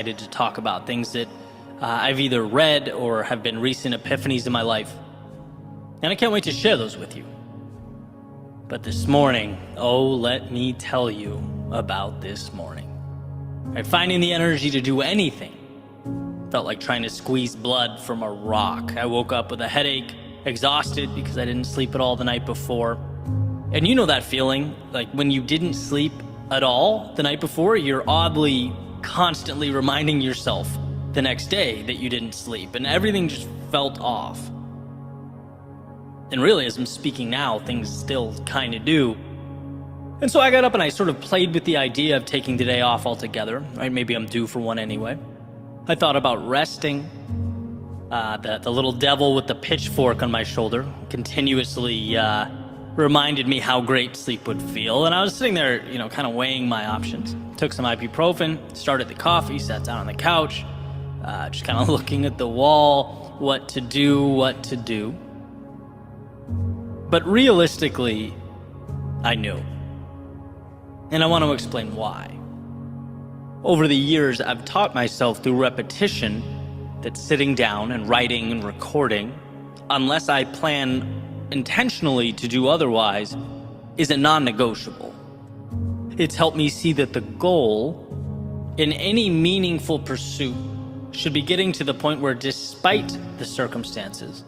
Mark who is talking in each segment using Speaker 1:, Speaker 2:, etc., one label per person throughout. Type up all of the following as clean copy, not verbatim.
Speaker 1: To talk about things that I've either read or have been recent epiphanies in my life. And I can't wait to share those with you. But this morning, let me tell you about this morning. Finding the energy to do anything felt like trying to squeeze blood from a rock. I woke up with a headache, exhausted because I didn't sleep at all the night before. And you know that feeling, like when you didn't sleep at all the night before, you're oddly constantly reminding yourself the next day that you didn't sleep, and everything just felt off. And really, as I'm speaking now, things still kind of do. And so I got up and I sort of played with the idea of taking the day off altogether, right? Maybe I'm due for one anyway. I thought about resting. The little devil with the pitchfork on my shoulder continuously reminded me how great sleep would feel. And I was sitting there, kind of weighing my options. Took some ibuprofen, started the coffee, sat down on the couch, just kind of looking at the wall, what to do. But realistically, I knew. And I want to explain why. Over the years, I've taught myself through repetition that sitting down and writing and recording, unless I plan intentionally to do otherwise, is a non-negotiable. It's helped me see that the goal in any meaningful pursuit should be getting to the point where, despite the circumstances,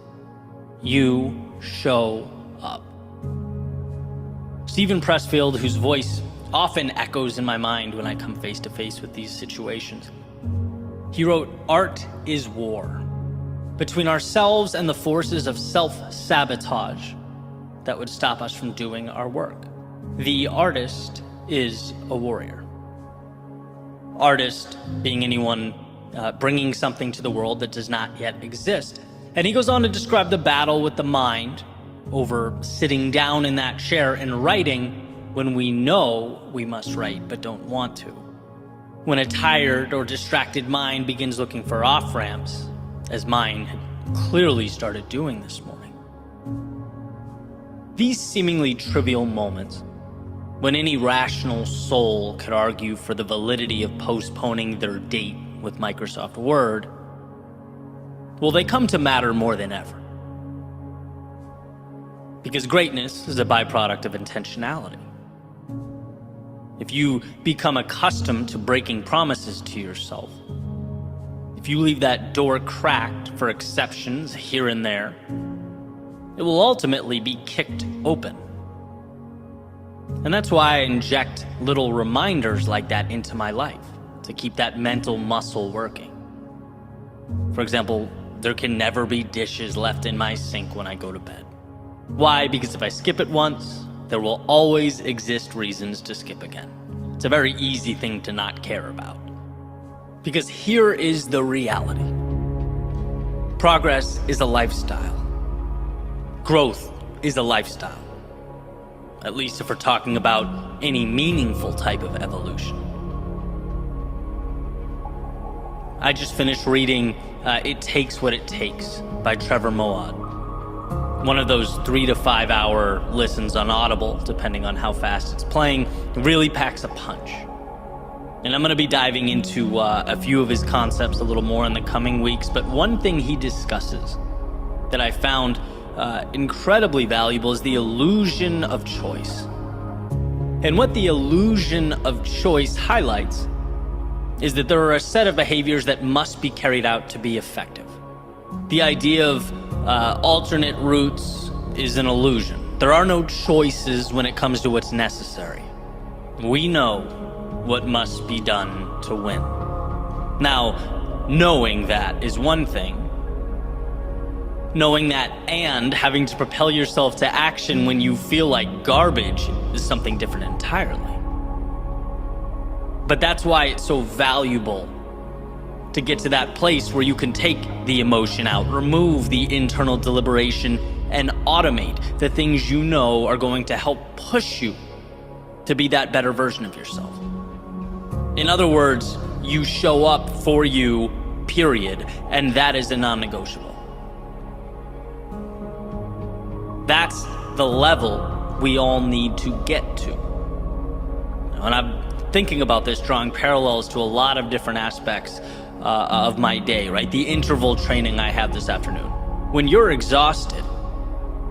Speaker 1: you show up. Stephen Pressfield, whose voice often echoes in my mind when I come face to face with these situations, he wrote, "Art is war between ourselves and the forces of self-sabotage that would stop us from doing our work. The artist is a warrior." Artist being anyone bringing something to the world that does not yet exist. And he goes on to describe the battle with the mind over sitting down in that chair and writing when we know we must write but don't want to. When a tired or distracted mind begins looking for off-ramps, as mine had clearly started doing this morning. These seemingly trivial moments, when any rational soul could argue for the validity of postponing their date with Microsoft Word, they come to matter more than ever. Because greatness is a byproduct of intentionality. If you become accustomed to breaking promises to yourself, if you leave that door cracked for exceptions here and there, it will ultimately be kicked open. And that's why I inject little reminders like that into my life, to keep that mental muscle working. For example, there can never be dishes left in my sink when I go to bed. Why? Because if I skip it once, there will always exist reasons to skip again. It's a very easy thing to not care about. Because here is the reality. Progress is a lifestyle. Growth is a lifestyle. At least if we're talking about any meaningful type of evolution. I just finished reading It Takes What It Takes by Trevor Moawad. One of those 3 to 5 hour listens on Audible, depending on how fast it's playing. It really packs a punch. And I'm going to be diving into a few of his concepts a little more in the coming weeks. But one thing he discusses that I found incredibly valuable is the illusion of choice. And what the illusion of choice highlights is that there are a set of behaviors that must be carried out to be effective. The idea of alternate routes is an illusion. There are no choices when it comes to what's necessary. We know what must be done to win. Now, knowing that is one thing. Knowing that and having to propel yourself to action when you feel like garbage is something different entirely. But that's why it's so valuable to get to that place where you can take the emotion out, remove the internal deliberation, and automate the things you know are going to help push you to be that better version of yourself. In other words, you show up for you, period, and that is a non-negotiable. That's the level we all need to get to. And I've thinking about this, drawing parallels to a lot of different aspects of my day, right? The interval training I have this afternoon. When you're exhausted,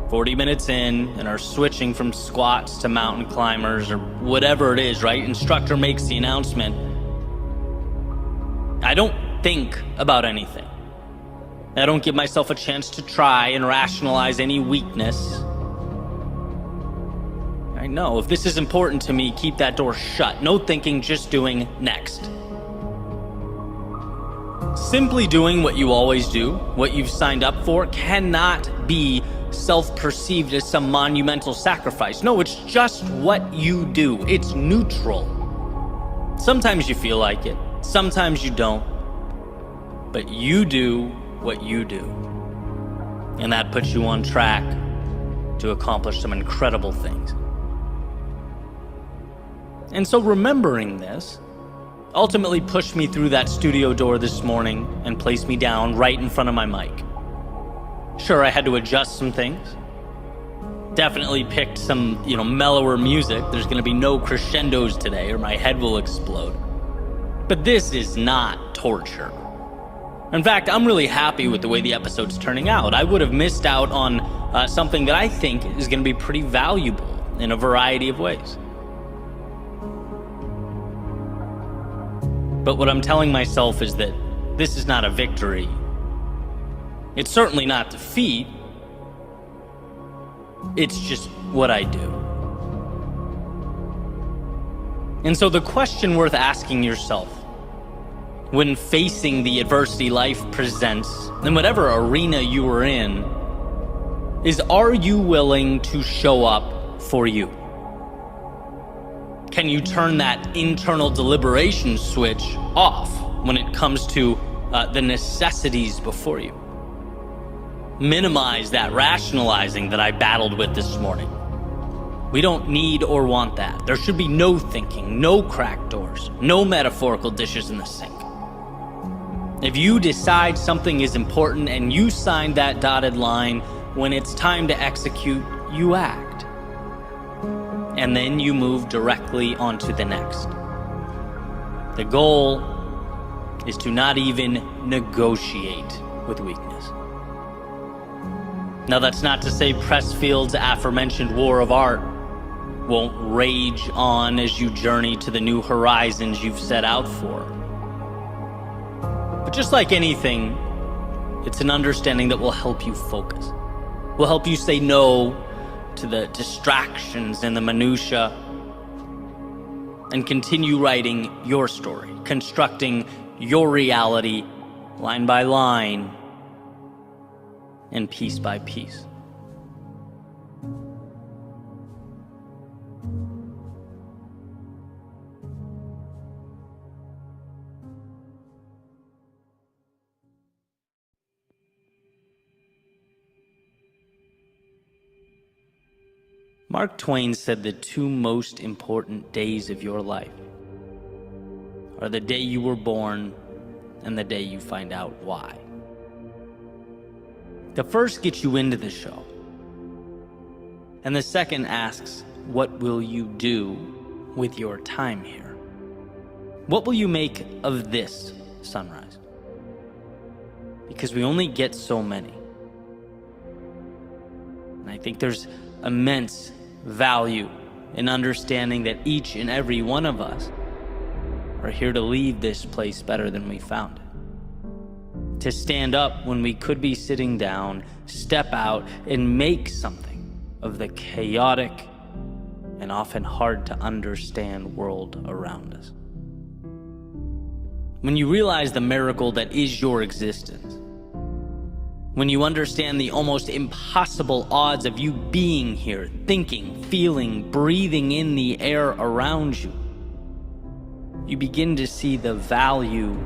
Speaker 1: 40 minutes in, and are switching from squats to mountain climbers or whatever it is, right? Instructor makes the announcement. I don't think about anything. I don't give myself a chance to try and rationalize any weakness. I know, if this is important to me, keep that door shut. No thinking, just doing next. Simply doing what you always do, what you've signed up for, cannot be self-perceived as some monumental sacrifice. No, it's just what you do. It's neutral. Sometimes you feel like it, sometimes you don't, but you do what you do. And that puts you on track to accomplish some incredible things. And so remembering this ultimately pushed me through that studio door this morning and placed me down right in front of my mic. Sure, I had to adjust some things. Definitely picked some, mellower music. There's gonna be no crescendos today or my head will explode. But this is not torture. In fact, I'm really happy with the way the episode's turning out. I would have missed out on something that I think is gonna be pretty valuable in a variety of ways. But what I'm telling myself is that this is not a victory. It's certainly not defeat. It's just what I do. And so the question worth asking yourself when facing the adversity life presents, in whatever arena you are in, is, are you willing to show up for you? Can you turn that internal deliberation switch off when it comes to the necessities before you? Minimize that rationalizing that I battled with this morning. We don't need or want that. There should be no thinking, no cracked doors, no metaphorical dishes in the sink. If you decide something is important and you sign that dotted line, when it's time to execute, you act. And then you move directly onto the next. The goal is to not even negotiate with weakness. Now, that's not to say Pressfield's aforementioned war of art won't rage on as you journey to the new horizons you've set out for. But just like anything, it's an understanding that will help you focus, will help you say no to the distractions and the minutia, and continue writing your story, constructing your reality line by line and piece by piece. Mark Twain said the two most important days of your life are the day you were born and the day you find out why. The first gets you into the show, and the second asks, what will you do with your time here? What will you make of this sunrise? Because we only get so many. And I think there's immense value in understanding that each and every one of us are here to leave this place better than we found it. To stand up when we could be sitting down, step out, and make something of the chaotic and often hard to understand world around us. When you realize the miracle that is your existence, when you understand the almost impossible odds of you being here, thinking, feeling, breathing in the air around you, you begin to see the value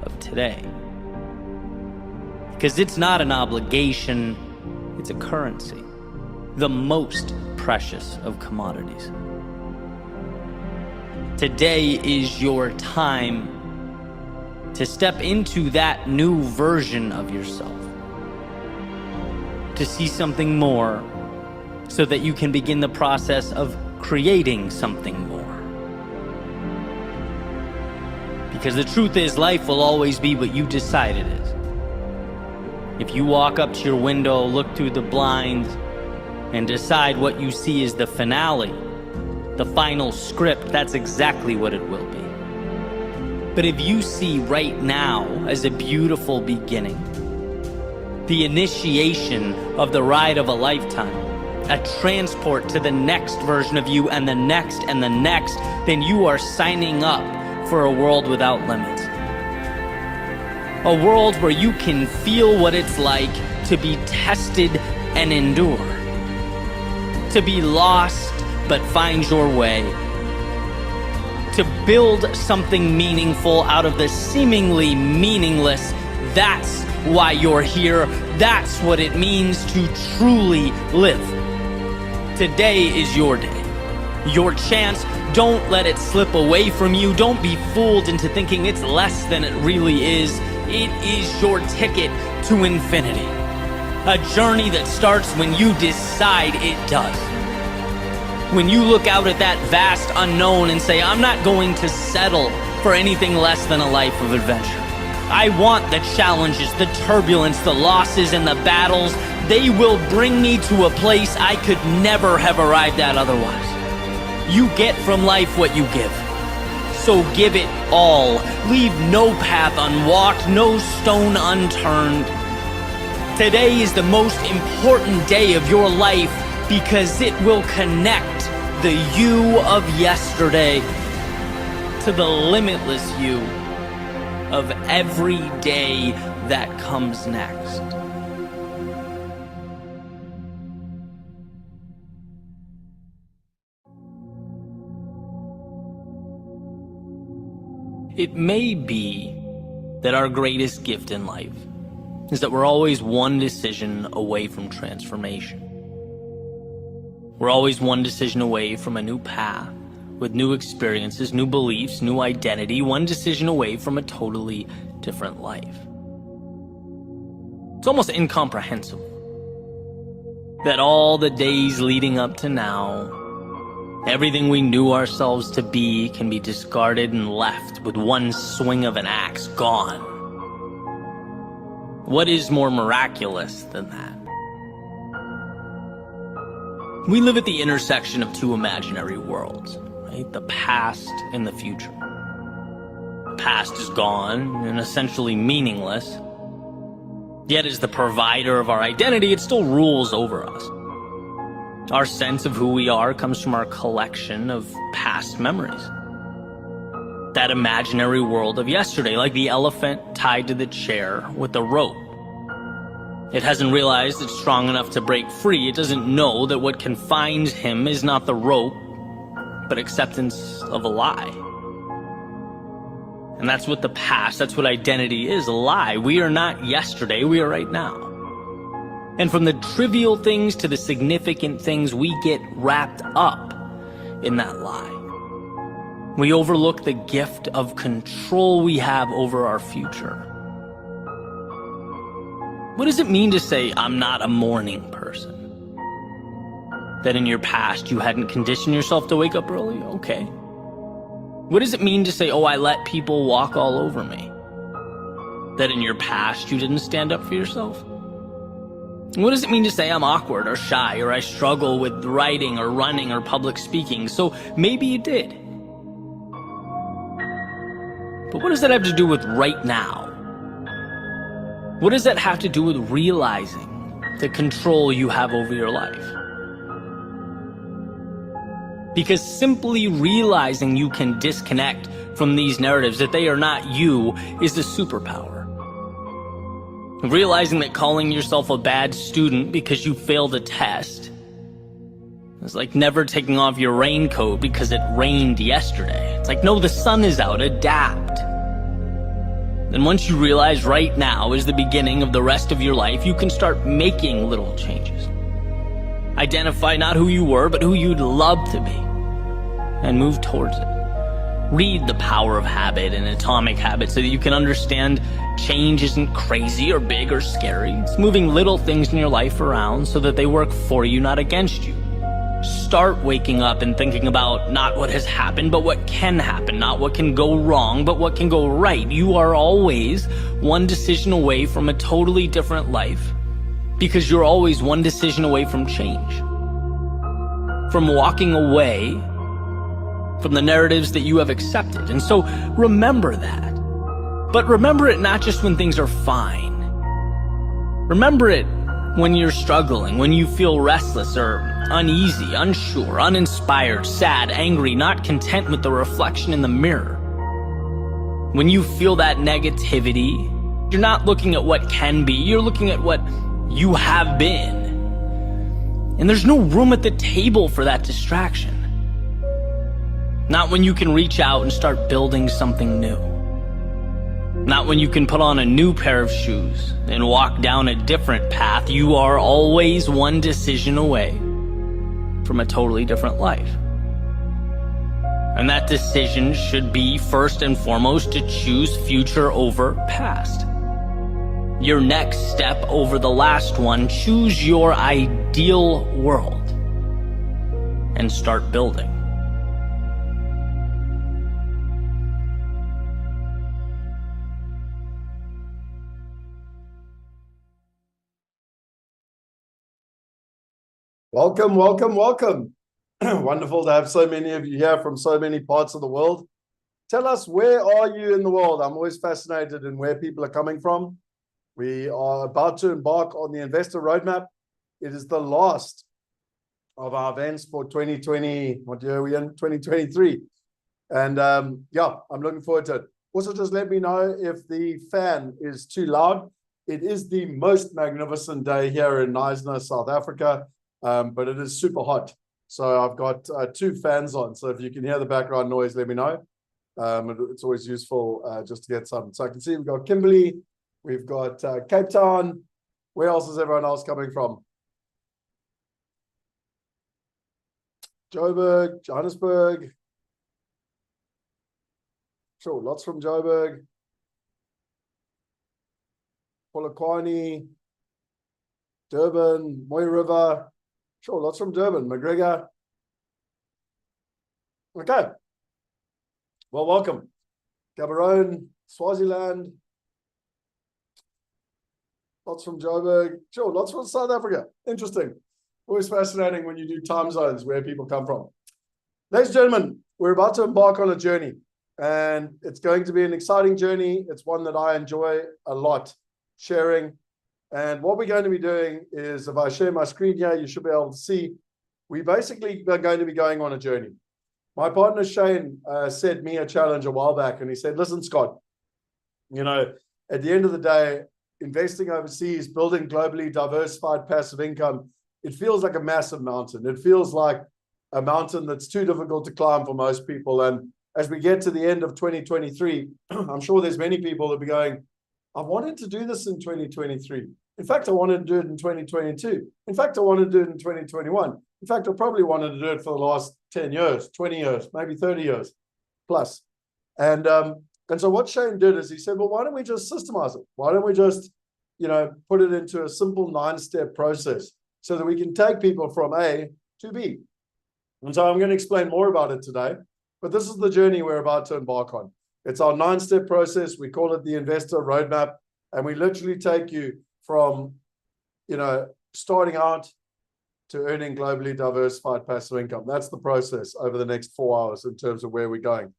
Speaker 1: of today. Because it's not an obligation, it's a currency, the most precious of commodities. Today is your time to step into that new version of yourself, to see something more so that you can begin the process of creating something more. because the truth is life will always be what you decide it is. If you walk up to your window, look through the blinds, and decide what you see is the finale, the final script, that's exactly what it will be. But if you see right now as a beautiful beginning, the initiation of the ride of a lifetime, a transport to the next version of you and the next and the next, then you are signing up for a world without limits. A world where you can feel what it's like to be tested and endure. To be lost but find your way. To build something meaningful out of the seemingly meaningless. That's why you're here. That's what it means to truly live. Today is your day. Your chance. Don't let it slip away from you. Don't be fooled into thinking it's less than it really is. It is your ticket to infinity. A journey that starts when you decide it does. When you look out at that vast unknown and say, I'm not going to settle for anything less than a life of adventure. I want the challenges, the turbulence, the losses, and the battles. They will bring me to a place I could never have arrived at otherwise. You get from life what you give. So give it all. Leave no path unwalked, no stone unturned. Today is the most important day of your life because it will connect the you of yesterday to the limitless you of every day that comes next. It may be that our greatest gift in life is that we're always one decision away from transformation. We're always one decision away from a new path, with new experiences, new beliefs, new identity, one decision away from a totally different life. It's almost incomprehensible that all the days leading up to now, everything we knew ourselves to be can be discarded and left with one swing of an axe, gone. What is more miraculous than that? We live at the intersection of two imaginary worlds, right? The past and the future. The past is gone and essentially meaningless. Yet as the provider of our identity, it still rules over us. Our sense of who we are comes from our collection of past memories. That imaginary world of yesterday, like the elephant tied to the chair with a rope. It hasn't realized it's strong enough to break free. It doesn't know that what confines him is not the rope, but acceptance of a lie. And that's what the past, that's what identity is, a lie. We are not yesterday, we are right now. And from the trivial things to the significant things, we get wrapped up in that lie. We overlook the gift of control we have over our future. What does it mean to say, I'm not a morning person? That in your past you hadn't conditioned yourself to wake up early? Okay. What does it mean to say, oh, I let people walk all over me? That in your past you didn't stand up for yourself? What does it mean to say I'm awkward or shy or I struggle with writing or running or public speaking? So maybe you did. But what does that have to do with right now? What does that have to do with realizing the control you have over your life? Because simply realizing you can disconnect from these narratives, that they are not you, is the superpower. Realizing that calling yourself a bad student because you failed a test is like never taking off your raincoat because it rained yesterday. It's like, no, the sun is out, adapt. And once you realize right now is the beginning of the rest of your life, you can start making little changes. Identify not who you were, but who you'd love to be, and move towards it. Read The Power of Habit and Atomic Habits so that you can understand change isn't crazy or big or scary. It's moving little things in your life around so that they work for you, not against you. start waking up and thinking about not what has happened, but what can happen, not what can go wrong, but what can go right, you are always one decision away from a totally different life, because you're always one decision away from change, from walking away from the narratives that you have accepted. And so remember that. But remember it not just when things are fine. Remember it when you're struggling, when you feel restless or uneasy, unsure, uninspired, sad, angry, not content with the reflection in the mirror. When you feel that negativity, you're not looking at what can be, you're looking at what you have been. And there's no room at the table for that distraction. Not when you can reach out and start building something new. Not when you can put on a new pair of shoes and walk down a different path. You are always one decision away from a totally different life. And that decision should be first and foremost to choose future over past. Your next step over the last one. Choose your ideal world and start building.
Speaker 2: Welcome, welcome, welcome. Wonderful to have so many of you here from so many parts of the world. Tell us, where are you in the world? I'm always fascinated in where people are coming from. We are about to embark on the investor roadmap. It is the last of our events for 2020. What year are we in? 2023. And yeah, I'm looking forward to it. Also, just let me know if the fan is too loud. It is the most magnificent day here in Knysna, South Africa. But it is super hot. So I've got 2 fans on. So if you can hear the background noise, let me know. It's always useful just to get some. So I can see we've got Kimberley, we've got Cape Town. Where else is everyone else coming from? Joburg, Johannesburg. Sure, lots from Joburg. Polokwane, Durban, Moy River. Sure, lots from Durban, McGregor. Okay. Well, welcome. Gaborone, Swaziland. Lots from Joburg. Sure, lots from South Africa. Interesting. Always fascinating when you do time zones where people come from. Ladies and gentlemen, we're about to embark on a journey. And it's going to be an exciting journey. It's one that I enjoy a lot sharing. And what we're going to be doing is, if I share my screen here, you should be able to see, we basically are going to be going on a journey. My partner Shane set me a challenge a while back, and he said, listen, Scott, you know, at the end of the day, investing overseas, building globally diversified passive income, it feels like a massive mountain. It feels like a mountain that's too difficult to climb for most people. And as we get to the end of 2023, I'm sure there's many people that will be going, I wanted to do this in 2023. In fact, I wanted to do it in 2022. In fact, I wanted to do it in 2021. In fact, I probably wanted to do it for the last 10 years, 20 years, maybe 30 years plus. And so what Shane did is he said, well, why don't we just systemize it? Why don't we just, you know, put it into a simple 9-step process so that we can take people from A to B. And so I'm going to explain more about it today, but this is the journey we're about to embark on. It's our 9-step process. We call it the investor roadmap, and we literally take you from, you know, starting out to earning globally diversified passive income. That's the process over the next 4 hours in terms of where we're going.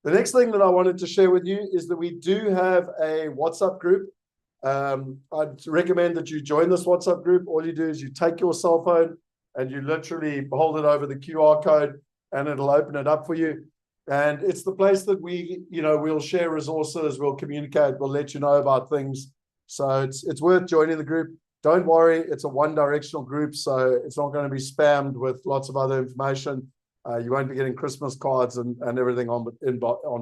Speaker 2: The next thing that I wanted to share with you is that we do have a WhatsApp group. I'd recommend that you join this WhatsApp group. All you do is you take your cell phone and you literally hold it over the QR code and it'll open it up for you. And it's the place that we, you know, we'll share resources, we'll communicate, we'll let you know about things. So it's worth joining the group. Don't worry, it's a one-directional group, so it's not going to be spammed with lots of other information. You won't be getting Christmas cards and everything on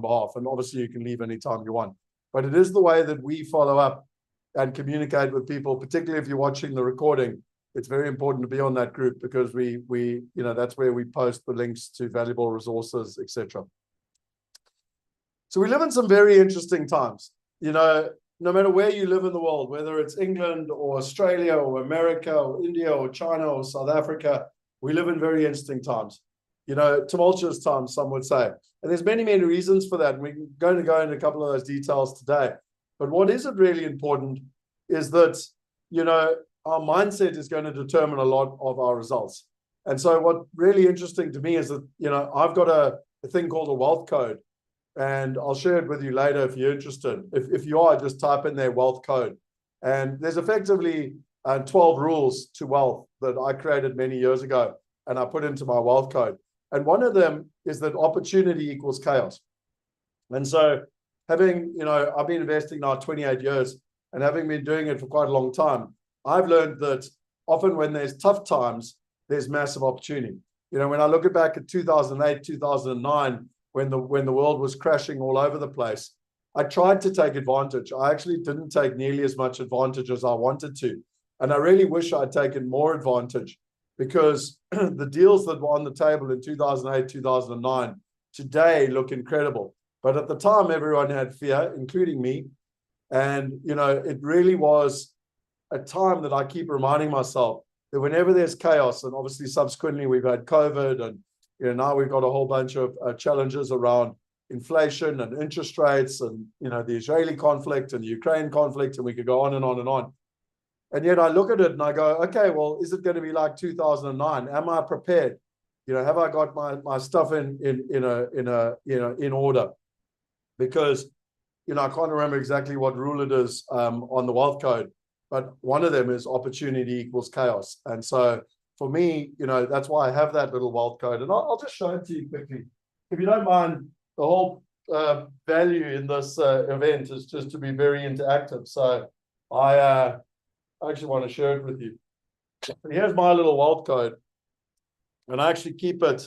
Speaker 2: behalf. And obviously, you can leave anytime you want. But it is the way that we follow up and communicate with people, particularly if you're watching the recording. It's very important to be on that group because we you know, that's where we post the links to valuable resources, etc. So we live in some very interesting times. You know, no matter where you live in the world, whether it's England or Australia or America or India or China or South Africa, We live in very interesting times, tumultuous times, some would say. And there's many, many reasons for that. And we're going to go into a couple of those details today. But what isn't really important is that, our mindset is going to determine a lot of our results. And so what's really interesting to me is that, I've got a thing called a wealth code, and I'll share it with you later if you're interested. If you are, just type in their wealth code. And there's effectively 12 rules to wealth that I created many years ago, and I put into my wealth code. And one of them is that opportunity equals chaos. And so I've been investing now 28 years, and having been doing it for quite a long time, I've learned that often when there's tough times, there's massive opportunity. When I look back at 2008, 2009, when the world was crashing all over the place, I tried to take advantage. I actually didn't take nearly as much advantage as I wanted to. And I really wish I'd taken more advantage, because the deals that were on the table in 2008, 2009, today look incredible. But at the time, everyone had fear, including me. And, it really was a time that I keep reminding myself that whenever there's chaos, and obviously subsequently we've had COVID, and now we've got a whole bunch of challenges around inflation and interest rates, and the Israeli conflict and the Ukraine conflict, and we could go on and on and on. And yet I look at it and I go, okay, well, is it going to be like 2009? Am I prepared? Have I got my stuff in order? Because I can't remember exactly what rule it is on the wealth code, but one of them is opportunity equals chaos. And so for me, that's why I have that little wealth code. And I'll just show it to you quickly. If you don't mind, the whole value in this event is just to be very interactive. So I actually want to share it with you. Here's my little wealth code, and I actually keep it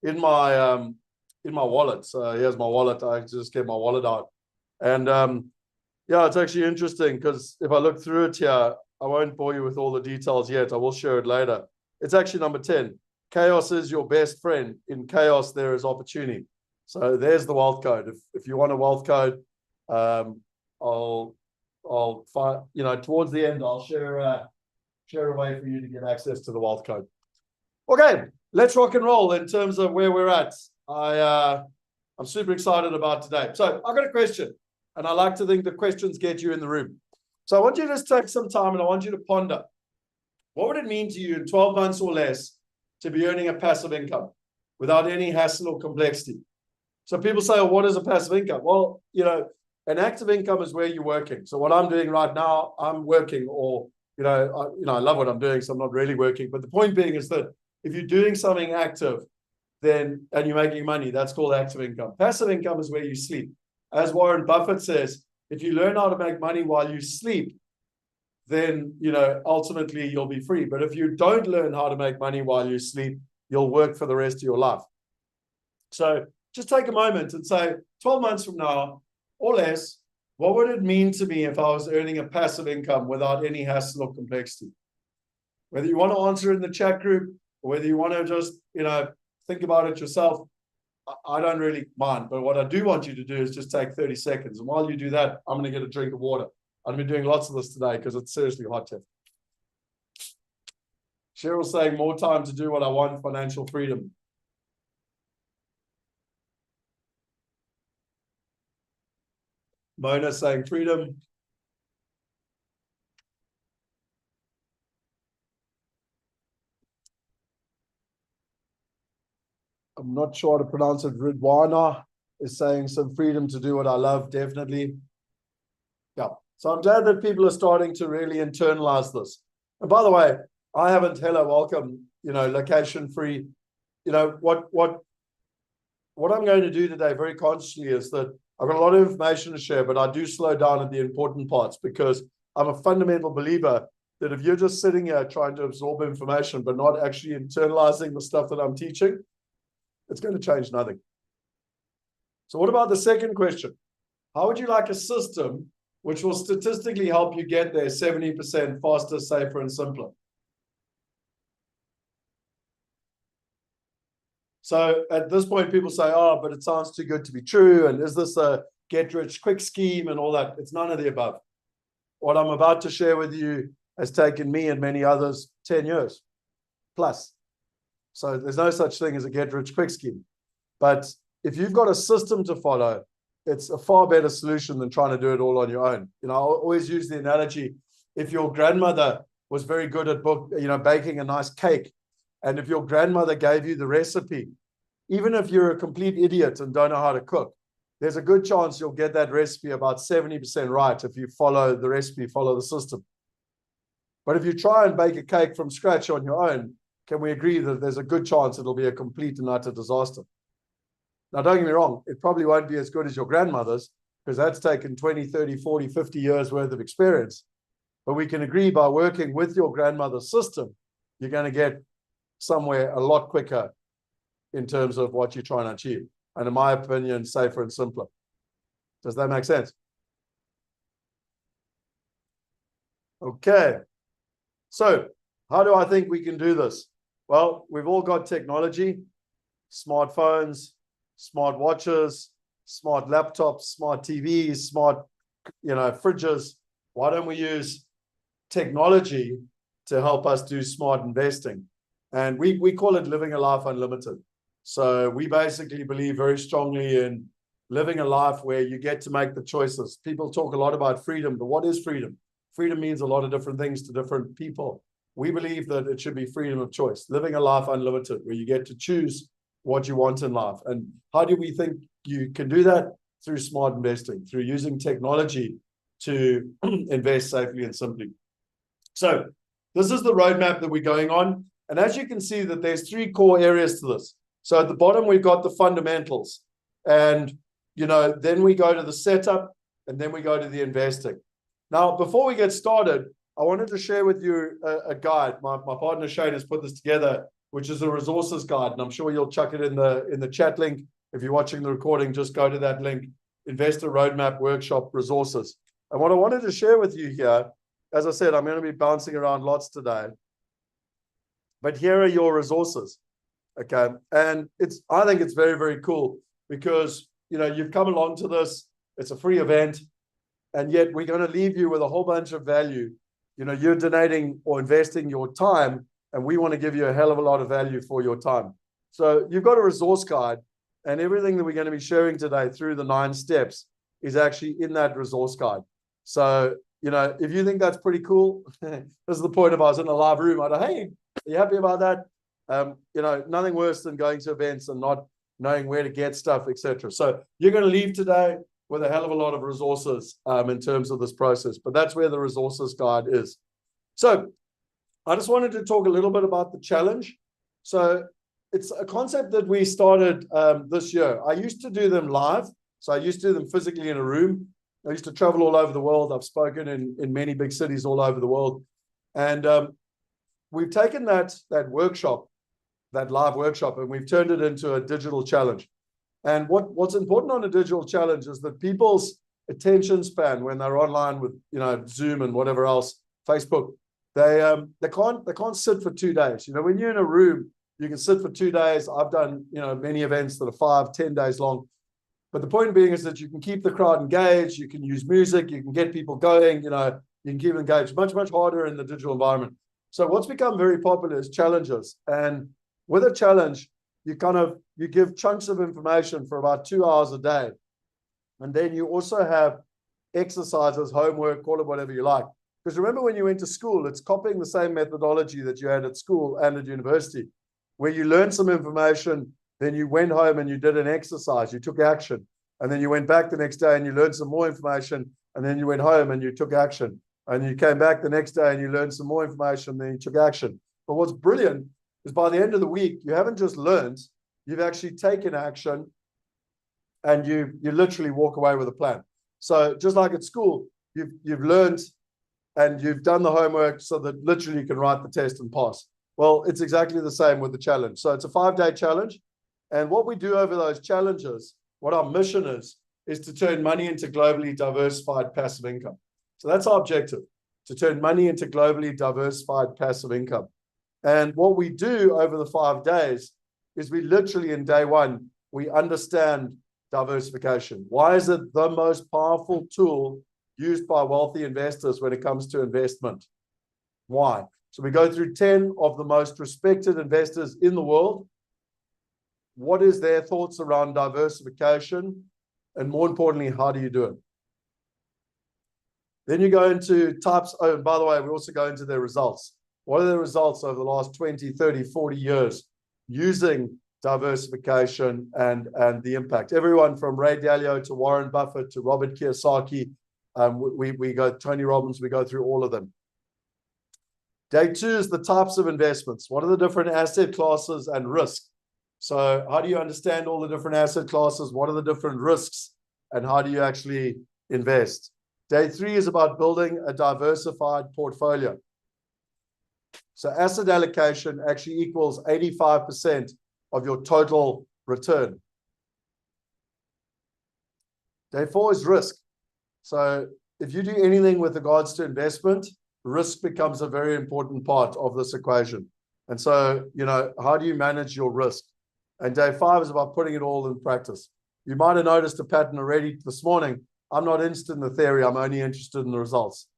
Speaker 2: in my wallet. So here's my wallet. I just get my wallet out, and it's actually interesting, because if I look through it here, I won't bore you with all the details yet. I will share it later. It's actually number 10. Chaos is your best friend. In chaos, there is opportunity. So there's the wealth code. If you want a wealth code, I'll find, towards the end, I'll share a way for you to get access to the wealth code. Okay, let's rock and roll in terms of where we're at. I'm super excited about today. So I've got a question, and I like to think the questions get you in the room. So I want you to just take some time, and I want you to ponder, what would it mean to you in 12 months or less to be earning a passive income without any hassle or complexity? So people say, well, what is a passive income? Well, an active income is where you're working. So what I'm doing right now, I'm working, or, I love what I'm doing, so I'm not really working. But the point being is that if you're doing something active, and you're making money, that's called active income. Passive income is where you sleep. As Warren Buffett says, if you learn how to make money while you sleep, then, ultimately you'll be free. But if you don't learn how to make money while you sleep, you'll work for the rest of your life. So just take a moment and say, 12 months from now or less, what would it mean to me if I was earning a passive income without any hassle or complexity? Whether you want to answer in the chat group, or whether you want to just, think about it yourself, I don't really mind. But what I do want you to do is just take 30 seconds. And while you do that, I'm going to get a drink of water. I've been doing lots of this today because it's seriously hot here. Cheryl's saying more time to do what I want, financial freedom. Mona saying freedom. I'm not sure how to pronounce it. Ridwana is saying some freedom to do what I love, definitely. Yeah. So I'm glad that people are starting to really internalize this. And by the way, I haven't, hello, welcome, location free. What I'm going to do today very consciously is that I've got a lot of information to share, but I do slow down at the important parts, because I'm a fundamental believer that if you're just sitting here trying to absorb information, but not actually internalizing the stuff that I'm teaching, it's going to change nothing. So what about the second question? How would you like a system which will statistically help you get there 70% faster, safer, and simpler? So at this point, people say, oh, but it sounds too good to be true. And is this a get-rich-quick scheme and all that? It's none of the above. What I'm about to share with you has taken me and many others 10 years plus. So there's no such thing as a get-rich-quick scheme. But if you've got a system to follow, it's a far better solution than trying to do it all on your own. I always use the analogy, if your grandmother was very good at baking a nice cake, and if your grandmother gave you the recipe, even if you're a complete idiot and don't know how to cook, there's a good chance you'll get that recipe about 70% right if you follow the recipe, follow the system. But if you try and bake a cake from scratch on your own, can we agree that there's a good chance it'll be a complete and utter disaster? Now, don't get me wrong, it probably won't be as good as your grandmother's, because that's taken 20, 30, 40, 50 years worth of experience. But we can agree by working with your grandmother's system, you're going to get somewhere a lot quicker in terms of what you're trying to achieve. And in my opinion, safer and simpler. Does that make sense? Okay. So how do I think we can do this? Well, we've all got technology, smartphones, smart watches, smart laptops, smart TVs, smart, fridges. Why don't we use technology to help us do smart investing? And we call it living a life unlimited. So we basically believe very strongly in living a life where you get to make the choices. People talk a lot about freedom, but what is freedom? Freedom means a lot of different things to different people. We believe that it should be freedom of choice, living a life unlimited, where you get to choose what you want in life. And how do we think you can do that? Through smart investing, through using technology to invest safely and simply. So this is the roadmap that we're going on. And as you can see, that there's three core areas to this. So at the bottom, we've got the fundamentals. And, then we go to the setup, and then we go to the investing. Now, before we get started, I wanted to share with you a guide. My partner Shane has put this together, which is a resources guide. And I'm sure you'll chuck it in the chat link. If you're watching the recording, just go to that link, Investor Roadmap Workshop Resources. And what I wanted to share with you here, as I said, I'm going to be bouncing around lots today. But here are your resources. Okay. And I think it's very, very cool because, you've come along to this. It's a free event. And yet we're going to leave you with a whole bunch of value. You're donating or investing your time, and we want to give you a hell of a lot of value for your time. So you've got a resource guide, and everything that we're going to be sharing today through the 9 steps is actually in that resource guide. So, if you think that's pretty cool, this is the point of I was in a live room. I'd go, hey, are you happy about that? Nothing worse than going to events and not knowing where to get stuff, etc. So you're going to leave today with a hell of a lot of resources in terms of this process, but that's where the resources guide is. So I just wanted to talk a little bit about the challenge. So it's a concept that we started this year. I used to do them live. So I used to do them physically in a room. I used to travel all over the world. I've spoken in many big cities all over the world. And we've taken that workshop, that live workshop, and we've turned it into a digital challenge. And what's important on a digital challenge is that people's attention span when they're online with Zoom and whatever else, Facebook, they can't sit for 2 days. When you're in a room, you can sit for 2 days. I've done many events that are 5-10 days long. But the point being is that you can keep the crowd engaged. You can use music. You can get people going. You can keep them engaged. Much harder in the digital environment. So what's become very popular is challenges. And with a challenge, you give chunks of information for about 2 hours a day. And then you also have exercises, homework, call it whatever you like. Because remember when you went to school, it's copying the same methodology that you had at school and at university, where you learned some information, then you went home and you did an exercise, you took action. And then you went back the next day and you learned some more information. And then you went home and you took action. And you came back the next day and you learned some more information, then you took action. But what's brilliant is by the end of the week, you haven't just learned, you've actually taken action, and you literally walk away with a plan. So just like at school, you've learned and you've done the homework so that literally you can write the test and pass. Well, it's exactly the same with the challenge. So it's a 5-day challenge. And what we do over those challenges, what our mission is to turn money into globally diversified passive income. So that's our objective, to turn money into globally diversified passive income. And what we do over the 5 days is we literally in day 1, we understand diversification. Why is it the most powerful tool used by wealthy investors when it comes to investment? Why? So we go through 10 of the most respected investors in the world. What is their thoughts around diversification? And more importantly, how do you do it? Then you go into types. Oh, and by the way, we also go into their results. What are the results over the last 20, 30, 40 years using diversification and the impact? Everyone from Ray Dalio to Warren Buffett to Robert Kiyosaki, we go, Tony Robbins, we go through all of them. Day 2 is the types of investments. What are the different asset classes and risk? So how do you understand all the different asset classes? What are the different risks? And how do you actually invest? Day 3 is about building a diversified portfolio. So asset allocation actually equals 85% of your total return. Day 4 is risk. So if you do anything with regards to investment, risk becomes a very important part of this equation. And so, how do you manage your risk? And day 5 is about putting it all in practice. You might have noticed a pattern already this morning. I'm not interested in the theory. I'm only interested in the results.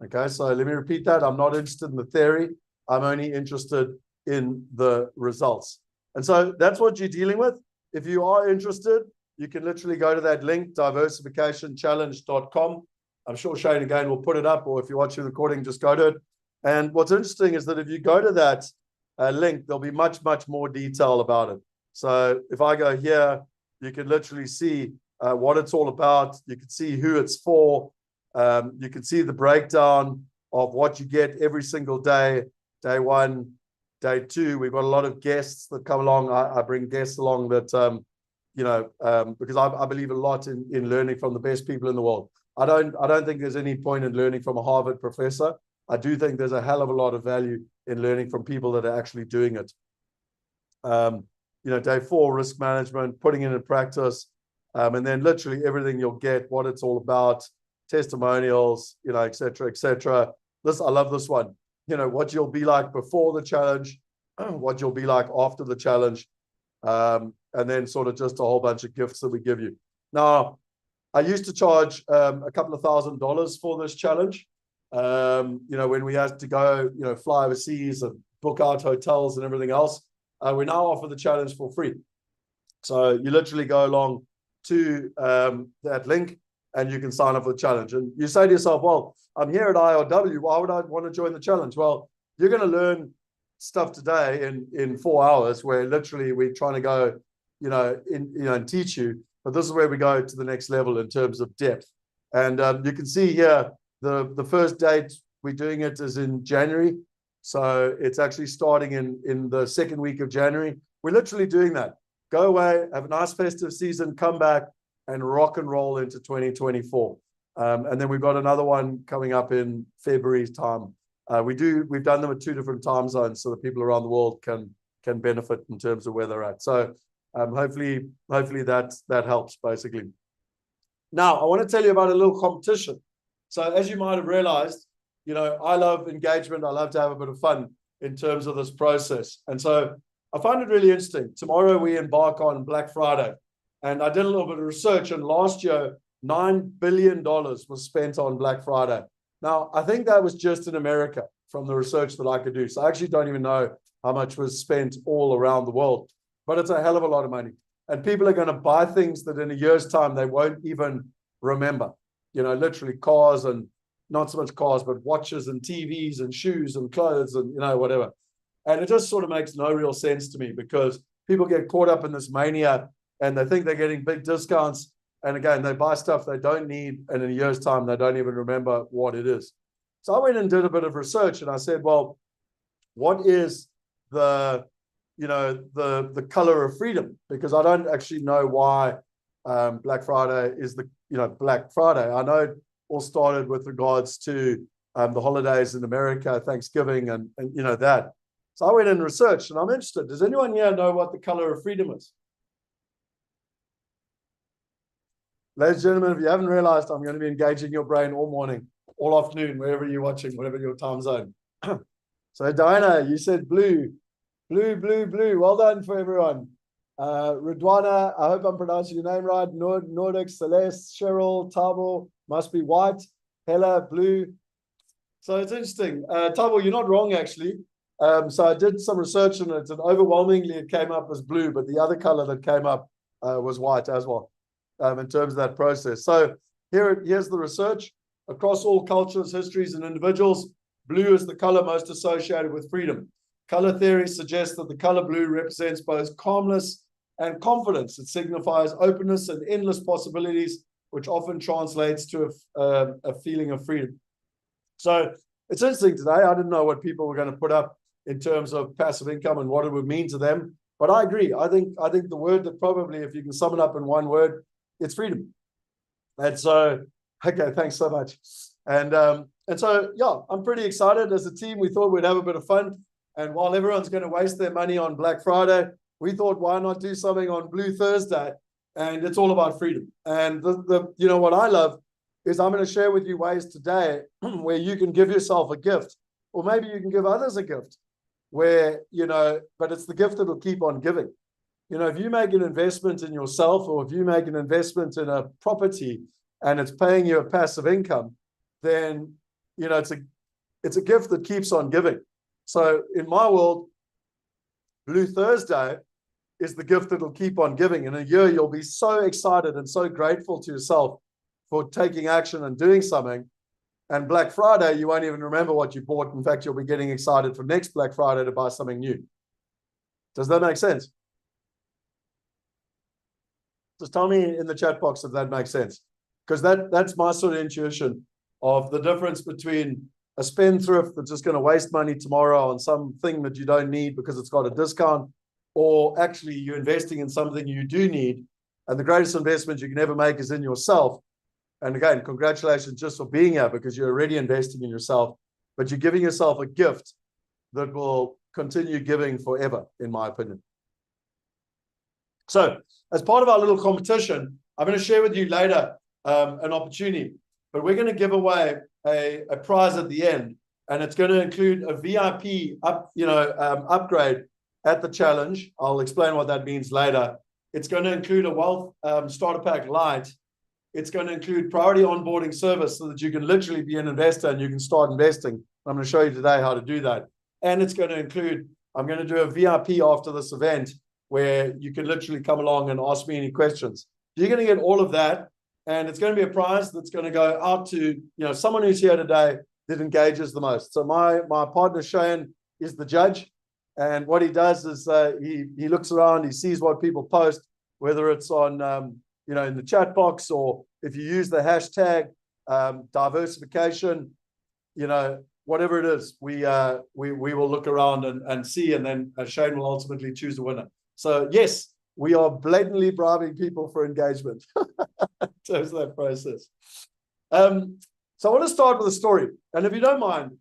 Speaker 2: Okay, so let me repeat that. I'm not interested in the theory. I'm only interested in the results. And so that's what you're dealing with. If you are interested, you can literally go to that link, diversificationchallenge.com. I'm sure Shane again will put it up, or if you're watching the recording, just go to it. And what's interesting is that if you go to that link, there'll be much, much more detail about it. So if I go here, you can literally see what it's all about. You can see who it's for. You can see the breakdown of what you get every single day. Day 1, day 2, we've got a lot of guests that come along. I bring guests along that, because I believe a lot in learning from the best people in the world. I don't think there's any point in learning from a Harvard professor. I do think there's a hell of a lot of value in learning from people that are actually doing it. Day 4, risk management, putting it in practice, and then literally everything you'll get, what it's all about, testimonials, et cetera, et cetera. I love this one. What you'll be like before the challenge, what you'll be like after the challenge, and then sort of just a whole bunch of gifts that we give you. Now, I used to charge a couple of $1,000s for this challenge. When we had to go, fly overseas and book out hotels and everything else, we now offer the challenge for free. So you literally go along to that link and you can sign up for the challenge. And you say to yourself, well, I'm here at IRW. Why would I want to join the challenge? Well, you're going to learn stuff today in 4 hours where literally we're trying to go, and teach you. But this is where we go to the next level in terms of depth. And you can see here, the first date we're doing it is in January. So it's actually starting in the second week of January. We're literally doing that. Go away, have a nice festive season, come back and rock and roll into 2024. And then we've got another one coming up in February's time. We've done them at 2 different time zones so that people around the world can benefit in terms of where they're at. So hopefully that helps basically. Now, I want to tell you about a little competition. So as you might have realized, I love engagement. I love to have a bit of fun in terms of this process. And so I find it really interesting. Tomorrow we embark on Black Friday. And I did a little bit of research, and last year, $9 billion was spent on Black Friday. Now, I think that was just in America from the research that I could do. So I actually don't even know how much was spent all around the world, but it's a hell of a lot of money. And people are going to buy things that in a year's time, they won't even remember, literally cars, and not so much cars, but watches and TVs and shoes and clothes and, whatever. And it just sort of makes no real sense to me because people get caught up in this mania and they think they're getting big discounts. And again, they buy stuff they don't need. And in a year's time, they don't even remember what it is. So I went and did a bit of research and I said, well, what is the color of freedom? Because I don't actually know why Black Friday is the, Black Friday. I know it all started with regards to the holidays in America, Thanksgiving and that. So I went and researched and I'm interested. Does anyone here know what the color of freedom is? Ladies and gentlemen, if you haven't realized, I'm going to be engaging your brain all morning, all afternoon, wherever you're watching, whatever your time zone. So Diana, you said blue. Blue. Well done for everyone. Ridwana, I hope I'm pronouncing your name right. Nordic, Celeste, Cheryl, Tabo, must be white. Hella, blue. So it's interesting. Tabo, you're not wrong, actually. So I did some research on it, and overwhelmingly it came up as blue, but the other color that came up was white as well, in terms of that process. So here's the research. Across all cultures, histories, and individuals, blue is the color most associated with freedom. Color theory suggests that the color blue represents both calmness and confidence. It signifies openness and endless possibilities, which often translates to a feeling of freedom. So it's interesting today. I didn't know what people were going to put up in terms of passive income and what it would mean to them. But I agree. I think the word that probably, if you can sum it up in one word, it's freedom. And so, okay, thanks so much. And so, yeah, I'm pretty excited. As a team, we thought we'd have a bit of fun. And while everyone's going to waste their money on Black Friday, we thought, why not do something on Blue Thursday? And it's all about freedom. And you know what I love is I'm going to share with you ways today where you can give yourself a gift, or maybe you can give others a gift where, but it's the gift that will keep on giving. If you make an investment in yourself, or if you make an investment in a property and it's paying you a passive income, then, it's a gift that keeps on giving. So in my world, Blue Thursday is the gift that will keep on giving. In a year, you'll be so excited and so grateful to yourself for taking action and doing something. And Black Friday, you won't even remember what you bought. In fact, you'll be getting excited for next Black Friday to buy something new. Does that make sense? Just tell me in the chat box if that makes sense. Because that's my sort of intuition of the difference between a spendthrift that's just going to waste money tomorrow on something that you don't need because it's got a discount, or actually you're investing in something you do need. And the greatest investment you can ever make is in yourself. And again, congratulations just for being here, because you're already investing in yourself, but you're giving yourself a gift that will continue giving forever, in my opinion. So as part of our little competition, I'm going to share with you later an opportunity, but we're going to give away a prize at the end, and it's going to include a VIP upgrade at the challenge. I'll explain what that means later. It's going to include a Wealth Starter Pack Lite. It's going to include priority onboarding service so that you can literally be an investor and you can start investing. I'm going to show you today how to do that. And it's going to include, I'm going to do a VIP after this event where you can literally come along and ask me any questions. You're going to get all of that. And it's going to be a prize that's going to go out to someone who's here today that engages the most. So my partner Shane is the judge, and what he does is he looks around, he sees what people post, whether it's on in the chat box, or if you use the hashtag diversification, whatever it is, we will look around and see, and then Shane will ultimately choose the winner. So yes, we are blatantly bribing people for engagement in terms of that process. So I want to start with a story. And if you don't mind,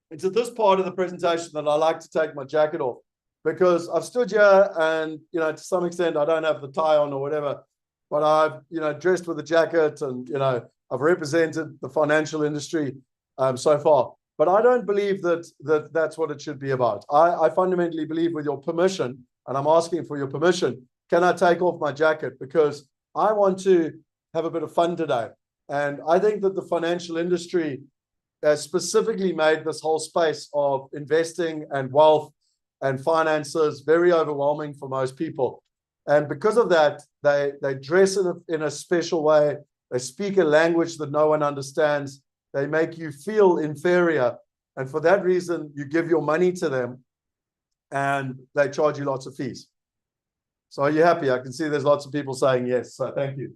Speaker 2: it's at this part of the presentation that I like to take my jacket off, because I've stood here and, to some extent, I don't have the tie on or whatever, but I've, dressed with a jacket, and, I've represented the financial industry so far. But I don't believe that's what it should be about. I fundamentally believe, with your permission, and I'm asking for your permission, can I take off my jacket? Because I want to have a bit of fun today. And I think that the financial industry has specifically made this whole space of investing and wealth and finances very overwhelming for most people. And because of that, they dress in a special way. They speak a language that no one understands. They make you feel inferior. And for that reason, you give your money to them, and they charge you lots of fees. So are you happy? I can see there's lots of people saying yes. So thank you.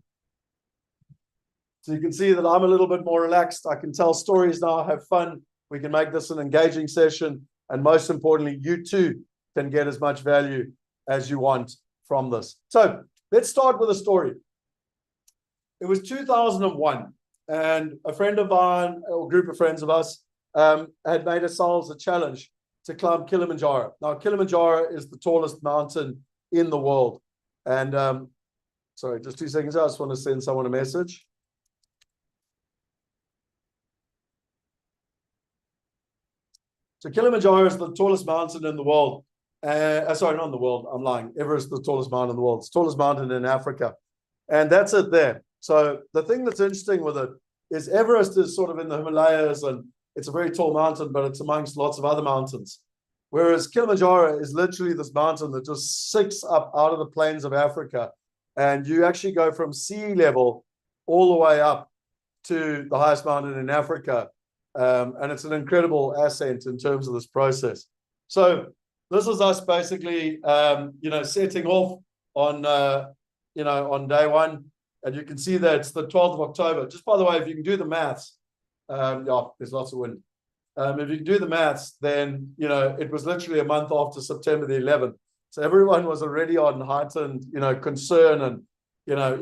Speaker 2: So you can see that I'm a little bit more relaxed. I can tell stories now, have fun. We can make this an engaging session. And most importantly, you too can get as much value as you want from this. So let's start with a story. It was 2001, and a friend of mine, or a group of friends of us, had made ourselves a challenge to climb Kilimanjaro. Now, Kilimanjaro is the tallest mountain in the world. And sorry, just 2 seconds. I just want to send someone a message. So Kilimanjaro is the tallest mountain in the world. Sorry, not in the world. I'm lying. Everest is the tallest mountain in the world. It's the tallest mountain in Africa. And that's it there. So the thing that's interesting with it is Everest is sort of in the Himalayas, and it's a very tall mountain, but it's amongst lots of other mountains. Whereas Kilimanjaro is literally this mountain that just sticks up out of the plains of Africa. And you actually go from sea level all the way up to the highest mountain in Africa. And it's an incredible ascent in terms of this process. So this is us basically, setting off on, on day one. And you can see that it's the 12th of October. Just by the way, if you can do the maths, there's lots of wind. If you can do the maths, then, it was literally a month after September the 11th. So everyone was already on heightened, concern, and,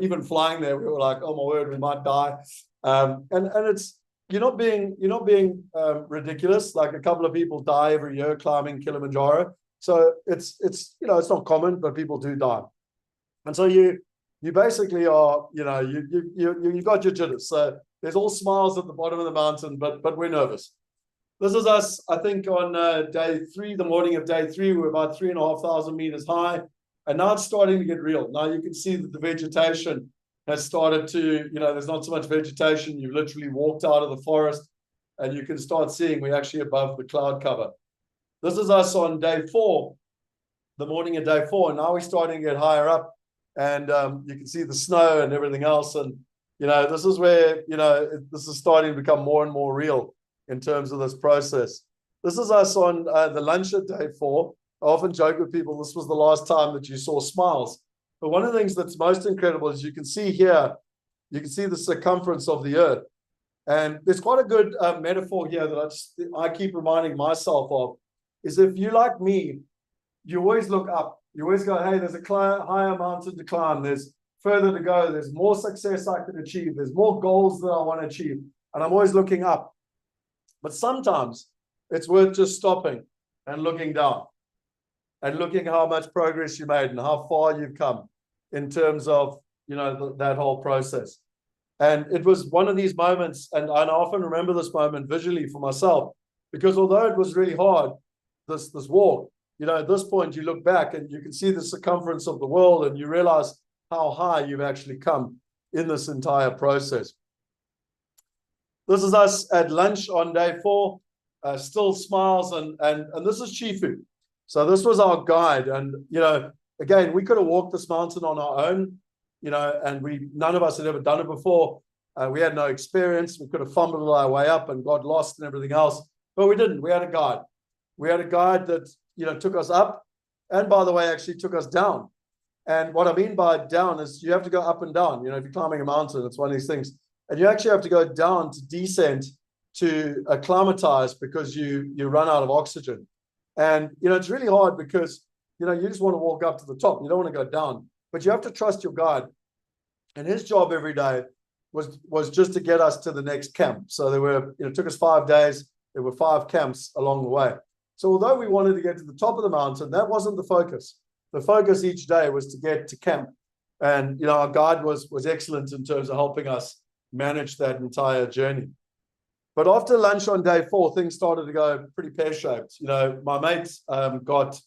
Speaker 2: even flying there, we were like, oh my word, we might die. And it's, you're not being ridiculous. Like a couple of people die every year climbing Kilimanjaro. So it's not common, but people do die. And so you basically are, you got your jitters. So there's all smiles at the bottom of the mountain, but we're nervous. This is us, I think, on day 3, the morning of day 3. We're about 3,500 meters high. And now it's starting to get real. Now you can see that the vegetation has started to, there's not so much vegetation. You've literally walked out of the forest and you can start seeing we're actually above the cloud cover. This is us on day 4, the morning of day 4. And now we're starting to get higher up and you can see the snow and everything else. And, this is where, this is starting to become more and more real in terms of this process. This is us on the lunch at day 4. I often joke with people, this was the last time that you saw smiles. But one of the things that's most incredible is you can see here, you can see the circumference of the earth. And there's quite a good metaphor here that I keep reminding myself of, is if you like me, you always look up. You always go, hey, there's a higher mountain to climb. There's further to go. There's more success I can achieve. There's more goals that I want to achieve. And I'm always looking up. But sometimes it's worth just stopping and looking down and looking how much progress you made and how far you've come in terms of, that whole process. And it was one of these moments, and I often remember this moment visually for myself, because although it was really hard, this walk, at this point you look back and you can see the circumference of the world and you realize how high you've actually come in this entire process. This is us at lunch on day 4, still smiles, and this is Chifu. So this was our guide. And, again, we could have walked this mountain on our own, and none of us had ever done it before. We had no experience. We could have fumbled our way up and got lost and everything else, but we didn't. We had a guide. We had a guide that, took us up and, by the way, actually took us down. And what I mean by down is you have to go up and down. If you're climbing a mountain, it's one of these things. And you actually have to go down to descent to acclimatize because you run out of oxygen. And, it's really hard because, you just want to walk up to the top. You don't want to go down, but you have to trust your guide. And his job every day was just to get us to the next camp. So there were, it took us 5 days. There were 5 camps along the way. So although we wanted to get to the top of the mountain, that wasn't the focus. The focus each day was to get to camp. And, our guide was excellent in terms of helping us manage that entire journey. But after lunch on day 4, things started to go pretty pear-shaped. My mates got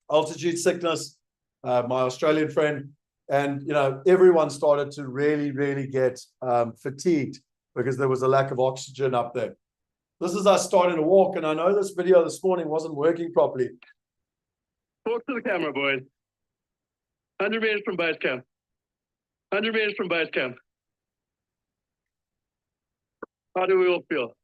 Speaker 2: altitude sickness, my Australian friend, and, everyone started to really, really get fatigued because there was a lack of oxygen up there. This is us starting to walk, and I know this video this morning wasn't working properly.
Speaker 3: Talk to the camera, boys. 100 meters from base camp. 100 meters from base camp. How do we all feel?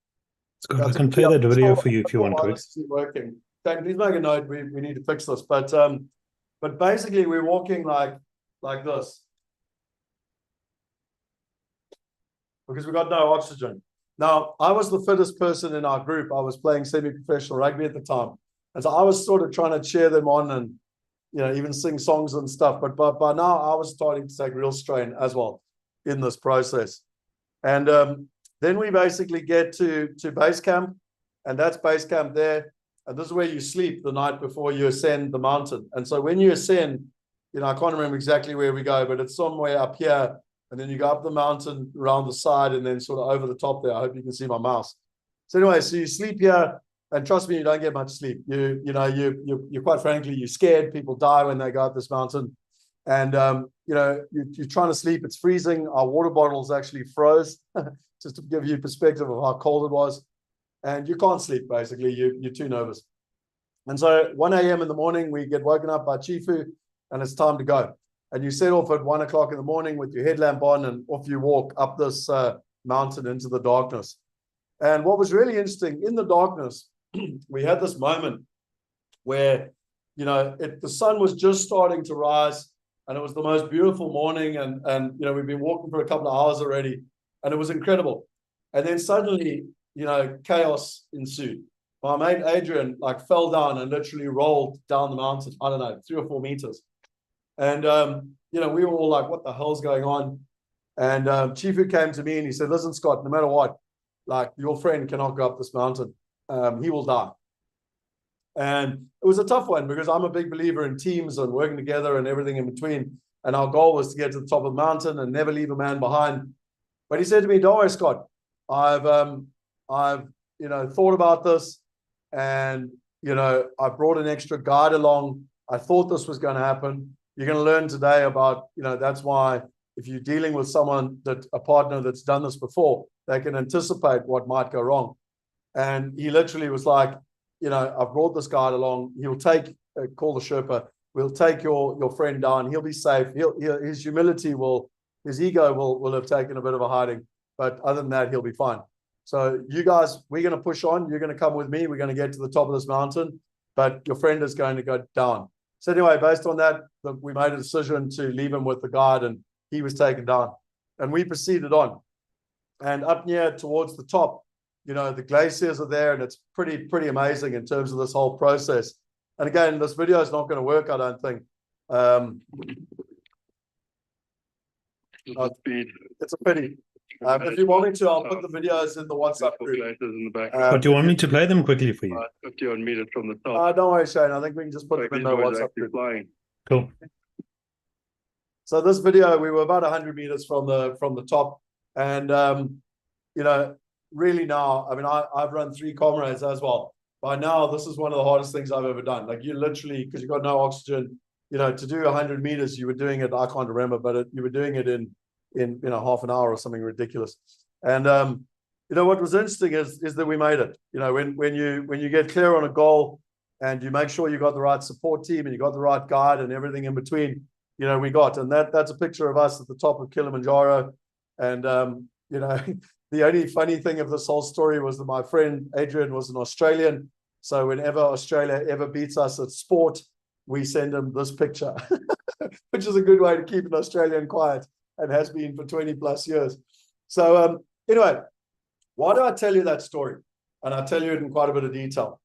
Speaker 4: Scott, I can play that video for you if you want to.
Speaker 2: It's working. Dan, please make a note. We need to fix this. But basically, we're walking like this because we got no oxygen. Now, I was the fittest person in our group. I was playing semi-professional rugby at the time, and so I was sort of trying to cheer them on and even sing songs and stuff. But by now, I was starting to take real strain as well in this process, and then we basically get to base camp, and that's base camp there. And this is where you sleep the night before you ascend the mountain. And so when you ascend, I can't remember exactly where we go, but it's somewhere up here. And then you go up the mountain around the side and then sort of over the top there. I hope you can see my mouse. So anyway, so you sleep here, and trust me, you don't get much sleep. You quite frankly, you're scared. People die when they go up this mountain. And, you're trying to sleep. It's freezing. Our water bottles actually froze, just to give you perspective of how cold it was. and you can't sleep, basically. You're too nervous. And so 1 a.m. in the morning, we get woken up by Chifu, and it's time to go. And you set off at 1 o'clock in the morning with your headlamp on, and off you walk up this mountain into the darkness. And what was really interesting, in the darkness, we had this moment where, you know, the sun was just starting to rise, and it was the most beautiful morning. And you know, we've been walking for a couple of hours already, and it was incredible. And then suddenly, you know, chaos ensued. My mate Adrian like fell down and literally rolled down the mountain, I don't know, 3 or 4 meters. And, you know, we were all like, what the hell's going on? And Chifu came to me and he said, listen, Scott, no matter what, like, your friend cannot go up this mountain. He will die. And it was a tough one because I'm a big believer in teams and working together and everything in between. And our goal was to get to the top of the mountain and never leave a man behind. But he said to me, don't worry, Scott, I've you know, thought about this, and, you know, I brought an extra guide along. I thought this was going to happen. You're going to learn today about, you know, that's why if you're dealing with someone, a partner that's done this before, they can anticipate what might go wrong. And he literally was like, you know, I've brought this guide along. He'll take, call the Sherpa, we'll take your friend down. He'll be safe. His humility his ego will have taken a bit of a hiding. But other than that, he'll be fine. So you guys, we're going to push on. You're going to come with me. We're going to get to the top of this mountain, but your friend is going to go down. So anyway, based on that, we made a decision to leave him with the guide, and he was taken down. And we proceeded on. And up near towards the top, you know, the glaciers are there, and it's pretty amazing in terms of this whole process. And again, this video is not going to work, I don't think. It's a pity. If you want me to, I'll put the videos in the WhatsApp group.
Speaker 4: But do you want me to play them quickly for you?
Speaker 3: 51 meters from the top.
Speaker 2: Don't worry, Shane. I think we can just put them in the WhatsApp group.
Speaker 4: Cool.
Speaker 2: So this video, we were about 100 meters from the top, and you know, really now, I mean, I've run 3 comrades as well. By now, this is one of the hardest things I've ever done. Like, you literally, because you've got no oxygen, you know, to do 100 meters, you were doing it, I can't remember, but you were doing it in you know, half an hour or something ridiculous. And you know, what was interesting is that we made it. You know, when you get clear on a goal and you make sure you got the right support team and you got the right guide and everything in between, you know, we got. And that's a picture of us at the top of Kilimanjaro. And you know, the only funny thing of this whole story was that my friend Adrian was an Australian. So whenever Australia ever beats us at sport, we send him this picture, which is a good way to keep an Australian quiet, and has been for 20 plus years. So anyway, why do I tell you that story? And I tell you it in quite a bit of detail.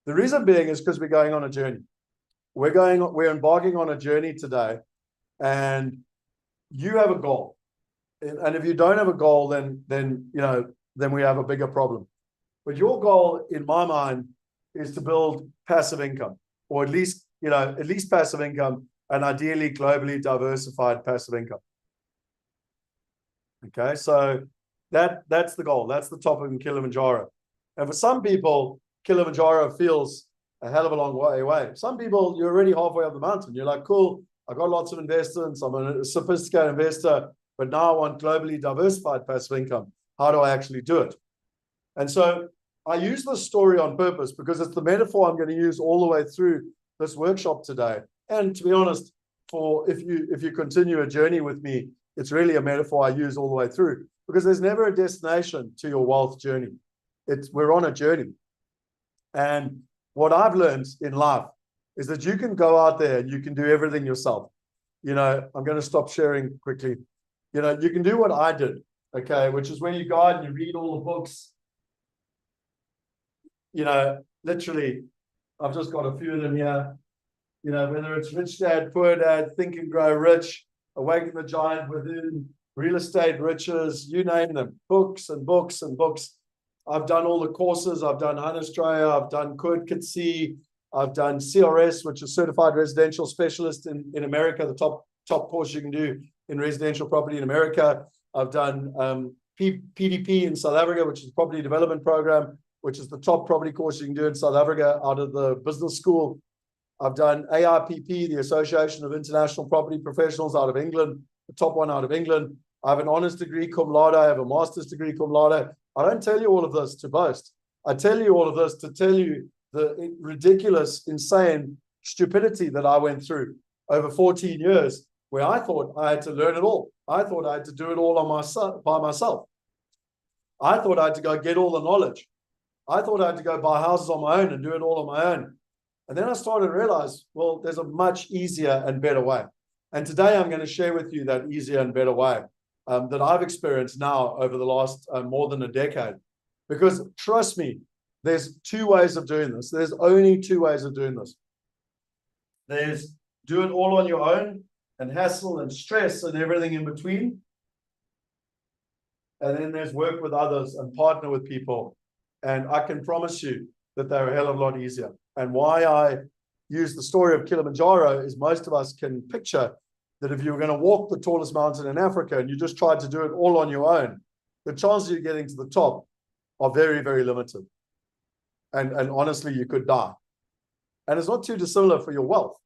Speaker 2: The reason being is because we're going on a journey. We're embarking on a journey today, and you have a goal. And if you don't have a goal, then you know, then we have a bigger problem. But your goal, in my mind, is to build passive income, or at least, you know, at least passive income, and ideally globally diversified passive income. Okay, so that's the goal. That's the top of Kilimanjaro. And for some people, Kilimanjaro feels a hell of a long way away. Some people, you're already halfway up the mountain. You're like, cool, I got lots of investments. I'm a sophisticated investor, but now I want globally diversified passive income. How do I actually do it? And so I use this story on purpose because it's the metaphor I'm going to use all the way through this workshop today. And to be honest, if you continue a journey with me, it's really a metaphor I use all the way through, because there's never a destination to your wealth journey. We're on a journey. And what I've learned in life is that you can go out there and you can do everything yourself. You know, I'm going to stop sharing quickly. You know, you can do what I did, okay, which is when you go out and you read all the books. You know, literally, I've just got a few of them here. You know, whether it's Rich Dad, Poor Dad, Think and Grow Rich, Awaken the Giant Within, Real Estate Riches, you name them, books and books and books. I've done all the courses. I've done Hannestraya, I've done Kurt Kitsi, I've done CRS, which is Certified Residential Specialist in America, the top course you can do in residential property in America. I've done PDP in South Africa, which is the Property Development Program, which is the top property course you can do in South Africa out of the business school. I've done AIPP, the Association of International Property Professionals out of England, the top one out of England. I have an honors degree cum laude. I have a master's degree cum laude. I don't tell you all of this to boast. I tell you all of this to tell you the ridiculous, insane stupidity that I went through over 14 years, where I thought I had to learn it all. I thought I had to do it all by myself. I thought I had to go get all the knowledge. I thought I had to go buy houses on my own and do it all on my own. And then I started to realize, well, there's a much easier and better way. And today I'm going to share with you that easier and better way that I've experienced now over the last more than a decade. Because trust me, there's two ways of doing this. There's only two ways of doing this. There's do it all on your own and hassle and stress and everything in between. And then there's work with others and partner with people. And I can promise you that they're a hell of a lot easier. And why I use the story of Kilimanjaro is most of us can picture that if you were going to walk the tallest mountain in Africa and you just tried to do it all on your own, the chances of you getting to the top are very, very limited. And honestly, you could die. And it's not too dissimilar for your wealth.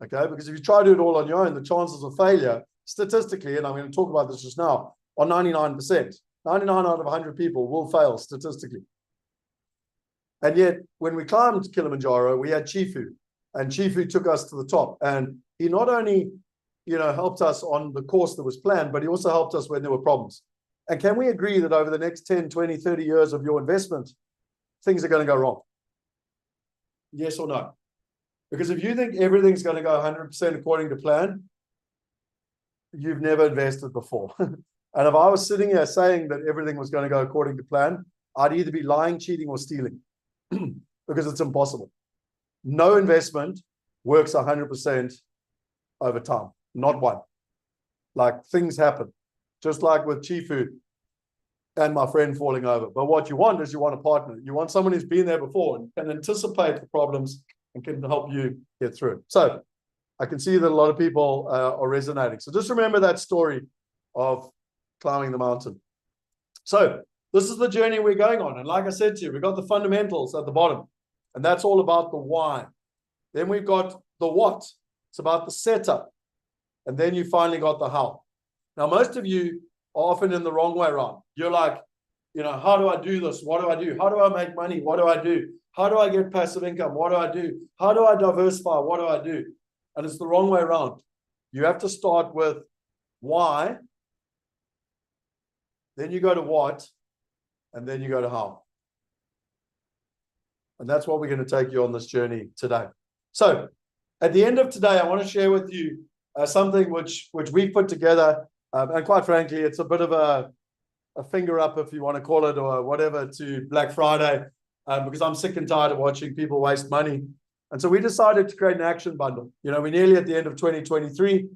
Speaker 2: Okay, because if you try to do it all on your own, the chances of failure, statistically, and I'm going to talk about this just now, are 99%. 99 out of 100 people will fail statistically. And yet, when we climbed Kilimanjaro, we had Chifu, and Chifu took us to the top. And he not only, helped us on the course that was planned, but he also helped us when there were problems. And can we agree that over the next 10, 20, 30 years of your investment, things are going to go wrong? Yes or no? Because if you think everything's going to go 100% according to plan, you've never invested before. And if I was sitting here saying that everything was going to go according to plan, I'd either be lying, cheating, or stealing because it's impossible. No investment works 100% over time, not one. Like things happen, just like with Chifu and my friend falling over. But what you want is you want a partner. You want someone who's been there before and can anticipate the problems and can help you get through it. So I can see that a lot of people are resonating. So just remember that story of climbing the mountain. So this is the journey we're going on. And like I said to you, we've got the fundamentals at the bottom. And that's all about the why. Then we've got the what. It's about the setup. And then you finally got the how. Now, most of you are often in the wrong way around. You're like, how do I do this? What do I do? How do I make money? What do I do? How do I get passive income? What do I do? How do I diversify? What do I do? And it's the wrong way around. You have to start with why, then you go to what, and then you go to how. And that's what we're going to take you on this journey today. So at the end of today, I want to share with you something which we've put together. And quite frankly, it's a bit of a finger up, if you want to call it, or whatever, to Black Friday, because I'm sick and tired of watching people waste money. And so we decided to create an action bundle. We're nearly at the end of 2023.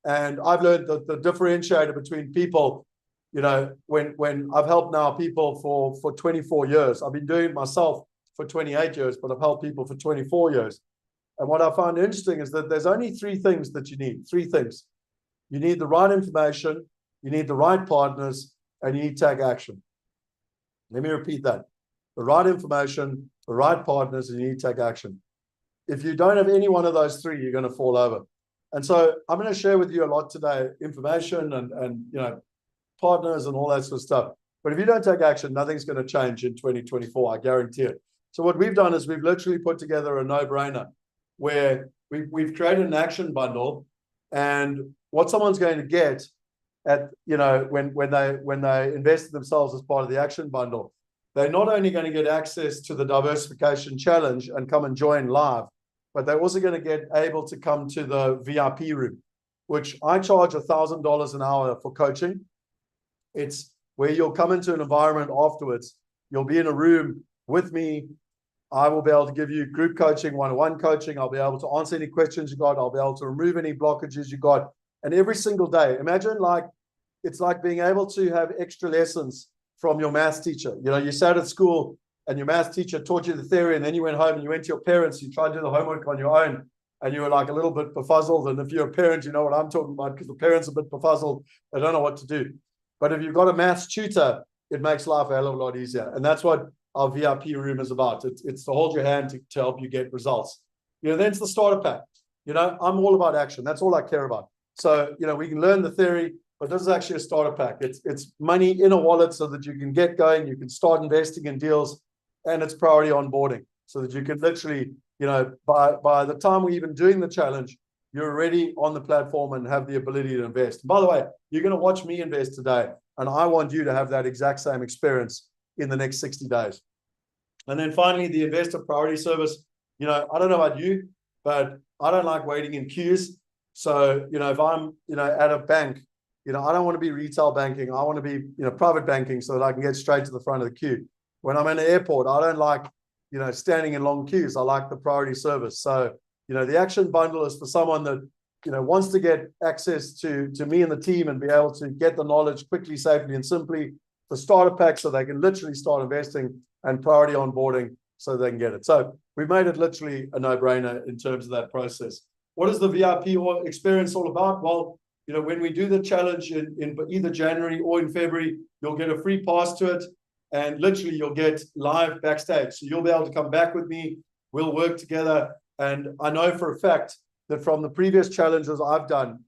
Speaker 2: And I've learned that the differentiator between people, when I've helped now people for 24 years, I've been doing it myself for 28 years, but I've helped people for 24 years. And what I found interesting is that there's only three things that you need. Three things. You need the right information, you need the right partners, and you need to take action. Let me repeat that. The right information, the right partners, and you need to take action. If you don't have any one of those three, you're going to fall over. And so I'm going to share with you a lot today, information and partners and all that sort of stuff. But if you don't take action, nothing's going to change in 2024, I guarantee it. So what we've done is we've literally put together a no-brainer where we've created an action bundle, and what someone's going to get at, when they invest in themselves as part of the action bundle, they're not only going to get access to the diversification challenge and come and join live, but they're also going to get able to come to the VIP room, which I charge $1,000 an hour for coaching. It's where you'll come into an environment afterwards. You'll be in a room with me. I will be able to give you group coaching, one-on-one coaching. I'll be able to answer any questions you got. I'll be able to remove any blockages you got. And every single day, imagine it's like being able to have extra lessons from your maths teacher. You sat at school and your maths teacher taught you the theory, and then you went home and you went to your parents, you tried to do the homework on your own, and you were like a little bit befuddled. And if you're a parent, you know what I'm talking about, because the parents are a bit befuddled. They don't know what to do. But if you've got a maths tutor, it makes life a hell of a lot easier. And that's what our VIP room is about. It's to hold your hand to help you get results. Then it's the starter pack. I'm all about action. That's all I care about. So, we can learn the theory, but this is actually a starter pack. It's money in a wallet so that you can get going. You can start investing in deals. and it's priority onboarding, so that you can literally, by the time we're even doing the challenge, you're already on the platform and have the ability to invest. And by the way, you're going to watch me invest today, and I want you to have that exact same experience in the next 60 days. And then finally, the investor priority service. I don't know about you, but I don't like waiting in queues. So, if I'm, at a bank, I don't want to be retail banking. I want to be, private banking, so that I can get straight to the front of the queue. When I'm in an airport, I don't like, standing in long queues. I like the priority service. So, the action bundle is for someone that, wants to get access to me and the team and be able to get the knowledge quickly, safely, and simply. The starter pack, so they can literally start investing, and priority onboarding, so they can get it. So we've made it literally a no-brainer in terms of that process. What is the VIP experience all about? Well, when we do the challenge in either January or in February, you'll get a free pass to it, and literally you'll get live backstage. So you'll be able to come back with me. We'll work together. And I know for a fact that from the previous challenges I've done,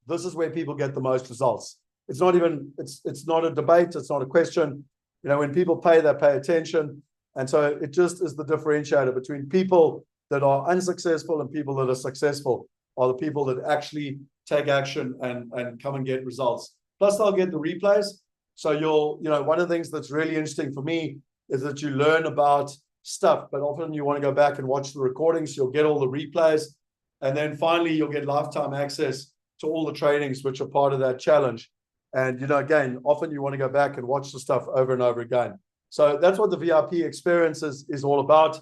Speaker 2: this is where people get the most results. It's not even, it's not a debate. It's not a question. When people pay, they pay attention. And so it just is the differentiator between people that are unsuccessful and people that are successful, are the people that actually take action and come and get results. Plus they'll get the replays. So one of the things that's really interesting for me is that you learn about stuff, but often you want to go back and watch the recordings. You'll get all the replays. And then finally, you'll get lifetime access to all the trainings, which are part of that challenge. And, again, often you want to go back and watch the stuff over and over again. So that's what the VIP experience is all about.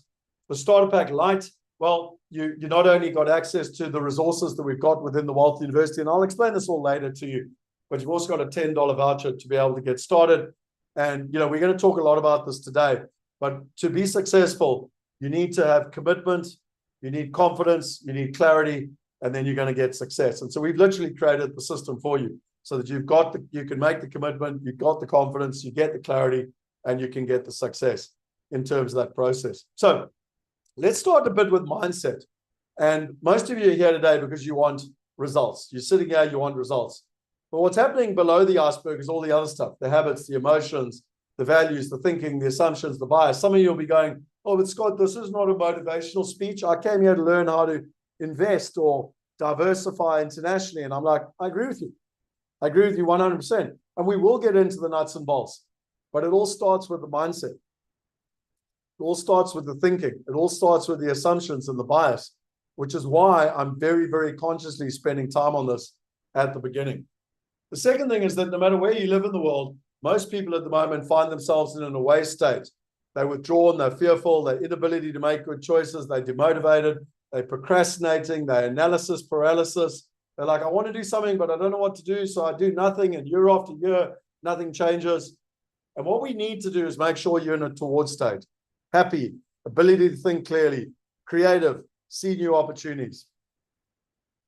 Speaker 2: The starter pack light, well, you not only got access to the resources that we've got within the Wealth University, and I'll explain this all later to you, but you've also got a $10 voucher to be able to get started. And, we're going to talk a lot about this today, but to be successful, you need to have commitment, you need confidence, you need clarity, and then you're going to get success. And so we've literally created the system for you, so that you can make the commitment, you've got the confidence, you get the clarity, and you can get the success in terms of that process. So let's start a bit with mindset. And most of you are here today because you want results. You're sitting here, you want results. But what's happening below the iceberg is all the other stuff, the habits, the emotions, the values, the thinking, the assumptions, the bias. Some of you will be going, oh, but Scott, this is not a motivational speech. I came here to learn how to invest or diversify internationally. And I'm like, I agree with you. I agree with you 100%. And we will get into the nuts and bolts, but it all starts with the mindset. It all starts with the thinking. It all starts with the assumptions and the bias, which is why I'm very, very consciously spending time on this at the beginning. The second thing is that no matter where you live in the world, most people at the moment find themselves in an away state. They're withdrawn, they're fearful, their inability to make good choices, they're demotivated, they're procrastinating, they're analysis paralysis. They're like, I want to do something, but I don't know what to do, so I do nothing, and year after year, nothing changes. And what we need to do is make sure you're in a toward state. Happy, ability to think clearly, creative, see new opportunities.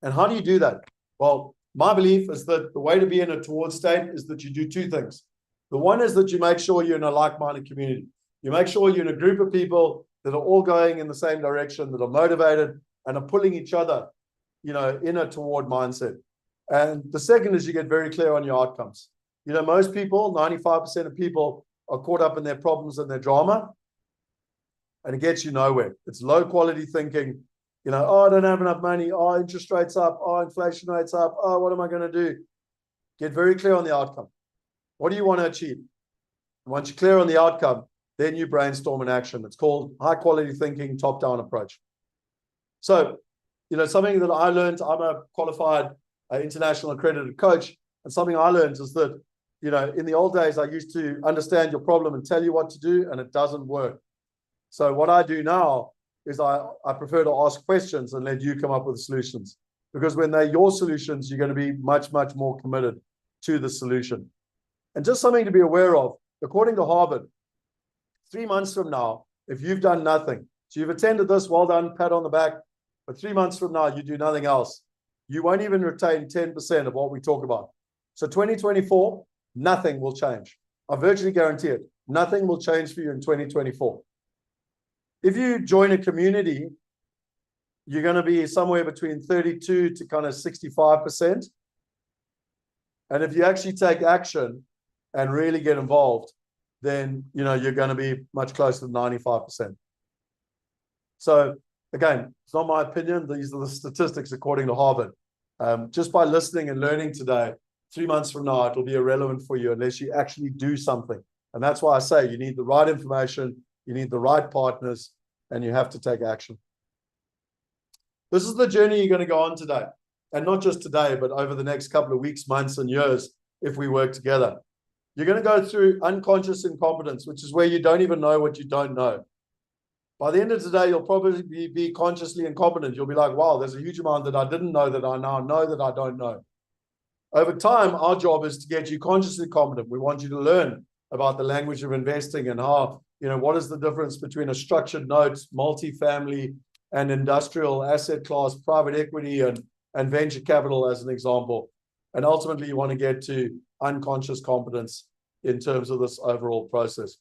Speaker 2: And how do you do that? Well, my belief is that the way to be in a toward state is that you do two things. The one is that you make sure you're in a like-minded community. You make sure you're in a group of people that are all going in the same direction, that are motivated and are pulling each other, in a toward mindset. And the second is you get very clear on your outcomes. Most people, 95% of people, are caught up in their problems and their drama, and it gets you nowhere. It's low quality thinking. Oh, I don't have enough money. Oh, interest rates up. Oh, inflation rates up. Oh, what am I going to do? Get very clear on the outcome. What do you want to achieve? And once you're clear on the outcome, then you brainstorm an action. It's called high quality thinking, top-down approach. So, something that I learned, I'm a qualified international accredited coach, and something I learned is that, in the old days, I used to understand your problem and tell you what to do, and it doesn't work. So what I do now is I prefer to ask questions and let you come up with solutions, because when they're your solutions, you're going to be much, much more committed to the solution. And just something to be aware of, according to Harvard, 3 months from now, if you've done nothing, so you've attended this, well done, pat on the back, but 3 months from now, you do nothing else, you won't even retain 10% of what we talk about. So 2024, nothing will change. I virtually guarantee it. Nothing will change for you in 2024. If you join a community, you're going to be somewhere between 32 to kind of 65%. And if you actually take action and really get involved, then you're going to be much closer to 95%. So again, it's not my opinion. These are the statistics according to Harvard. Just by listening and learning today, 3 months from now, it'll be irrelevant for you unless you actually do something. And that's why I say you need the right information, you need the right partners, and you have to take action. This is the journey you're going to go on today. And not just today, but over the next couple of weeks, months, and years, if we work together. You're going to go through unconscious incompetence, which is where you don't even know what you don't know. By the end of today, you'll probably be consciously incompetent. You'll be like, wow, there's a huge amount that I didn't know that I now know that I don't know. Over time, our job is to get you consciously competent. We want you to learn about the language of investing and how, what is the difference between a structured note, multifamily, and industrial asset class, private equity, and venture capital as an example. And ultimately, you want to get to unconscious competence in terms of this overall process.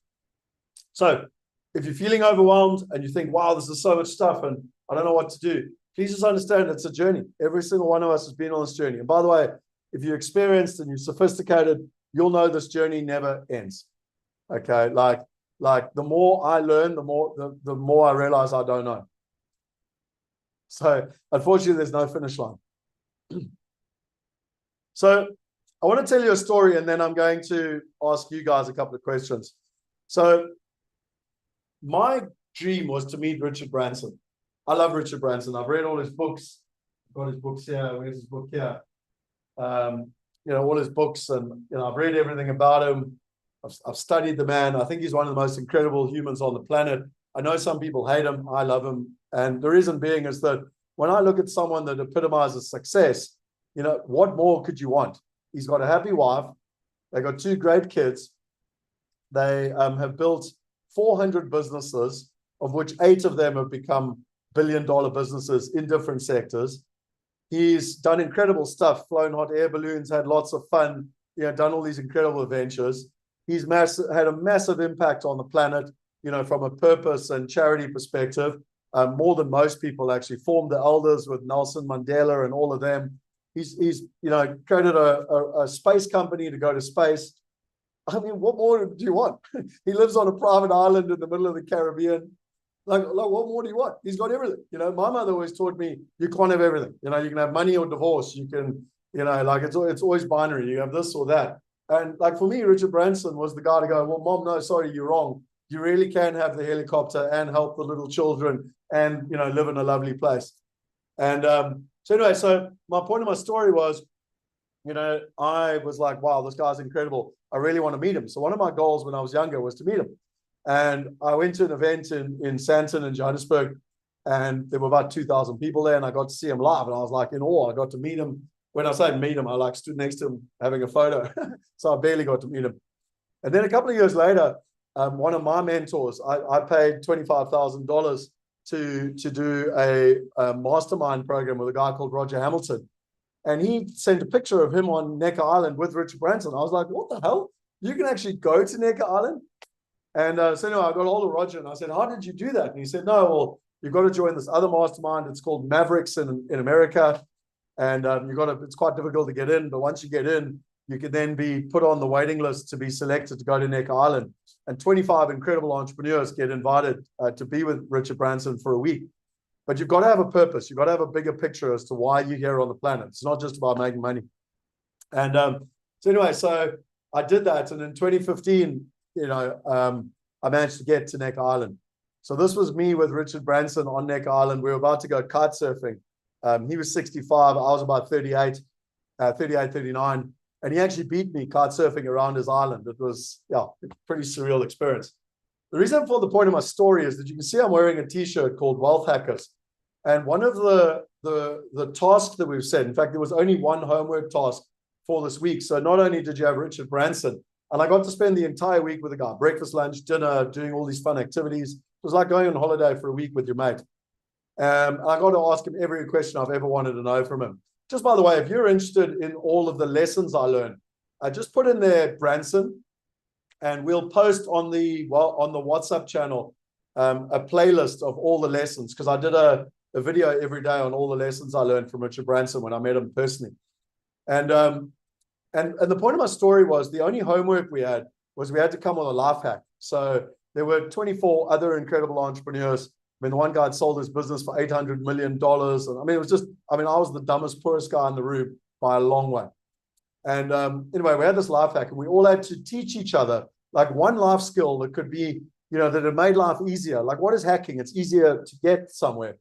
Speaker 2: So if you're feeling overwhelmed and you think, wow, this is so much stuff and I don't know what to do, please just understand it's a journey. Every single one of us has been on this journey. And by the way, if you're experienced and you're sophisticated, you'll know this journey never ends. Okay, like the more I learn, the more I realize I don't know. So unfortunately, there's no finish line. So I want to tell you a story, and then I'm going to ask you guys a couple of questions. So my dream was to meet Richard Branson. I love Richard Branson. I've read all his books. I've got his books here. Where's his book here? All his books, and I've read everything about him. I've studied the man. I think he's one of the most incredible humans on the planet. I know some people hate him. I love him. And the reason being is that when I look at someone that epitomizes success, what more could you want? He's got a happy wife. They've got 2 great kids. They have built 400 businesses, of which 8 of them have become billion-dollar businesses in different sectors. He's done incredible stuff, flown hot air balloons, had lots of fun, done all these incredible adventures. He's had a massive impact on the planet, from a purpose and charity perspective, more than most people actually. Formed the Elders with Nelson Mandela and all of them. He's created a space company to go to space. I mean, what more do you want? He lives on a private island in the middle of the Caribbean. Like what more do you want? He's got everything. My mother always taught me you can't have everything. You can have money or divorce. You can, it's always binary. You have this or that. And like for me, Richard Branson was the guy to go, well, Mom, no, sorry, you're wrong. You really can have the helicopter and help the little children and, live in a lovely place. And so my point of my story was, I was like, wow, this guy's incredible. I really want to meet him. So one of my goals when I was younger was to meet him. And I went to an event in Sandton in Johannesburg, and there were about 2,000 people there, and I got to see him live, and I was like in awe. I got to meet him. When I say meet him, I stood next to him having a photo. So I barely got to meet him. And then a couple of years later, one of my mentors, I paid $25,000 to do a mastermind program with a guy called Roger Hamilton. And he sent a picture of him on Necker Island with Richard Branson. I was like, what the hell? You can actually go to Necker Island? And so anyway, I got hold of Roger and I said, how did you do that? And he said, no, well, you've got to join this other mastermind. It's called Mavericks in America. And it's quite difficult to get in. But once you get in, you can then be put on the waiting list to be selected to go to Necker Island. And 25 incredible entrepreneurs get invited to be with Richard Branson for a week. But you've got to have a purpose. You've got to have a bigger picture as to why you're here on the planet. It's not just about making money. And so anyway, so I did that. And in 2015, I managed to get to Necker Island. So this was me with Richard Branson on Necker Island. We were about to go kite surfing. He was 65. I was about 38, 39. And he actually beat me kite surfing around his island. It was, a pretty surreal experience. The reason for the point of my story is that you can see I'm wearing a T-shirt called Wealth Hackers. And one of the tasks that we've set, in fact, there was only one homework task for this week. So not only did you have Richard Branson, and I got to spend the entire week with the guy, breakfast, lunch, dinner, doing all these fun activities. It was like going on holiday for a week with your mate. And I got to ask him every question I've ever wanted to know from him. Just by the way, if you're interested in all of the lessons I learned, just put in there Branson, and we'll post on the WhatsApp channel a playlist of all the lessons, because I did a video every day on all the lessons I learned from Richard Branson when I met him personally. And the point of my story was the only homework we had was we had to come with a life hack. So there were 24 other incredible entrepreneurs. I mean, the one guy had sold his business for $800 million. And I mean, it was just, I mean, I was the dumbest, poorest guy in the room by a long way. And anyway, we had this life hack, and we all had to teach each other like one life skill that could be, you know, that it made life easier. Like, what is hacking? It's easier to get somewhere.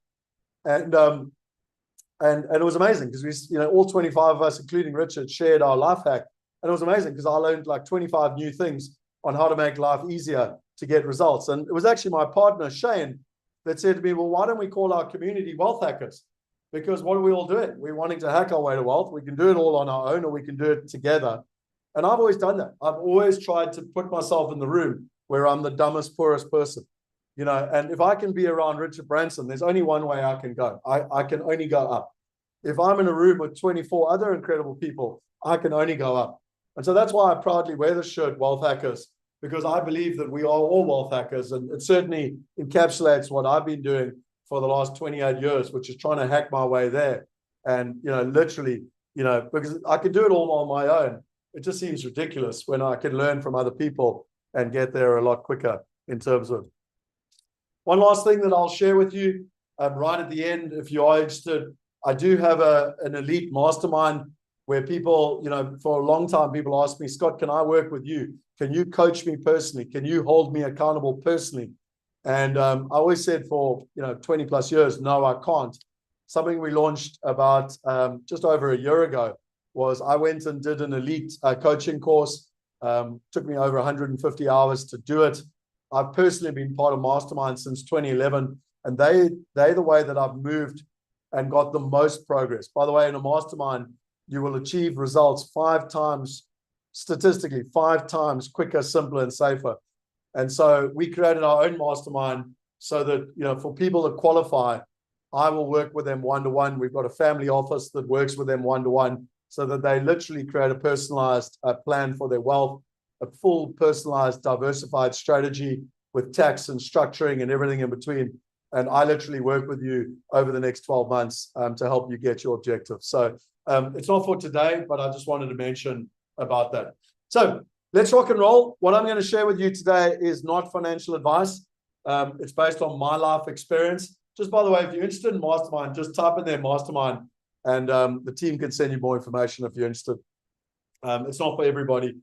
Speaker 2: And it was amazing because we, you know, all 25 of us, including Richard, shared our life hack. And it was amazing because I learned like 25 new things on how to make life easier to get results. And it was actually my partner, Shane, that said to me, well, why don't we call our community Wealth Hackers? Because what are we all doing? We're wanting to hack our way to wealth. We can do it all on our own, or we can do it together. And I've always done that. I've always tried to put myself in the room where I'm the dumbest, poorest person. You know, and if I can be around Richard Branson, there's only one way I can go. I can only go up. If I'm in a room with 24 other incredible people, I can only go up. And so that's why I proudly wear the shirt, Wealth Hackers, because I believe that we are all wealth hackers. And it certainly encapsulates what I've been doing for the last 28 years, which is trying to hack my way there. And, you know, literally, you know, because I can do it all on my own. It just seems ridiculous when I can learn from other people and get there a lot quicker in terms of. One last thing that I'll share with you right at the end, if you are interested, I do have an elite mastermind where people, you know, for a long time, people ask me, Scott, can I work with you? Can you coach me personally? Can you hold me accountable personally? And I always said for, you know, 20 plus years, no, I can't. Something we launched about just over a year ago was I went and did an elite coaching course. Took me over 150 hours to do it. I've personally been part of Mastermind since 2011, and they're the way that I've moved and got the most progress. By the way, in a Mastermind, you will achieve results 5 times, statistically, 5 times quicker, simpler, and safer. And so we created our own Mastermind so that, you know, for people that qualify, I will work with them one-to-one. We've got a family office that works with them one-to-one so that they literally create a personalized plan for their wealth, a full personalized diversified strategy with tax and structuring and everything in between. And I literally work with you over the next 12 months to help you get your objectives. So it's not for today, but I just wanted to mention about that. So let's rock and roll. What I'm going to share with you today is not financial advice. It's based on my life experience. Just by the way, if you're interested in Mastermind, just type in their Mastermind and the team can send you more information if you're interested. It's not for everybody.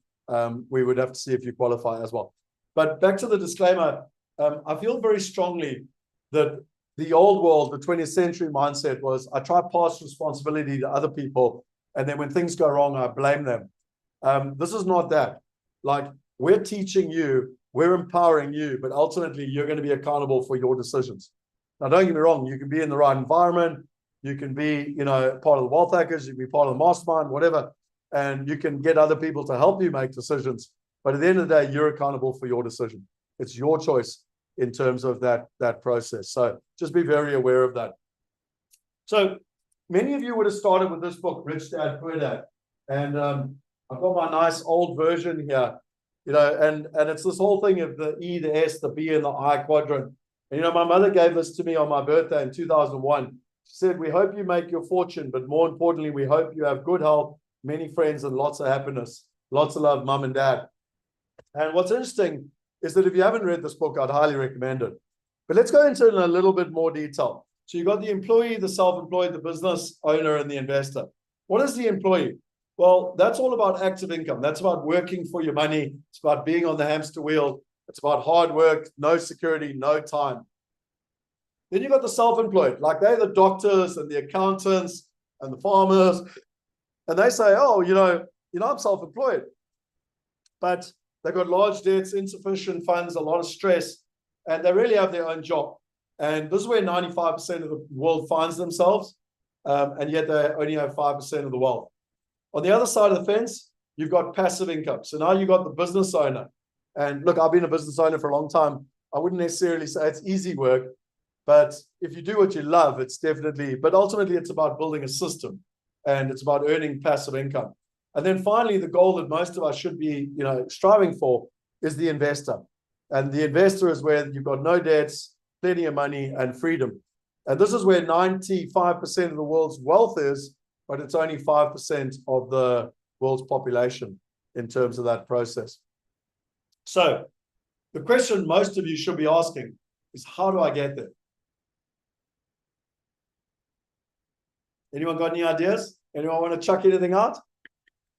Speaker 2: We would have to see if you qualify as well. But back to the disclaimer, I feel very strongly that the old world, the 20th century mindset was I try to pass responsibility to other people, and then when things go wrong, I blame them. This is not that. Like, we're teaching you, we're empowering you, but ultimately you're going to be accountable for your decisions. Now, don't get me wrong, you can be in the right environment, you can be, you know, part of the Wealth Hackers, you can be part of the Mastermind, whatever, and you can get other people to help you make decisions. But at the end of the day, you're accountable for your decision. It's your choice in terms of that process. So just be very aware of that. So many of you would have started with this book, Rich Dad, Poor Dad. And I've got my nice old version here, you know, and it's this whole thing of the E, the S, the B, and the I quadrant. And, you know, my mother gave this to me on my birthday in 2001. She said, we hope you make your fortune, but more importantly, we hope you have good health, many friends, and lots of happiness. Lots of love, Mum and Dad. And what's interesting is that if you haven't read this book, I'd highly recommend it. But let's go into it in a little bit more detail. So you've got the employee, the self-employed, the business owner, and the investor. What is the employee? Well, that's all about active income. That's about working for your money. It's about being on the hamster wheel. It's about hard work, no security, no time. Then you've got the self-employed, like they're the doctors and the accountants and the farmers. And they say, oh, you know, I'm self-employed. But they've got large debts, insufficient funds, a lot of stress, and they really have their own job. And this is where 95% of the world finds themselves, and yet they only have 5% of the wealth. On the other side of the fence, you've got passive income. So now you've got the business owner. And look, I've been a business owner for a long time. I wouldn't necessarily say it's easy work, but if you do what you love, it's definitely, but ultimately it's about building a system and it's about earning passive income. And then finally, the goal that most of us should be, you know, striving for is the investor. And the investor is where you've got no debts, plenty of money, and freedom. And this is where 95% of the world's wealth is, but it's only 5% of the world's population in terms of that process. So the question most of you should be asking is, how do I get there? Anyone got any ideas? Anyone want to chuck anything out?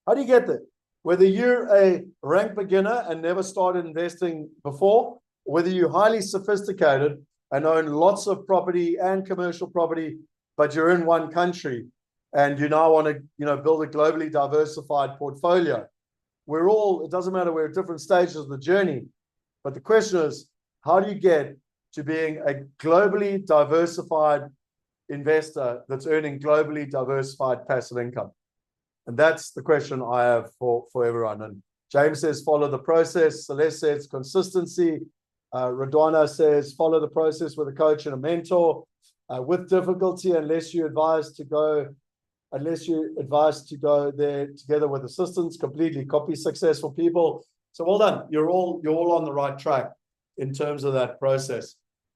Speaker 2: How do you get there? Whether you're a rank beginner and never started investing before, whether you're highly sophisticated and own lots of property and commercial property, but you're in one country and you now want to, build a globally diversified portfolio. We're all, it doesn't matter, we're at different stages of the journey. But the question is, how do you get to being a globally diversified investor that's earning globally diversified passive income? And that's the question I have for everyone. And James says, follow the process. Celeste says, consistency. Radwana says, follow the process with a coach and a mentor. With difficulty, unless you're advised to go there together with assistance, completely copy successful people. So well done. You're all on the right track in terms of that process.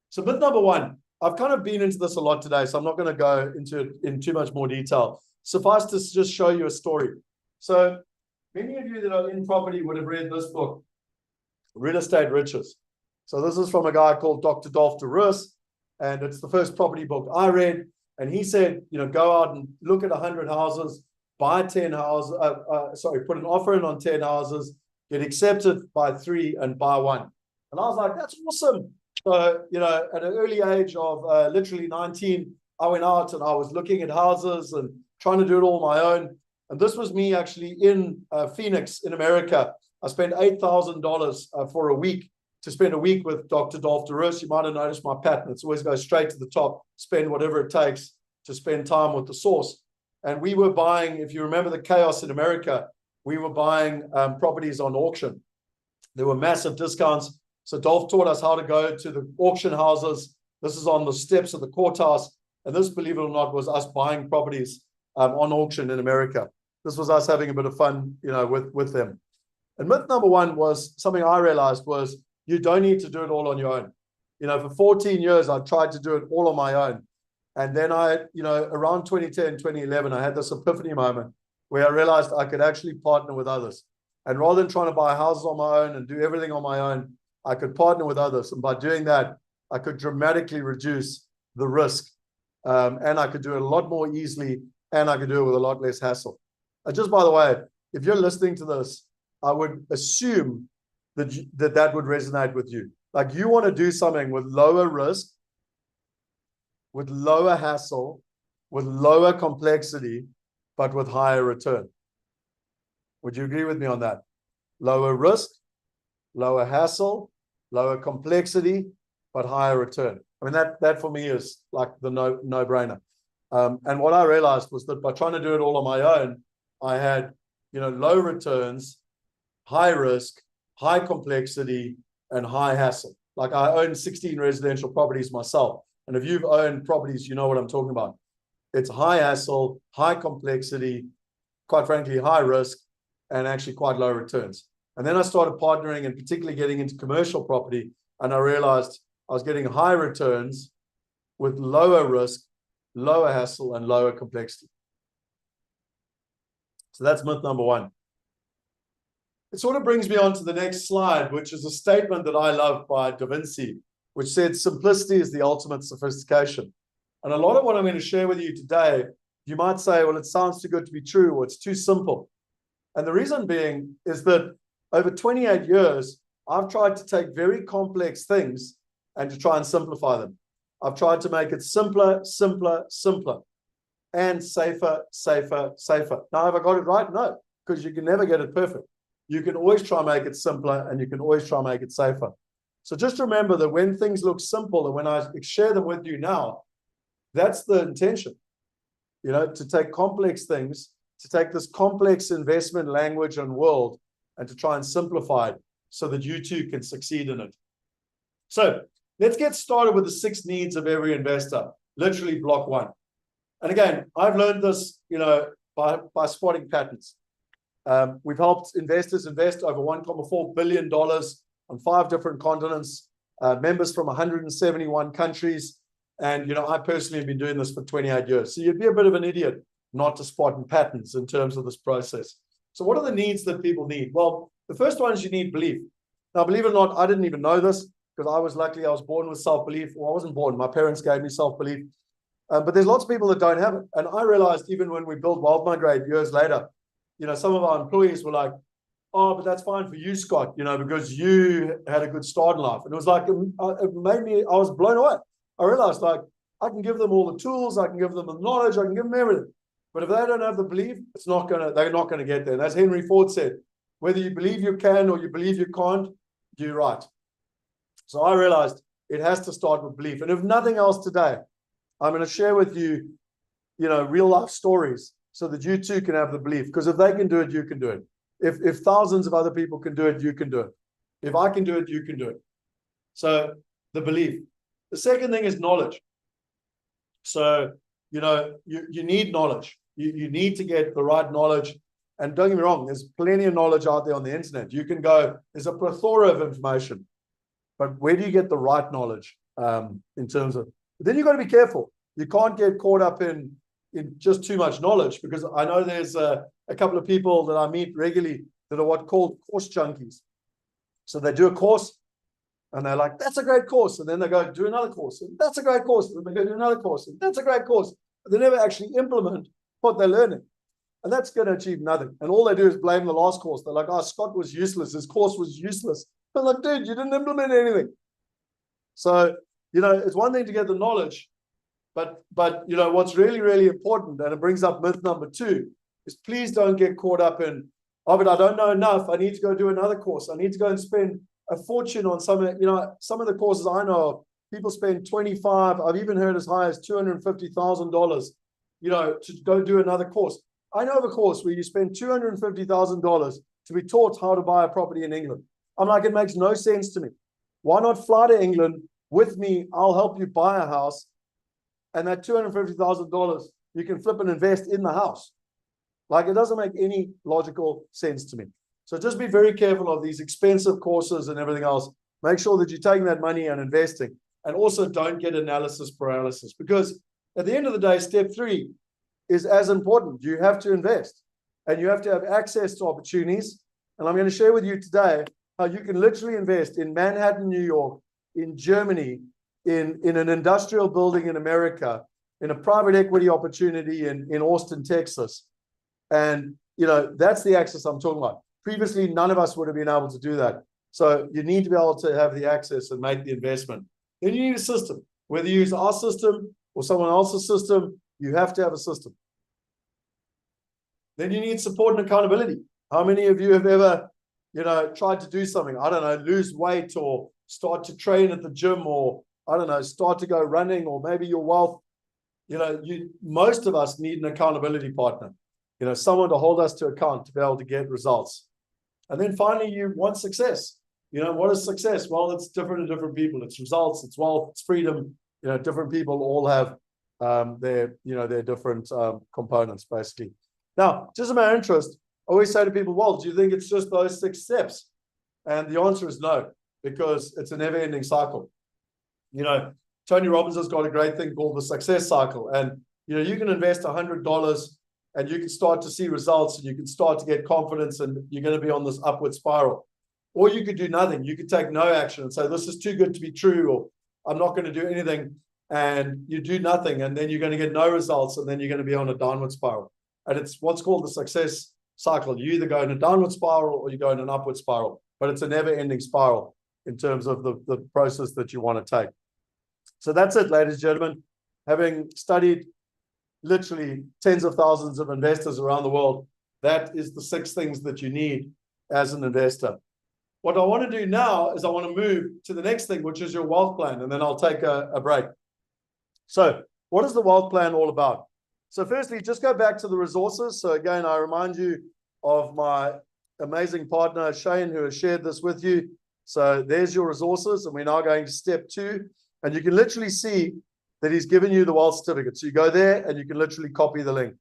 Speaker 2: So myth number one, I've kind of been into this a lot today, so I'm not going to go into it in too much more detail. Suffice to just show you a story. So many of you that are in property would have read this book, Real Estate Riches. So this is from a guy called Dr. Dolph DeRoos, and it's the first property book I read. And he said, go out and look at 100 houses, buy 10 houses, put an offer in on 10 houses, get accepted by 3 and buy 1. And I was like, that's awesome. So, at an early age of literally 19, I went out and I was looking at houses and trying to do it all on my own. And this was me actually in Phoenix in America. I spent $8,000 for a week to spend a week with Dr. Dolph DeRoos. You might have noticed my pattern. It's always go straight to the top, spend whatever it takes to spend time with the source. And we were buying, if you remember the chaos in America, we were buying properties on auction. There were massive discounts. So Dolph taught us how to go to the auction houses. This is on the steps of the courthouse. And this, believe it or not, was us buying properties on auction in America. This was us having a bit of fun, with them. And myth number one was something I realized was you don't need to do it all on your own. For 14 years, I tried to do it all on my own. And then around 2010, 2011, I had this epiphany moment where I realized I could actually partner with others. And rather than trying to buy houses on my own and do everything on my own, I could partner with others. And by doing that, I could dramatically reduce the risk. And I could do it a lot more easily, and I could do it with a lot less hassle. Just by the way, if you're listening to this, I would assume that would resonate with you. Like, you want to do something with lower risk, with lower hassle, with lower complexity, but with higher return. Would you agree with me on that? Lower risk, lower hassle, lower complexity, but higher return. I mean, that for me is like the no-brainer. And what I realized was that by trying to do it all on my own, I had, low returns, high risk, high complexity, and high hassle. Like, I own 16 residential properties myself. And if you've owned properties, you know what I'm talking about. It's high hassle, high complexity, quite frankly, high risk, and actually quite low returns. And then I started partnering and particularly getting into commercial property. And I realized I was getting high returns with lower risk, lower hassle, and lower complexity. So that's myth number one. It sort of brings me on to the next slide, which is a statement that I love by Da Vinci, which said, simplicity is the ultimate sophistication. And a lot of what I'm going to share with you today, you might say, well, it sounds too good to be true, or it's too simple. And the reason being is that over 28 years, I've tried to take very complex things and to try and simplify them. I've tried to make it simpler, simpler, simpler, and safer, safer, safer. Now, have I got it right? No, because you can never get it perfect. You can always try and make it simpler, and you can always try and make it safer. So just remember that when things look simple, and when I share them with you now, that's the intention, to take complex things, to take this complex investment language and world, and to try and simplify it so that you too can succeed in it. So let's get started with the 6 needs of every investor, literally block 1. And again, I've learned this, by spotting patterns. We've helped investors invest over $1.4 billion on 5 different continents, members from 171 countries. And, I personally have been doing this for 28 years. So you'd be a bit of an idiot not to spot patterns in terms of this process. So what are the needs that people need? Well, the first one is you need belief. Now, believe it or not, I didn't even know this because I was born with self-belief. Well, I wasn't born. My parents gave me self-belief. But there's lots of people that don't have it. And I realized even when we built Wealth Migrate years later, some of our employees were like, oh, but that's fine for you, Scott, because you had a good start in life. And it was like, it made me, I was blown away. I realized like, I can give them all the tools, I can give them the knowledge, I can give them everything. But if they don't have the belief, they're not gonna get there. And as Henry Ford said, whether you believe you can or you believe you can't, you're right. So I realized it has to start with belief. And if nothing else today, I'm going to share with you, real life stories so that you too can have the belief. Because if they can do it, you can do it. If thousands of other people can do it, you can do it. If I can do it, you can do it. So the belief. The second thing is knowledge. So, you need knowledge. You need to get the right knowledge. And don't get me wrong, there's plenty of knowledge out there on the internet. You can go, there's a plethora of information. But where do you get the right knowledge in terms of, then you've got to be careful. You can't get caught up in just too much knowledge, because I know there's a couple of people that I meet regularly that are what called course junkies. So they do a course and they're like, that's a great course. And then they go do another course. And that's a great course. And then they go do another course. And that's a great course. But they never actually implement what they're learning. And that's going to achieve nothing. And all they do is blame the last course. They're like, oh, Scott was useless. His course was useless. I'm like, dude, you didn't implement anything. So, it's one thing to get the knowledge, but what's really, really important, and it brings up myth number 2, is please don't get caught up in, oh, but I don't know enough. I need to go do another course. I need to go and spend a fortune on some of the courses I know of. People spend 25, I've even heard as high as $250,000, to go do another course. I know of a course where you spend $250,000 to be taught how to buy a property in England. I'm like, it makes no sense to me. Why not fly to England with me? I'll help you buy a house. And that $250,000, you can flip and invest in the house. Like, it doesn't make any logical sense to me. So just be very careful of these expensive courses and everything else. Make sure that you're taking that money and investing. And also don't get analysis paralysis, because at the end of the day, step 3 is as important. You have to invest and you have to have access to opportunities. And I'm going to share with you today how you can literally invest in Manhattan, New York, in Germany, in an industrial building in America, in a private equity opportunity in Austin, Texas. And, that's the access I'm talking about. Previously, none of us would have been able to do that. So you need to be able to have the access and make the investment. Then you need a system. Whether you use our system or someone else's system, you have to have a system. Then you need support and accountability. How many of you have ever tried to do something, I don't know, lose weight or start to train at the gym, or I don't know, start to go running, or maybe your wealth, most of us need an accountability partner, someone to hold us to account to be able to get results. And then finally, you want success. What is success? Well, it's different to different people. It's results, it's wealth, it's freedom. Different people all have their different components, basically. Now, just in my interest, I always say to people, well, do you think it's just those 6 steps? And the answer is no, because it's a never-ending cycle. Tony Robbins has got a great thing called the success cycle. And, you can invest $100 and you can start to see results and you can start to get confidence and you're going to be on this upward spiral. Or you could do nothing. You could take no action and say, this is too good to be true, or I'm not going to do anything. And you do nothing. And then you're going to get no results. And then you're going to be on a downward spiral. And it's what's called the success cycle. You either go in a downward spiral or you go in an upward spiral, but it's a never-ending spiral in terms of the process that you want to take. So that's it, ladies and gentlemen. Having studied literally tens of thousands of investors around the world, that is the 6 things that you need as an investor. What I want to do now is I want to move to the next thing, which is your wealth plan, and then I'll take a break. So what is the wealth plan all about? So firstly, just go back to the resources. So again, I remind you of my amazing partner, Shane, who has shared this with you. So there's your resources, and we're now going to step 2. And you can literally see that he's given you the wealth certificate. So you go there and you can literally copy the link.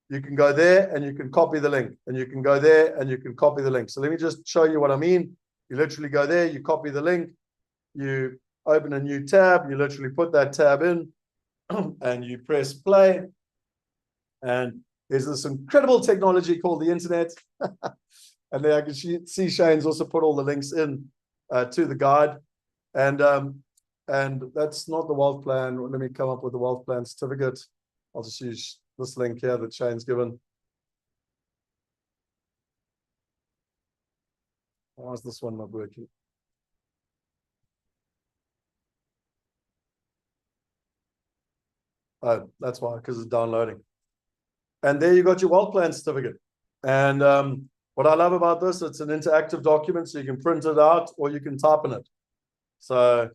Speaker 2: You can go there and you can copy the link. And you can go there and you can copy the link. So let me just show you what I mean. You literally go there, you copy the link, you open a new tab, you literally put that tab in, and you press play. And there's this incredible technology called the internet. And there I can see Shane's also put all the links in. to the guide. And that's not the wealth plan. Let me come up with the wealth plan certificate. I'll just use this link here that Shane's given. Why is this one not working? Oh, that's why, because it's downloading. And there you got your wealth plan certificate. And what I love about this, it's an interactive document, so you can print it out or you can type in it. So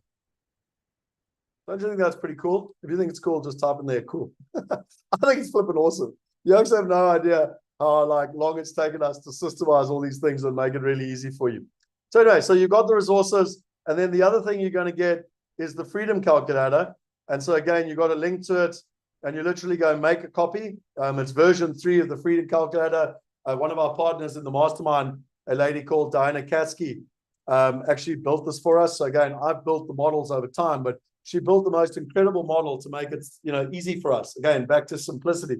Speaker 2: don't you think that's pretty cool? If you think it's cool, just type in there, cool. I think it's flipping awesome. You actually have no idea how long it's taken us to systemize all these things and make it really easy for you. So anyway, so you've got the resources, and then the other thing you're going to get is the freedom calculator. And so again, you've got a link to it, and you literally go and make a copy. It's version 3 of the freedom calculator. One of our partners in the mastermind, a lady called Diana Katsky, actually built this for us. So again, I've built the models over time, but she built the most incredible model to make it, easy for us. Again, back to simplicity.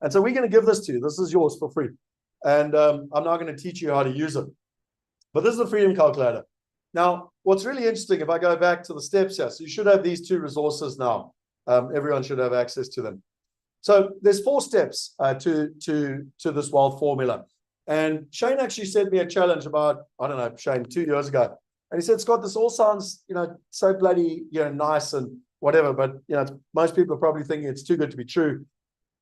Speaker 2: And so we're going to give this to you. This is yours for free. And I'm now going to teach you how to use it. But this is the freedom calculator. Now, what's really interesting, if I go back to the steps here, so you should have these 2 resources now. Everyone should have access to them. So there's 4 steps to this wealth formula. And Shane actually sent me a challenge about, I don't know, Shane, 2 years ago. And he said, Scott, this all sounds, so bloody, nice and whatever, but, most people are probably thinking it's too good to be true.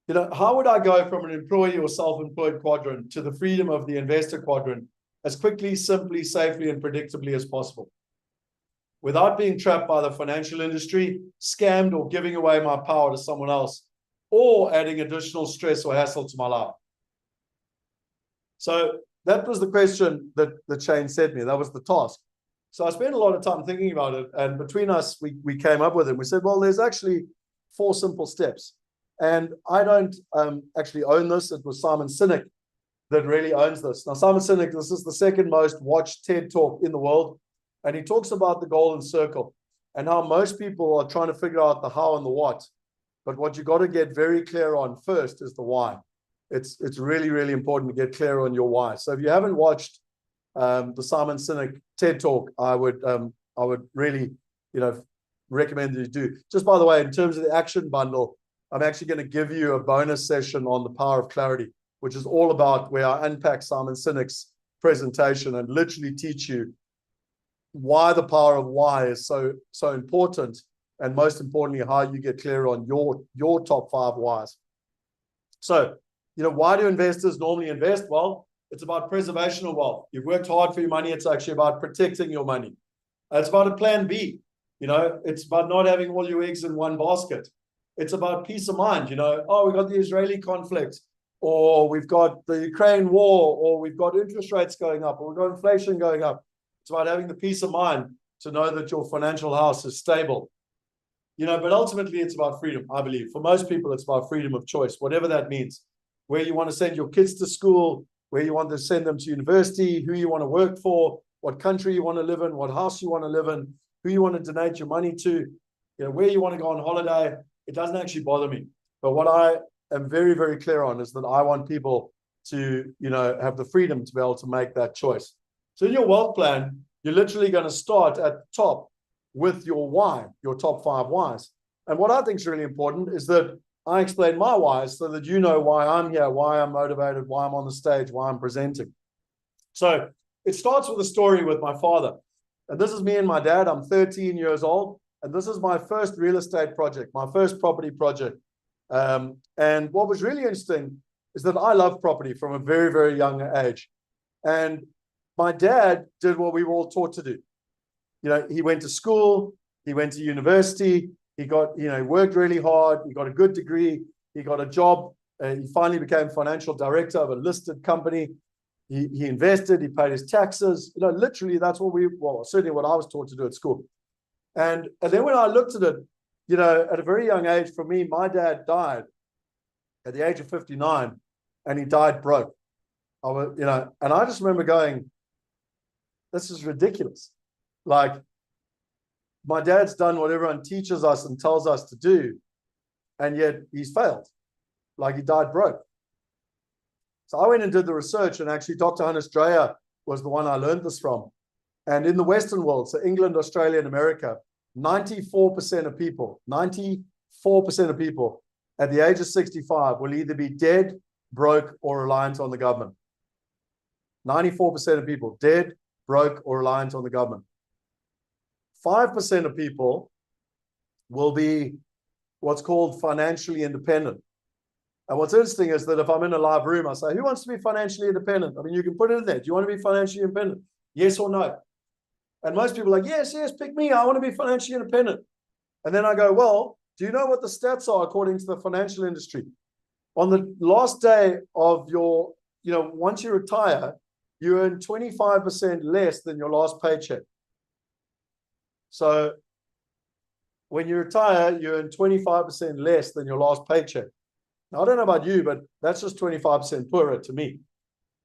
Speaker 2: How would I go from an employee or self-employed quadrant to the freedom of the investor quadrant as quickly, simply, safely, and predictably as possible, without being trapped by the financial industry, scammed, or giving away my power to someone else, or adding additional stress or hassle to my life? So that was the question that Shane sent me. That was the task. So I spent a lot of time thinking about it, and between us, we came up with it. We said, well, there's actually 4 simple steps. And I don't actually own this. It was Simon Sinek that really owns this. Now, Simon Sinek, this is the 2nd most watched TED Talk in the world. And he talks about the golden circle and how most people are trying to figure out the how and the what. But what you got to get very clear on first is the why. It's really, really important to get clear on your why. So if you haven't watched the Simon Sinek TED Talk, I would really, recommend that you do. Just by the way, in terms of the action bundle, I'm actually going to give you a bonus session on the power of clarity, which is all about where I unpack Simon Sinek's presentation and literally teach you why the power of why is so important, and most importantly, how you get clear on your top 5 whys. So, why do investors normally invest? Well, it's about preservation of wealth. You've worked hard for your money. It's actually about protecting your money. It's about a plan B. It's about not having all your eggs in one basket. It's about peace of mind. We've got the Israeli conflict, or we've got the Ukraine war, or we've got interest rates going up, or we've got inflation going up. It's about having the peace of mind to know that your financial house is stable. But ultimately it's about freedom, I believe. For most people, it's about freedom of choice, whatever that means. Where you want to send your kids to school, where you want to send them to university, who you want to work for, what country you want to live in, what house you want to live in, who you want to donate your money to, where you want to go on holiday. It doesn't actually bother me. But what I am very, very clear on is that I want people to, have the freedom to be able to make that choice. So in your wealth plan, you're literally going to start at the top with your why, your top 5 whys. And what I think is really important is that I explain my whys so that you know why I'm here, why I'm motivated, why I'm on the stage, why I'm presenting. So it starts with a story with my father. And this is me and my dad. I'm 13 years old. And this is my first real estate project, my first property project. And what was really interesting is that I love property from a very, very young age. And my dad did what we were all taught to do. He went to school, he went to university, he worked really hard, he got a good degree, he got a job, he finally became financial director of a listed company. He invested, he paid his taxes. Literally that's certainly what I was taught to do at school. And then when I looked at it, at a very young age, for me, my dad died at the age of 59, and he died broke. And I just remember going, this is ridiculous. Like, my dad's done what everyone teaches us and tells us to do, and yet he's failed. Like, he died broke. So I went and did the research, and actually Dr. Hannes Dreyer was the one I learned this from. And in the Western world, so England, Australia, and America, 94% of people, 94% of people at the age of 65 will either be dead, broke, or reliant on the government. 94% of people dead, broke, or reliant on the government. 5% of people will be what's called financially independent. And what's interesting is that if I'm in a live room, I say, who wants to be financially independent? I mean, you can put it in there. Do you want to be financially independent? Yes or no? And most people are like, yes, pick me. I want to be financially independent. And then I go, well, do you know what the stats are according to the financial industry? On the last day of your, once you retire, you earn 25% less than your last paycheck. So when you retire, you earn 25% less than your last paycheck. Now, I don't know about you, but that's just 25% poorer to me.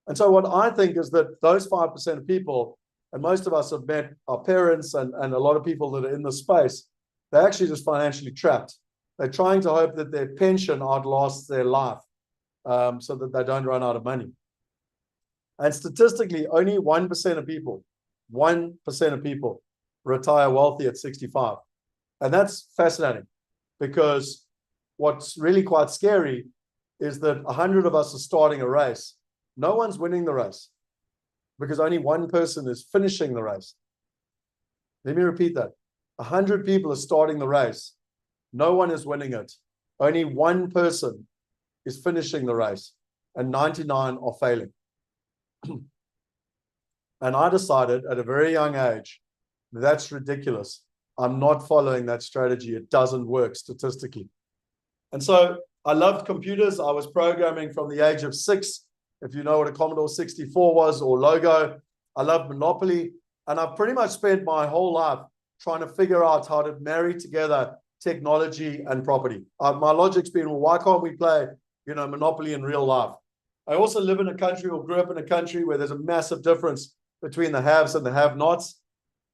Speaker 2: And so what I think is that those 5% of people, and most of us have met our parents and a lot of people that are in this space, they're actually just financially trapped. They're trying to hope that their pension outlasts their life so that they don't run out of money. And statistically, only 1% of people, 1% of people retire wealthy at 65. And that's fascinating because what's really quite scary is that 100 of us are starting a race. No one's winning the race because only one person is finishing the race. Let me repeat that. 100 people are starting the race. No one is winning it. Only one person is finishing the race and 99 are failing. And I decided at a very young age, that's ridiculous. I'm not following that strategy. It doesn't work statistically. And so I loved computers. I was programming from the age of 6. If you know what a Commodore 64 was or Logo, I loved Monopoly. And I've pretty much spent my whole life trying to figure out how to marry together technology and property. My logic's been, well, why can't we play, Monopoly in real life? I also live in a country or grew up in a country where there's a massive difference between the haves and the have-nots.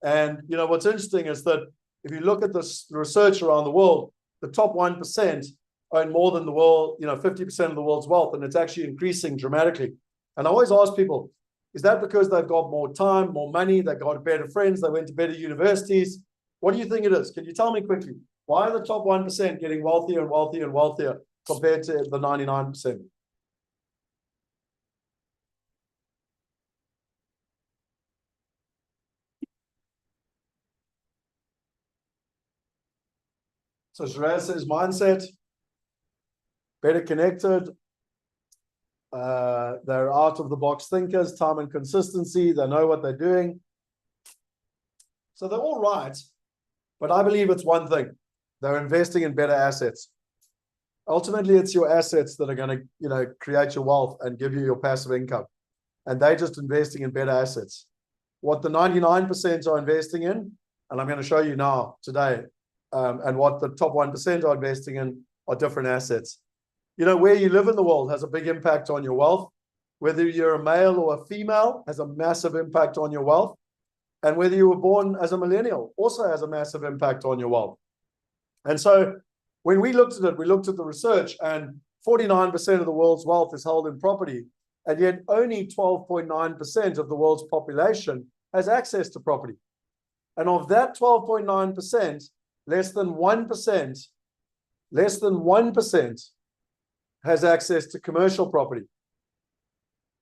Speaker 2: And, what's interesting is that if you look at the research around the world, the top 1% own more than the world, 50% of the world's wealth, and it's actually increasing dramatically. And I always ask people, is that because they've got more time, more money, they've got better friends, they went to better universities? What do you think it is? Can you tell me quickly? Why are the top 1% getting wealthier and wealthier and wealthier compared to the 99%? So Shiraz says mindset, better connected. They're out of the box thinkers, time and consistency. They know what they're doing. So they're all right, but I believe it's one thing. They're investing in better assets. Ultimately, it's your assets that are going to, create your wealth and give you your passive income. And they're just investing in better assets. What the 99% are investing in, and I'm going to show you now today, and what the top 1% are investing in are different assets. Where you live in the world has a big impact on your wealth. Whether you're a male or a female has a massive impact on your wealth. And whether you were born as a millennial also has a massive impact on your wealth. And so when we looked at it, we looked at the research, and 49% of the world's wealth is held in property. And yet only 12.9% of the world's population has access to property. And of that 12.9%, less than 1% has access to commercial property,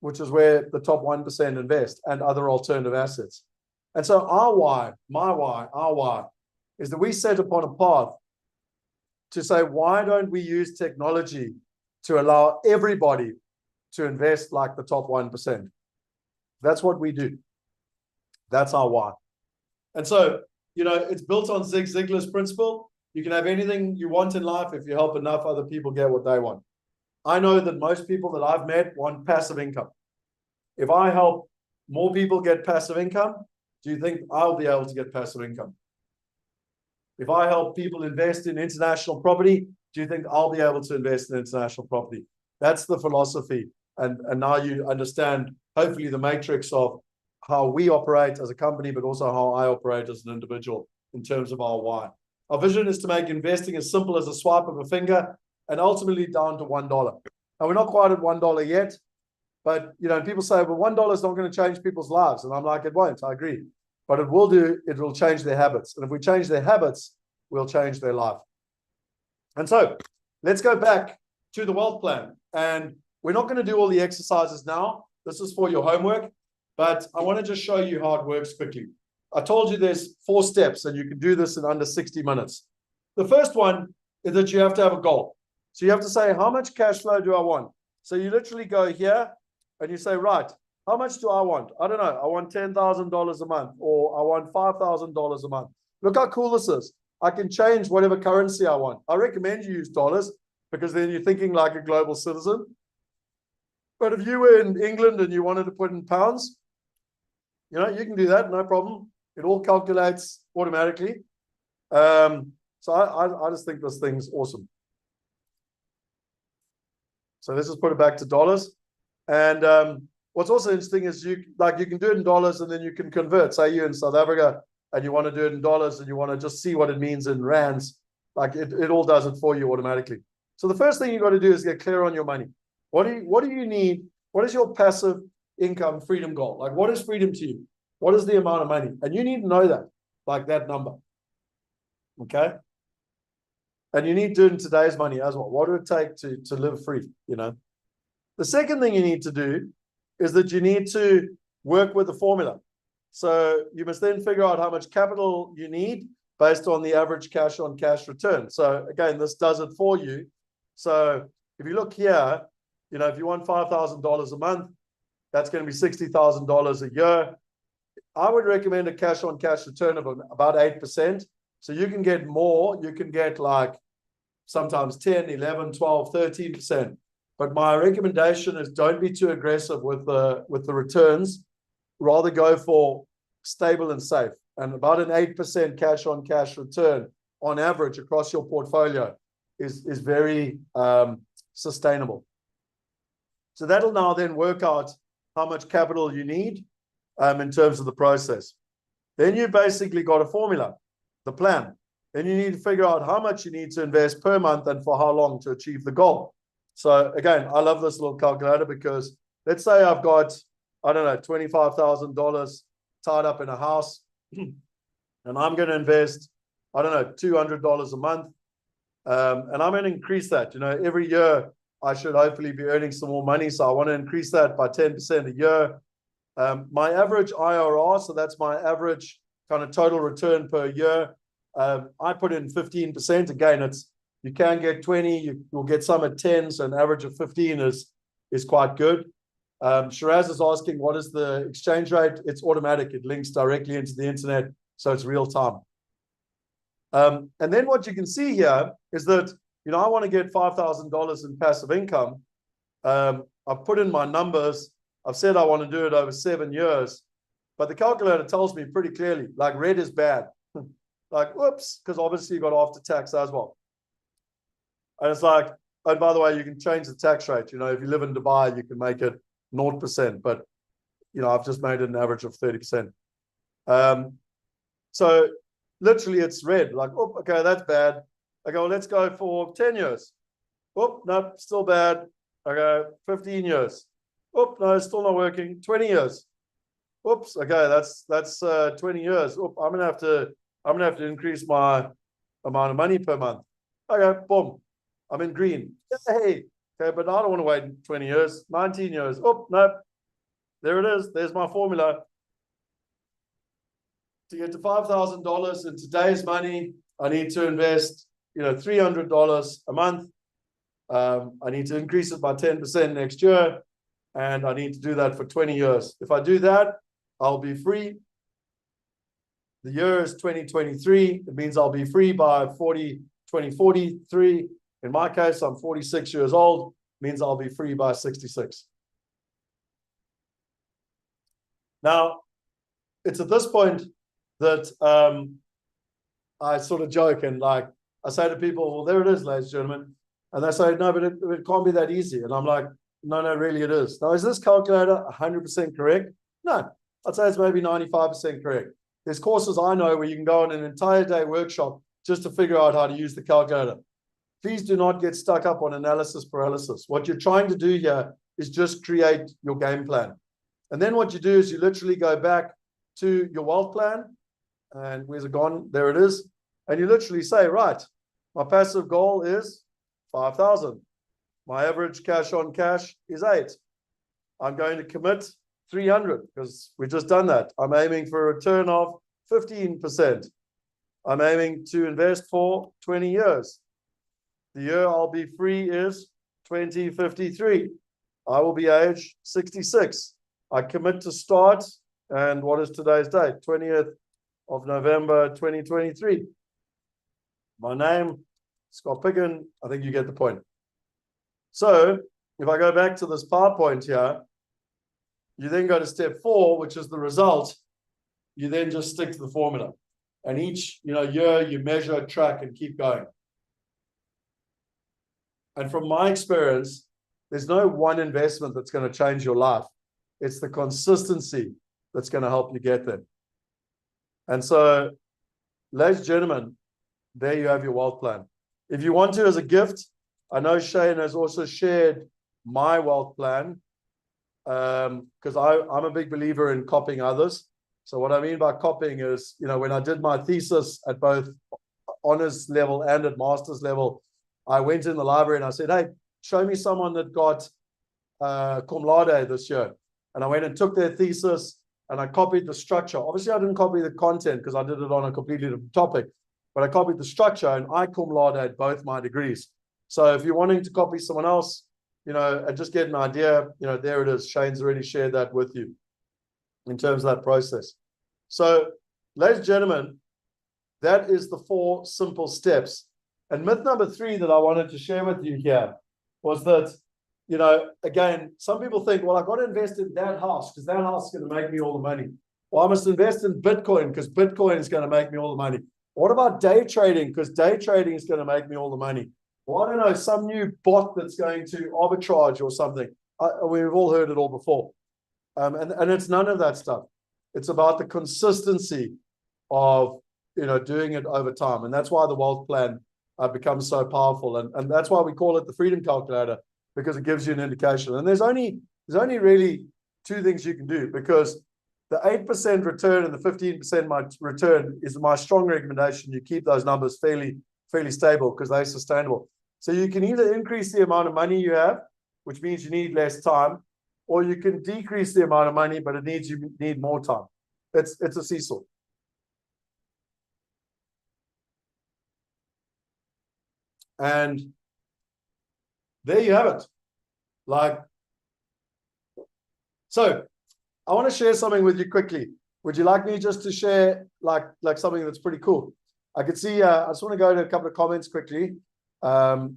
Speaker 2: which is where the top 1% invest, and other alternative assets. And so our why, our why, is that we set upon a path to say, why don't we use technology to allow everybody to invest like the top 1%? That's what we do. That's our why. And so, it's built on Zig Ziglar's principle. You can have anything you want in life if you help enough other people get what they want. I know that most people that I've met want passive income. If I help more people get passive income, do you think I'll be able to get passive income? If I help people invest in international property, do you think I'll be able to invest in international property? That's the philosophy. And now you understand, hopefully, the matrix of how we operate as a company, but also how I operate as an individual in terms of our why. Our vision is to make investing as simple as a swipe of a finger and ultimately down to $1. And we're not quite at $1 yet, but people say, well, $1 is not going to change people's lives. And I'm like, it won't. I agree. What it will change their habits. And if we change their habits, we'll change their life. And so let's go back to the wealth plan. And we're not going to do all the exercises now. This is for your homework, but I want to just show you how it works quickly. I told you there's 4 steps and you can do this in under 60 minutes. The first one is that you have to have a goal. So you have to say, how much cash flow do I want? So you literally go here and you say, right, how much do I want? I don't know. I want $10,000 a month, or I want $5,000 a month. Look how cool this is. I can change whatever currency I want. I recommend you use dollars because then you're thinking like a global citizen. But if you were in England and you wanted to put in pounds, you can do that, no problem. It all calculates automatically. So I just think this thing's awesome. So let's just put it back to dollars. And what's also interesting is you can do it in dollars and then you can convert. Say you're in South Africa and you want to do it in dollars and you want to just see what it means in rands. Like it all does it for you automatically. So the first thing you got to do is get clear on your money. What do you need? What is your passive income freedom goal? Like, what is freedom to you? What is the amount of money? And you need to know that, like that number. Okay. And you need to do it in today's money as well. What would it take to live free? The second thing you need to do is that you need to work with the formula. So you must then figure out how much capital you need based on the average cash on cash return. So again, this does it for you. So if you look here, if you want $5,000 a month, that's going to be $60,000 a year. I would recommend a cash on cash return of about 8%. So you can get more. You can get like sometimes 10, 11, 12, 13%. But my recommendation is don't be too aggressive with the returns. Rather go for stable and safe. And about an 8% cash on cash return on average across your portfolio is very sustainable. So that'll now then work out how much capital you need in terms of the process. Then you basically got a formula, the plan. Then you need to figure out how much you need to invest per month and for how long to achieve the goal. So again, I love this little calculator because let's say I've got, I don't know, $25,000 tied up in a house and I'm going to invest, I don't know, $200 a month. And I'm going to increase that. Every year I should hopefully be earning some more money. So I want to increase that by 10% a year. My average IRR, so that's my average kind of total return per year. I put in 15%. Again, you can get 20, you'll get some at 10, so an average of 15 is quite good. Shiraz is asking, what is the exchange rate? It's automatic. It links directly into the internet, so it's real time. And then what you can see here is that, I want to get $5,000 in passive income. I've put in my numbers. I've said I want to do it over 7 years, but the calculator tells me pretty clearly, like red is bad. Like, whoops, because obviously you got after tax as well. And it's like, and by the way, you can change the tax rate. If you live in Dubai, you can make it 0%, but I've just made it an average of 30%. So literally it's red, like, oh, okay, that's bad. I go, let's go for 10 years. Oh, no, still bad. I go 15 years. Oh, no, still not working. 20 years. Oops, okay, that's 20 years. Oop, I'm gonna have to increase my amount of money per month. Okay, boom. I'm in green. Hey, okay, but I don't want to wait 20 years, 19 years. Oh, no. There it is. There's my formula. To get to $5,000 in today's money, I need to invest, $300 a month. I need to increase it by 10% next year, and I need to do that for 20 years. If I do that, I'll be free. The year is 2023. It means I'll be free by 2043. In my case, I'm 46 years old. It means I'll be free by 66. Now, it's at this point that I sort of joke and like, I say to people, well, there it is, ladies and gentlemen. And they say, no, but it can't be that easy. And I'm like, no, really it is. Now, is this calculator 100% correct? No, I'd say it's maybe 95% correct. There's courses I know where you can go on an entire day workshop just to figure out how to use the calculator. Please do not get stuck up on analysis paralysis. What you're trying to do here is just create your game plan. And then what you do is you literally go back to your wealth plan. And where's it gone? There it is. And you literally say, right, my passive goal is 5,000. My average cash on cash is 8. I'm going to commit 300 because we've just done that. I'm aiming for a return of 15%. I'm aiming to invest for 20 years. The year I'll be free is 2053. I will be age 66. I commit to start, and what is today's date? 20th of November 2023. My name, Scott Picken. I think you get the point. So if I go back to this PowerPoint here, you then go to step 4, which is the result. You then just stick to the formula. And each year you measure, track, and keep going. And from my experience, there's no one investment that's going to change your life. It's the consistency that's going to help you get there. And so, ladies and gentlemen, there you have your wealth plan. If you want to, as a gift, I know Shane has also shared my wealth plan, because I'm a big believer in copying others. So what I mean by copying is, when I did my thesis at both honors level and at master's level, I went in the library and I said, hey, show me someone that got cum laude this year. And I went and took their thesis and I copied the structure. Obviously, I didn't copy the content because I did it on a completely different topic, but I copied the structure and I cum laude both my degrees. So if you're wanting to copy someone else, and just get an idea, there it is. Shane's already shared that with you in terms of that process. So, ladies and gentlemen, that is the 4 simple steps. And myth number 3 that I wanted to share with you here was that, again, some people think, well, I got to invest in that house because that house is going to make me all the money. Well, I must invest in Bitcoin because Bitcoin is going to make me all the money. What about day trading? Because day trading is going to make me all the money. Well, I don't know, some new bot that's going to arbitrage or something. We've all heard it all before. And it's none of that stuff. It's about the consistency of, doing it over time. And that's why the wealth plan becomes so powerful. And that's why we call it the freedom calculator, because it gives you an indication. And there's only really 2 things you can do, because the 8% return and the 15% return is my strong recommendation. You keep those numbers fairly stable because they're sustainable. So you can either increase the amount of money you have, which means you need less time, or you can decrease the amount of money, but you need more time. It's a seesaw. And there you have it. So I want to share something with you quickly. Would you like me just to share like something that's pretty cool? I could see, I just want to go to a couple of comments quickly. So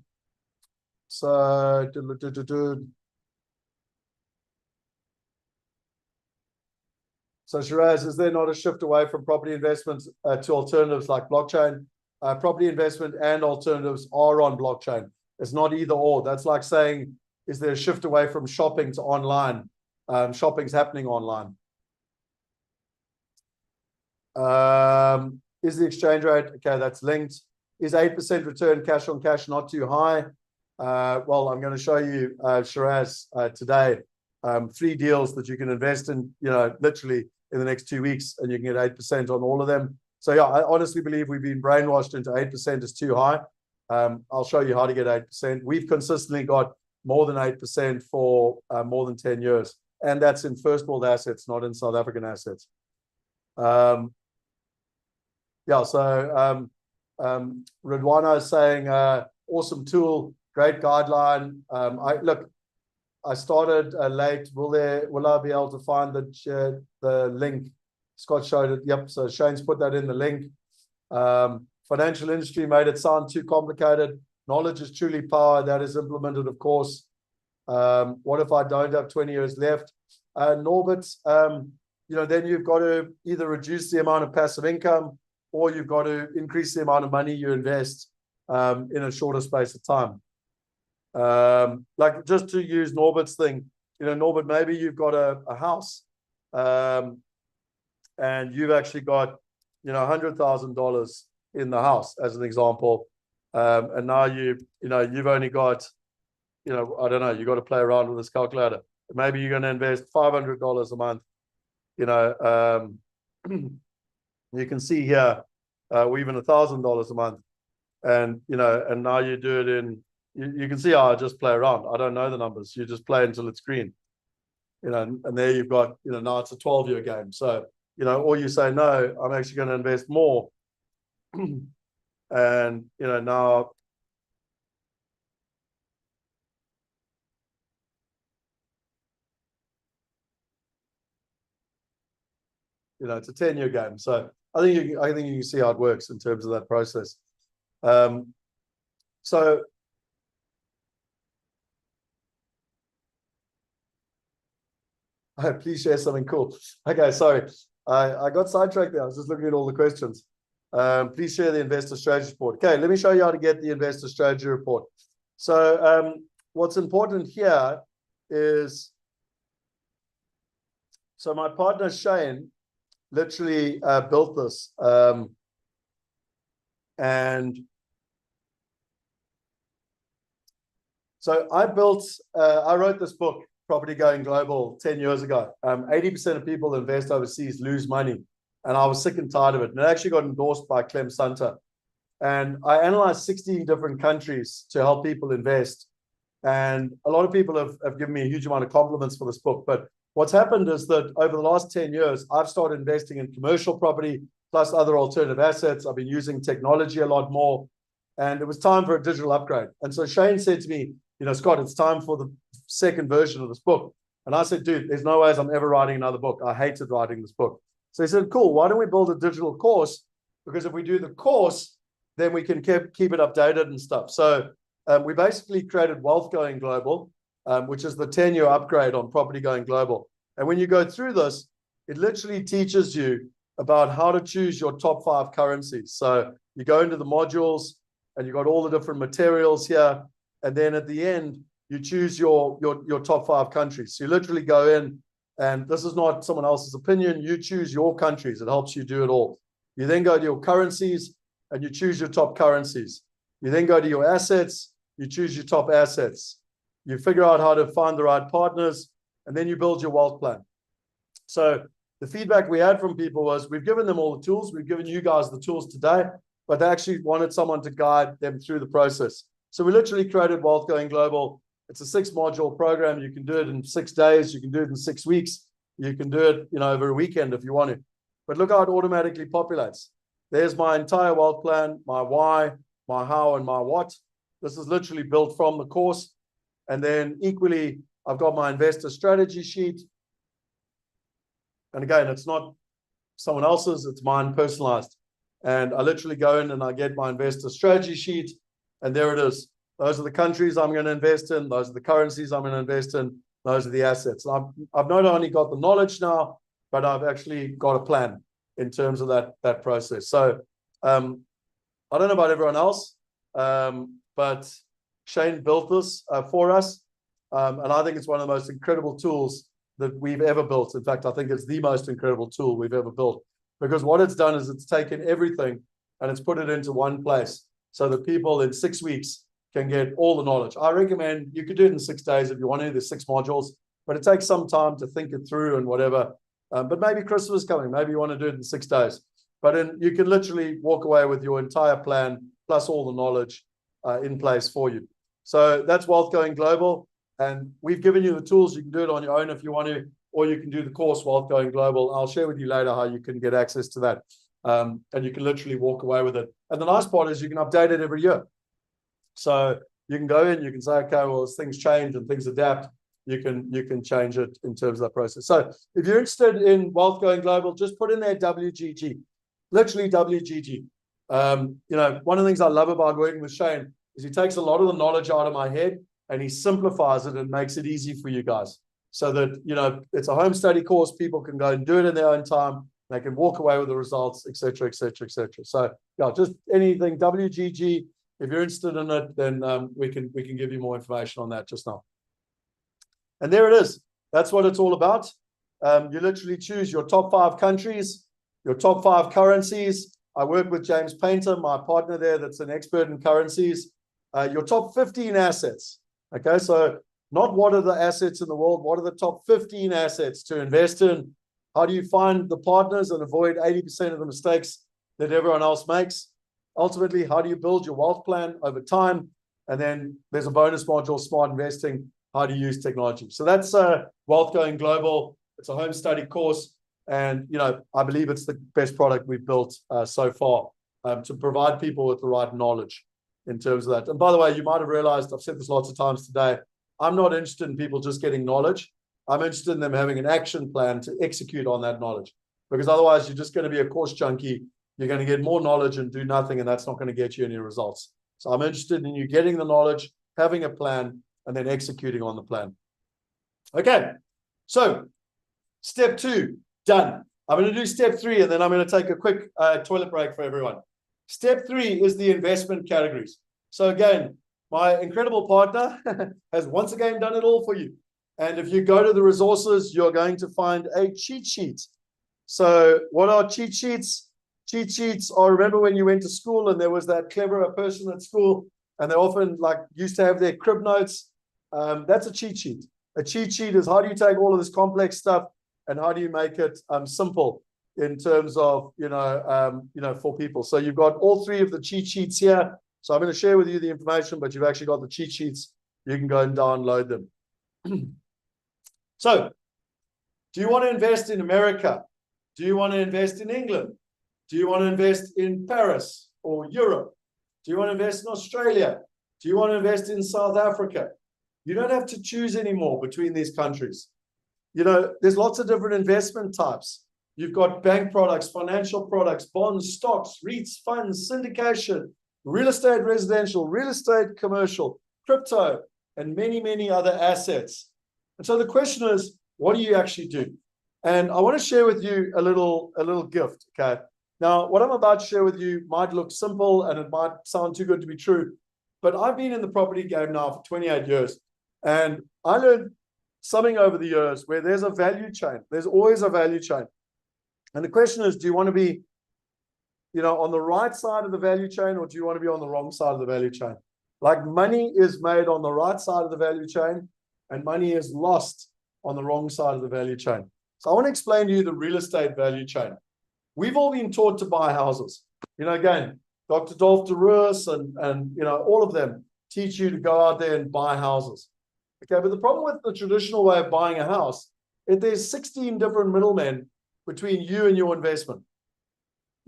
Speaker 2: Shiraz, is there not a shift away from property investments to alternatives like blockchain? Property investment and alternatives are on blockchain. It's not either or. That's like saying, is there a shift away from shopping to online? Shopping's happening online. Is the exchange rate, okay, that's linked. Is 8% return cash on cash not too high? Well, I'm going to show you, Shiraz, today, 3 deals that you can invest in, literally in the next 2 weeks, and you can get 8% on all of them. So yeah, I honestly believe we've been brainwashed into 8% is too high. I'll show you how to get 8%. We've consistently got more than 8% for more than 10 years. And that's in first world assets, not in South African assets. Yeah, so Radwana is saying, awesome tool, great guideline. I started late. Will I be able to find the link? Scott showed it. Yep. So Shane's put that in the link. Financial industry made it sound too complicated. Knowledge is truly power. That is implemented, of course. What if I don't have 20 years left? Norbert, then you've got to either reduce the amount of passive income, or you've got to increase the amount of money you invest in a shorter space of time. Like just to use Norbert's thing, Norbert, maybe you've got a house and you've actually got, $100,000 in the house as an example. And now you've only got, I don't know, you've got to play around with this calculator. Maybe you're going to invest $500 a month, you can see here, we're even $1,000 a month. And, and now you do it in, you can see how I just play around. I don't know the numbers. You just play until it's green, and there you've got, now it's a 12-year game. So, or you say, no, I'm actually going to invest more. And, now, it's a 10-year game. So I think you can see how it works in terms of that process. So please share something cool. Okay, sorry. I got sidetracked there. I was just looking at all the questions. Please share the investor strategy report. Okay, let me show you how to get the investor strategy report. So what's important here is, so my partner Shane literally built this. And so I wrote this book, Property Going Global, 10 years ago. 80% of people that invest overseas lose money. And I was sick and tired of it. And it actually got endorsed by Clem Sunter. And I analyzed 16 different countries to help people invest. And a lot of people have given me a huge amount of compliments for this book. But what's happened is that over the last 10 years, I've started investing in commercial property plus other alternative assets. I've been using technology a lot more. And it was time for a digital upgrade. And so Shane said to me, Scott, it's time for the second version of this book. And I said, dude, there's no ways I'm ever writing another book. I hated writing this book. So he said, cool, why don't we build a digital course? Because if we do the course, then we can keep it updated and stuff. So we basically created Wealth Going Global, which is the 10-year upgrade on Property Going Global. And when you go through this, it literally teaches you about how to choose your top 5 currencies. So you go into the modules and you've got all the different materials here. And then at the end, you choose your top 5 countries. So you literally go in, and this is not someone else's opinion. You choose your countries. It helps you do it all. You then go to your currencies, and you choose your top currencies. You then go to your assets. You choose your top assets. You figure out how to find the right partners, and then you build your wealth plan. So the feedback we had from people was, we've given them all the tools. We've given you guys the tools today, but they actually wanted someone to guide them through the process. So we literally created Wealth Going Global. It's a 6-module program. You can do it in 6 days. You can do it in 6 weeks. You can do it, over a weekend if you want to. But look how it automatically populates. There's my entire wealth plan, my why, my how, and my what. This is literally built from the course. And then equally, I've got my investor strategy sheet. And again, it's not someone else's, it's mine personalized. And I literally go in and I get my investor strategy sheet. And there it is. Those are the countries I'm going to invest in. Those are the currencies I'm going to invest in. Those are the assets. I've not only got the knowledge now, but I've actually got a plan in terms of that process. So I don't know about everyone else, but Shane built this for us. And I think it's one of the most incredible tools that we've ever built. In fact, I think it's the most incredible tool we've ever built, because what it's done is it's taken everything and it's put it into one place so that people in 6 weeks can get all the knowledge. I recommend you could do it in 6 days if you want to. There's 6 modules, but it takes some time to think it through and whatever. But maybe Christmas is coming. Maybe you want to do it in 6 days. But you can literally walk away with your entire plan plus all the knowledge in place for you. So that's Wealth Going Global. And we've given you the tools. You can do it on your own if you want to, or you can do the course Wealth Going Global. I'll share with you later how you can get access to that. And you can literally walk away with it. And the nice part is you can update it every year. So you can go in, you can say, okay, well, as things change and things adapt, you can change it in terms of that process. So if you're interested in Wealth Going Global, just put in there WGG, literally WGG. One of the things I love about working with Shane is he takes a lot of the knowledge out of my head and he simplifies it and makes it easy for you guys so that, it's a home study course. People can go and do it in their own time. They can walk away with the results, et cetera, et cetera, et cetera. So yeah, just anything WGG. If you're interested in it, then we can give you more information on that just now. And there it is. That's what it's all about. You literally choose your top 5 countries, your top 5 currencies. I work with James Painter, my partner there, that's an expert in currencies. Your top 15 assets. Okay, so not what are the assets in the world, what are the top 15 assets to invest in? How do you find the partners and avoid 80% of the mistakes that everyone else makes? Ultimately, how do you build your wealth plan over time? And then there's a bonus module, smart investing, how to use technology. So that's Wealth Going Global. It's a home study course. And, I believe it's the best product we've built so far to provide people with the right knowledge in terms of that. And by the way, you might have realized, I've said this lots of times today, I'm not interested in people just getting knowledge. I'm interested in them having an action plan to execute on that knowledge. Because otherwise, you're just going to be a course junkie. You're going to get more knowledge and do nothing, and that's not going to get you any results. So I'm interested in you getting the knowledge, having a plan, and then executing on the plan. Okay, so step 2, done. I'm going to do step 3, and then I'm going to take a quick toilet break for everyone. Step 3 is the investment categories. So again, my incredible partner has once again done it all for you. And if you go to the resources, you're going to find a cheat sheet. So what are cheat sheets? Cheat sheets are, remember when you went to school and there was that cleverer person at school and they often used to have their crib notes. That's a cheat sheet. A cheat sheet is how do you take all of this complex stuff and how do you make it simple in terms of, for people. So you've got all 3 of the cheat sheets here. So I'm going to share with you the information, but you've actually got the cheat sheets. You can go and download them. So, do you want to invest in America? Do you want to invest in England? Do you want to invest in Paris or Europe? Do you want to invest in Australia? Do you want to invest in South Africa? You don't have to choose anymore between these countries. There's lots of different investment types. You've got bank products, financial products, bonds, stocks, REITs, funds, syndication, real estate residential, real estate commercial, crypto, and many, many other assets. And so the question is, what do you actually do? And I want to share with you a little gift, okay? Now, what I'm about to share with you might look simple and it might sound too good to be true, but I've been in the property game now for 28 years. And I learned something over the years where there's a value chain. There's always a value chain. And the question is, do you want to be, on the right side of the value chain or do you want to be on the wrong side of the value chain? Money is made on the right side of the value chain and money is lost on the wrong side of the value chain. So I want to explain to you the real estate value chain. We've all been taught to buy houses. Again, Dr. Dolph DeRuis and all of them teach you to go out there and buy houses. Okay, but the problem with the traditional way of buying a house is there's 16 different middlemen between you and your investment.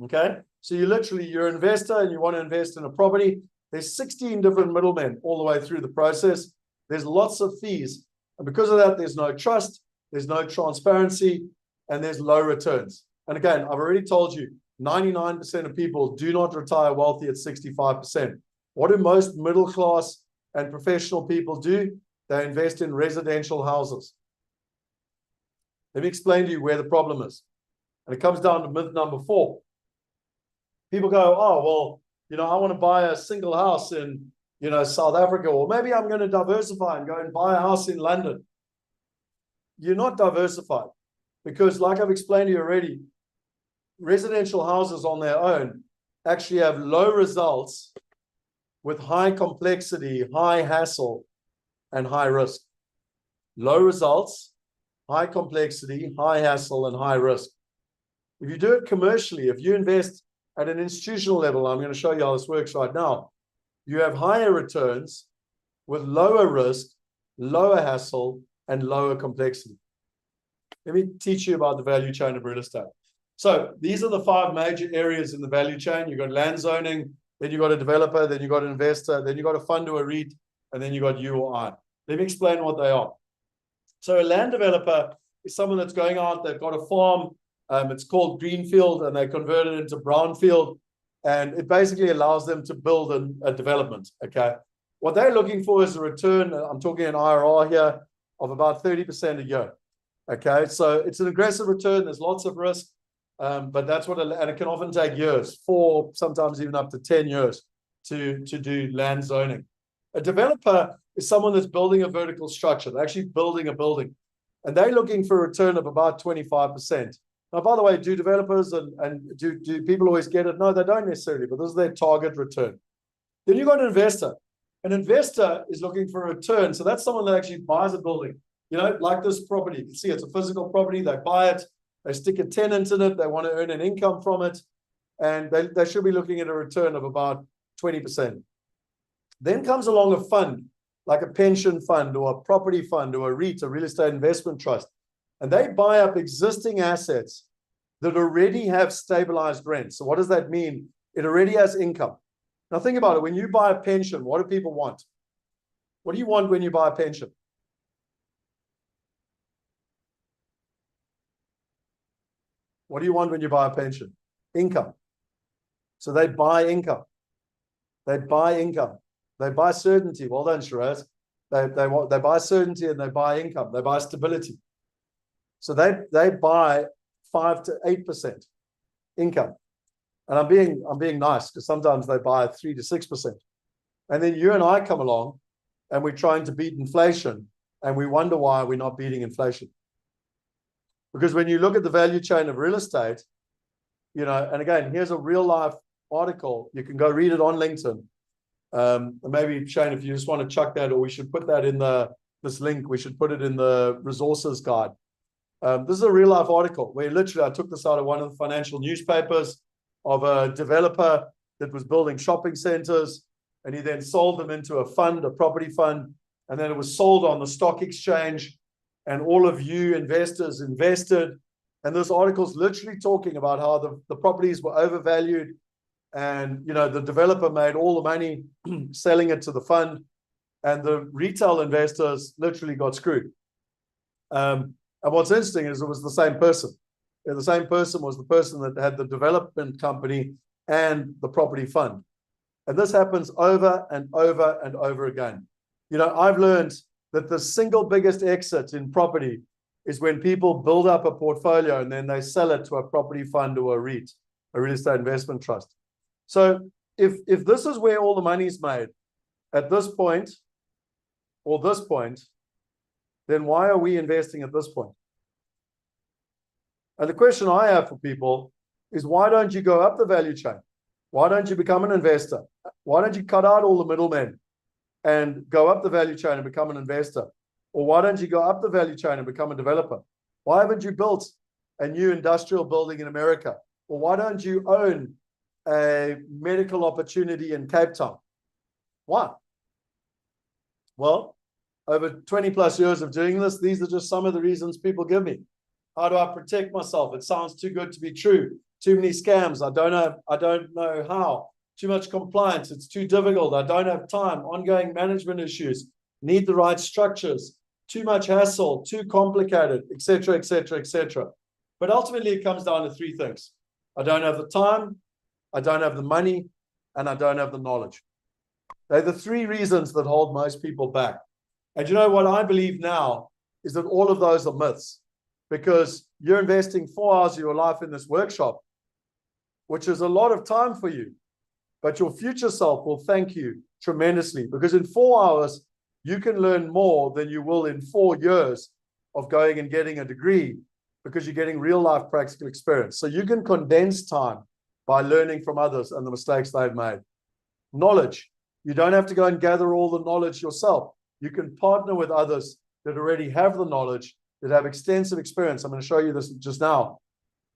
Speaker 2: Okay, so you're an investor and you want to invest in a property. There's 16 different middlemen all the way through the process. There's lots of fees. And because of that, there's no trust, there's no transparency, and there's low returns. And again, I've already told you, 99% of people do not retire wealthy at 65%. What do most middle class and professional people do? They invest in residential houses. Let me explain to you where the problem is. And it comes down to myth number 4. People go, oh, well, I want to buy a single house in, South Africa, or maybe I'm going to diversify and go and buy a house in London. You're not diversified because, like I've explained to you already, residential houses on their own actually have low results with high complexity, high hassle, and high risk. Low results, high complexity, high hassle, and high risk. If you do it commercially, if you invest at an institutional level, I'm going to show you how this works right now, you have higher returns with lower risk, lower hassle, and lower complexity. Let me teach you about the value chain of real estate. So these are the 5 major areas in the value chain. You've got land zoning, then you've got a developer, then you've got an investor, then you've got a fund or a REIT, and then you've got you or I. Let me explain what they are. So a land developer is someone that's going out, they've got a farm, it's called Greenfield, and they convert it into Brownfield, and it basically allows them to build a development, okay? What they're looking for is a return, I'm talking an IRR here, of about 30% a year, okay? So it's an aggressive return, there's lots of risk, but that's what, and it can often take years, 4, sometimes even up to 10 years to do land zoning. A developer is someone that's building a vertical structure. They're actually building a building, and they're looking for a return of about 25%. Now, by the way, do developers and do people always get it? No, they don't necessarily, but this is their target return. Then you've got an investor. An investor is looking for a return. So that's someone that actually buys a building, like this property. You can see it's a physical property. They buy it. they stick a tenant in it, they want to earn an income from it, and they should be looking at a return of about 20%. Then comes along a fund, like a pension fund or a property fund or a REIT, a real estate investment trust, and they buy up existing assets that already have stabilized rent. So what does that mean? It already has income. Now think about it. When you buy a pension, what do people want? What do you want when you buy a pension? What do you want when you buy a pension? Income. So they buy income. They buy income. They buy certainty. Well done, Shiraz. They buy certainty and they buy income. They buy stability. So they buy 5 to 8% income. And I'm being nice, because sometimes they buy 3 to 6%. And then you and I come along and we're trying to beat inflation, and we wonder why we're not beating inflation. Because when you look at the value chain of real estate, you know, and again, here's a real life article. You can go read it on LinkedIn. Maybe Shane, if you just want to chuck that, or we should put that in this link, we should put it in the resources guide. This is a real life article where literally I took this out of one of the financial newspapers of a developer that was building shopping centers, and he then sold them into a fund, a property fund, and then it was sold on the stock exchange, and all of you investors invested. And this article's literally talking about how the properties were overvalued, and you know the developer made all the money selling it to the fund, and the retail investors literally got screwed. And what's interesting is it was the same person. The same person was the person that had the development company and the property fund. And this happens over and over and over again. You know, I've learned that the single biggest exit in property is when people build up a portfolio and then they sell it to a property fund or a REIT, a real estate investment trust. So if this is where all the money's made at this point or this point, then why are we investing at this point? And the question I have for people is, why don't you go up the value chain? Why don't you become an investor? Why don't you cut out all the middlemen and go up the value chain and become an investor? Or why don't you go up the value chain and become a developer? Why haven't you built a new industrial building in America? Or why don't you own a medical opportunity in Cape Town? Why? Well, over 20 plus years of doing this, these are just some of the reasons people give me. How do I protect myself? It sounds too good to be true. Too many scams. I don't know how. Too much compliance. It's too difficult. I don't have time. Ongoing management issues. Need the right structures. Too much hassle. Too complicated, etc., etc., etc. But ultimately, it comes down to three things. I don't have the time, I don't have the money, and I don't have the knowledge. They're the three reasons that hold most people back. And you know what I believe now is that all of those are myths, because you're investing 4 hours of your life in this workshop, which is a lot of time for you, but your future self will thank you tremendously, because in 4 hours, you can learn more than you will in 4 years of going and getting a degree, because you're getting real life practical experience. So you can condense time by learning from others and the mistakes they've made. Knowledge. You don't have to go and gather all the knowledge yourself. You can partner with others that already have the knowledge, that have extensive experience. I'm going to show you this just now.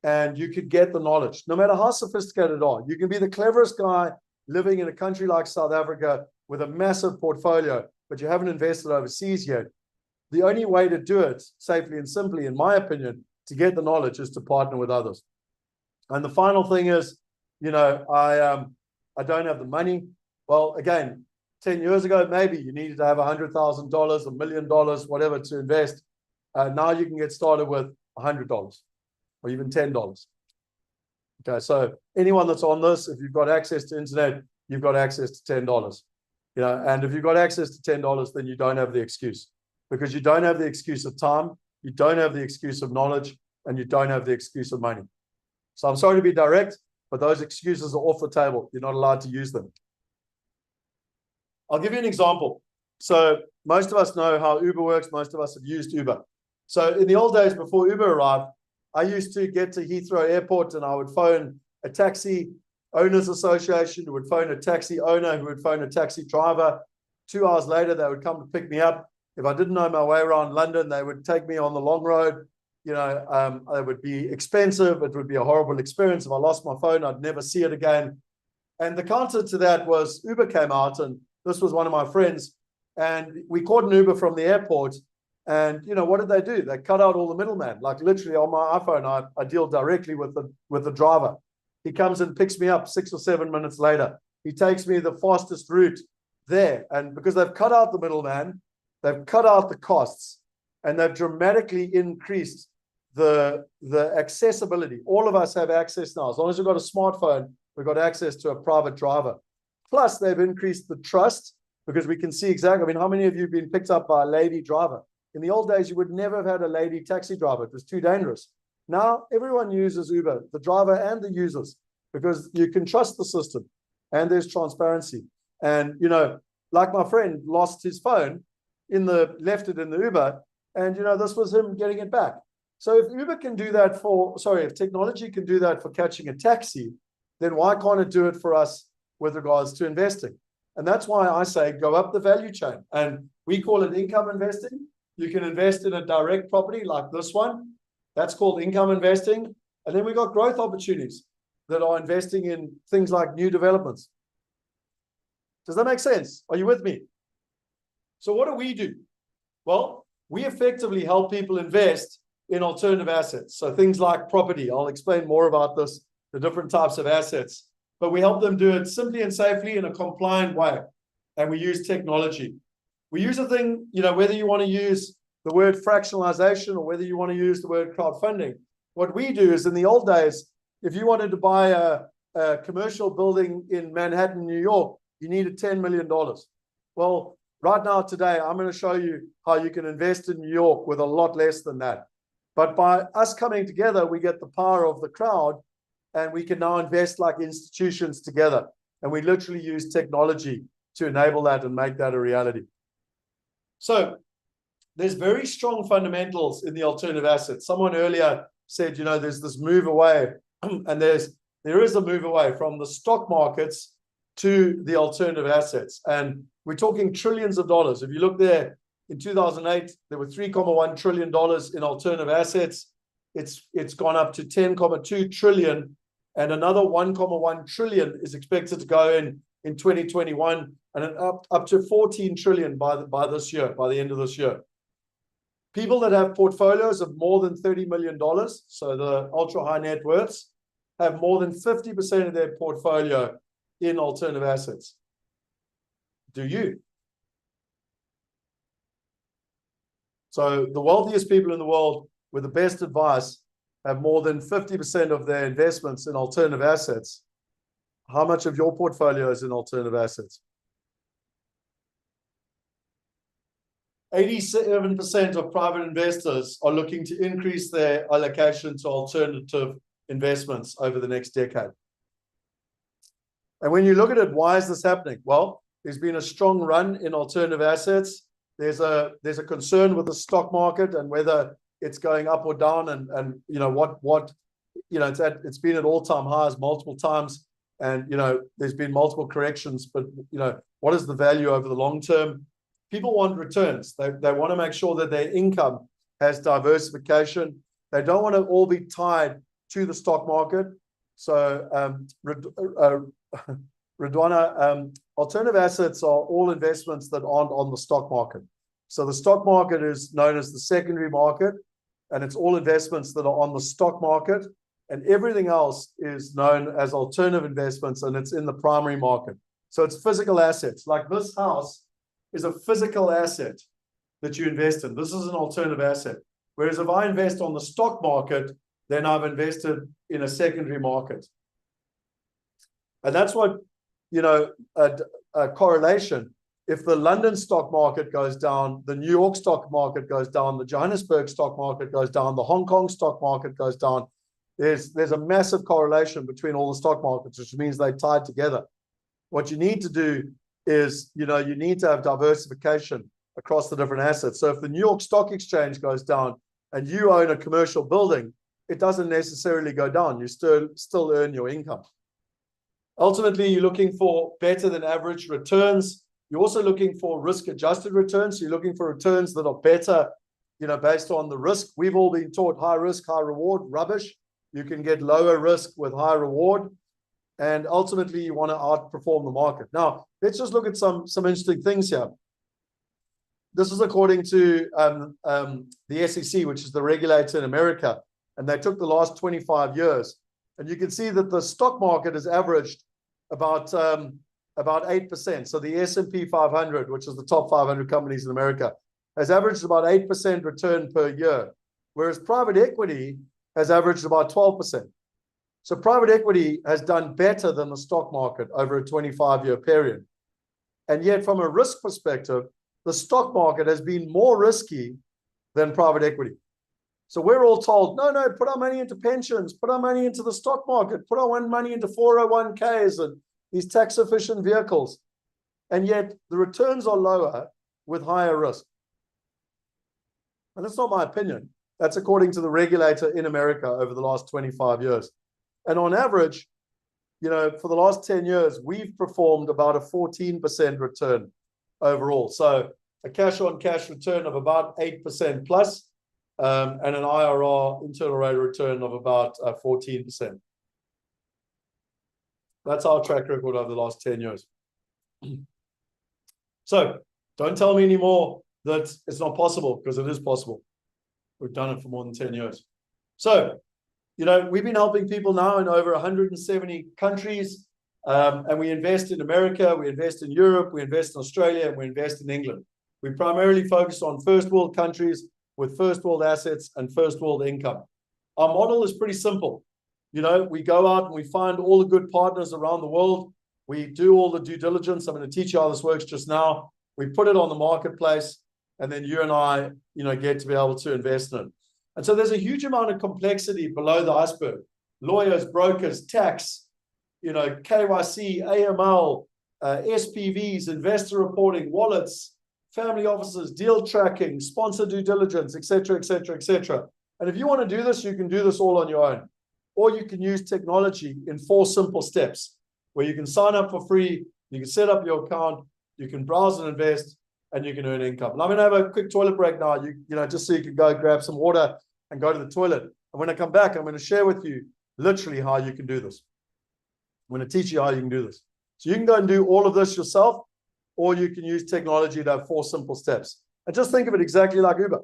Speaker 2: And you could get the knowledge, no matter how sophisticated you are. You can be the cleverest guy living in a country like South Africa with a massive portfolio, but you haven't invested overseas yet. The only way to do it safely and simply, in my opinion, to get the knowledge is to partner with others. And the final thing is, you know, I don't have the money. Well, again, 10 years ago, maybe you needed to have $100,000, $1 million, whatever, to invest. Now you can get started with $100 or even $10. Okay, so anyone that's on this, if you've got access to internet, you've got access to $10. You know, and if you've got access to $10, then you don't have the excuse, because you don't have the excuse of time, you don't have the excuse of knowledge, and you don't have the excuse of money. So I'm sorry to be direct, but those excuses are off the table. You're not allowed to use them. I'll give you an example. So most of us know how Uber works. Most of us have used Uber. So in the old days before Uber arrived, I used to get to Heathrow Airport and I would phone a taxi owners association who would phone a taxi owner who would phone a taxi driver. 2 hours later, they would come to pick me up. If I didn't know my way around London, they would take me on the long road. it would be expensive. It would be a horrible experience. If I lost my phone, I'd never see it again. And the counter to that was Uber came out, and this was one of my friends, and we caught an Uber from the airport. And what did they do? They cut out all the middleman. Like literally on my iPhone, I deal directly with the driver. He comes and picks me up 6 or 7 minutes later. He takes me the fastest route there. And because they've cut out the middleman, they've cut out the costs, and they've dramatically increased the accessibility. All of us have access now. As long as we've got a smartphone, we've got access to a private driver. Plus, they've increased the trust because we can see exactly. I mean, how many of you have been picked up by a lady driver? In the old days, you would never have had a lady taxi driver. It was too dangerous. Now, everyone uses Uber, the driver and the users, because you can trust the system and there's transparency. And, like my friend lost his phone left it in the Uber, and, this was him getting it back. So if Uber can do that if technology can do that for catching a taxi, then why can't it do it for us with regards to investing? And that's why I say go up the value chain. And we call it income investing. You can invest in a direct property like this one. That's called income investing. And then we got growth opportunities that are investing in things like new developments. Does that make sense? Are you with me? So what do? Well, we effectively help people invest in alternative assets. So things like property. I'll explain more about this, the different types of assets. But we help them do it simply and safely in a compliant way. And we use technology. We use a thing, whether you want to use the word fractionalization or whether you want to use the word crowdfunding. What we do is, in the old days, if you wanted to buy a commercial building in Manhattan, New York, you needed $10 million. Well, right now, today, I'm going to show you how you can invest in New York with a lot less than that. But by us coming together, we get the power of the crowd, and we can now invest like institutions together. And we literally use technology to enable that and make that a reality. So there's very strong fundamentals in the alternative assets. Someone earlier said, there's this move away, and there is a move away from the stock markets to the alternative assets. And we're talking trillions of dollars. If you look there, in 2008, there were $3.1 trillion in alternative assets. It's gone up to 10.2 trillion, and another 1.1 trillion is expected to go in 2021, and up to 14 trillion by this year, by the end of this year. People that have portfolios of more than $30 million, so the ultra high net worths, have more than 50% of their portfolio in alternative assets. Do you? So the wealthiest people in the world with the best advice have more than 50% of their investments in alternative assets. How much of your portfolio is in alternative assets? 87% of private investors are looking to increase their allocation to alternative investments over the next decade. And when you look at it, why is this happening? Well, there's been a strong run in alternative assets. There's a concern with the stock market and whether it's going up or down, and it's been at all-time highs multiple times, and there's been multiple corrections, but what is the value over the long term? People want returns. They want to make sure that their income has diversification. They don't want to all be tied to the stock market. So Radwana, alternative assets are all investments that aren't on the stock market. So the stock market is known as the secondary market, and it's all investments that are on the stock market, and everything else is known as alternative investments, and it's in the primary market. So it's physical assets. Like this house is a physical asset that you invest in. This is an alternative asset. Whereas if I invest on the stock market, then I've invested in a secondary market. And that's what, a correlation. If the London stock market goes down, the New York stock market goes down, the Johannesburg stock market goes down, the Hong Kong stock market goes down, there's a massive correlation between all the stock markets, which means they're tied together. What you need to do is, you need to have diversification across the different assets. So if the New York Stock Exchange goes down and you own a commercial building, it doesn't necessarily go down. You still earn your income. Ultimately, you're looking for better than average returns. You're also looking for risk-adjusted returns. So you're looking for returns that are better based on the risk. We've all been taught high risk, high reward, rubbish. You can get lower risk with high reward. And ultimately, you want to outperform the market. Now, let's just look at some interesting things here. This is according to the SEC, which is the regulator in America. And they took the last 25 years. And you can see that the stock market has averaged about 8%. So the S&P 500, which is the top 500 companies in America, has averaged about 8% return per year, whereas private equity has averaged about 12%. So private equity has done better than the stock market over a 25-year period. And yet, from a risk perspective, the stock market has been more risky than private equity. So we're all told, no, put our money into pensions, put our money into the stock market, put our money into 401ks and these tax-efficient vehicles. And yet, the returns are lower with higher risk. And that's not my opinion. That's according to the regulator in America over the last 25 years. And on average, for the last 10 years, we've performed about a 14% return overall. So a cash-on-cash return of about 8% plus, and an IRR, internal rate of return, of about 14%. That's our track record over the last 10 years. So don't tell me anymore that it's not possible, because it is possible. We've done it for more than 10 years. So, we've been helping people now in over 170 countries, and we invest in America, we invest in Europe, we invest in Australia, and we invest in England. We primarily focus on first world countries with first world assets and first world income. Our model is pretty simple. We go out and we find all the good partners around the world. We do all the due diligence. I'm going to teach you how this works just now. We put it on the marketplace, and then you and I, get to be able to invest in it. And so there's a huge amount of complexity below the iceberg. Lawyers, brokers, tax, KYC, AML, SPVs, investor reporting, wallets, family offices, deal tracking, sponsor due diligence, et cetera, et cetera, et cetera. And if you want to do this, you can do this all on your own. Or you can use technology in 4 simple steps, where you can sign up for free, you can set up your account, you can browse and invest, and you can earn income. And I'm going to have a quick toilet break now, just so you can go grab some water and go to the toilet. And when I come back, I'm going to share with you literally how you can do this. I'm going to teach you how you can do this. So you can go and do all of this yourself, or you can use technology to have 4 simple steps. And just think of it exactly like Uber.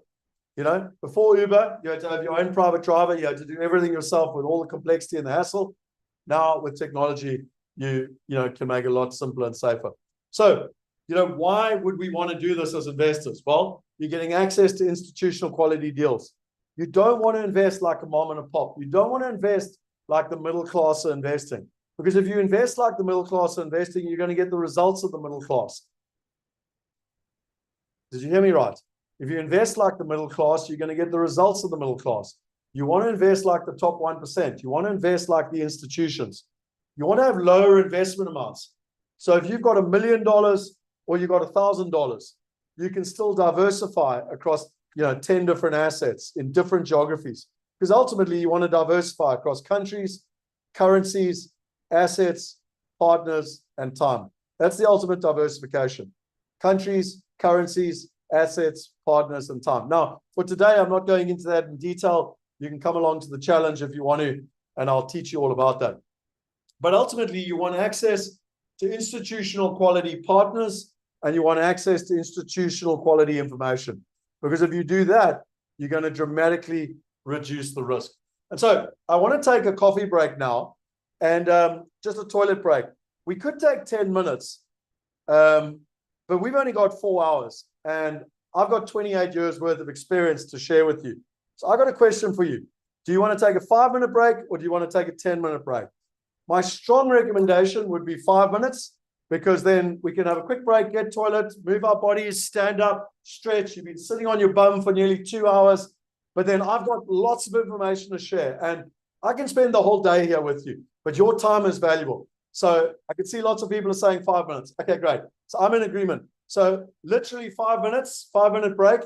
Speaker 2: Before Uber, you had to have your own private driver. You had to do everything yourself with all the complexity and the hassle. Now, with technology, you can make it a lot simpler and safer. So, why would we want to do this as investors? Well, you're getting access to institutional quality deals. You don't want to invest like a mom and a pop. You don't want to invest like the middle class are investing. Because if you invest like the middle class are investing, you're going to get the results of the middle class. Did you hear me right? If you invest like the middle class, you're going to get the results of the middle class. You want to invest like the top 1%. You want to invest like the institutions. You want to have lower investment amounts. So if you've got $1 million or you've got $1,000, you can still diversify across 10 different assets in different geographies. Because ultimately, you want to diversify across countries, currencies, assets, partners, and time. That's the ultimate diversification. Countries, currencies, assets, partners, and time. Now, for today, I'm not going into that in detail. You can come along to the challenge if you want to, and I'll teach you all about that. But ultimately, you want access to institutional quality partners, and you want access to institutional quality information. Because if you do that, you're going to dramatically reduce the risk. And so I want to take a coffee break now, and just a toilet break. We could take 10 minutes, but we've only got 4 hours, and I've got 28 years worth of experience to share with you. So I got a question for you. Do you want to take a 5-minute break, or do you want to take a 10-minute break? My strong recommendation would be 5 minutes, because then we can have a quick break, get toilet, move our bodies, stand up, stretch. You've been sitting on your bum for nearly 2 hours, but then I've got lots of information to share, and I can spend the whole day here with you, but your time is valuable. So I can see lots of people are saying 5 minutes. Okay, great. So I'm in agreement. So literally 5 minutes, 5-minute break.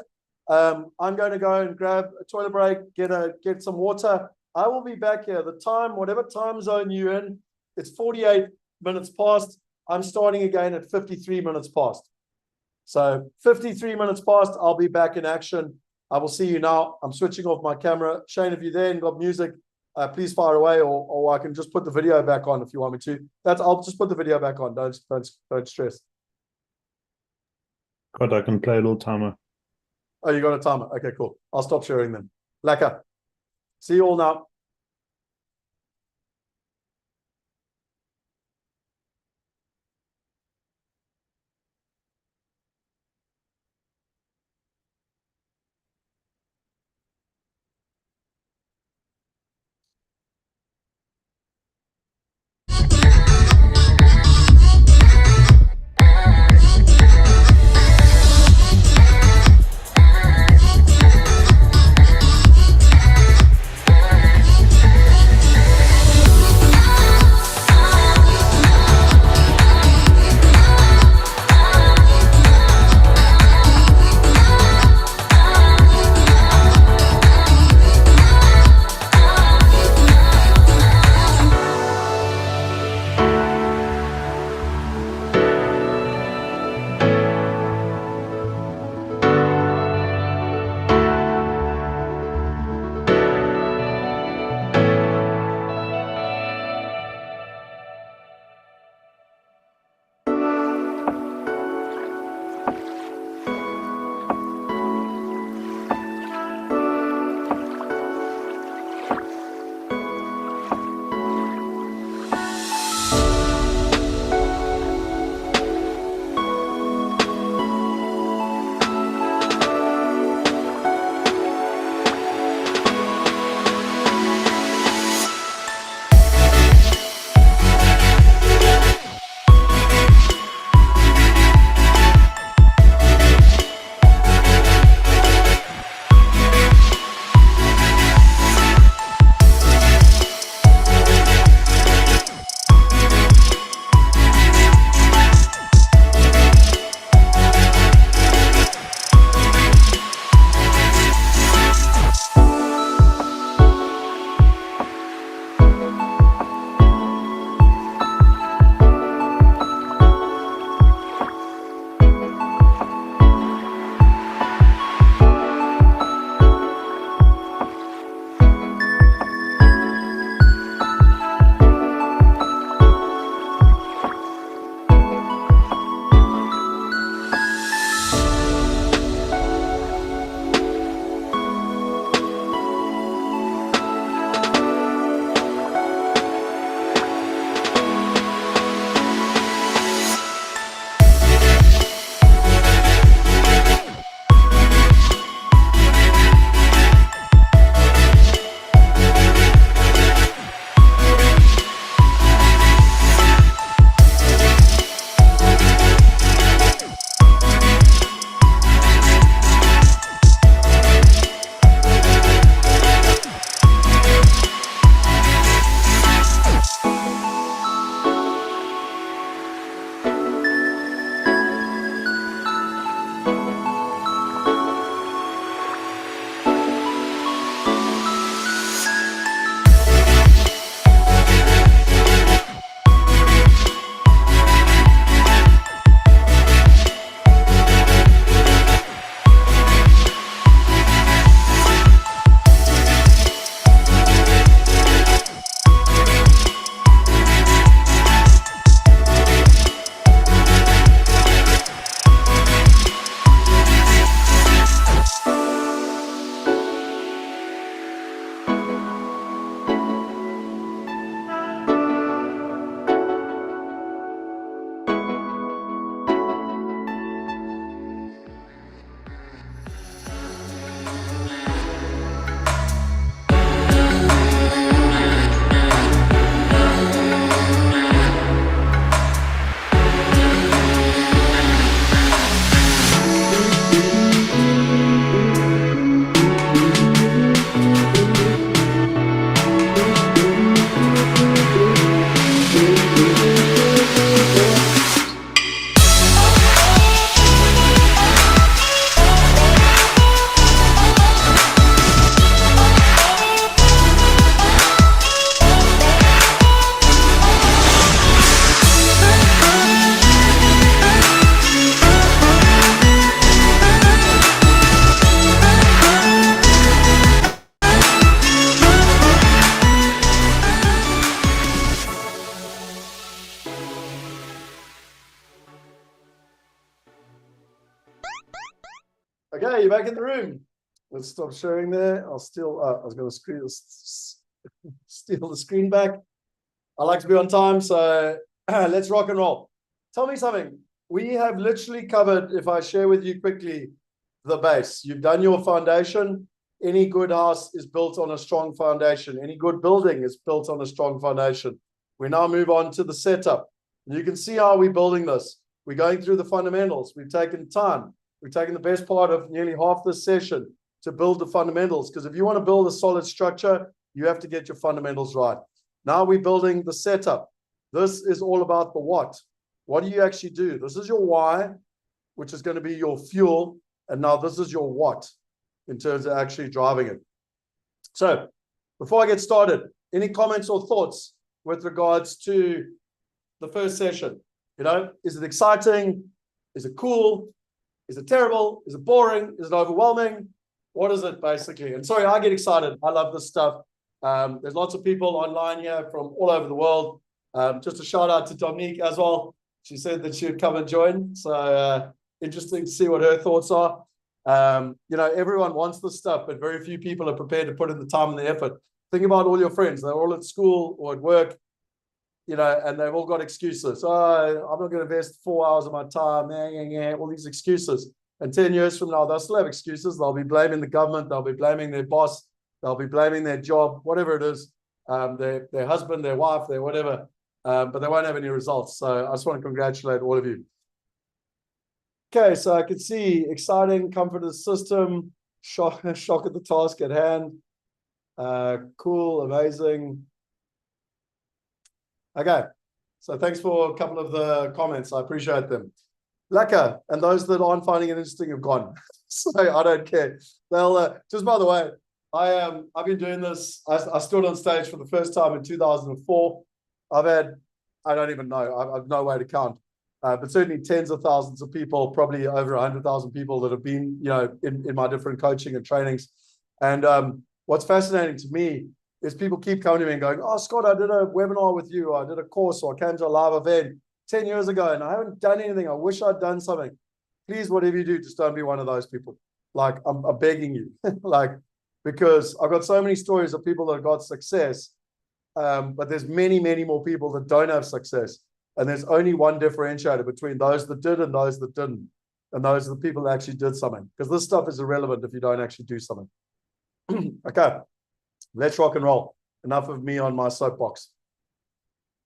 Speaker 2: I'm going to go and grab a toilet break, get some water. I will be back here. The time, whatever time zone you're in, it's 48 minutes past. I'm starting again at 53 minutes past. So 53 minutes past, I'll be back in action. I will see you now. I'm switching off my camera. Shane, if you're there and got music, please fire away, or I can just put the video back on if you want me to. I'll just put the video back on. Don't stress.
Speaker 4: God, I can play a little timer.
Speaker 2: Oh, you got a timer. Okay, cool. I'll stop sharing them. Lekker. See you all now. Okay, you're back in the room. Let's stop sharing there. I'll steal. I was going to steal the screen back. I like to be on time, so let's rock and roll. Tell me something. We have literally covered, if I share with you quickly, the base. You've done your foundation. Any good house is built on a strong foundation. Any good building is built on a strong foundation. We now move on to the setup. And you can see how we're building this. We're going through the fundamentals. We've taken time. We've taken the best part of nearly half this session to build the fundamentals. Because if you want to build a solid structure, you have to get your fundamentals right. Now we're building the setup. This is all about the what. What do you actually do? This is your why, which is going to be your fuel. And now this is your what in terms of actually driving it. So before I get started, any comments or thoughts with regards to the first session? You know, is it exciting? Is it cool? Is it terrible? Is it boring? Is it overwhelming? What is it basically? And sorry, I get excited. I love this stuff. There's lots of people online here from all over the world. Just a shout out to Dominique as well. She said that she would come and join. So interesting to see what her thoughts are. You know, everyone wants this stuff, but very few people are prepared to put in the time and the effort. Think about all your friends. They're all at school or at work, you know, and they've all got excuses. Oh, I'm not going to invest 4 hours of my time. All these excuses. And 10 years from now, they'll still have excuses. They'll be blaming the government. They'll be blaming their boss. They'll be blaming their job, whatever it is, their husband, their wife, their whatever, but they won't have any results. So I just want to congratulate all of you. Okay, so I can see exciting, comfort of the system, shock at the task at hand. Cool, amazing. Okay, so thanks for a couple of the comments. I appreciate them. Lekker, and those that aren't finding it interesting have gone. So I don't care. They'll just by the way, I've been doing this. I stood on stage for the first time in 2004. I've had, I don't even know, I've no way to count, but certainly tens of thousands of people, probably over 100,000 people that have been, you know, in my different coaching and trainings. And what's fascinating to me is people keep coming to me and going, oh, Scott, I did a webinar with you, or I did a course, or I came to a live event 10 years ago, and I haven't done anything. I wish I'd done something. Please, whatever you do, just don't be one of those people. Like, I'm begging you. Like, because I've got so many stories of people that have got success, but there's many, many more people that don't have success. And there's only one differentiator between those that did and those that didn't. And those are the people that actually did something. Because this stuff is irrelevant if you don't actually do something. Okay, let's rock and roll. Enough of me on my soapbox.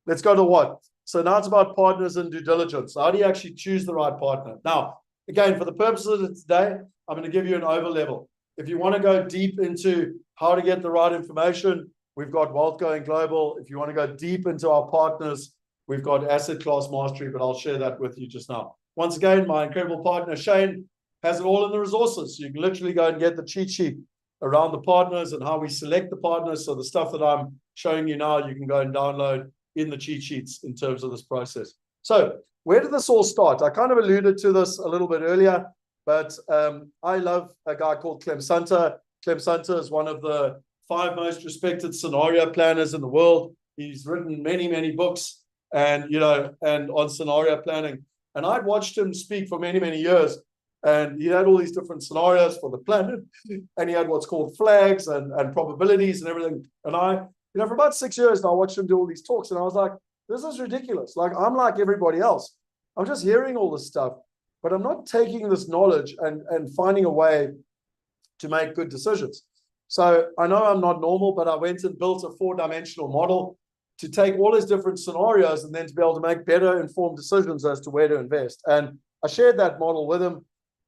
Speaker 2: Let's go to what? So now it's about partners and due diligence. How do you actually choose the right partner? Now, again, for the purposes of today, I'm going to give you an over level. If you want to go deep into how to get the right information, we've got Wealth Going Global. If you want to go deep into our partners, we've got Asset Class Mastery, but I'll share that with you just now. Once again, my incredible partner, Shane, has it all in the resources. So you can literally go and get the cheat sheet around the partners and how we select the partners. So the stuff that I'm showing you now, you can go and download in the cheat sheets in terms of this process. So where did this all start? I kind of alluded to this a little bit earlier, but I love a guy called Clem Sunter. Clem Sunter is one of the 5 most respected scenario planners in the world. He's written many, many books and, you know, and on scenario planning. And I'd watched him speak for many, many years. And he had all these different scenarios for the planet. And he had what's called flags and probabilities and everything. And I, you know, for about 6 years now, I watched him do all these talks. And I was like, this is ridiculous. Like, I'm like everybody else. I'm just hearing all this stuff. But I'm not taking this knowledge and finding a way to make good decisions. So I know I'm not normal, but I went and built a 4-dimensional model to take all these different scenarios and then to be able to make better informed decisions as to where to invest. And I shared that model with him.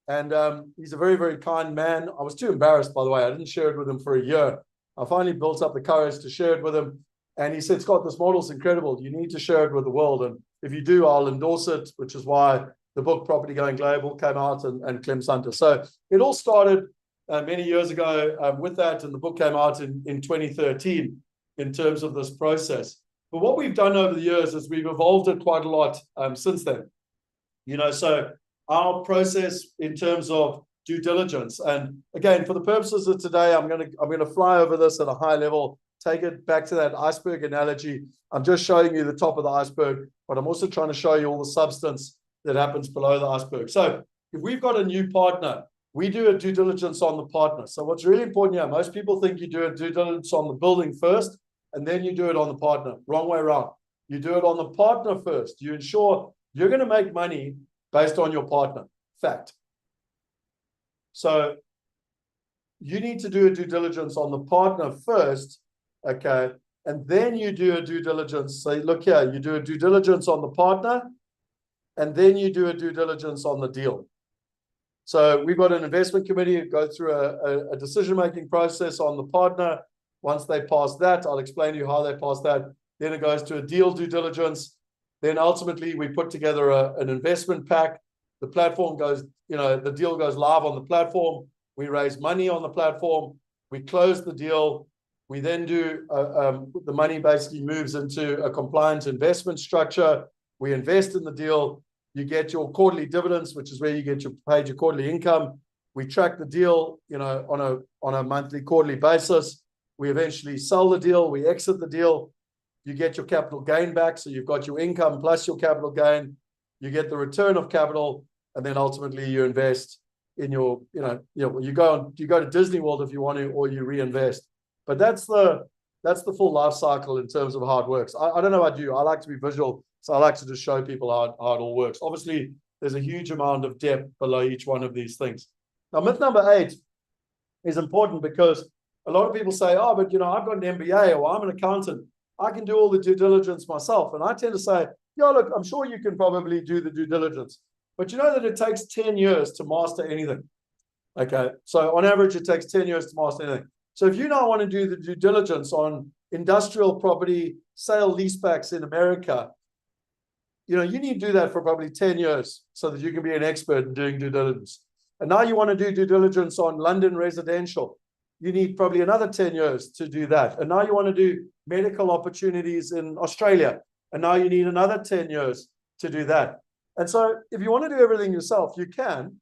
Speaker 2: And he's a very, very kind man. I was too embarrassed, by the way. I didn't share it with him for a year. I finally built up the courage to share it with him. And he said, Scott, this model's incredible. You need to share it with the world. And if you do, I'll endorse it, which is why the book Property Going Global came out and Clem Sunter. So it all started many years ago with that. And the book came out in 2013 in terms of this process. But what we've done over the years is we've evolved it quite a lot since then. You know, so our process in terms of due diligence. And again, for the purposes of today, I'm going to fly over this at a high level, take it back to that iceberg analogy. I'm just showing you the top of the iceberg, but I'm also trying to show you all the substance that happens below the iceberg. So if we've got a new partner, we do a due diligence on the partner. So what's really important here, most people think you do a due diligence on the building first, and then you do it on the partner. Wrong way around. You do it on the partner first. You ensure you're going to make money based on your partner. Fact. So you need to do a due diligence on the partner first, okay? And then you do a due diligence. So look here, you do a due diligence on the partner, and then you do a due diligence on the deal. So we've got an investment committee that go through a decision-making process on the partner. Once they pass that, I'll explain to you how they pass that. Then it goes to a deal due diligence. Then ultimately we put together an investment pack. The platform goes, the deal goes live on the platform. We raise money on the platform. We close the deal. We then do, the money basically moves into a compliant investment structure. We invest in the deal. You get your quarterly dividends, which is where you get paid your quarterly income. We track the deal, on a monthly, quarterly basis. We eventually sell the deal. We exit the deal. You get your capital gain back. So you've got your income plus your capital gain. You get the return of capital, and then ultimately you invest in your, you go to Disney World if you want to, or you reinvest. But that's the full life cycle in terms of how it works. I don't know about you. I like to be visual, so I like to just show people how it all works. Obviously, there's a huge amount of depth below each one of these things. Now, myth number 8 is important because a lot of people say, oh, but I've got an MBA or I'm an accountant. I can do all the due diligence myself. And I tend to say, yeah, look, I'm sure you can probably do the due diligence. But you know that it takes 10 years to master anything. Okay, so on average, it takes 10 years to master anything. So if you now want to do the due diligence on industrial property, sale leasebacks in America, you need to do that for probably 10 years so that you can be an expert in doing due diligence. And now you want to do due diligence on London residential. You need probably another 10 years to do that. And now you want to do medical opportunities in Australia. And now you need another 10 years to do that. And so if you want to do everything yourself, you can.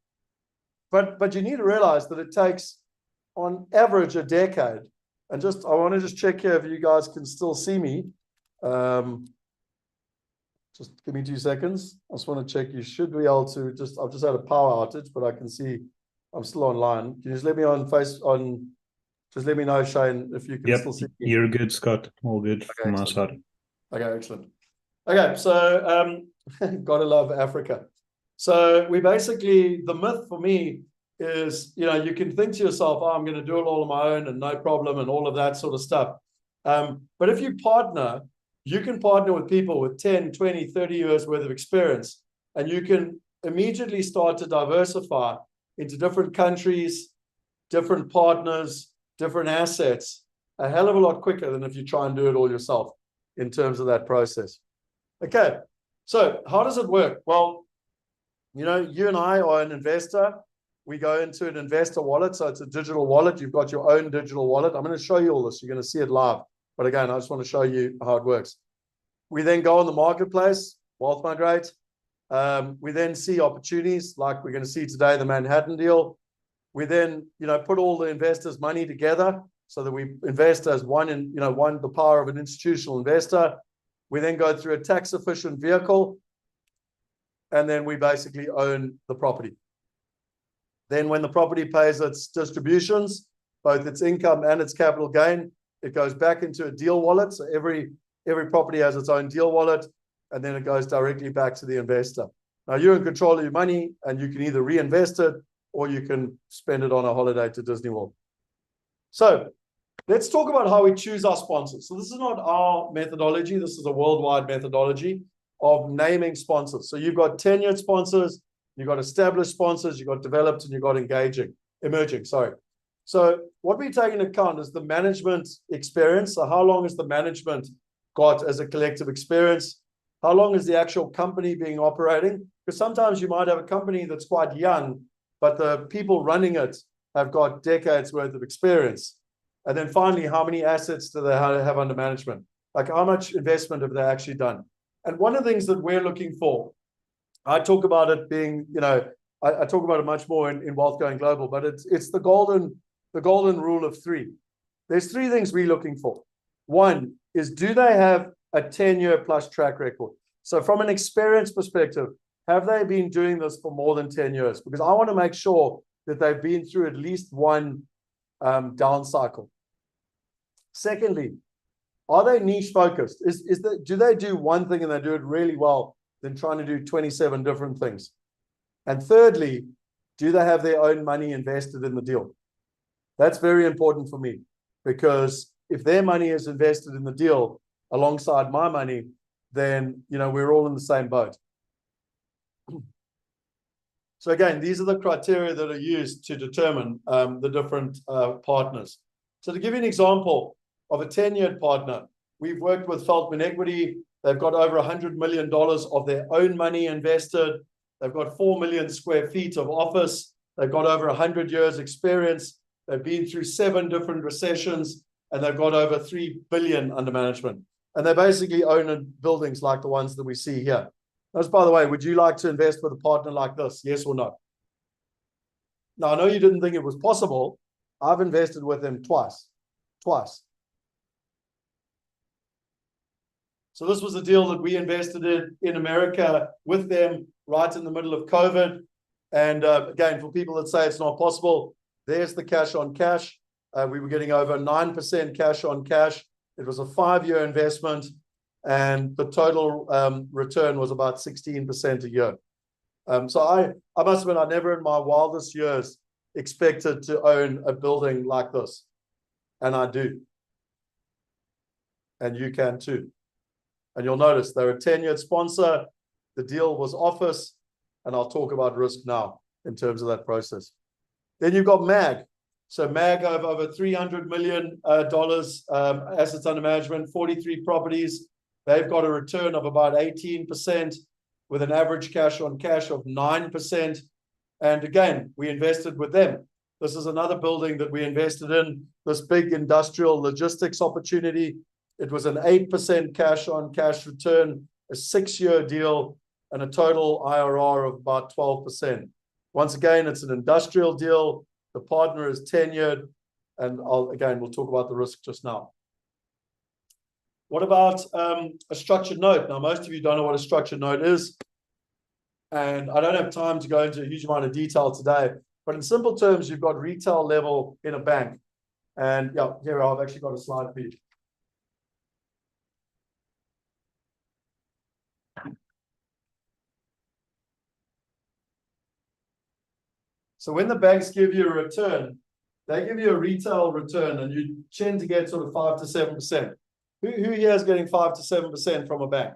Speaker 2: But you need to realize that it takes, on average, a decade. And I want to just check here if you guys can still see me. Just give me 2 seconds. I just want to check. You should be able to I've just had a power outage, but I can see I'm still online. Can you just let me just let me know, Shane, if you can still see me.
Speaker 4: You're good, Scott. All good from my side.
Speaker 2: Okay, excellent. Okay, so gotta love Africa. So we basically, the myth for me is, you can think to yourself, oh, I'm going to do it all on my own and no problem and all of that sort of stuff. But if you partner, you can partner with people with 10, 20, 30 years worth of experience, and you can immediately start to diversify into different countries, different partners, different assets, a hell of a lot quicker than if you try and do it all yourself in terms of that process. Okay, so how does it work? Well, you and I are an investor. We go into an investor wallet, so it's a digital wallet. You've got your own digital wallet. I'm going to show you all this. You're going to see it live. But again, I just want to show you how it works. We then go on the marketplace, Wealth Migrate. We then see opportunities like we're going to see today, the Manhattan deal. We then, put all the investors' money together so that we invest as the power of an institutional investor. We then go through a tax-efficient vehicle, and then we basically own the property. Then when the property pays its distributions, both its income and its capital gain, it goes back into a deal wallet. So every property has its own deal wallet, and then it goes directly back to the investor. Now you're in control of your money, and you can either reinvest it or you can spend it on a holiday to Disney World. So let's talk about how we choose our sponsors. So this is not our methodology. This is a worldwide methodology of naming sponsors. So you've got tenured sponsors, you've got established sponsors, you've got developed, and you've got emerging. So what we take into account is the management experience. So how long has the management got as a collective experience? How long is the actual company being operating? Because sometimes you might have a company that's quite young, but the people running it have got decades worth of experience. And then finally, how many assets do they have under management? Like how much investment have they actually done? And one of the things that we're looking for, I talk about it being, I talk about it much more in Wealth Going Global, but it's the golden rule of 3. There's 3 things we're looking for. One is, do they have a 10-year plus track record? So from an experience perspective, have they been doing this for more than 10 years? Because I want to make sure that they've been through at least one down cycle. Secondly, are they niche focused? Do they do one thing and they do it really well than trying to do 27 different things? And thirdly, do they have their own money invested in the deal? That's very important for me, because if their money is invested in the deal alongside my money, then we're all in the same boat. So again, these are the criteria that are used to determine the different partners. So to give you an example of a tenured partner, we've worked with Feltman Equity. They've got over $100 million of their own money invested. They've got 4 million square feet of office. They've got over 100 years experience. They've been through 7 different recessions, and they've got over 3 billion under management. And they basically own buildings like the ones that we see here. Notice, by the way, would you like to invest with a partner like this? Yes or no? Now, I know you didn't think it was possible. I've invested with them twice. So this was a deal that we invested in America with them right in the middle of COVID. And again, for people that say it's not possible, there's the cash on cash. We were getting over 9% cash on cash. It was a 5-year investment, and the total return was about 16% a year. So I must admit, I never in my wildest years expected to own a building like this. And I do. And you can too. And you'll notice they're a tenured sponsor. The deal was office, and I'll talk about risk now in terms of that process. Then you've got MAG. So MAG have over $300 million assets under management, 43 properties. They've got a return of about 18% with an average cash on cash of 9%. And again, we invested with them. This is another building that we invested in, this big industrial logistics opportunity. It was an 8% cash on cash return, a 6-year deal, and a total IRR of about 12%. Once again, it's an industrial deal. The partner is tenured, and we'll talk about the risk just now. What about a structured note? Now, most of you don't know what a structured note is, and I don't have time to go into a huge amount of detail today, but in simple terms, you've got retail level in a bank. And yeah, here I've actually got a slide for you. So when the banks give you a return, they give you a retail return, and you tend to get sort of 5 to 7%. Who here is getting 5 to 7% from a bank?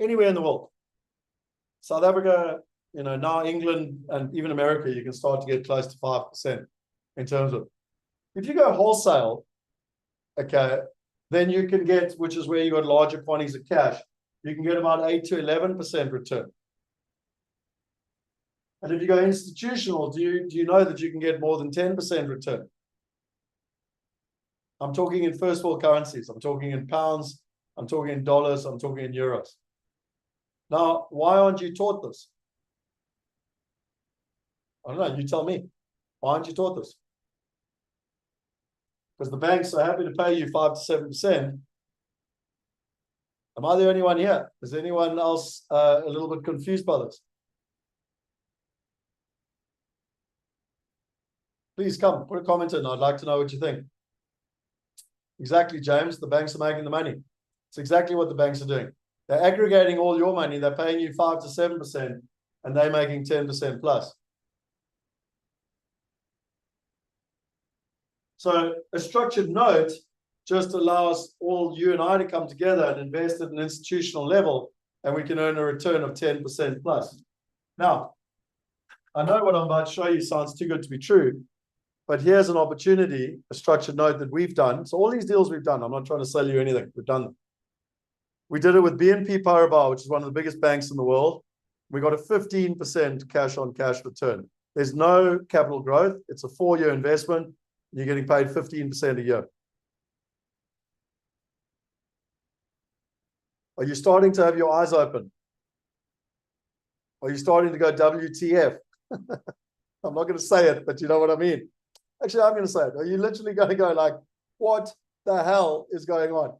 Speaker 2: Anywhere in the world. South Africa, now England, and even America, you can start to get close to 5% in terms of. If you go wholesale, okay, then you can get, which is where you got larger quantities of cash, you can get about 8 to 11% return. And if you go institutional, do you know that you can get more than 10% return? I'm talking in first world currencies. I'm talking in pounds. I'm talking in dollars. I'm talking in euros. Now, why aren't you taught this? I don't know. You tell me. Why aren't you taught this? Because the banks are happy to pay you 5 to 7%. Am I the only one here? Is anyone else a little bit confused by this? Please come, put a comment in. I'd like to know what you think. Exactly, James. The banks are making the money. It's exactly what the banks are doing. They're aggregating all your money. They're paying you 5 to 7%, and they're making 10% plus. So a structured note just allows all you and I to come together and invest at an institutional level, and we can earn a return of 10% plus. Now, I know what I'm about to show you sounds too good to be true, but here's an opportunity, a structured note that we've done. So all these deals we've done, I'm not trying to sell you anything. We've done them. We did it with BNP Paribas, which is one of the biggest banks in the world. We got a 15% cash on cash return. There's no capital growth. It's a 4-year investment. You're getting paid 15% a year. Are you starting to have your eyes open? Are you starting to go WTF? I'm not going to say it, but you know what I mean. Actually, I'm going to say it. Are you literally going to go like, what the hell is going on?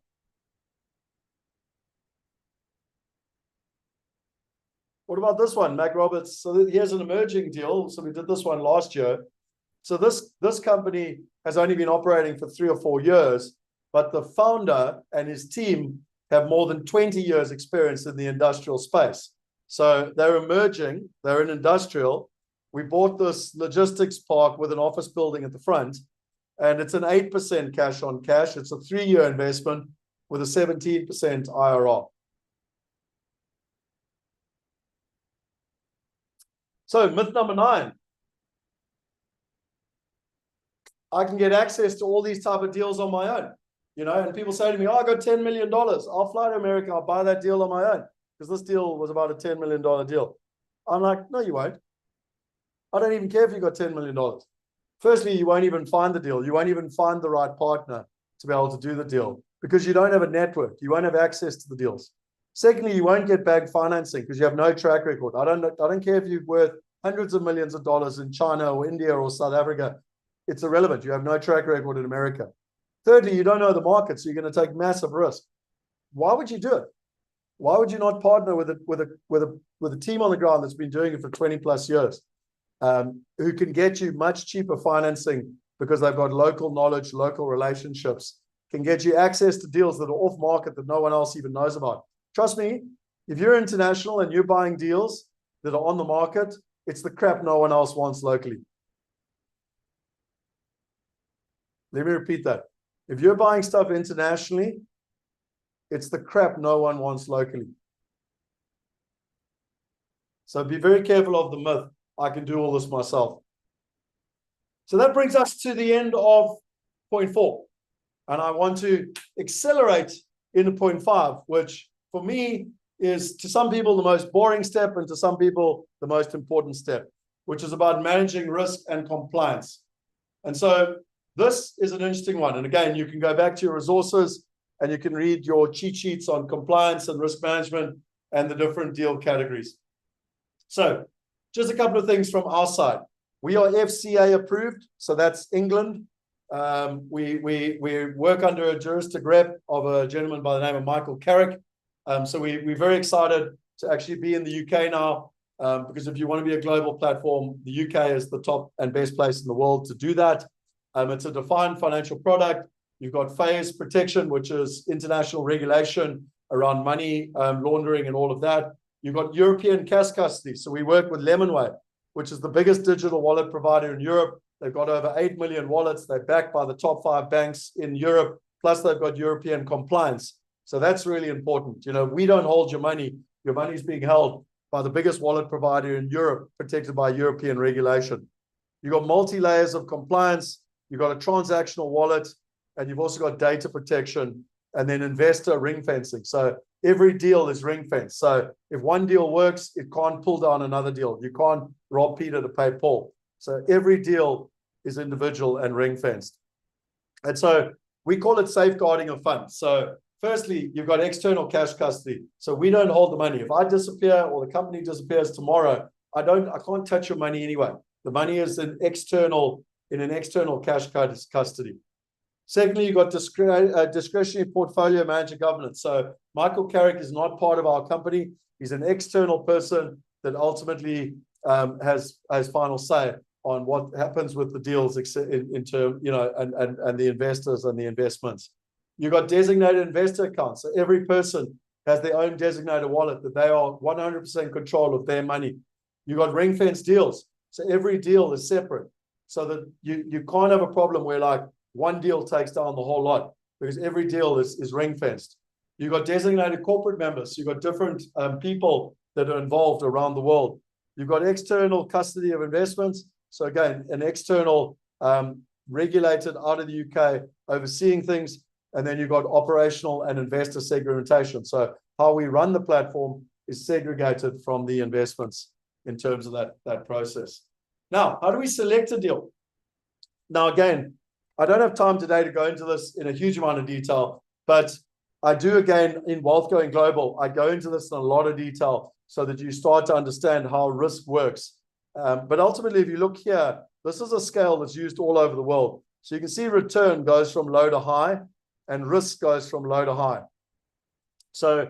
Speaker 2: What about this one, Mac Roberts? So here's an emerging deal. So we did this one last year. So this company has only been operating for 3 or 4 years, but the founder and his team have more than 20 years experience in the industrial space. So they're emerging, they're in industrial. We bought this logistics park with an office building at the front, and it's an 8% cash on cash. It's a 3-year investment with a 17% IRR. So myth number 9. I can get access to all these type of deals on my own. And people say to me, oh, I got $10 million. I'll fly to America. I'll buy that deal on my own. Because this deal was about a $10 million deal. I'm like, no, you won't. I don't even care if you got $10 million. Firstly, you won't even find the deal. You won't even find the right partner to be able to do the deal because you don't have a network. You won't have access to the deals. Secondly, you won't get bank financing because you have no track record. I don't care if you're worth hundreds of millions of dollars in China or India or South Africa. It's irrelevant. You have no track record in America. Thirdly, you don't know the market, so you're going to take massive risk. Why would you do it? Why would you not partner with a team on the ground that's been doing it for 20 plus years, who can get you much cheaper financing because they've got local knowledge, local relationships, can get you access to deals that are off market that no one else even knows about. Trust me, if you're international and you're buying deals that are on the market, it's the crap no one else wants locally. Let me repeat that. If you're buying stuff internationally, it's the crap no one wants locally. So be very careful of the myth. I can do all this myself. So that brings us to the end of point 4. And I want to accelerate into point 5, which for me is to some people the most boring step and to some people the most important step, which is about managing risk and compliance. And so this is an interesting one. And again, you can go back to your resources and you can read your cheat sheets on compliance and risk management and the different deal categories. So just a couple of things from our side. We are FCA approved, so that's England. We work under a juristic rep of a gentleman by the name of Michael Carrick. So we're very excited to actually be in the UK now, because if you want to be a global platform, the UK is the top and best place in the world to do that. It's a defined financial product. You've got phase protection, which is international regulation around money laundering and all of that. You've got European cash custody. So we work with Lemonway, which is the biggest digital wallet provider in Europe. They've got over 8 million wallets. They're backed by the top 5 banks in Europe. Plus, they've got European compliance. So that's really important. We don't hold your money. Your money is being held by the biggest wallet provider in Europe, protected by European regulation. You've got multi-layers of compliance. You've got a transactional wallet, and you've also got data protection and then investor ring fencing. So every deal is ring fenced. So if one deal works, it can't pull down another deal. You can't rob Peter to pay Paul. So every deal is individual and ring fenced. And so we call it safeguarding of funds. So firstly, you've got external cash custody. So we don't hold the money. If I disappear or the company disappears tomorrow, I can't touch your money anyway. The money is in an external cash custody. Secondly, you've got discretionary portfolio manager governance. So Michael Carrick is not part of our company. He's an external person that ultimately has final say on what happens with the deals in term, and the investors and the investments. You've got designated investor accounts. So every person has their own designated wallet that they are 100% control of their money. You've got ring-fenced deals. So every deal is separate, so that you can't have a problem where like one deal takes down the whole lot, because every deal is ring-fenced. You've got designated corporate members. You've got different people that are involved around the world. You've got external custody of investments. So again, an external regulated out of the UK overseeing things. And then you've got operational and investor segmentation. So how we run the platform is segregated from the investments in terms of that process. Now, how do we select a deal? Now, again, I don't have time today to go into this in a huge amount of detail, but I do, again, in Wealth Going Global, I go into this in a lot of detail so that you start to understand how risk works. But ultimately, if you look here, this is a scale that's used all over the world. So you can see return goes from low to high, and risk goes from low to high. So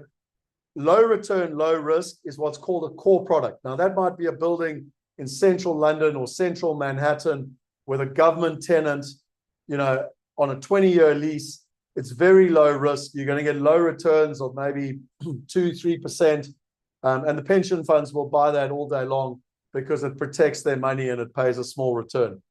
Speaker 2: low return, low risk is what's called a core product. Now, that might be a building in central London or central Manhattan with a government tenant, on a 20-year lease. It's very low risk. You're going to get low returns of maybe 2-3%. And the pension funds will buy that all day long because it protects their money and it pays a small return.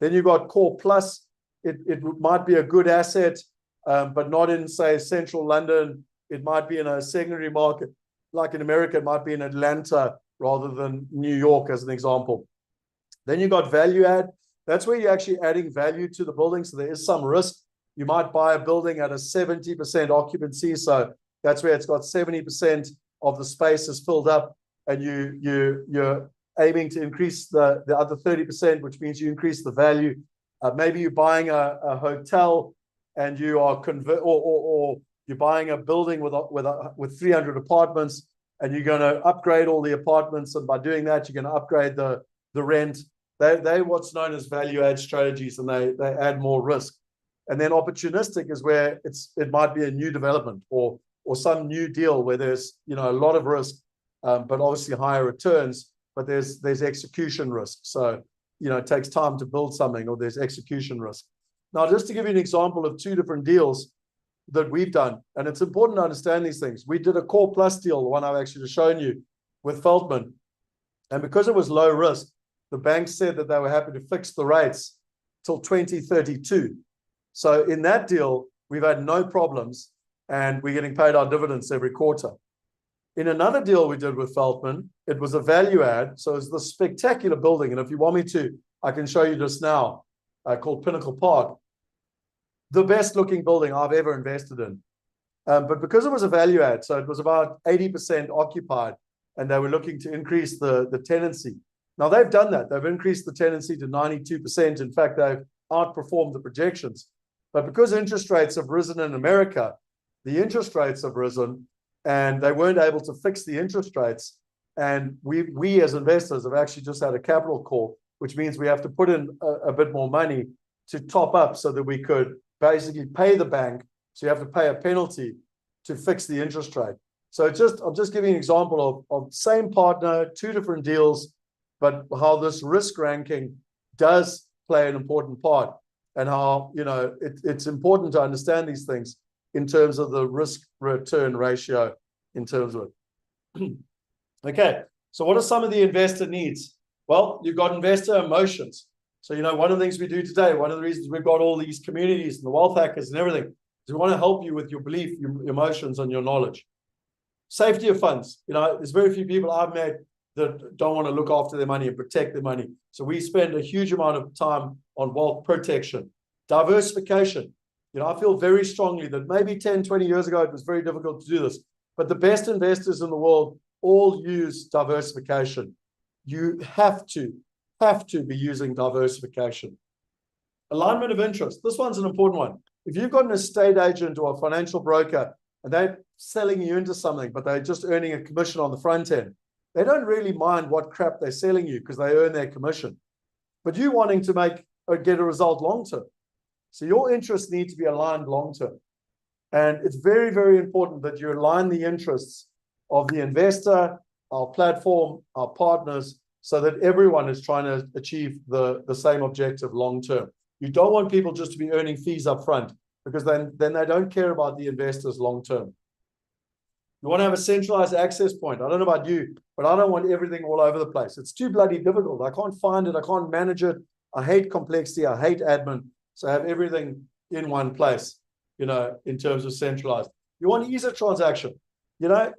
Speaker 2: Then you've got core plus. It might be a good asset, but not in, say, central London. It might be in a secondary market. Like in America, it might be in Atlanta rather than New York, as an example. Then you've got value add. That's where you're actually adding value to the building. So there is some risk. You might buy a building at a 70% occupancy. So that's where it's got 70% of the space is filled up, and you're aiming to increase the other 30%, which means you increase the value. Maybe you're buying a hotel and you are or you're buying a building with 300 apartments, and you're going to upgrade all the apartments, and by doing that, you're going to upgrade the rent. They what's known as value add strategies, and they add more risk. And then opportunistic is where it might be a new development or some new deal where there's a lot of risk, but obviously higher returns, but there's execution risk. So it takes time to build something, or there's execution risk. Now, just to give you an example of two different deals that we've done, and it's important to understand these things. We did a core plus deal, the one I've actually just shown you, with Feldman, and because it was low risk, the bank said that they were happy to fix the rates till 2032. So in that deal, we've had no problems, and we're getting paid our dividends every quarter. In another deal we did with Feldman, it was a value add. So it's the spectacular building. And if you want me to, I can show you just now, called Pinnacle Park. The best looking building I've ever invested in. But because it was a value add, so it was about 80% occupied, and they were looking to increase the tenancy. Now they've done that. They've increased the tenancy to 92%. In fact, they've outperformed the projections. But because interest rates have risen in America, the interest rates have risen, and they weren't able to fix the interest rates. And we as investors have actually just had a capital call, which means we have to put in a bit more money to top up so that we could basically pay the bank. So you have to pay a penalty to fix the interest rate. So I'm just giving an example of same partner, two different deals, but how this risk ranking does play an important part, and how it's important to understand these things in terms of the risk-return ratio in terms of it. Okay, so what are some of the investor needs? Well, you've got investor emotions. So, one of the things we do today, one of the reasons we've got all these communities and the wealth hackers and everything, is we want to help you with your belief, your emotions, and your knowledge. Safety of funds. There's very few people I've met that don't want to look after their money and protect their money. So we spend a huge amount of time on wealth protection. Diversification. I feel very strongly that maybe 10, 20 years ago, it was very difficult to do this, but the best investors in the world all use diversification. You have to be using diversification. Alignment of interest. This one's an important one. If you've got an estate agent or a financial broker and they're selling you into something, but they're just earning a commission on the front end, they don't really mind what crap they're selling you because they earn their commission. But you wanting to get a result long term. So your interests need to be aligned long term. And it's very, very important that you align the interests of the investor, our platform, our partners, so that everyone is trying to achieve the same objective long term. You don't want people just to be earning fees up front, because then they don't care about the investors long term. You want to have a centralized access point. I don't know about you, but I don't want everything all over the place. It's too bloody difficult. I can't find it. I can't manage it. I hate complexity. I hate admin. So have everything in one place, in terms of centralized. You want ease of transaction. I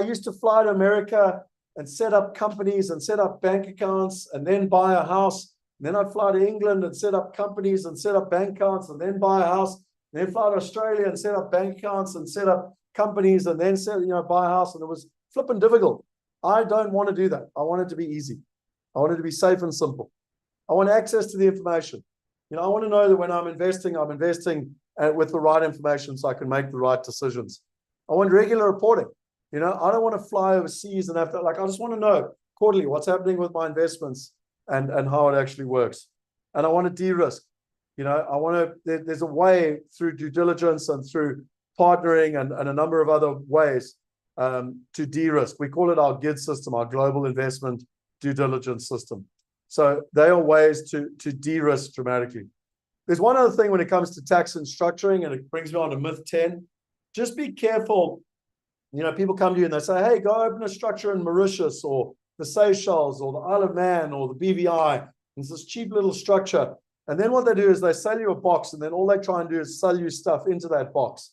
Speaker 2: used to fly to America and set up companies and set up bank accounts and then buy a house. And then I'd fly to England and set up companies and set up bank accounts and then buy a house. And then fly to Australia and set up bank accounts and set up companies and then buy a house. And it was flipping difficult. I don't want to do that. I want it to be easy. I want it to be safe and simple. I want access to the information. I want to know that when I'm investing with the right information so I can make the right decisions. I want regular reporting. I don't want to fly overseas and have to, I just want to know quarterly what's happening with my investments and how it actually works. And I want to de-risk. There's a way through due diligence and through partnering and a number of other ways to de-risk. We call it our GID system, our global investment due diligence system. So they are ways to de-risk dramatically. There's one other thing when it comes to tax and structuring, and it brings me on to myth 10. Just be careful. You know, people come to you and they say, hey, go open a structure in Mauritius or the Seychelles or the Isle of Man or the BVI. It's this cheap little structure. And then what they do is they sell you a box, and then all they try and do is sell you stuff into that box.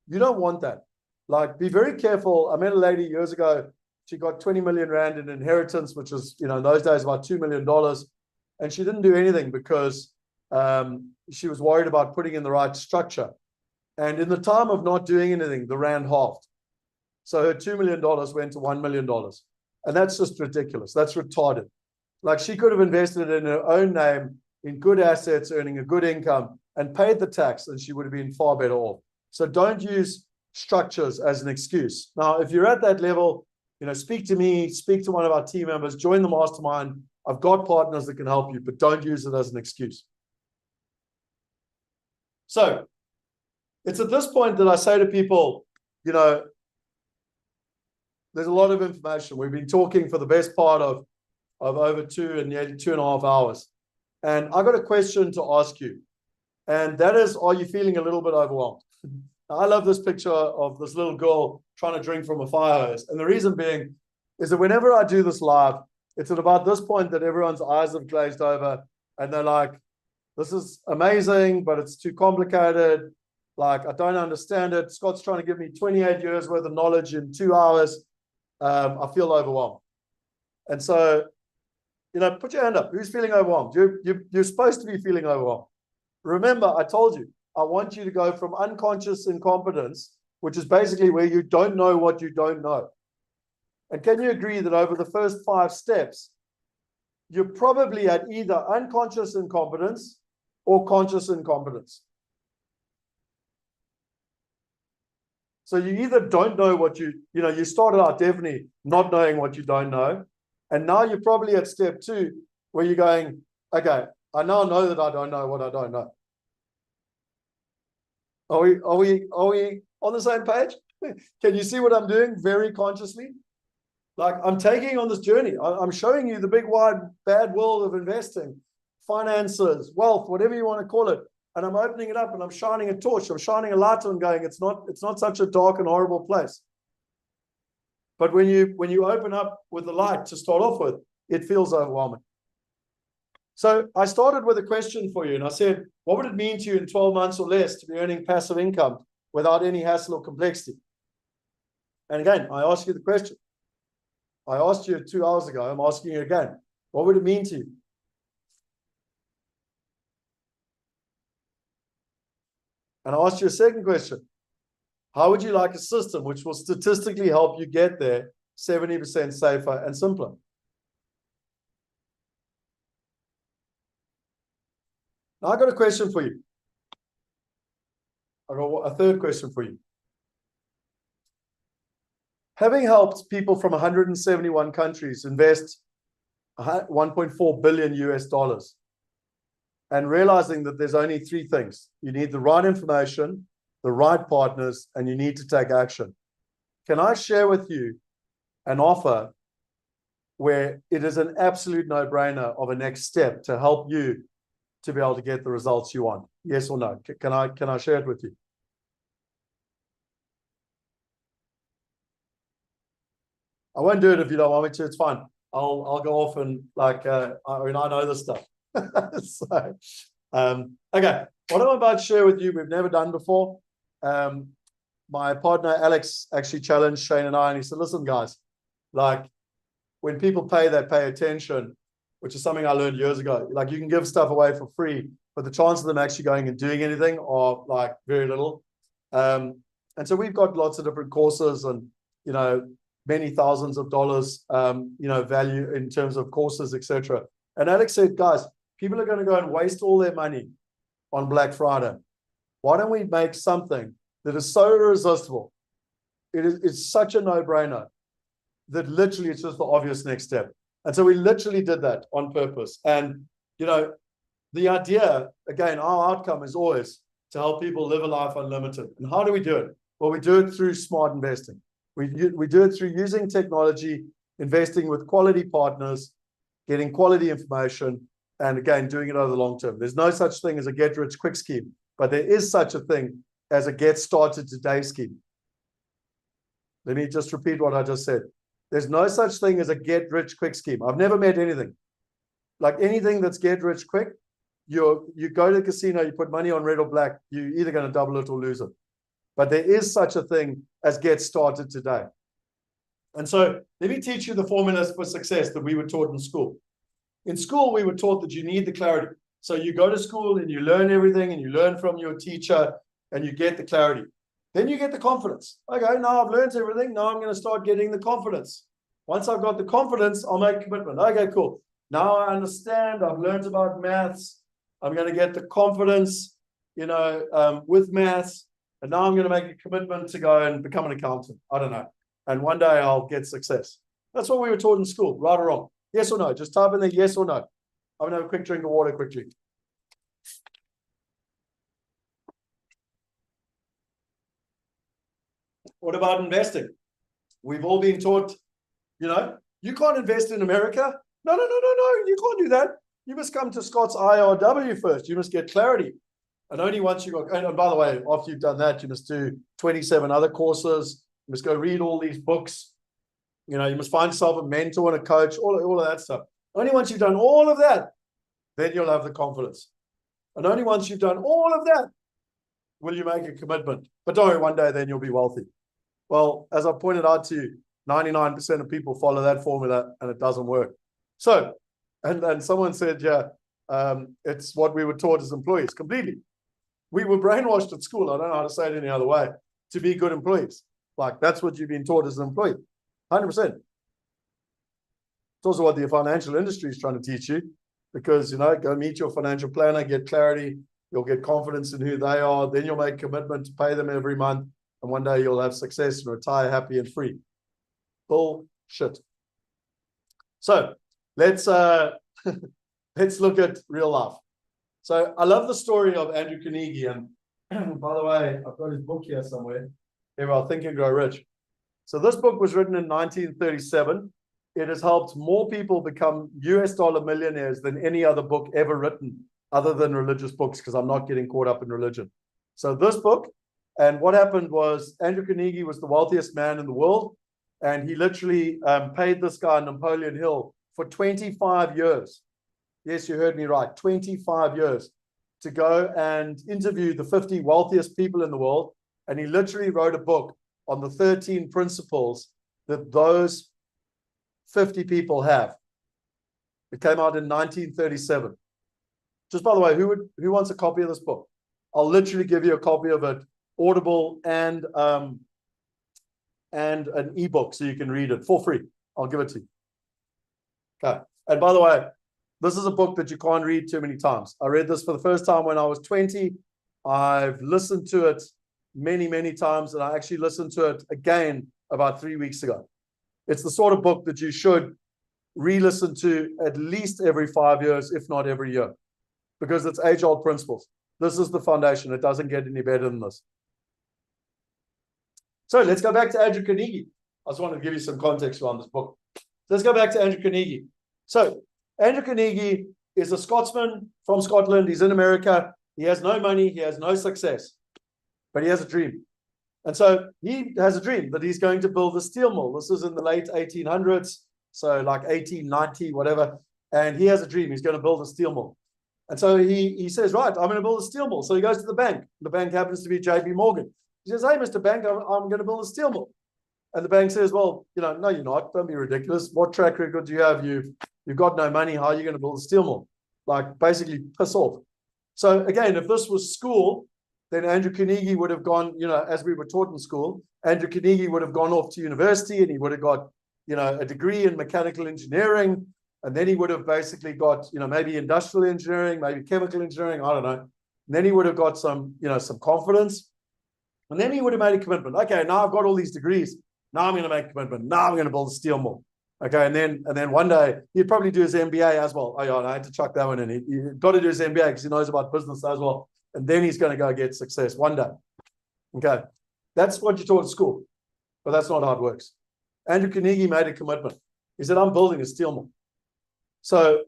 Speaker 2: You don't want that. Like, be very careful. I met a lady years ago. She got 20 million Rand in inheritance, which was, you know, in those days about $2 million. And she didn't do anything because she was worried about putting in the right structure. And in the time of not doing anything, the Rand halved. So her $2 million went to $1 million. And that's just ridiculous. That's retarded. Like, she could have invested in her own name in good assets, earning a good income, and paid the tax, and she would have been far better off. So don't use structures as an excuse. Now, if you're at that level, you know, speak to me, speak to one of our team members, join the mastermind. I've got partners that can help you, but don't use it as an excuse. So it's at this point that I say to people, you know, there's a lot of information. We've been talking for the best part of over 2 and nearly 2.5 hours. And I got a question to ask you. And that is, are you feeling a little bit overwhelmed? I love this picture of this little girl trying to drink from a fire hose. And the reason being is that whenever I do this live, it's at about this point that everyone's eyes have glazed over and they're like, this is amazing, but it's too complicated. Like, I don't understand it. Scott's trying to give me 28 years worth of knowledge in 2 hours. I feel overwhelmed. And so, you know, put your hand up. Who's feeling overwhelmed? You're supposed to be feeling overwhelmed. Remember, I told you, I want you to go from unconscious incompetence, which is basically where you don't know what you don't know. And can you agree that over the first 5 steps, you're probably at either unconscious incompetence or conscious incompetence? So you either don't know what you know, you started out definitely not knowing what you don't know. And now you're probably at step 2 where you're going, okay, I now know that I don't know what I don't know. Are we on the same page? Can you see what I'm doing very consciously? Like, I'm taking on this journey. I'm showing you the big, wide, bad world of investing, finances, wealth, whatever you want to call it. And I'm opening it up and I'm shining a torch. I'm shining a light on, going, it's not such a dark and horrible place. But when you open up with the light to start off with, it feels overwhelming. So I started with a question for you, and I said, what would it mean to you in 12 months or less to be earning passive income without any hassle or complexity? And again, I ask you the question. I asked you 2 hours ago. I'm asking you again. What would it mean to you? And I asked you a second question. How would you like a system which will statistically help you get there 70% safer and simpler? Now, I got a question for you. I got a third question for you. Having helped people from 171 countries invest 1.4 billion US dollars, and realizing that there's only 3 things. You need the right information, the right partners, and you need to take action. Can I share with you an offer where it is an absolute no-brainer of a next step to help you to be able to get the results you want? Yes or no? Can I share it with you? I won't do it if you don't want me to. It's fine. I'll go off and I know this stuff. So, okay. What I'm about to share with you, we've never done before. My partner Alex actually challenged Shane and I, and he said, "Listen, guys, like, when people pay, they pay attention," which is something I learned years ago. Like, you can give stuff away for free, but the chance of them actually going and doing anything are like very little. And so we've got lots of different courses, and many thousands of dollars, value in terms of courses, etc. And Alex said, guys, people are going to go and waste all their money on Black Friday. Why don't we make something that is so irresistible? It's such a no-brainer that literally it's just the obvious next step. And so we literally did that on purpose. And, the idea, again, our outcome is always to help people live a life unlimited. And how do we do it? Well, we do it through smart investing. We do it through using technology, investing with quality partners, getting quality information, and again, doing it over the long term. There's no such thing as a get-rich-quick scheme, but there is such a thing as a get-started-today scheme. Let me just repeat what I just said. There's no such thing as a get-rich-quick scheme. I've never met anything. Like anything that's get-rich-quick, you go to the casino, you put money on red or black, you're either going to double it or lose it. But there is such a thing as get started today. And so let me teach you the formulas for success that we were taught in school. In school, we were taught that you need the clarity. So you go to school and you learn everything and you learn from your teacher and you get the clarity. Then you get the confidence. Okay, now I've learned everything. Now I'm going to start getting the confidence. Once I've got the confidence, I'll make a commitment. Okay, cool. Now I understand. I've learned about maths. I'm going to get the confidence, with maths. And now I'm going to make a commitment to go and become an accountant. I don't know. And one day I'll get success. That's what we were taught in school, right or wrong. Yes or no? Just type in there yes or no. I'm going to have a quick drink of water quickly. What about investing? We've all been taught, you can't invest in America. No, you can't do that. You must come to Scott's IRW first. You must get clarity. And only once you got, and by the way, after you've done that, you must do 27 other courses. You must go read all these books. You must find yourself a mentor and a coach, all of that stuff. Only once you've done all of that, then you'll have the confidence. And only once you've done all of that, will you make a commitment. But don't worry, one day then you'll be wealthy. Well, as I pointed out to you, 99% of people follow that formula and it doesn't work. So, and someone said, it's what we were taught as employees, completely. We were brainwashed at school, I don't know how to say it any other way, to be good employees. Like, that's what you've been taught as an employee, 100%. It's also what the financial industry is trying to teach you, because, go meet your financial planner, get clarity, you'll get confidence in who they are, then you'll make a commitment to pay them every month, and one day you'll have success and retire happy and free. Bullshit. So, let's look at real life. So I love the story of Andrew Carnegie, and by the way, I've got his book here somewhere. Here, I'll Think and Grow Rich. So this book was written in 1937. It has helped more people become US dollar millionaires than any other book ever written, other than religious books, because I'm not getting caught up in religion. So this book, and what happened was Andrew Carnegie was the wealthiest man in the world, and he literally paid this guy, Napoleon Hill, for 25 years. Yes, you heard me right, 25 years to go and interview the 50 wealthiest people in the world. And he literally wrote a book on the 13 principles that those 50 people have. It came out in 1937. Just by the way, who wants a copy of this book? I'll literally give you a copy of it, Audible and an ebook so you can read it for free. I'll give it to you. Okay. And by the way, this is a book that you can't read too many times. I read this for the first time when I was 20. I've listened to it many, many times, and I actually listened to it again about 3 weeks ago. It's the sort of book that you should re-listen to at least every 5 years, if not every year, because it's age-old principles. This is the foundation. It doesn't get any better than this. So let's go back to Andrew Carnegie. I just wanted to give you some context around this book. Let's go back to Andrew Carnegie. So Andrew Carnegie is a Scotsman from Scotland. He's in America. He has no money. He has no success, but he has a dream. And so he has a dream that he's going to build a steel mill. This is in the late 1800s, so like 1890, whatever. And he has a dream. He's going to build a steel mill. And so he says, right, I'm going to build a steel mill. So he goes to the bank. The bank happens to be JP Morgan. He says, hey, Mr. Bank, I'm going to build a steel mill. And the bank says, well, no, you're not. Don't be ridiculous. What track record do you have? You've got no money. How are you going to build a steel mill? Like, basically, piss off. So again, if this was school, then Andrew Carnegie would have gone, as we were taught in school, Andrew Carnegie would have gone off to university and he would have got, a degree in mechanical engineering. And then he would have basically got, maybe industrial engineering, maybe chemical engineering, I don't know. And then he would have got some, some confidence. And then he would have made a commitment. Okay, now I've got all these degrees. Now I'm going to make a commitment. Now I'm going to build a steel mill. Okay, and then one day he'd probably do his MBA as well. Oh yeah, I had to chuck that one in. He got to do his MBA because he knows about business as well. And then he's going to go get success one day. Okay, that's what you're taught at school. but that's not how it works. Andrew Carnegie made a commitment. He said, I'm building a steel mill. So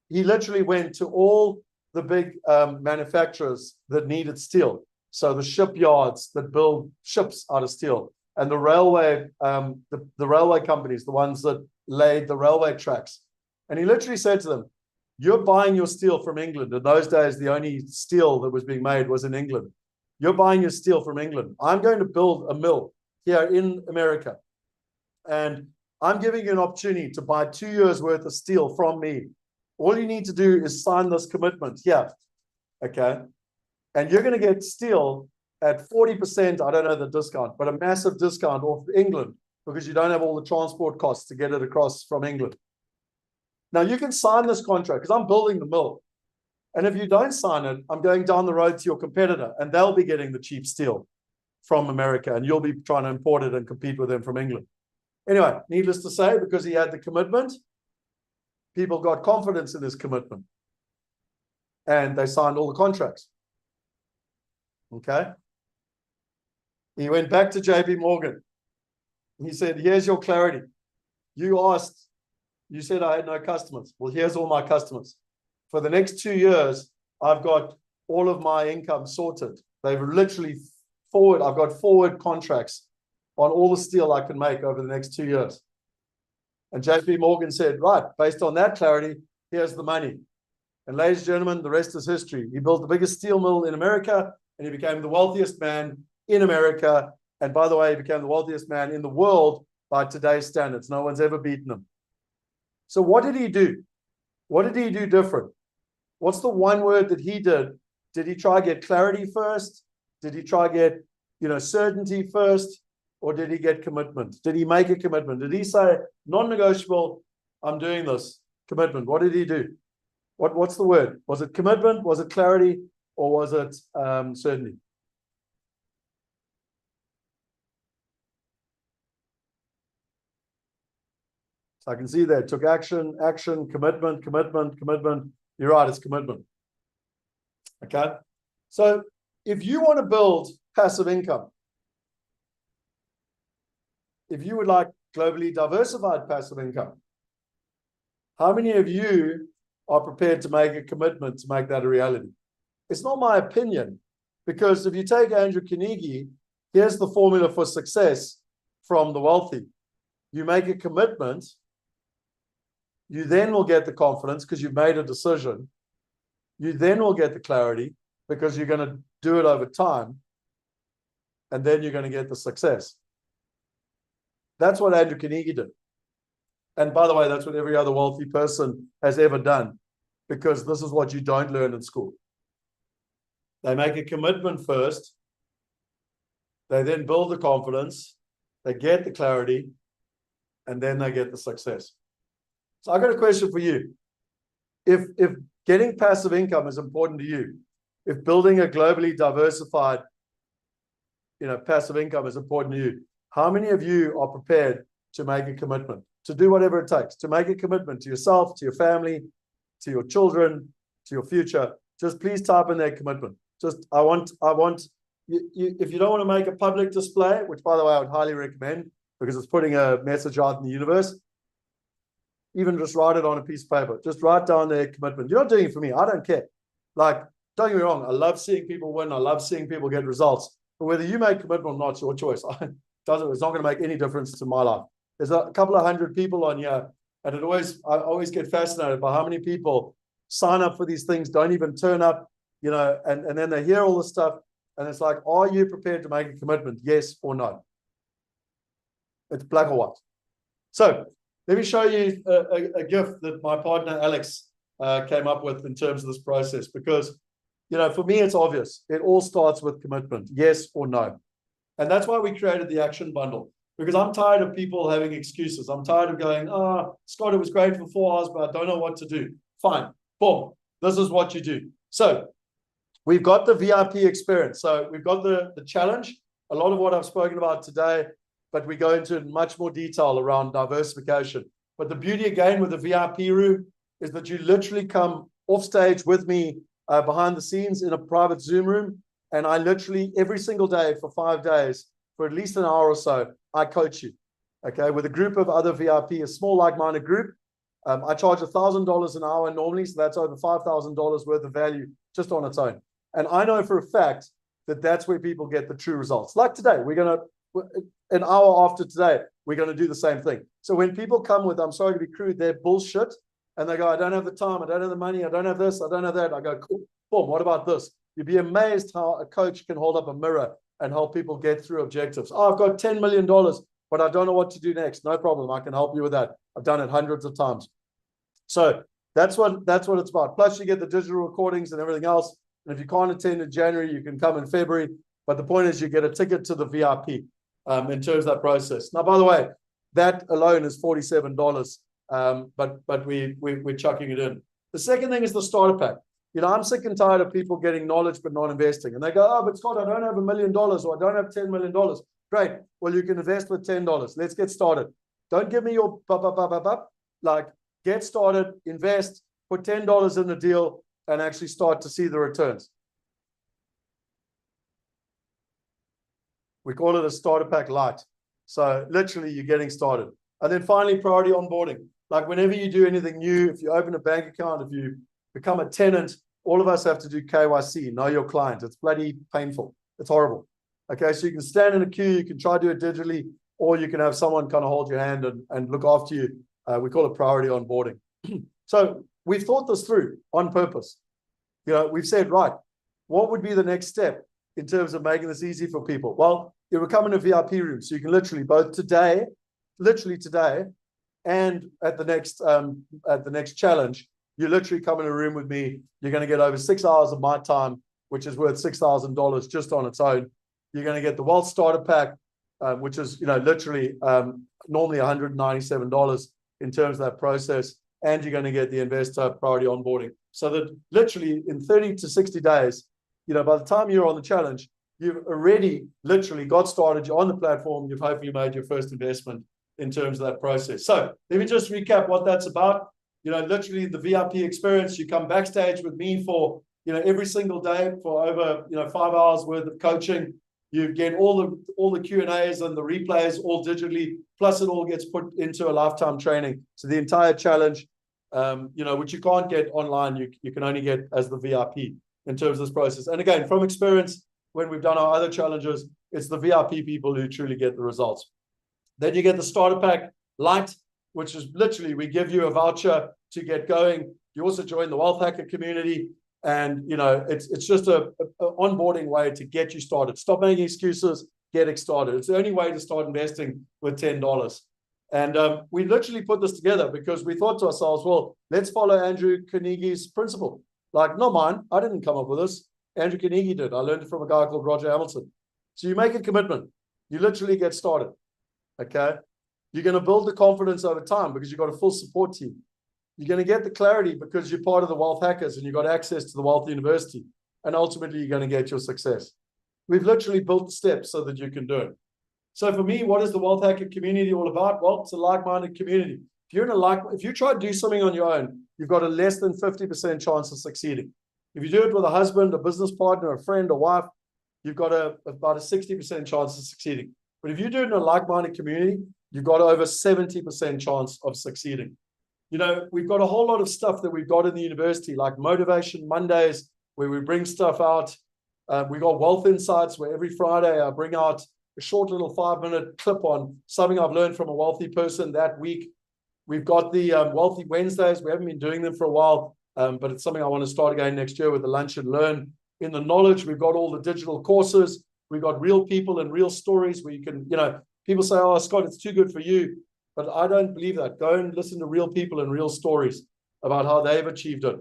Speaker 2: he literally went to all the big manufacturers that needed steel. So the shipyards that build ships out of steel, and the railway, the railway companies, the ones that laid the railway tracks. And he literally said to them, you're buying your steel from England. In those days, the only steel that was being made was in England. You're buying your steel from England. I'm going to build a mill here in America. And I'm giving you an opportunity to buy 2 years worth of steel from me. All you need to do is sign this commitment here. Okay. And you're going to get steel at 40%, I don't know the discount, but a massive discount off England because you don't have all the transport costs to get it across from England. Now you can sign this contract because I'm building the mill. And if you don't sign it, I'm going down the road to your competitor and they'll be getting the cheap steel from America and you'll be trying to import it and compete with them from England. Anyway, needless to say, because he had the commitment, people got confidence in his commitment and they signed all the contracts. Okay. He went back to JP Morgan. He said, here's your clarity. You asked, you said I had no customers. Well, here's all my customers. For the next 2 years, I've got all of my income sorted. They've literally I've got forward contracts on all the steel I can make over the next 2 years. And JP Morgan said, right, based on that clarity, here's the money. And ladies and gentlemen, the rest is history. He built the biggest steel mill in America, and he became the wealthiest man in America. And by the way, he became the wealthiest man in the world by today's standards. No one's ever beaten him. So what did he do? What did he do different? What's the one word that he did? Did he try to get clarity first? Did he try to get, certainty first? Or did he get commitment? Did he make a commitment? Did he say, non-negotiable, I'm doing this, commitment? What did he do? What's the word? Was it commitment? Was it clarity? Or was it certainty? So I can see there, took action, commitment. You're right, it's commitment. Okay. So if you want to build passive income, if you would like globally diversified passive income, how many of you are prepared to make a commitment to make that a reality? It's not my opinion, because if you take Andrew Carnegie, here's the formula for success from the wealthy. You make a commitment, you then will get the confidence because you've made a decision. You then will get the clarity because you're going to do it over time. And then you're going to get the success. That's what Andrew Carnegie did. And by the way, that's what every other wealthy person has ever done, because this is what you don't learn in school. They make a commitment first. They then build the confidence. They get the clarity. And then they get the success. So I got a question for you. If getting passive income is important to you, if building a globally diversified, passive income is important to you, how many of you are prepared to make a commitment, to do whatever it takes, to make a commitment to yourself, to your family, to your children, to your future? Just please type in that commitment. I want you, if you don't want to make a public display, which by the way, I would highly recommend because it's putting a message out in the universe, even just write it on a piece of paper. Just write down their commitment. You're not doing it for me. I don't care. Like, don't get me wrong. I love seeing people win. I love seeing people get results. But whether you make commitment or not, it's your choice. It's not going to make any difference to my life. There's a couple of hundred people on here, and I always get fascinated by how many people sign up for these things, don't even turn up, and then they hear all this stuff, and it's like, are you prepared to make a commitment? Yes or no? It's black or white. So let me show you a gift that my partner Alex came up with in terms of this process, because for me it's obvious. It all starts with commitment, yes or no. And that's why we created the action bundle, because I'm tired of people having excuses. I'm tired of going, Scott, it was great for 4 hours, but I don't know what to do. Fine, boom, this is what you do. So we've got the VIP experience. So we've got the challenge, a lot of what I've spoken about today, but we go into much more detail around diversification. But the beauty again with the VIP room is that you literally come off stage with me behind the scenes in a private Zoom room. And I literally every single day for 5 days for at least an hour or so, I coach you, okay, with a group of other VIP, a small like-minded group. I charge $1,000 an hour normally, so that's over $5,000 worth of value just on its own. And I know for a fact that that's where people get the true results. Like today, an hour after today, we're going to do the same thing. So when people come with, I'm sorry to be crude, they're bullshit, and they go, I don't have the time, I don't have the money, I don't have this, I don't have that. I go, cool, boom, what about this? You'd be amazed how a coach can hold up a mirror and help people get through objectives. Oh, I've got $10 million, but I don't know what to do next. No problem, I can help you with that. I've done it hundreds of times. So that's what it's about. Plus, you get the digital recordings and everything else. And if you can't attend in January, you can come in February. But the point is, you get a ticket to the VIP in terms of that process. Now, by the way, that alone is $47. But we're chucking it in. The second thing is the starter pack. You know, I'm sick and tired of people getting knowledge but not investing. And they go, oh, but Scott, I don't have $1 million or I don't have $10 million. Great. Well, you can invest with $10. Let's get started. Don't give me your like. Get started, invest, put $10 in the deal, and actually start to see the returns. We call it a starter pack light. So literally, you're getting started. And then finally, priority onboarding. Like whenever you do anything new, if you open a bank account, if you become a tenant, all of us have to do KYC, know your client. It's bloody painful. It's horrible. Okay, so you can stand in a queue, you can try to do it digitally, or you can have someone kind of hold your hand and look after you. We call it priority onboarding. So we've thought this through on purpose. You know, we've said, right, what would be the next step in terms of making this easy for people? Well, you will come in a VIP room. So you can literally both today, and at the next challenge, you literally come in a room with me. You're going to get over 6 hours of my time, which is worth $6,000 just on its own. You're going to get the Wealth Starter Pack, which is, you know, literally normally $197 in terms of that process, and you're going to get the investor priority onboarding. So that literally in 30 to 60 days, you know, by the time you're on the challenge, you've already literally got started, you're on the platform, you've hopefully made your first investment in terms of that process. So let me just recap what that's about. You know, literally the VIP experience, you come backstage with me for, you know, every single day for over, you know, 5 hours worth of coaching. You get all the Q&As and the replays all digitally, plus it all gets put into a lifetime training. So the entire challenge, you know, which you can't get online, you can only get as the VIP in terms of this process. And again, from experience, when we've done our other challenges, it's the VIP people who truly get the results. Then you get the starter pack light, which is literally, we give you a voucher to get going. You also join the Wealth Hacker community. And, you know, it's just a onboarding way to get you started. Stop making excuses, get started. It's the only way to start investing with $10. And we literally put this together because we thought to ourselves, well, let's follow Andrew Carnegie's principle. Like, not mine. I didn't come up with this. Andrew Carnegie did. I learned it from a guy called Roger Hamilton. So you make a commitment. You literally get started. Okay? You're going to build the confidence over time because you've got a full support team. You're going to get the clarity because you're part of the Wealth Hackers and you've got access to the Wealth University. And ultimately, you're going to get your success. We've literally built the steps so that you can do it. So for me, what is the Wealth Hacker community all about? Well, it's a like-minded community. If you try to do something on your own, you've got a less than 50% chance of succeeding. If you do it with a husband, a business partner, a friend, a wife, you've got about a 60% chance of succeeding. But if you do it in a like-minded community, you've got over 70% chance of succeeding. You know, we've got a whole lot of stuff that we've got in the university, like Motivation Mondays, where we bring stuff out. We've got Wealth Insights, where every Friday I bring out a short little 5-minute clip on something I've learned from a wealthy person that week. We've got the Wealthy Wednesdays. We haven't been doing them for a while, but it's something I want to start again next year with the Lunch and Learn. In the Knowledge, we've got all the digital courses. We've got real people and real stories where you can, you know, people say, oh, Scott, it's too good for you. But I don't believe that. Go and listen to real people and real stories about how they've achieved it.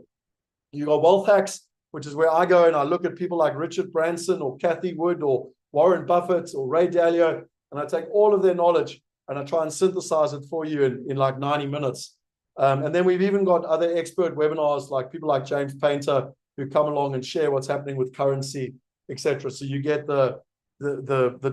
Speaker 2: You got Wealth Hacks, which is where I go and I look at people like Richard Branson or Kathy Wood or Warren Buffett or Ray Dalio, and I take all of their knowledge and I try and synthesize it for you in like 90 minutes. And then we've even got other expert webinars like people like James Painter who come along and share what's happening with currency, etc. So you get the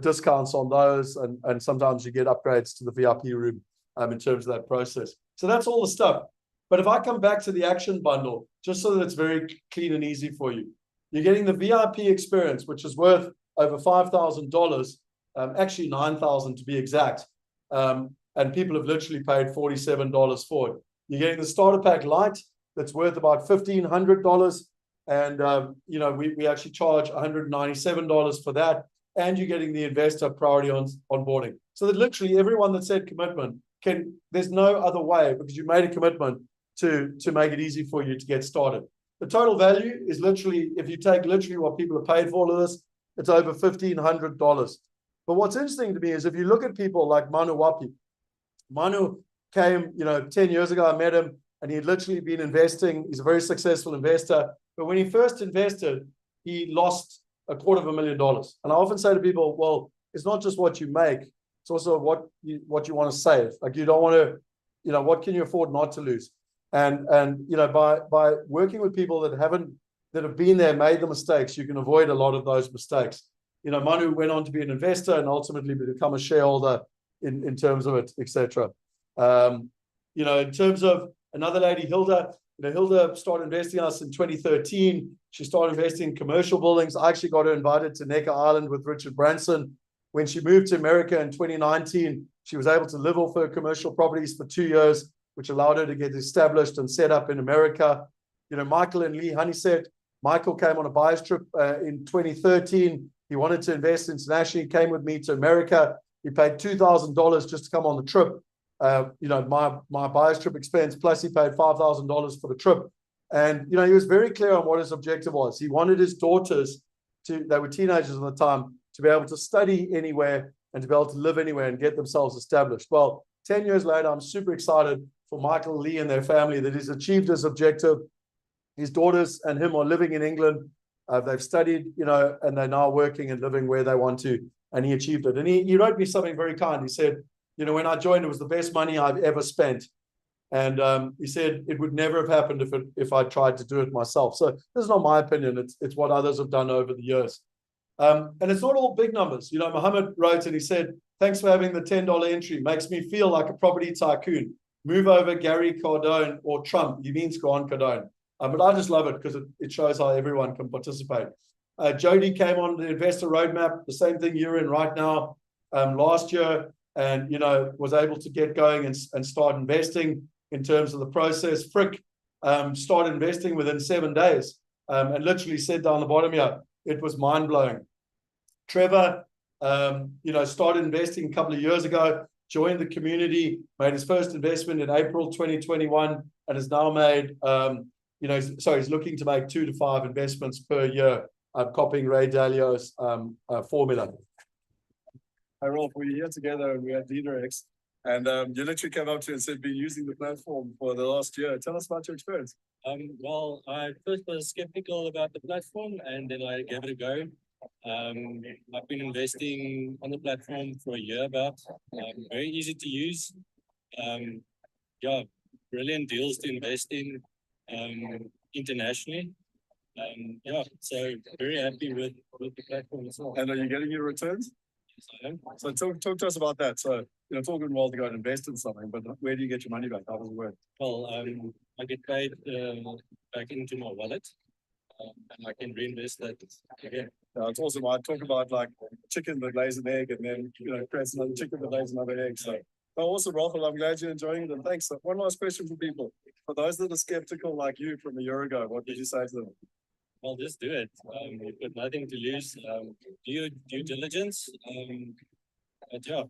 Speaker 2: discounts on those, and sometimes you get upgrades to the VIP room in terms of that process. So that's all the stuff. But if I come back to the action bundle, just so that it's very clean and easy for you, you're getting the VIP experience, which is worth over $5,000. actually 9,000 to be exact. And people have literally paid $47 for it. You're getting the starter pack light that's worth about $1,500. And, you know, we actually charge $197 for that. And you're getting the investor priority onboarding. So that literally everyone that said commitment there's no other way, because you made a commitment to make it easy for you to get started. The total value is literally, if you take literally what people have paid for all of this, it's over $1,500. But what's interesting to me is if you look at people like Manu Wapi. Manu came, you know, 10 years ago, I met him, and he had literally been investing. He's a very successful investor. But when he first invested, he lost $250,000. And I often say to people, well, it's not just what you make, it's also what you want to save. Like, you don't want to, you know, what can you afford not to lose? And you know, by working with people that have been there, made the mistakes, you can avoid a lot of those mistakes. You know, Manu went on to be an investor and ultimately become a shareholder in terms of it, etc. You know, in terms of another lady, Hilda, you know, Hilda started investing in us in 2013. She started investing in commercial buildings. I actually got her invited to Necker Island with Richard Branson. When she moved to America in 2019, she was able to live off her commercial properties for 2 years, which allowed her to get established and set up in America. You know, Michael and Lee Honeysett. Michael came on a buyer's trip in 2013. He wanted to invest internationally. He came with me to America. He paid $2,000 just to come on the trip. You know, my buyer's trip expense, plus he paid $5,000 for the trip. And, you know, he was very clear on what his objective was. He wanted his daughters they were teenagers at the time, to be able to study anywhere and to be able to live anywhere and get themselves established. Well, 10 years later, I'm super excited for Michael, Lee, and their family that he's achieved his objective. His daughters and him are living in England. They've studied, you know, and they're now working and living where they want to. And he achieved it. And he wrote me something very kind. He said, you know, when I joined, it was the best money I've ever spent. And he said it would never have happened if I tried to do it myself. So this is not my opinion. It's what others have done over the years. And it's not all big numbers. You know, Muhammad wrote and he said, thanks for having the $10 entry. Makes me feel like a property tycoon. Move over Gary Cardone or Trump. He means Grant Cardone. But I just love it because it shows how everyone can participate. Jody came on the investor roadmap, the same thing you're in right now, last year, and, you know, was able to get going and start investing in terms of the process. Frick started investing within 7 days and literally said down the bottom here, it was mind-blowing. Trevor, you know, started investing a couple of years ago, joined the community, made his first investment in April 2021, and has now made, you know, so he's looking to make 2 to 5 investments per year, copying Ray Dalio's formula.
Speaker 5: Hi, Rolf, we were here together and we had LeaderX, and you literally came up to me and said, been using the platform for the last year. Tell us about your experience.
Speaker 6: Well, I first was skeptical about the platform and then I gave it a go. I've been investing on the platform for a year about. Very easy to use. Yeah, brilliant deals to invest in internationally. Yeah, so very happy with the platform as well.
Speaker 5: And are you getting your returns?
Speaker 6: Yes, I am.
Speaker 5: So talk to us about that. So, you know, it's all good and well to go and invest in something, but where do you get your money back? How does it work?
Speaker 6: Well, I get paid back into my wallet and I can reinvest that again.
Speaker 5: Yeah, it's awesome. I talk about like chicken that lays an egg and then, you know, creates another chicken that lays another egg. So, awesome, Rolf. I'm glad you're enjoying it. And thanks. One last question for people. For those that are skeptical like you from a year ago, what did you say to them?
Speaker 6: Well, just do it. You've got nothing to lose. Do your due diligence. But yeah,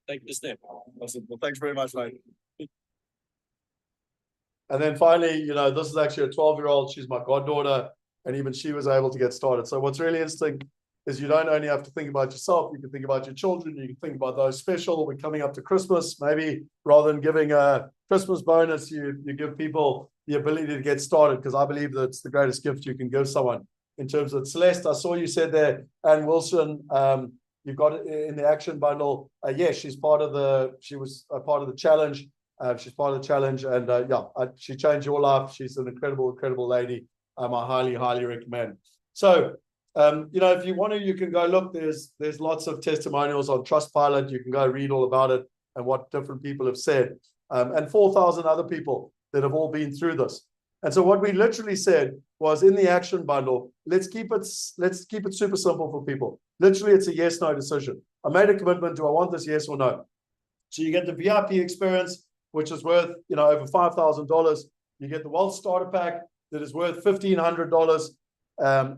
Speaker 6: take the step.
Speaker 5: Awesome. Well, thanks very much, mate.
Speaker 2: And then finally, you know, this is actually a 12-year-old. She's my goddaughter, and even she was able to get started. So what's really interesting is you don't only have to think about yourself, you can think about your children, you can think about those special. We're coming up to Christmas. Maybe rather than giving a Christmas bonus, you give people the ability to get started, because I believe that it's the greatest gift you can give someone. In terms of Celeste, I saw you said there, Ann Wilson, you've got it in the action bundle. Yes, she was part of the challenge. She's part of the challenge, and she changed your life. She's an incredible lady. I highly recommend. So, you know, if you want to, you can go look. There's lots of testimonials on Trustpilot. You can go read all about it and what different people have said, and 4,000 other people that have all been through this. And so what we literally said was, in the action bundle, let's keep it super simple for people. literally it's a yes/no decision. I made a commitment. Do I want this? Yes or no? So you get the VIP experience, which is worth, over $5,000. You get the Wealth Starter Pack that is worth $1,500,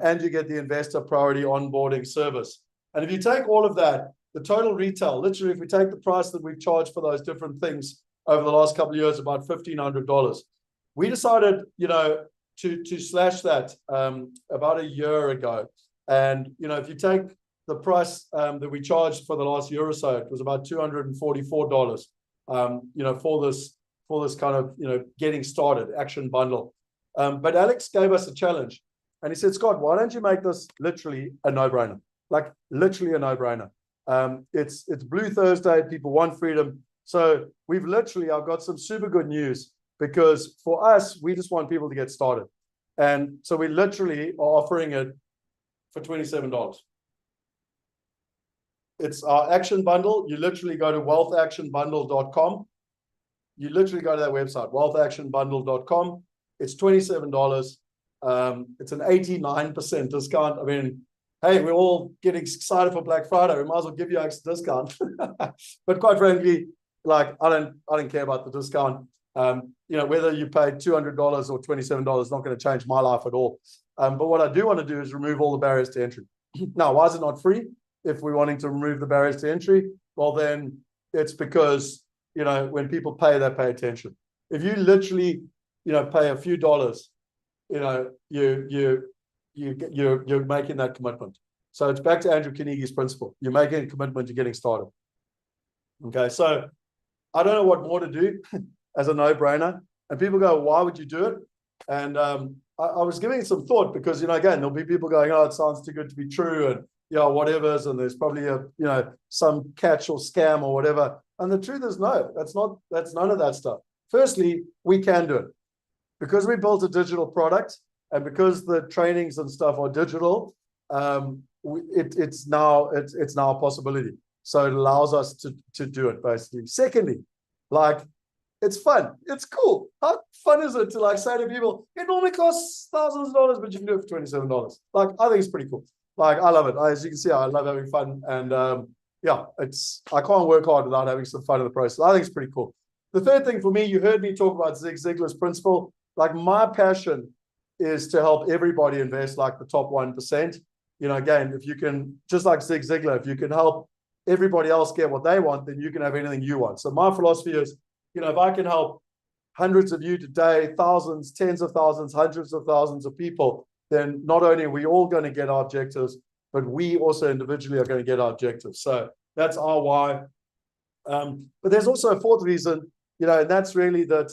Speaker 2: and you get the Investor Priority Onboarding Service. And if you take all of that, the total retail, literally, if we take the price that we've charged for those different things over the last couple of years, about $1,500. We decided, to slash that about a year ago. And, if you take the price that we charged for the last year or so, it was about $244, for this kind of, getting started action bundle. But Alex gave us a challenge and he said, Scott, why don't you make this literally a no-brainer? Like literally a no-brainer. It's Blue Thursday, people want freedom. So I've got some super good news, because for us, we just want people to get started. And so we literally are offering it for $27. It's our action bundle. You literally go to wealthactionbundle.com. You literally go to that website, wealthactionbundle.com. It's $27. It's an 89% discount. I mean, hey, we're all getting excited for Black Friday. We might as well give you an extra discount. But quite frankly, like I don't care about the discount. Whether you pay $200 or $27 is not going to change my life at all. But what I do want to do is remove all the barriers to entry. Now, why is it not free? If we're wanting to remove the barriers to entry, well, then it's because, when people pay, they pay attention. If you literally, pay a few dollars, you're making that commitment. So it's back to Andrew Carnegie's principle. You're making a commitment to getting started. Okay, so I don't know what more to do as a no-brainer. And people go, why would you do it? And I was giving it some thought because, again, there'll be people going, oh, it sounds too good to be true. And, whatever's, and there's probably some catch or scam or whatever. And the truth is, no, that's none of that stuff. Firstly, we can do it because we built a digital product, and because the trainings and stuff are digital, it's now a possibility. So it allows us to do it, basically. Secondly, it's fun. It's cool. How fun is it to say to people, it normally costs thousands of dollars, but you can do it for $27. I think it's pretty cool. I love it. As you can see, I love having fun. And I can't work hard without having some fun in the process. I think it's pretty cool. The third thing for me, you heard me talk about Zig Ziglar's principle. My passion is to help everybody invest the top 1%. Again, if you can, just like Zig Ziglar, if you can help everybody else get what they want, then you can have anything you want. So my philosophy is, if I can help hundreds of you today, thousands, tens of thousands, hundreds of thousands of people, then not only are we all going to get our objectives, but we also individually are going to get our objectives. So that's our why. But there's also a fourth reason, and that's really that,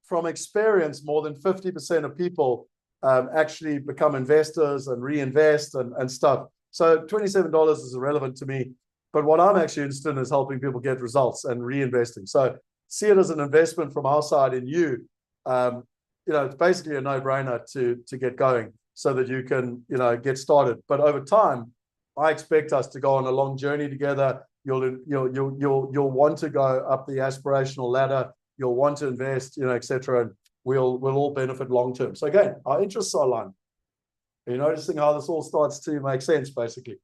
Speaker 2: from experience, more than 50% of people actually become investors and reinvest and stuff. So $27 is irrelevant to me. But what I'm actually interested in is helping people get results and reinvesting. So see it as an investment from our side in you. It's basically a no-brainer to get going so that you can, get started. But over time, I expect us to go on a long journey together. You'll want to go up the aspirational ladder. You'll want to invest, et cetera, and we'll all benefit long term. So again, our interests are aligned. You're noticing how this all starts to make sense, basically.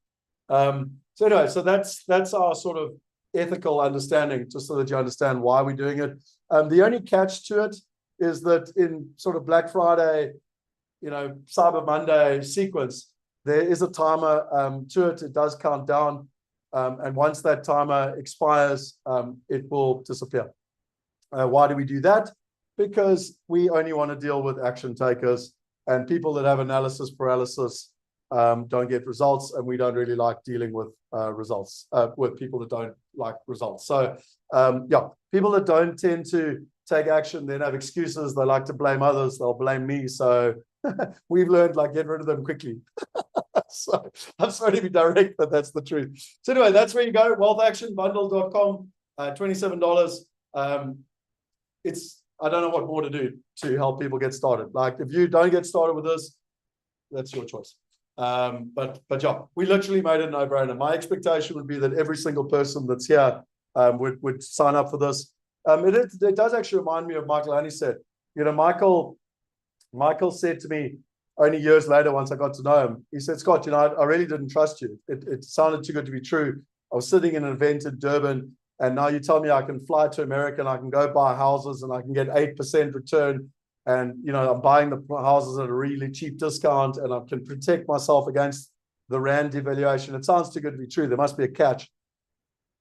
Speaker 2: So anyway, so that's our sort of ethical understanding, just so that you understand why we're doing it. The only catch to it is that in sort of Black Friday, Cyber Monday sequence, there is a timer to it. It does count down. And once that timer expires, it will disappear. Why do we do that? Because we only want to deal with action takers, and people that have analysis paralysis don't get results, and we don't really like dealing with results, with people that don't like results. So people that don't tend to take action then have excuses. They like to blame others. They'll blame me. So we've learned get rid of them quickly. So I'm sorry to be direct, but that's the truth. So anyway, that's where you go, wealthactionbundle.com, $27. I don't know what more to do to help people get started. If you don't get started with this, that's your choice. But yeah, we literally made it a no-brainer. My expectation would be that every single person that's here would sign up for this. It does actually remind me of Michael Anisette. Michael said to me, only years later, once I got to know him, he said, Scott, I really didn't trust you. It sounded too good to be true. I was sitting in an event in Durban, and now you tell me I can fly to America and I can go buy houses and I can get 8% return. And, I'm buying the houses at a really cheap discount and I can protect myself against the Rand devaluation. It sounds too good to be true. There must be a catch.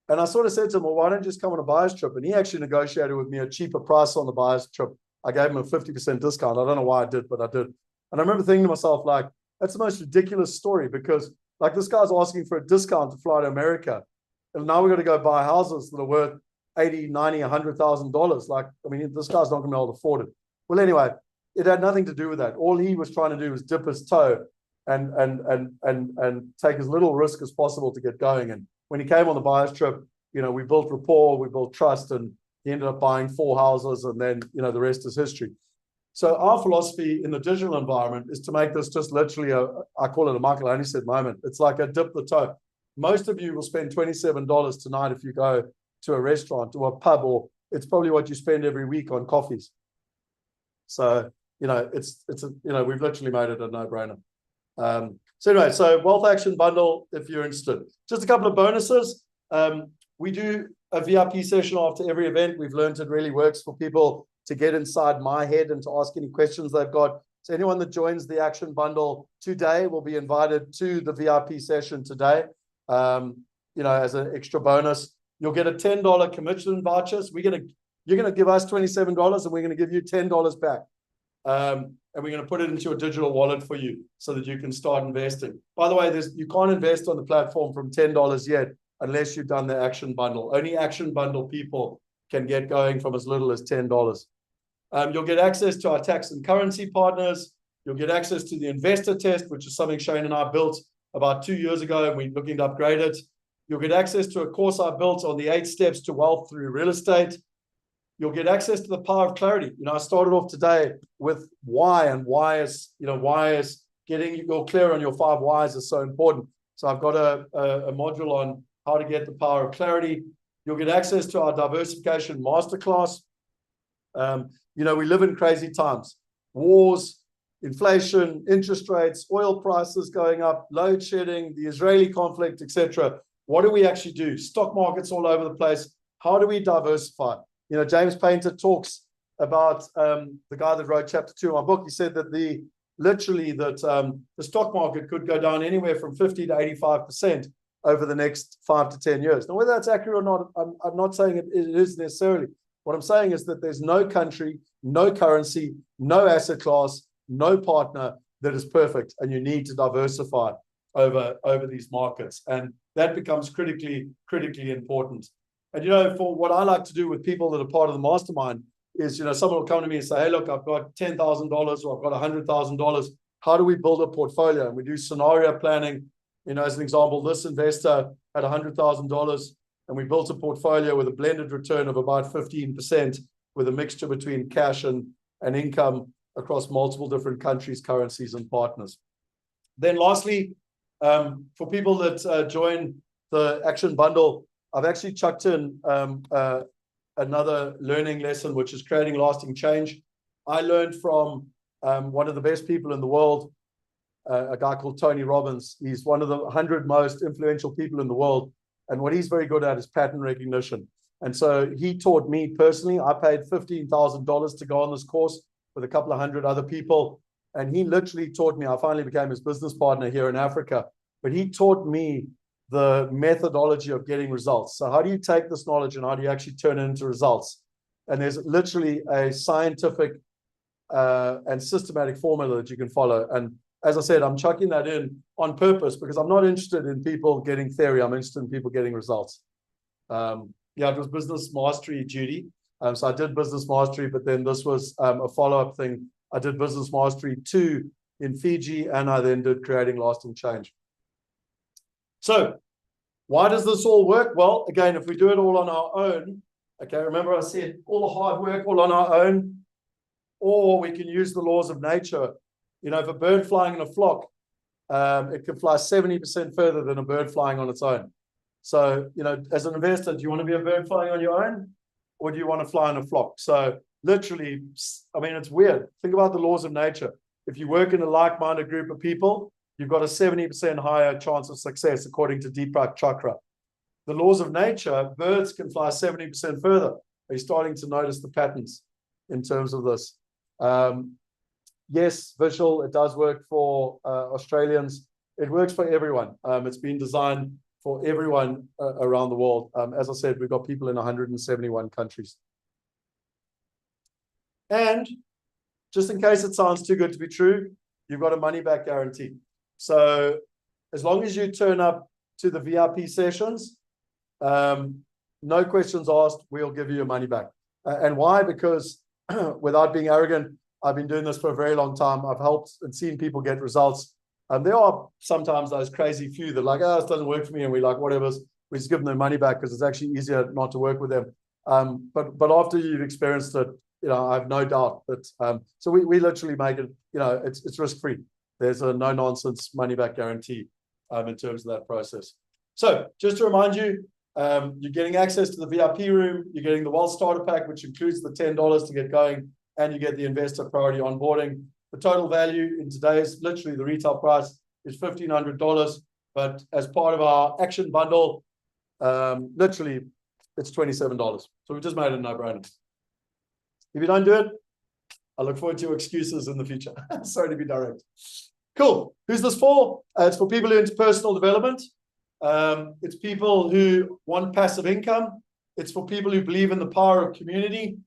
Speaker 2: And I sort of said to him, well, why don't you just come on a buyer's trip? And he actually negotiated with me a cheaper price on the buyer's trip. I gave him a 50% discount. I don't know why I did, but I did. And I remember thinking to myself, like, that's the most ridiculous story because, like, this guy's asking for a discount to fly to America. And now we're going to go buy houses that are worth $80,000, $90,000, $100,000. Like, I mean, this guy's not going to be able to afford it. Well, anyway, it had nothing to do with that. All he was trying to do was dip his toe and take as little risk as possible to get going. And when he came on the buyer's trip, we built rapport, we built trust, and he ended up buying 4 houses, and then, the rest is history. So our philosophy in the digital environment is to make this just literally I call it a Michael only said moment. It's like a dip the toe. Most of you will spend $27 tonight if you go to a restaurant or a pub, or it's probably what you spend every week on coffees. So, we've literally made it a no-brainer. So anyway, so Wealth Action Bundle, if you're interested. Just a couple of bonuses. We do a VIP session after every event. We've learned it really works for people to get inside my head and to ask any questions they've got. So anyone that joins the Action Bundle today will be invited to the VIP session today, as an extra bonus. You'll get a $10 commission vouchers. You're going to give us $27 and we're going to give you $10 back. And we're going to put it into your digital wallet for you so that you can start investing. By the way, you can't invest on the platform from $10 yet unless you've done the Action Bundle. Only Action Bundle people can get going from as little as $10. You'll get access to our tax and currency partners. You'll get access to the investor test, which is something Shane and I built about 2 years ago, and we're looking to upgrade it. You'll get access to a course I built on the 8 steps to wealth through real estate. You'll get access to the power of clarity. I started off today with why, and why is getting you clear on your 5 whys is so important. So I've got a module on how to get the power of clarity. You'll get access to our diversification masterclass. We live in crazy times. Wars, inflation, interest rates, oil prices going up, load shedding, the Israeli conflict, etc. What do we actually do? Stock markets all over the place. How do we diversify? James Painter talks about the guy that wrote chapter 2 of my book. He said that the stock market could go down anywhere from 50 to 85% over the next 5 to 10 years. Now, whether that's accurate or not, I'm not saying it is necessarily. What I'm saying is that there's no country, no currency, no asset class, no partner that is perfect, and you need to diversify over these markets. And that becomes critically important. And, for what I like to do with people that are part of the mastermind is, someone will come to me and say, hey, look, I've got $10,000 or I've got $100,000. How do we build a portfolio? And we do scenario planning. As an example, this investor had $100,000 and we built a portfolio with a blended return of about 15% with a mixture between cash and income across multiple different countries, currencies, and partners. Then lastly, for people that join the Action Bundle, I've actually chucked in another learning lesson, which is creating lasting change. I learned from one of the best people in the world, a guy called Tony Robbins. He's one of the 100 most influential people in the world. And what he's very good at is pattern recognition. And so he taught me personally. I paid $15,000 to go on this course with a couple of hundred other people. And he literally taught me. I finally became his business partner here in Africa. But he taught me the methodology of getting results. So how do you take this knowledge and how do you actually turn it into results? And there's literally a scientific and systematic formula that you can follow. And as I said, I'm chucking that in on purpose because I'm not interested in people getting theory. I'm interested in people getting results. It was business mastery duty. So I did business mastery, but then this was a follow-up thing. I did business mastery 2 in Fiji, and I then did creating lasting change. So why does this all work? Well, again, if we do it all on our own, okay, remember I said all the hard work all on our own, or we can use the laws of nature. If a bird flying in a flock, it can fly 70% further than a bird flying on its own. So, as an investor, do you want to be a bird flying on your own, or do you want to fly in a flock? So literally, it's weird. Think about the laws of nature. if you work in a like-minded group of people, you've got a 70% higher chance of success, according to Deepak Chopra. The laws of nature, birds can fly 70% further. Are you starting to notice the patterns in terms of this? Yes, visual, it does work for Australians. It works for everyone. It's been designed for everyone around the world. As I said, we've got people in 171 countries. And just in case it sounds too good to be true, you've got a money-back guarantee. So as long as you turn up to the VIP sessions, no questions asked, we'll give you your money back. And why? Because without being arrogant, I've been doing this for a very long time. I've helped and seen people get results. There are sometimes those crazy few that are like, oh, this doesn't work for me. And we're like, whatever, we just give them their money back because it's actually easier not to work with them. But after you've experienced it, I have no doubt that, so we literally make it, it's risk-free. There's a no-nonsense money-back guarantee in terms of that process. So just to remind you, you're getting access to the VIP room, you're getting the Wealth Starter Pack, which includes the $10 to get going, and you get the Investor Priority onboarding. The total value in today's, literally the retail price is $1,500, but as part of our action bundle, literally it's $27. So we just made it a no-brainer. If you don't do it, I look forward to your excuses in the future. Sorry to be direct. Cool. Who's this for? It's for people who are into personal development. It's people who want passive income. It's for people who believe in the power of community.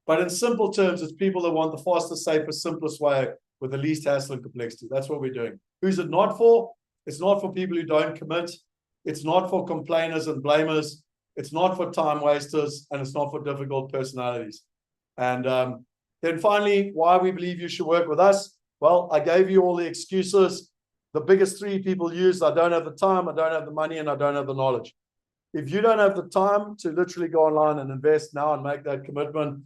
Speaker 2: But in simple terms, it's people that want the fastest, safest, simplest way with the least hassle and complexity. That's what we're doing. Who's it not for? It's not for people who don't commit. It's not for complainers and blamers. It's not for time wasters. And it's not for difficult personalities. And then finally, why we believe you should work with us. Well, I gave you all the excuses. The biggest three people use: I don't have the time, I don't have the money, and I don't have the knowledge. If you don't have the time to literally go online and invest now and make that commitment,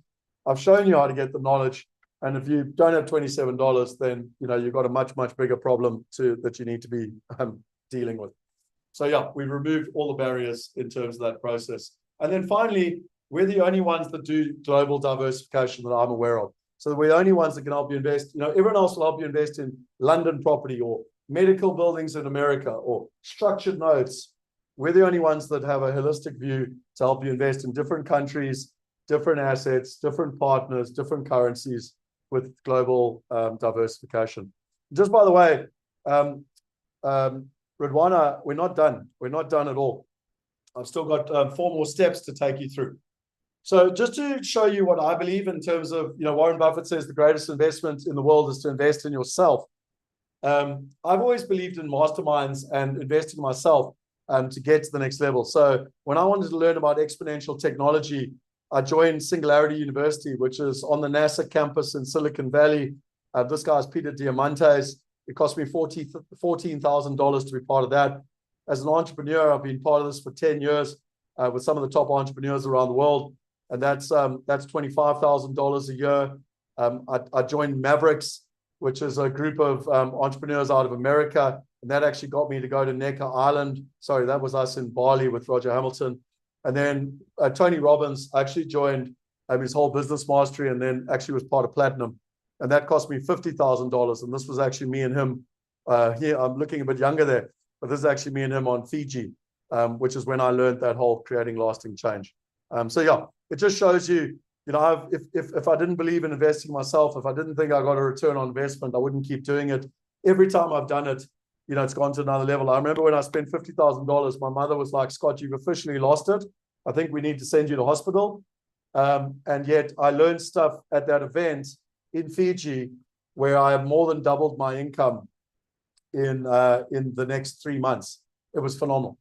Speaker 2: I've shown you how to get the knowledge. And if you don't have $27, then you've got a much, much bigger problem that you need to be dealing with. So yeah, we've removed all the barriers in terms of that process. And then finally, we're the only ones that do global diversification that I'm aware of. So we're the only ones that can help you invest. Everyone else will help you invest in London property or medical buildings in America or structured notes. We're the only ones that have a holistic view to help you invest in different countries, different assets, different partners, different currencies with global diversification. Just by the way, Radwana, we're not done. We're not done at all. I've still got 4 more steps to take you through. So just to show you what I believe in terms of, Warren Buffett says the greatest investment in the world is to invest in yourself. I've always believed in masterminds and investing in myself to get to the next level. So when I wanted to learn about exponential technology, I joined Singularity University, which is on the NASA campus in Silicon Valley. This guy's Peter Diamandis. It cost me $14,000 to be part of that. As an entrepreneur, I've been part of this for 10 years with some of the top entrepreneurs around the world. And that's $25,000 a year. I joined Mavericks, which is a group of entrepreneurs out of America. And that actually got me to go to Necker Island. Sorry, that was us in Bali with Roger Hamilton. And then Tony Robbins actually joined his whole business mastery and then actually was part of Platinum. And that cost me $50,000. And this was actually me and him here. I'm looking a bit younger there, but this is actually me and him on Fiji, which is when I learned that whole creating lasting change. So yeah, it just shows you, if I didn't believe in investing myself, if I didn't think I got a return on investment, I wouldn't keep doing it. Every time I've done it, it's gone to another level. I remember when I spent $50,000, my mother was like, Scott, you've officially lost it. I think we need to send you to hospital. And yet I learned stuff at that event in Fiji where I have more than doubled my income in the next 3 months. It was phenomenal.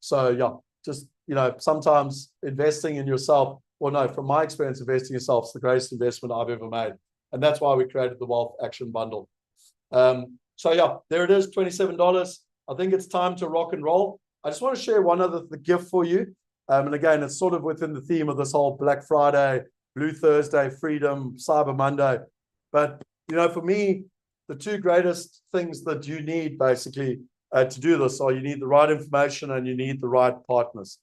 Speaker 2: So yeah, just, sometimes investing in yourself, well, no, from my experience, investing in yourself is the greatest investment I've ever made. And that's why we created the Wealth Action Bundle. So yeah, there it is, $27. I think it's time to rock and roll. I just want to share one other gift for you. And again, it's sort of within the theme of this whole Black Friday, Blue Thursday, Freedom, Cyber Monday. But, for me, the 2 greatest things that you need basically to do this are you need the right information and you need the right partners.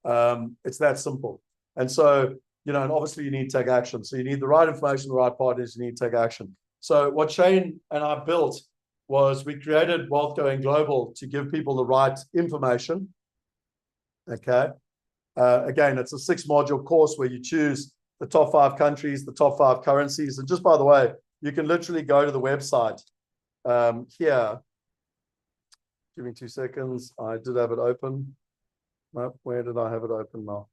Speaker 2: It's that simple. And so, and obviously you need to take action. So you need the right information, the right partners, you need to take action. So what Shane and I built was we created Wealth Going Global to give people the right information. Okay. Again, it's a 6-module course where you choose the top 5 countries, the top 5 currencies. And just by the way, you can literally go to the website here. Give me 2 seconds. I did have it open. Nope, where did I have it open now?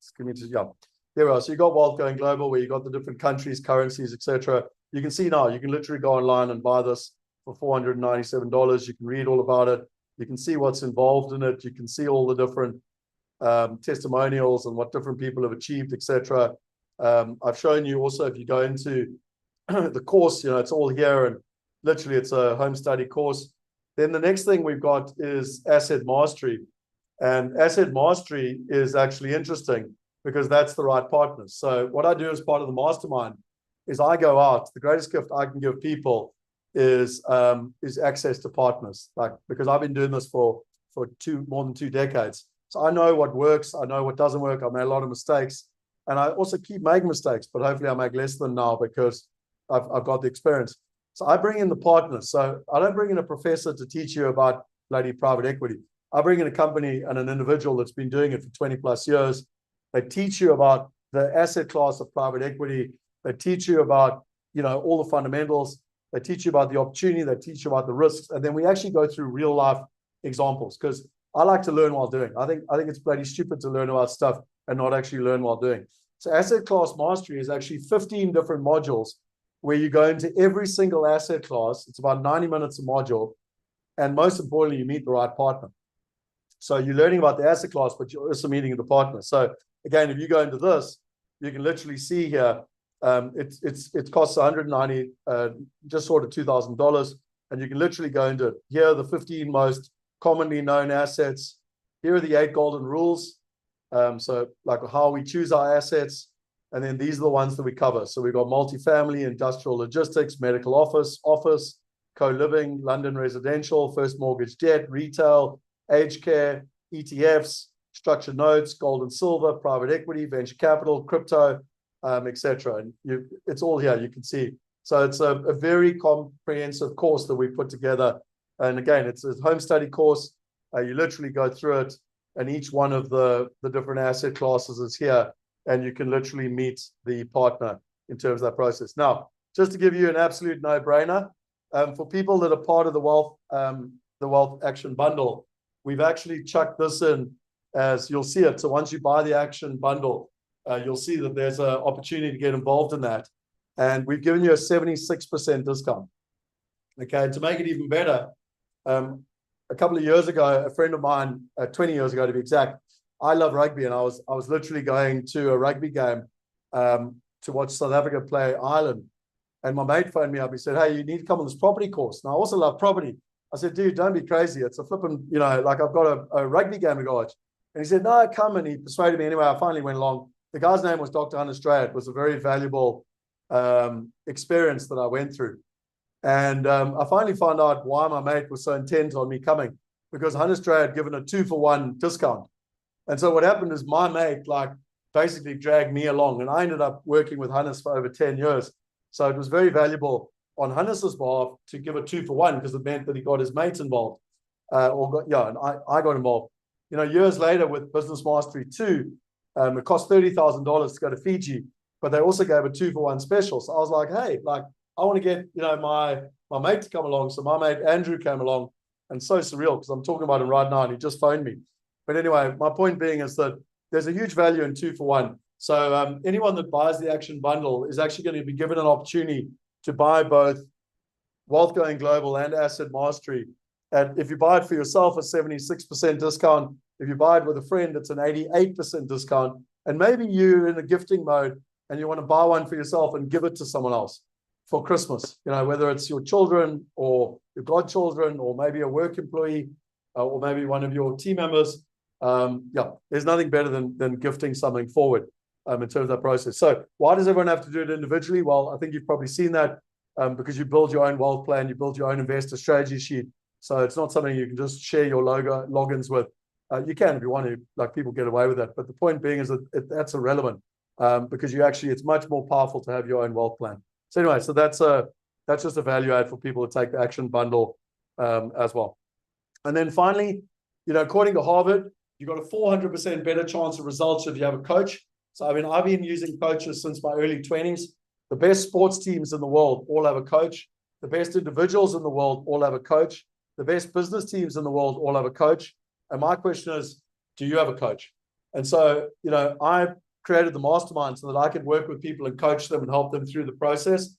Speaker 2: Just give me 2, yeah. There we are. So you got Wealth Going Global where you got the different countries, currencies, etc. You can see now, you can literally go online and buy this for $497. You can read all about it. You can see what's involved in it. You can see all the different testimonials and what different people have achieved, etc. I've shown you also, if you go into the course, it's all here, and literally it's a home study course. Then the next thing we've got is Asset Mastery. And Asset Mastery is actually interesting because that's the right partners. So what I do as part of the mastermind is I go out. The greatest gift I can give people is access to partners. Because I've been doing this for more than 2 decades. So I know what works. I know what doesn't work. I made a lot of mistakes, and I also keep making mistakes, but hopefully I make less than now because I've got the experience. So I bring in the partners. So I don't bring in a professor to teach you about bloody private equity. I bring in a company and an individual that's been doing it for 20 plus years. They teach you about the asset class of private equity. They teach you about, all the fundamentals. They teach you about the opportunity. They teach you about the risks. And then we actually go through real life examples because I like to learn while doing. I think it's bloody stupid to learn about stuff and not actually learn while doing. So asset class mastery is actually 15 different modules where you go into every single asset class. It's about 90 minutes a module. And most importantly, you meet the right partner. So you're learning about the asset class, but you're also meeting the partner. So again, if you go into this, you can literally see here, it costs $190, just short of $2,000. And you can literally go into it. Here are the 15 most commonly known assets. Here are the 8 golden rules. So like how we choose our assets. And then these are the ones that we cover. So we've got multifamily, industrial logistics, medical office, co-living, London residential, first mortgage debt, retail, aged care, ETFs, structured notes, gold and silver, private equity, venture capital, crypto, etc. And it's all here, you can see. So it's a very comprehensive course that we put together. And again, it's a home study course. You literally go through it, and each one of the different asset classes is here, and you can literally meet the partner in terms of that process. Now, just to give you an absolute no-brainer, for people that are part of the Wealth Action Bundle, we've actually chucked this in as you'll see it. So once you buy the Action Bundle, you'll see that there's an opportunity to get involved in that. And we've given you a 76% discount. Okay, to make it even better, a couple of years ago, a friend of mine, 20 years ago to be exact, I love rugby, and I was literally going to a rugby game to watch South Africa play Ireland. And my mate phoned me up. He said, "Hey, you need to come on this property course." And I also love property. I said, "Dude, don't be crazy. It's a flipping, like I've got a rugby game to go watch." And he said, "No, come." And he persuaded me anyway. I finally went along. The guy's name was Dr. Hunter Strad. It was a very valuable experience that I went through. And I finally found out why my mate was so intent on me coming, because Hunter Strad had given a 2-for-1 discount. And so what happened is my mate basically dragged me along, and I ended up working with Hannes for over 10 years. So it was very valuable on Hannes's behalf to give a 2-for-1 because it meant that he got his mates involved. And I got involved. Years later with Business Mastery 2, it cost $30,000 to go to Fiji, but they also gave a 2-for-1 special. So I was like, hey, I want to get, my mate to come along. So my mate Andrew came along, and so surreal because I'm talking about him right now and he just phoned me. But anyway, my point being is that there's a huge value in 2-for-1. So anyone that buys the Action Bundle is actually going to be given an opportunity to buy both Wealth Going Global and Asset Mastery. And if you buy it for yourself, a 76% discount. If you buy it with a friend, it's an 88% discount. And maybe you're in a gifting mode and you want to buy one for yourself and give it to someone else for Christmas, whether it's your children or your godchildren or maybe a work employee or maybe one of your team members. There's nothing better than gifting something forward in terms of that process. So why does everyone have to do it individually? Well, I think you've probably seen that because you build your own wealth plan, you build your own investor strategy sheet. So it's not something you can just share your logins with. You can if you want to, people get away with that. But the point being is that that's irrelevant. because it's much more powerful to have your own wealth plan. So anyway, so that's just a value add for people to take the action bundle as well. And then finally, according to Harvard, you've got a 400% better chance of results if you have a coach. So I mean, I've been using coaches since my early 20s. The best sports teams in the world all have a coach. The best individuals in the world all have a coach. The best business teams in the world all have a coach. And my question is, do you have a coach? And so, I created the mastermind so that I could work with people and coach them and help them through the process.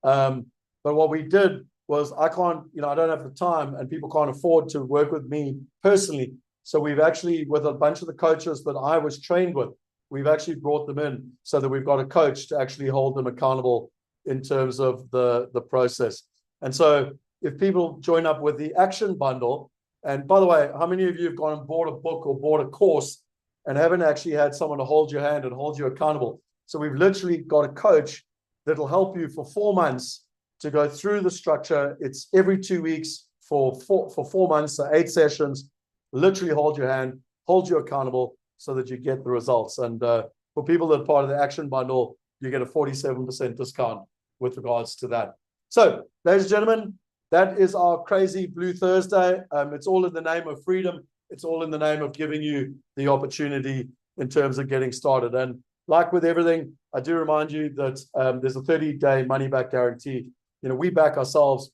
Speaker 2: But what we did was I don't have the time and people can't afford to work with me personally. So we've actually, with a bunch of the coaches that I was trained with, we've actually brought them in so that we've got a coach to actually hold them accountable in terms of the process. And so if people join up with the action bundle, and by the way, how many of you have gone and bought a book or bought a course and haven't actually had someone to hold your hand and hold you accountable? So we've literally got a coach that'll help you for 4 months to go through the structure. It's every 2 weeks for 4 months, so 8 sessions, literally hold your hand, hold you accountable so that you get the results. And for people that are part of the action bundle, you get a 47% discount with regards to that. So, ladies and gentlemen, that is our crazy Blue Thursday. It's all in the name of freedom. It's all in the name of giving you the opportunity in terms of getting started. And like with everything, I do remind you that there's a 30-day money-back guarantee. We back ourselves.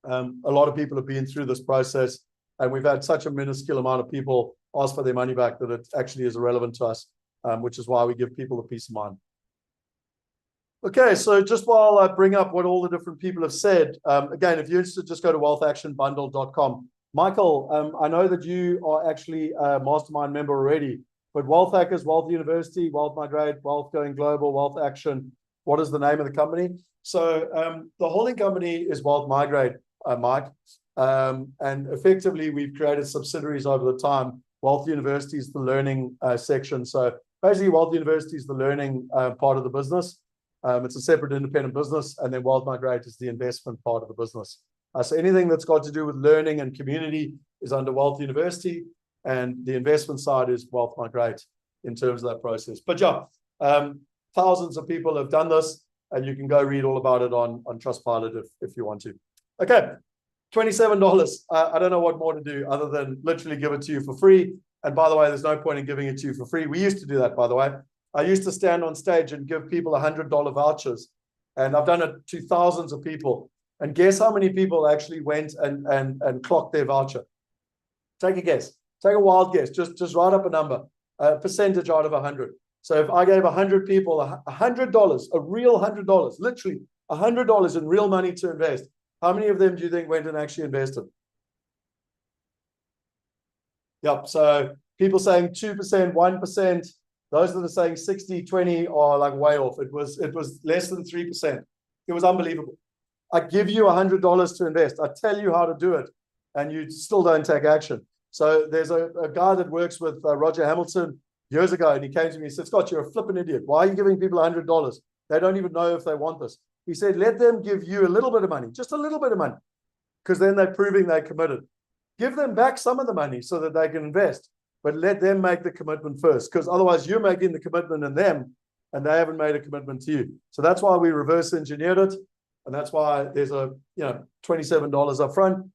Speaker 2: A lot of people have been through this process, and we've had such a minuscule amount of people ask for their money back that it actually is irrelevant to us, which is why we give people the peace of mind. Okay, so just while I bring up what all the different people have said, again, if you're interested, just go to wealthactionbundle.com. Michael, I know that you are actually a mastermind member already, but Wealth Hackers, Wealth University, Wealth Migrate, Wealth Going Global, Wealth Action, what is the name of the company? So the holding company is Wealth Migrate, Mike, and effectively we've created subsidiaries over the time. Wealth University is the learning section. So basically Wealth University is the learning part of the business. It's a separate independent business, and then Wealth Migrate is the investment part of the business. So anything that's got to do with learning and community is under Wealth University, and the investment side is Wealth Migrate in terms of that process. But yeah, thousands of people have done this, and you can go read all about it on Trustpilot if you want to. Okay, $27. I don't know what more to do other than literally give it to you for free. And by the way, there's no point in giving it to you for free. We used to do that, by the way. I used to stand on stage and give people $100 vouchers, and I've done it to thousands of people. And guess how many people actually went and clocked their voucher? Take a guess. Take a wild guess. Just write up a number, a percentage out of 100. So if I gave 100 people $100, a real $100, literally $100 in real money to invest, how many of them do you think went and actually invested? Yep. So people saying 2%, 1%. Those that are saying 60, 20 are like way off. It was less than 3%. It was unbelievable. I give you $100 to invest. I tell you how to do it, and you still don't take action. So there's a guy that works with Roger Hamilton years ago, and he came to me and said, Scott, you're a flipping idiot. Why are you giving people $100? They don't even know if they want this. He said, let them give you a little bit of money, just a little bit of money, because then they're proving they're committed. Give them back some of the money so that they can invest. But let them make the commitment first, because otherwise you're making the commitment in them and they haven't made a commitment to you. So that's why we reverse engineered it. And that's why there's a $27 up front.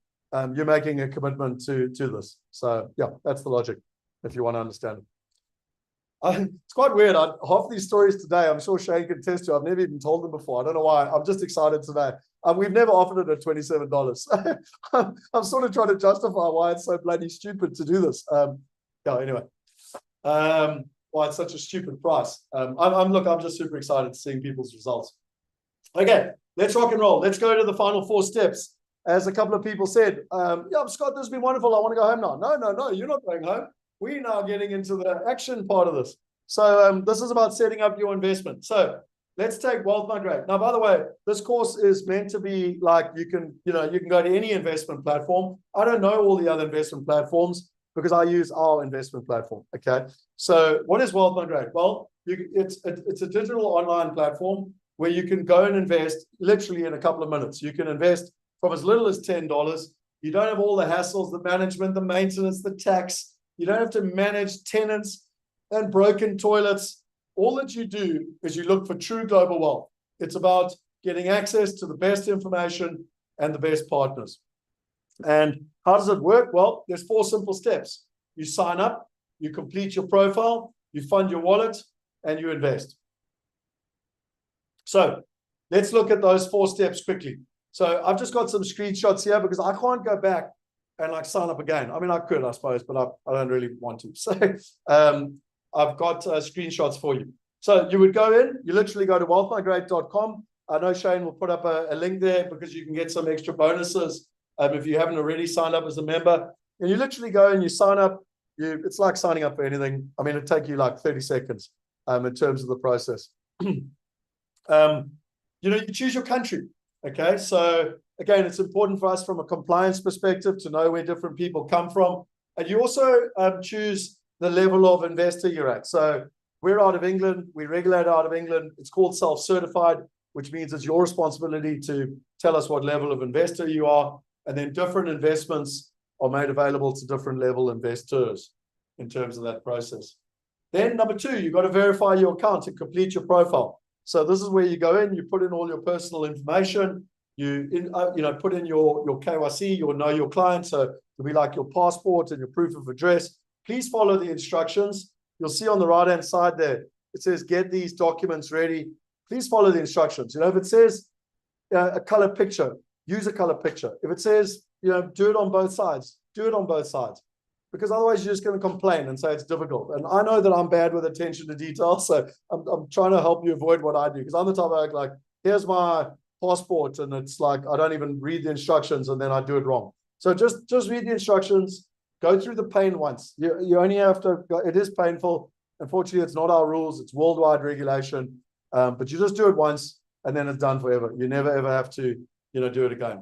Speaker 2: You're making a commitment to this. So yeah, that's the logic if you want to understand it. It's quite weird. Half these stories today, I'm sure Shane can attest to. I've never even told them before. I don't know why. I'm just excited today. We've never offered it at $27. I'm sort of trying to justify why it's so bloody stupid to do this. Yeah, anyway, why it's such a stupid price. I'm just super excited seeing people's results. Okay, let's rock and roll. Let's go to the final 4 steps. As a couple of people said, yeah, Scott, this has been wonderful. I want to go home now. No, you're not going home. We're now getting into the action part of this. So this is about setting up your investment. So let's take Wealth Migrate. Now, by the way, this course is meant to be like you can go to any investment platform. I don't know all the other investment platforms, because I use our investment platform, okay? So what is Wealth Migrate? Well, it's a digital online platform where you can go and invest literally in a couple of minutes. You can invest from as little as $10. You don't have all the hassles, the management, the maintenance, the tax. You don't have to manage tenants and broken toilets. all that you do is you look for true global wealth. It's about getting access to the best information and the best partners. And how does it work? Well, there's 4 simple steps. You sign up, you complete your profile, you fund your wallet, and you invest. So let's look at those 4 steps quickly. So I've just got some screenshots here because I can't go back and like sign up again. I mean, I could, I suppose, but I don't really want to. So I've got screenshots for you. So you would go in, you literally go to wealthmigrate.com. I know Shane will put up a link there because you can get some extra bonuses if you haven't already signed up as a member. And you literally go and you sign up. It's like signing up for anything. I mean, it'd take you like 30 seconds in terms of the process. You choose your country. Okay, so again, it's important for us from a compliance perspective to know where different people come from. And you also choose the level of investor you're at. So we're out of England, we regulate out of England. It's called self-certified, which means it's your responsibility to tell us what level of investor you are. And then different investments are made available to different level investors in terms of that process. Then number 2, you've got to verify your account and complete your profile. So this is where you go in, you put in all your personal information, you put in your KYC, your know your client. So it'll be like your passport and your proof of address. Please follow the instructions. You'll see on the right-hand side there, it says, get these documents ready. Please follow the instructions. If it says a color picture, use a color picture. If it says, do it on both sides, do it on both sides. Because otherwise you're just going to complain and say it's difficult. And I know that I'm bad with attention to detail, so I'm trying to help you avoid what I do. Because I'm the type of like, here's my passport, and it's like I don't even read the instructions, and then I do it wrong. So just read the instructions, go through the pain once. You only have to. It is painful. Unfortunately, it's not our rules. It's worldwide regulation. But you just do it once, and then it's done forever. You never ever have to, do it again.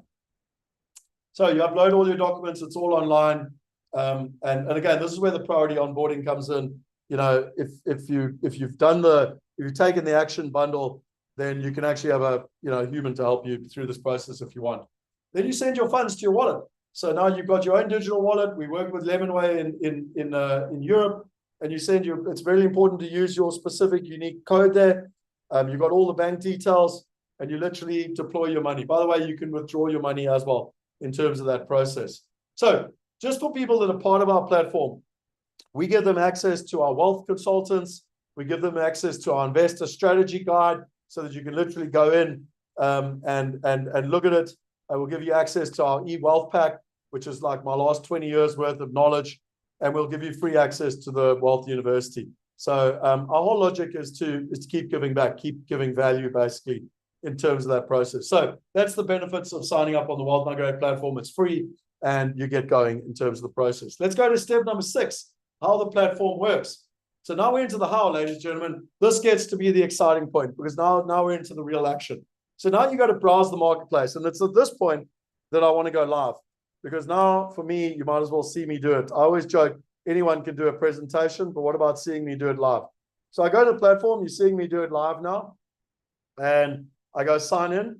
Speaker 2: So you upload all your documents. It's all online. And again, this is where the priority onboarding comes in. If you've taken the action bundle, then you can actually have a human to help you through this process if you want. Then you send your funds to your wallet. So now you've got your own digital wallet. We work with Lemonway in Europe, and you send your. It's very important to use your specific unique code there. You've got all the bank details, and you literally deploy your money. By the way, you can withdraw your money as well in terms of that process. So just for people that are part of our platform, we give them access to our wealth consultants. We give them access to our investor strategy guide so that you can literally go in and look at it. I will give you access to our e-wealth pack, which is like my last 20 years worth of knowledge. And we'll give you free access to the Wealth University. So our whole logic is to keep giving back, keep giving value basically in terms of that process. So that's the benefits of signing up on the Wealth Migrate platform. It's free. And you get going in terms of the process. Let's go to step number 6, how the platform works. So now we're into the how, ladies and gentlemen. This gets to be the exciting point because now we're into the real action. So now you got to browse the marketplace. And it's at this point that I want to go live. Because now, for me, you might as well see me do it. I always joke, anyone can do a presentation, but what about seeing me do it live? So I go to the platform, you're seeing me do it live now. And I go sign in.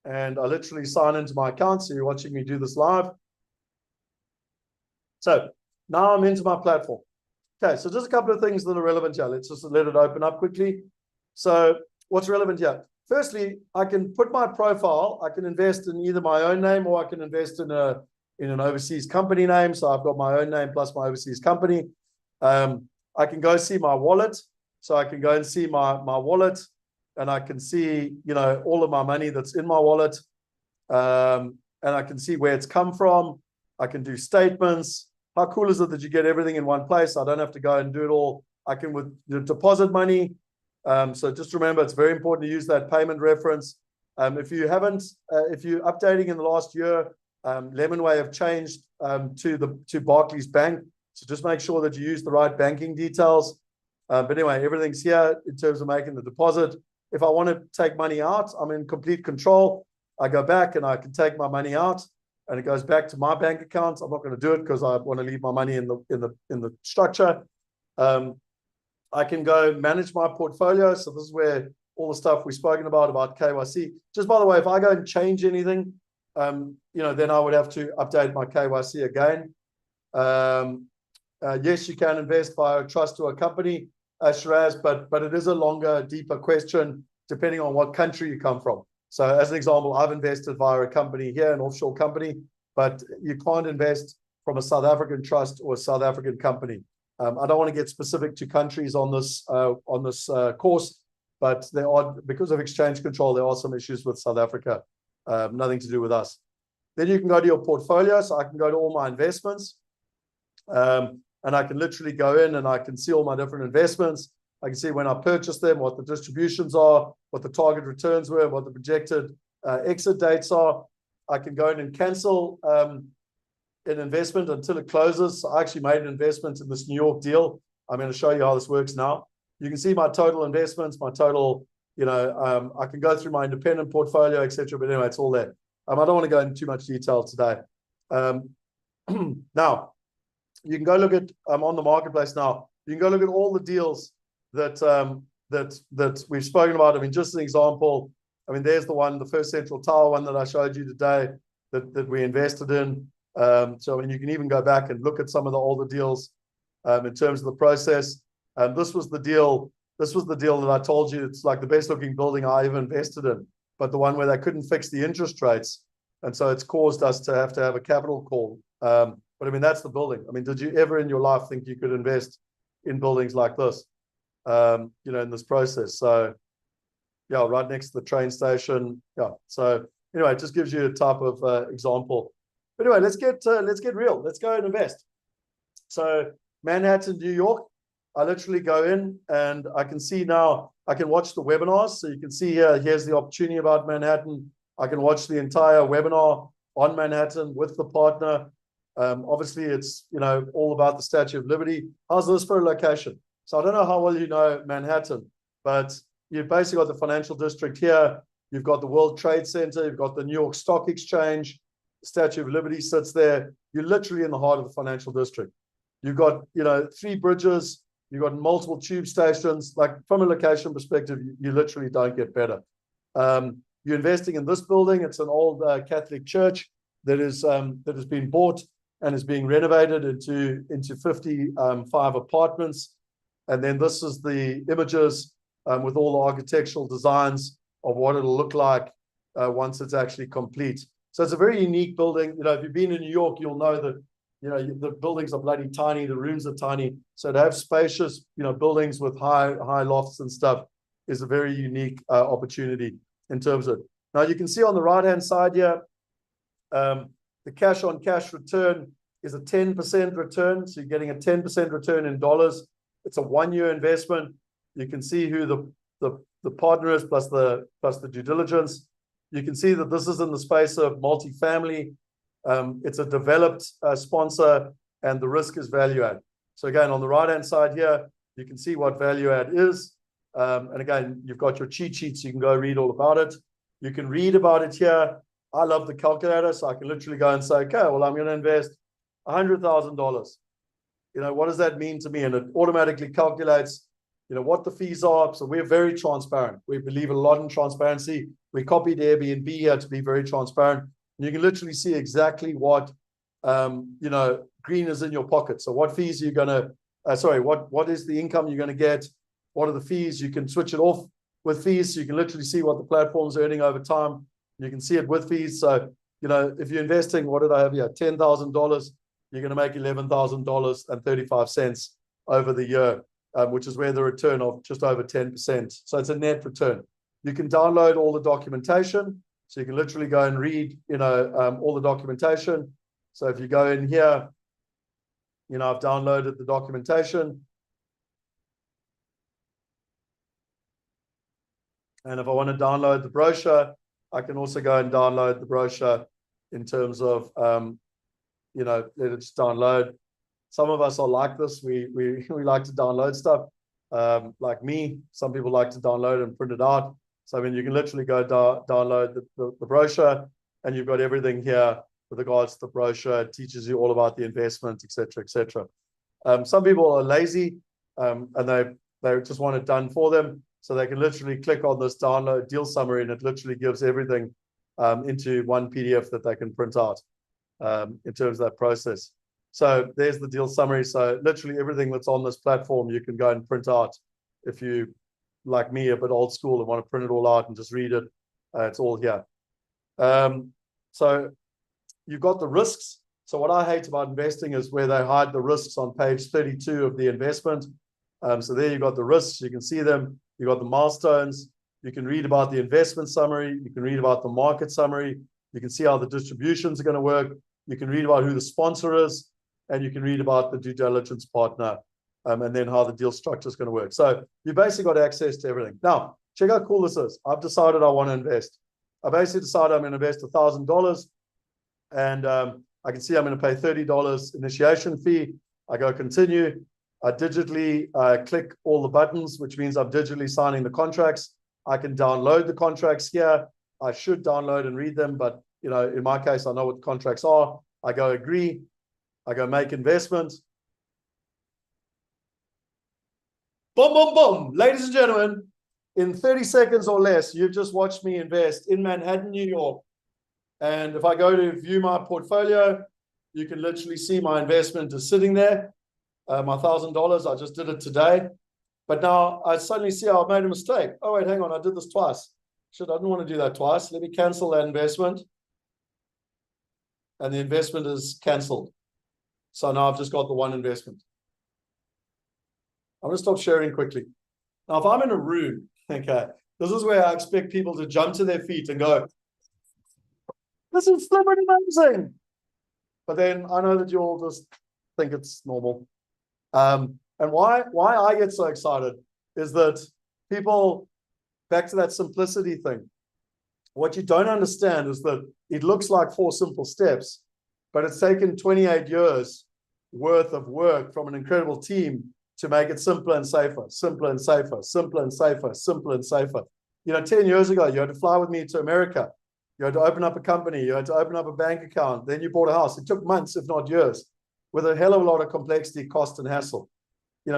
Speaker 2: And I literally sign into my account. So you're watching me do this live. So now I'm into my platform. Okay, so just a couple of things that are relevant here. Let's just let it open up quickly. So what's relevant here? Firstly, I can put my profile. I can invest in either my own name or I can invest in an overseas company name. So I've got my own name plus my overseas company. I can go see my wallet. So I can go and see my wallet. And I can see, all of my money that's in my wallet. And I can see where it's come from. I can do statements. How cool is it that you get everything in one place? I don't have to go and do it all. I can deposit money. So just remember, it's very important to use that payment reference. If you're updating in the last year, Lemonway have changed to Barclays Bank. So just make sure that you use the right banking details. But anyway, everything's here in terms of making the deposit. If I want to take money out, I'm in complete control. I go back and I can take my money out, and it goes back to my bank account. I'm not going to do it because I want to leave my money in the structure. I can go manage my portfolio. So this is where all the stuff we've spoken about KYC. Just by the way, if I go and change anything, then I would have to update my KYC again. Yes, you can invest via a trust to a company. Shiraz, but it is a longer, deeper question depending on what country you come from. So as an example, I've invested via a company here, an offshore company, but you can't invest from a South African trust or a South African company. I don't want to get specific to countries on this course, but there are, because of exchange control, there are some issues with South Africa, nothing to do with us. Then you can go to your portfolio. So I can go to all my investments, and I can literally go in and I can see all my different investments. I can see when I purchased them, what the distributions are, what the target returns were, what the projected exit dates are. I can go in and cancel an investment until it closes. So I actually made an investment in this New York deal. I'm going to show you how this works now. You can see my total investments, my total, I can go through my independent portfolio, etc. But anyway, it's all there. I don't want to go into too much detail today. Now, you can go look at, I'm on the marketplace now. You can go look at all the deals that we've spoken about. I mean, just an example, I mean, there's the one, the First Central Tower one that I showed you today that we invested in. So I mean, you can even go back and look at some of the older deals in terms of the process. This was the deal that I told you, it's like the best looking building I ever invested in, but the one where they couldn't fix the interest rates. And so it's caused us to have a capital call. But I mean, that's the building. I mean, did you ever in your life think you could invest in buildings like this, in this process? So yeah, right next to the train station. Yeah. So anyway, it just gives you a type of example. But anyway, let's get real. Let's go and invest. So Manhattan, New York, I literally go in and I can see now, I can watch the webinars. So you can see here, here's the opportunity about Manhattan. I can watch the entire webinar on Manhattan with the partner. Obviously, it's all about the Statue of Liberty. How's this for a location? So I don't know how well you know Manhattan, but you've basically got the financial district here. You've got the World Trade Center. You've got the New York Stock Exchange. The Statue of Liberty sits there. You're literally in the heart of the financial district. You've got 3 bridges. You've got multiple tube stations. Like from a location perspective, you literally don't get better. You're investing in this building. It's an old Catholic church that has been bought and is being renovated into 55 apartments. And then this is the images with all the architectural designs of what it'll look like once it's actually complete. So it's a very unique building. If you've been in New York, you'll know that the buildings are bloody tiny, the rooms are tiny. So to have spacious buildings with high lofts and stuff is a very unique opportunity in terms of it. Now you can see on the right hand side here, the cash on cash return is a 10% return. So you're getting a 10% return in dollars. It's a 1-year investment. You can see who the partner is plus the due diligence. You can see that this is in the space of multifamily. It's a developed sponsor, and the risk is value add. So again, on the right hand side here, you can see what value add is. And again, you've got your cheat sheets. You can go read all about it. You can read about it here. I love the calculator, so I can literally go and say, okay, well, I'm going to invest $100,000. What does that mean to me? And it automatically calculates, what the fees are. So we're very transparent. We believe a lot in transparency. We copied Airbnb here to be very transparent. And you can literally see exactly what, green is in your pocket. So what fees are you going to, what is the income you're going to get? What are the fees? You can switch it off with fees. So you can literally see what the platform's earning over time. You can see it with fees. So, if you're investing, what did I have here? $10,000, you're going to make $11,035 over the year, which is where the return of just over 10%. So it's a net return. You can download all the documentation. So you can literally go and read, all the documentation. So if you go in here, I've downloaded the documentation. And if I want to download the brochure, I can also go and download the brochure in terms of, let it just download. Some of us are like this. We like to download stuff. Like me, some people like to download and print it out. So, I mean, you can literally go download the brochure, and you've got everything here with regards to the brochure. It teaches you all about the investment, et cetera, et cetera. Some people are lazy and they just want it done for them. So they can literally click on this download deal summary, and it literally gives everything into one PDF that they can print out in terms of that process. So there's the deal summary. So literally everything that's on this platform, you can go and print out If you, like me, a bit old school and want to print it all out and just read it, it's all here. So you've got the risks. So what I hate about investing is where they hide the risks on page 32 of the investment. So there you've got the risks. You can see them. You've got the milestones. You can read about the investment summary. You can read about the market summary. You can see how the distributions are going to work. You can read about who the sponsor is, and you can read about the due diligence partner, and then how the deal structure is going to work. So you basically got access to everything. Now, check how cool this is. I've decided I want to invest. I basically decided I'm going to invest $1,000, and I can see I'm going to pay $30 initiation fee. I go continue. I digitally click all the buttons, which means I'm digitally signing the contracts. I can download the contracts here. I should download and read them, but in my case, I know what the contracts are. I go agree. I go make investment. Boom, boom, boom. Ladies and gentlemen, in 30 seconds or less, you've just watched me invest in Manhattan, New York. And if I go to view my portfolio, you can literally see my investment is sitting there. My $1,000, I just did it today. But now I suddenly see I made a mistake. Oh, wait, hang on. I did this twice. Shit, I didn't want to do that twice. Let me cancel that investment. And the investment is canceled. So now I've just got the one investment. I'm going to stop sharing quickly. Now, if I'm in a room, okay, this is where I expect people to jump to their feet and go, this is flipping amazing. But then I know that you all just think it's normal. And why I get so excited is that people, back to that simplicity thing, what you don't understand is that it looks like 4 simple steps, but it's taken 28 years worth of work from an incredible team to make it simpler and safer, simpler and safer, simpler and safer, simpler and safer. 10 years ago, you had to fly with me to America. You had to open up a company. You had to open up a bank account. Then you bought a house. It took months, if not years, with a hell of a lot of complexity, cost, and hassle.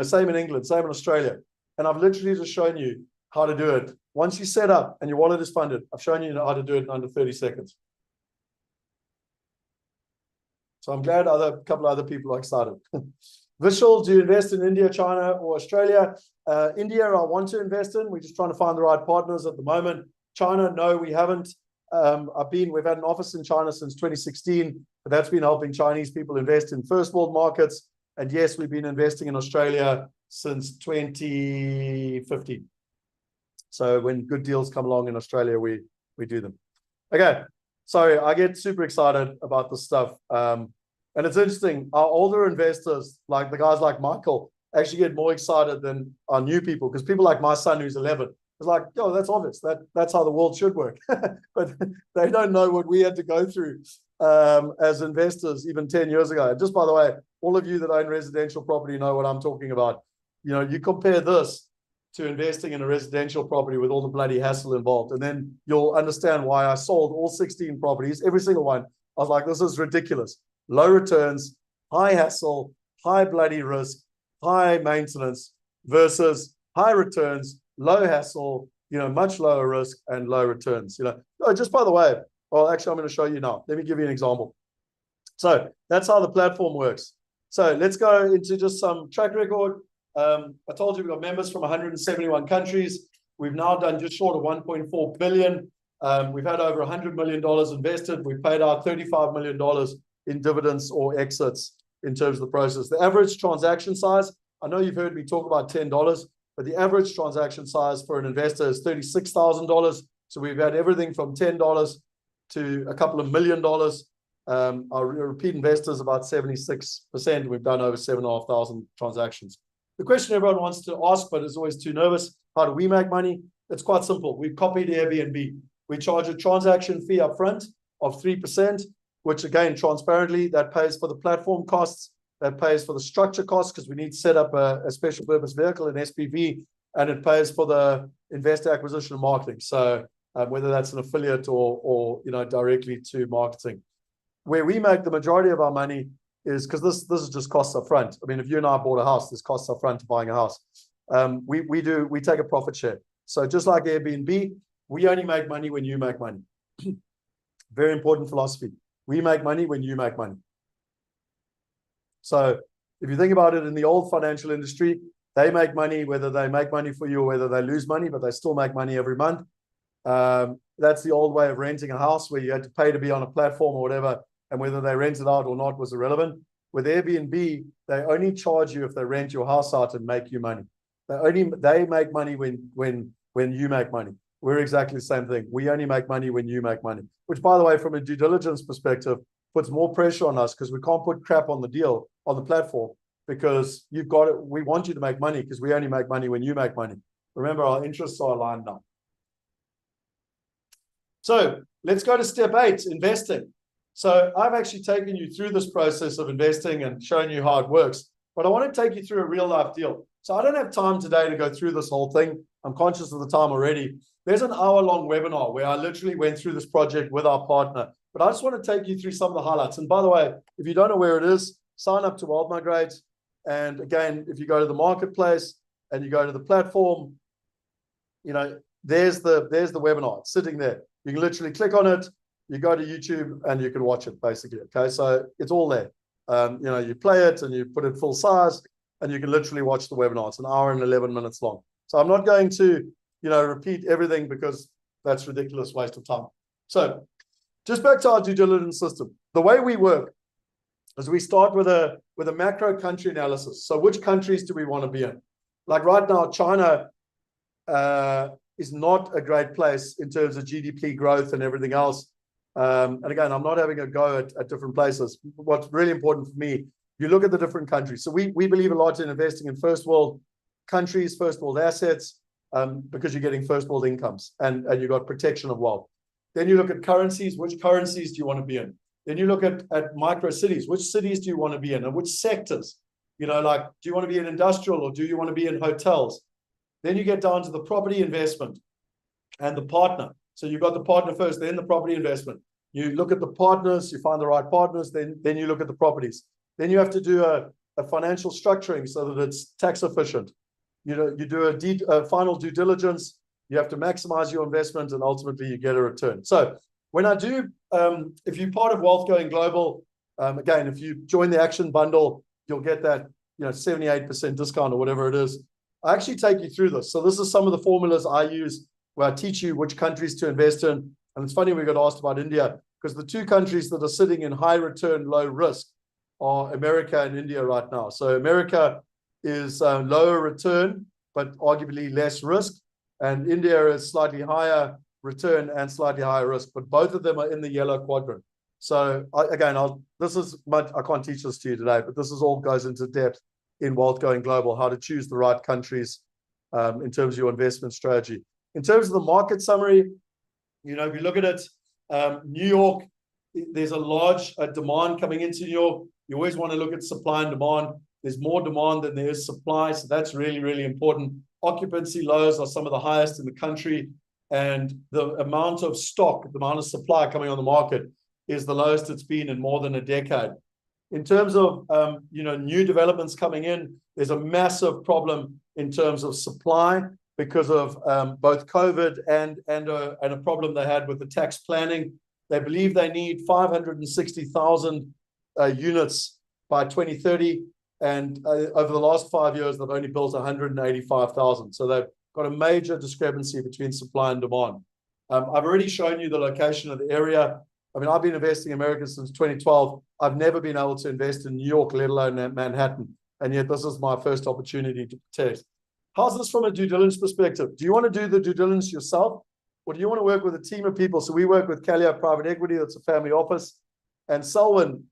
Speaker 2: Same in England, same in Australia. And I've literally just shown you how to do it. Once you set up and your wallet is funded, I've shown you how to do it in under 30 seconds. So I'm glad a couple of other people are excited. Vishal, do you invest in India, China, or Australia? India, I want to invest in. We're just trying to find the right partners at the moment. China, no, we haven't. We've had an office in China since 2016, but that's been helping Chinese people invest in first world markets. And yes, we've been investing in Australia since 2015. So when good deals come along in Australia, we do them. Okay, sorry, I get super excited about this stuff. And it's interesting, our older investors, like the guys like Michael, actually get more excited than our new people, because people like my son who's 11, it's like, yo, that's obvious. That's how the world should work. But they don't know what we had to go through as investors even 10 years ago. And just by the way, all of you that own residential property know what I'm talking about. You compare this to investing in a residential property with all the bloody hassle involved, and then you'll understand why I sold all 16 properties, every single one. I was like, this is ridiculous. Low returns, high hassle, high bloody risk, high maintenance versus high returns, low hassle, much lower risk and low returns. Oh, just by the way, well, actually, I'm going to show you now. Let me give you an example. So that's how the platform works. So let's go into just some track record. I told you we've got members from 171 countries. We've now done just short of 1.4 billion. We've had over $100 million invested. We've paid out $35 million in dividends or exits in terms of the process. The average transaction size, I know you've heard me talk about $10, but the average transaction size for an investor is $36,000. So we've had everything from $10 to a couple of $1 million. Our repeat investors about 76%. We've done over 7,500 transactions. The question everyone wants to ask, but is always too nervous, how do we make money? It's quite simple. We've copied Airbnb. We charge a transaction fee up front of 3%, which again, transparently, that pays for the platform costs, that pays for the structure costs, because we need to set up a special purpose vehicle, an SPV, and it pays for the investor acquisition and marketing. So whether that's an affiliate or directly to marketing. Where we make the majority of our money is because this is just costs up front. I mean, if you and I bought a house, there's costs up front to buying a house. We take a profit share. So just like Airbnb, we only make money when you make money. Very important philosophy. We make money when you make money. So if you think about it in the old financial industry, They make money, whether they make money for you or whether they lose money, but they still make money every month. That's the old way of renting a house where you had to pay to be on a platform or whatever, and whether they rent it out or not was irrelevant. With Airbnb, they only charge you if they rent your house out and make you money. They make money when you make money. We're exactly the same thing. We only make money when you make money, which, by the way, from a due diligence perspective, puts more pressure on us because we can't put crap on the deal on the platform because you've got it. We want you to make money because we only make money when you make money. Remember, our interests are aligned now. So let's go to step 8, investing. So I've actually taken you through this process of investing and shown you how it works, but I want to take you through a real life deal. So I don't have time today to go through this whole thing. I'm conscious of the time already. There's an hour-long webinar where I literally went through this project with our partner, but I just want to take you through some of the highlights. And by the way, if you don't know where it is, sign up to Migrate. And again, if you go to the marketplace and you go to the platform, you know, there's the webinar. It's sitting there. You can literally click on it. You go to YouTube and you can watch it basically. Okay, so it's all there. You know, you play it and you put it full size, and you can literally watch the webinar. It's an hour and 11 minutes long. So I'm not going to, you know, repeat everything because that's a ridiculous waste of time. So just back to our due diligence system. The way we work is we start with a macro country analysis. So which countries do we want to be in? Like right now, China is not a great place in terms of GDP growth and everything else. And again, I'm not having a go at different places. What's really important for me, you look at the different countries. So we believe a lot in investing in first world countries, first world assets, because you're getting first world incomes and you've got protection of wealth. Then you look at currencies. Which currencies do you want to be in? Then you look at micro cities. Which cities do you want to be in, and which sectors? You know, like, do you want to be in industrial or do you want to be in hotels? Then you get down to the property investment and the partner. So you've got the partner first, then the property investment. You look at the partners, you find the right partners, then you look at the properties. Then you have to do a financial structuring so that it's tax efficient. You know, you do a final due diligence. You have to maximize your investment, and ultimately you get a return. So when I do, if you're part of Wealth Going Global, again, if you join the Action Bundle, you'll get that, you know, 78% discount or whatever it is. I actually take you through this. So this is some of the formulas I use where I teach you which countries to invest in. And it's funny we got asked about India, because the two countries that are sitting in high return, low risk are America and India right now. So America is lower return, but arguably less risk. And India is slightly higher return and slightly higher risk, but both of them are in the yellow quadrant. So again, I can't teach this to you today, but this is all goes into depth in Wealth Going Global, how to choose the right countries in terms of your investment strategy. In terms of the market summary, you know, if you look at it, New York, there's a large demand coming into New York. You always want to look at supply and demand. There's more demand than there is supply, so that's really, really important. Occupancy lows are some of the highest in the country, and the amount of stock, the amount of supply coming on the market is the lowest it's been in more than a decade. In terms of you know, new developments coming in, there's a massive problem in terms of supply because of both COVID and a problem they had with the tax planning. They believe they need 560,000 units by 2030. And over the last 5 years, they've only built 185,000. So they've got a major discrepancy between supply and demand. I've already shown you the location of the area. I mean, I've been investing in America since 2012. I've never been able to invest in New York, let alone Manhattan. And yet this is my first opportunity to test. How's this from a due diligence perspective? Do you want to do the due diligence yourself? Or do you want to work with a team of people? So we work with Calio Private Equity, that's a family office. And Selwyn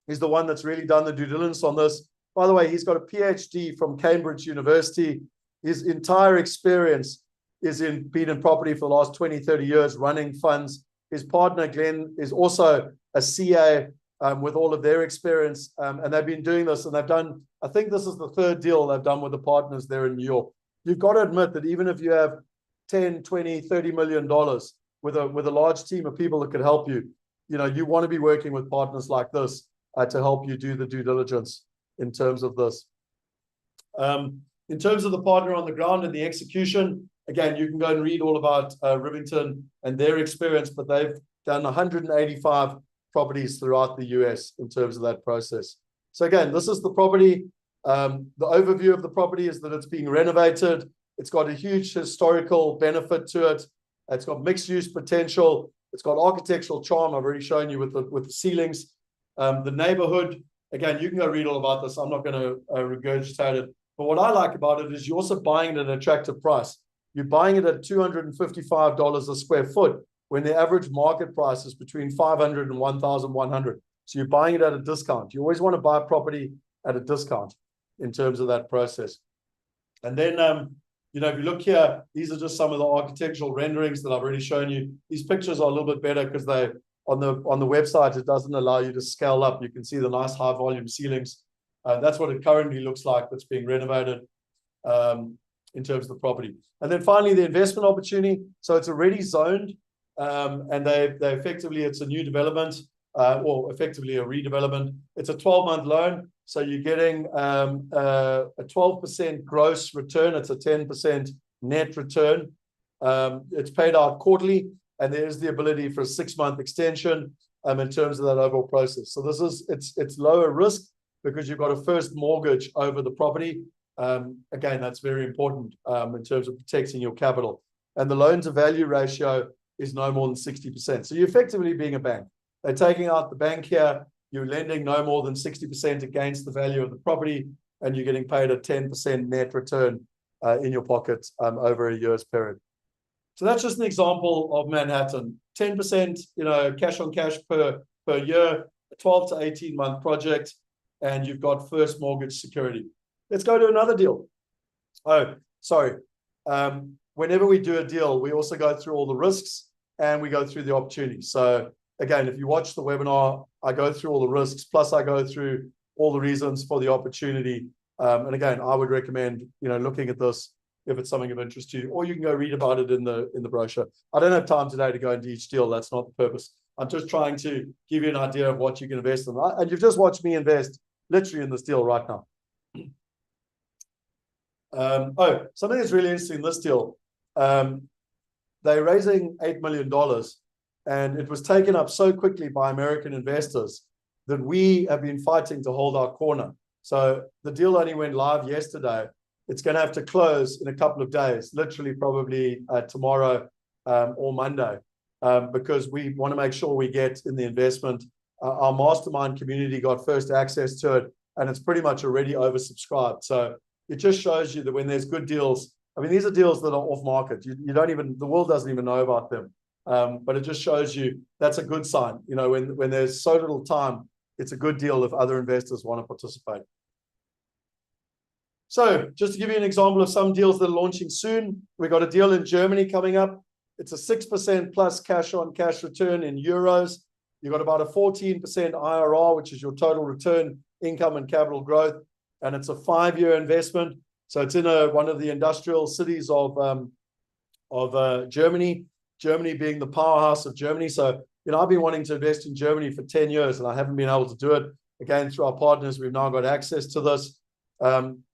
Speaker 2: is the one that's really done the due diligence on this. By the way, he's got a PhD from Cambridge University. His entire experience is been in property for the last 20, 30 years, running funds. His partner, Glenn, is also a CA with all of their experience. And they've been doing this, and they've done, I think this is the third deal they've done with the partners there in New York. You've got to admit that even if you have 10, 20, $30 million with a large team of people that could help you, you know, you want to be working with partners like this to help you do the due diligence in terms of this. In terms of the partner on the ground and the execution, again, you can go and read all about Rivington and their experience, but they've done 185 properties throughout the US in terms of that process. So again, this is the property. The overview of the property is that it's being renovated. It's got a huge historical benefit to it. It's got mixed use potential. It's got architectural charm. I've already shown you with the ceilings. The neighborhood, again, you can go read all about this. I'm not going to regurgitate it. But what I like about it is you're also buying it at an attractive price. You're buying it at $255 a square foot when the average market price is between $500 and $1,100. So you're buying it at a discount. You always want to buy a property at a discount in terms of that process. And then, you know, if you look here, these are just some of the architectural renderings that I've already shown you. These pictures are a little bit better because they on the website, it doesn't allow you to scale up. You can see the nice high volume ceilings. That's what it currently looks like that's being renovated in terms of the property. And then finally, the investment opportunity. So it's already zoned, and they effectively, it's a new development, or effectively a redevelopment. It's a 12-month loan. So you're getting a 12% gross return. It's a 10% net return. It's paid out quarterly, and there is the ability for a 6-month extension in terms of that overall process. So this is it's lower risk because you've got a first mortgage over the property. Again, that's very important in terms of protecting your capital. And the loan to value ratio is no more than 60%. So you're effectively being a bank. They're taking out the bank here. You're lending no more than 60% against the value of the property, and you're getting paid a 10% net return in your pocket over a year's period. So that's just an example of Manhattan. 10%, you know, cash on cash per year, a 12 to 18 month project, and you've got first mortgage security. Let's go to another deal. Oh, sorry. Whenever we do a deal, we also go through all the risks and we go through the opportunities. So again, if you watch the webinar, I go through all the risks, plus I go through all the reasons for the opportunity. And again, I would recommend, you know, looking at this if it's something of interest to you, or you can go read about it in the brochure. I don't have time today to go into each deal. That's not the purpose. I'm just trying to give you an idea of what you can invest in. And you've just watched me invest literally in this deal right now. Oh, something that's really interesting in this deal. They're raising $8 million, and it was taken up so quickly by American investors that we have been fighting to hold our corner. So the deal only went live yesterday. It's going to have to close in a couple of days, literally probably tomorrow or Monday, because we want to make sure we get in the investment. Our mastermind community got first access to it, and it's pretty much already oversubscribed. So it just shows you that when there's good deals, I mean, these are deals that are off market. You don't even, the world doesn't even know about them. But it just shows you that's a good sign. You know, when there's so little time, it's a good deal if other investors want to participate. So just to give you an example of some deals that are launching soon, we got a deal in Germany coming up. It's a 6% plus cash on cash return in euros. You've got about a 14% IRR, which is your total return, income and capital growth. And it's a 5-year investment. So it's in one of the industrial cities of Germany, Germany being the powerhouse of Germany. So, you know, I've been wanting to invest in Germany for 10 years and I haven't been able to do it. Again, through our partners, we've now got access to this.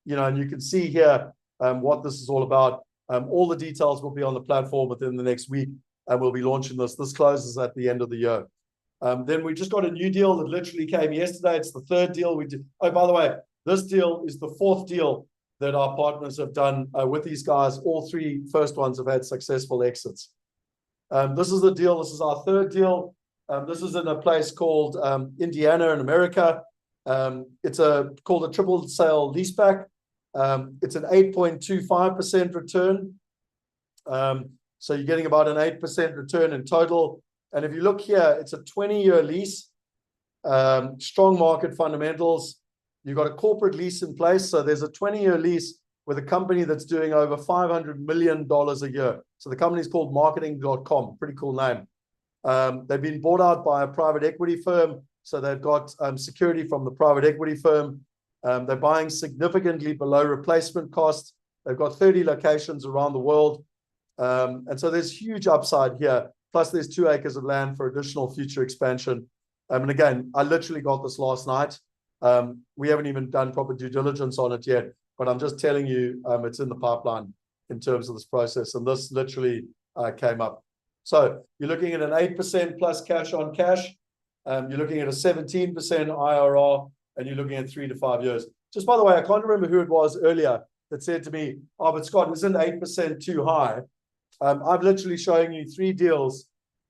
Speaker 2: You know, and you can see here what this is all about. All the details will be on the platform within the next week, and we'll be launching this. This closes at the end of the year. Then we just got a new deal that literally came yesterday. It's the 3rd deal we did. Oh, by the way, this deal is the 4th deal that our partners have done with these guys. All 3 first ones have had successful exits. This is the deal. This is our 3rd deal. This is in a place called Indiana in America. It's called a triple sale leaseback. It's an 8.25% return. So you're getting about an 8% return in total. And if you look here, it's a 20-year lease, strong market fundamentals. You've got a corporate lease in place. So there's a 20-year lease with a company that's doing over $500 million a year. So the company is called marketing.com. Pretty cool name. They've been bought out by a private equity firm. So they've got security from the private equity firm. They're buying significantly below replacement costs. They've got 30 locations around the world. And so there's huge upside here. Plus there's 2 acres of land for additional future expansion. And again, I literally got this last night. We haven't even done proper due diligence on it yet, but I'm just telling you, it's in the pipeline in terms of this process. And this literally came up. So you're looking at an 8% plus cash on cash. You're looking at a 17% IRR, and you're looking at 3 to 5 years. Just by the way, I can't remember who it was earlier that said to me, oh, but Scott, isn't 8% too high? I'm literally showing you 3 deals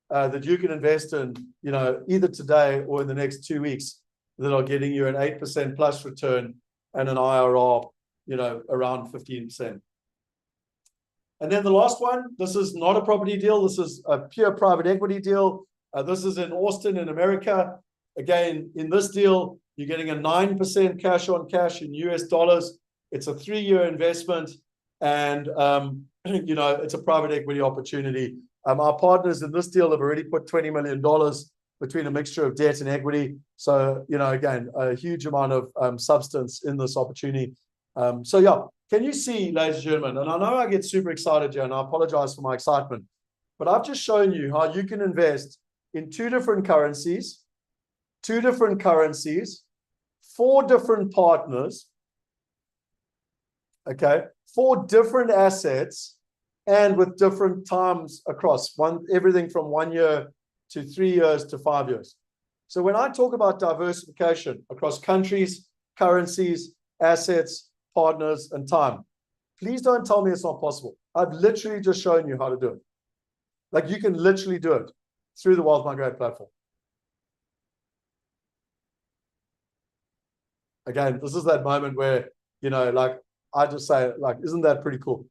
Speaker 2: that you can invest in, you know, either today or in the next 2 weeks that are getting you an 8% plus return and an IRR, you know, around 15%. And then the last one, this is not a property deal. This is a pure private equity deal. This is in Austin in America. Again, in this deal, you're getting a 9% cash on cash in US dollars. It's a 3-year investment. And, you know, it's a private equity opportunity. Our partners in this deal have already put $20 million between a mixture of debt and equity. So, you know, again, a huge amount of substance in this opportunity. So, yeah, can you see, ladies and gentlemen, and I know I get super excited here, and I apologize for my excitement, but I've just shown you how you can invest in 2 different currencies, 4 different partners, okay, 4 different assets, and with different times across everything from 1 year to 3 years to 5 years. So when I talk about diversification across countries, currencies, assets, partners, and time, please don't tell me it's not possible. I've literally just shown you how to do it. Like, you can literally do it through the Wealth Migrate platform. Again, this is that moment where, you know, like, I just say, like, isn't that pretty cool?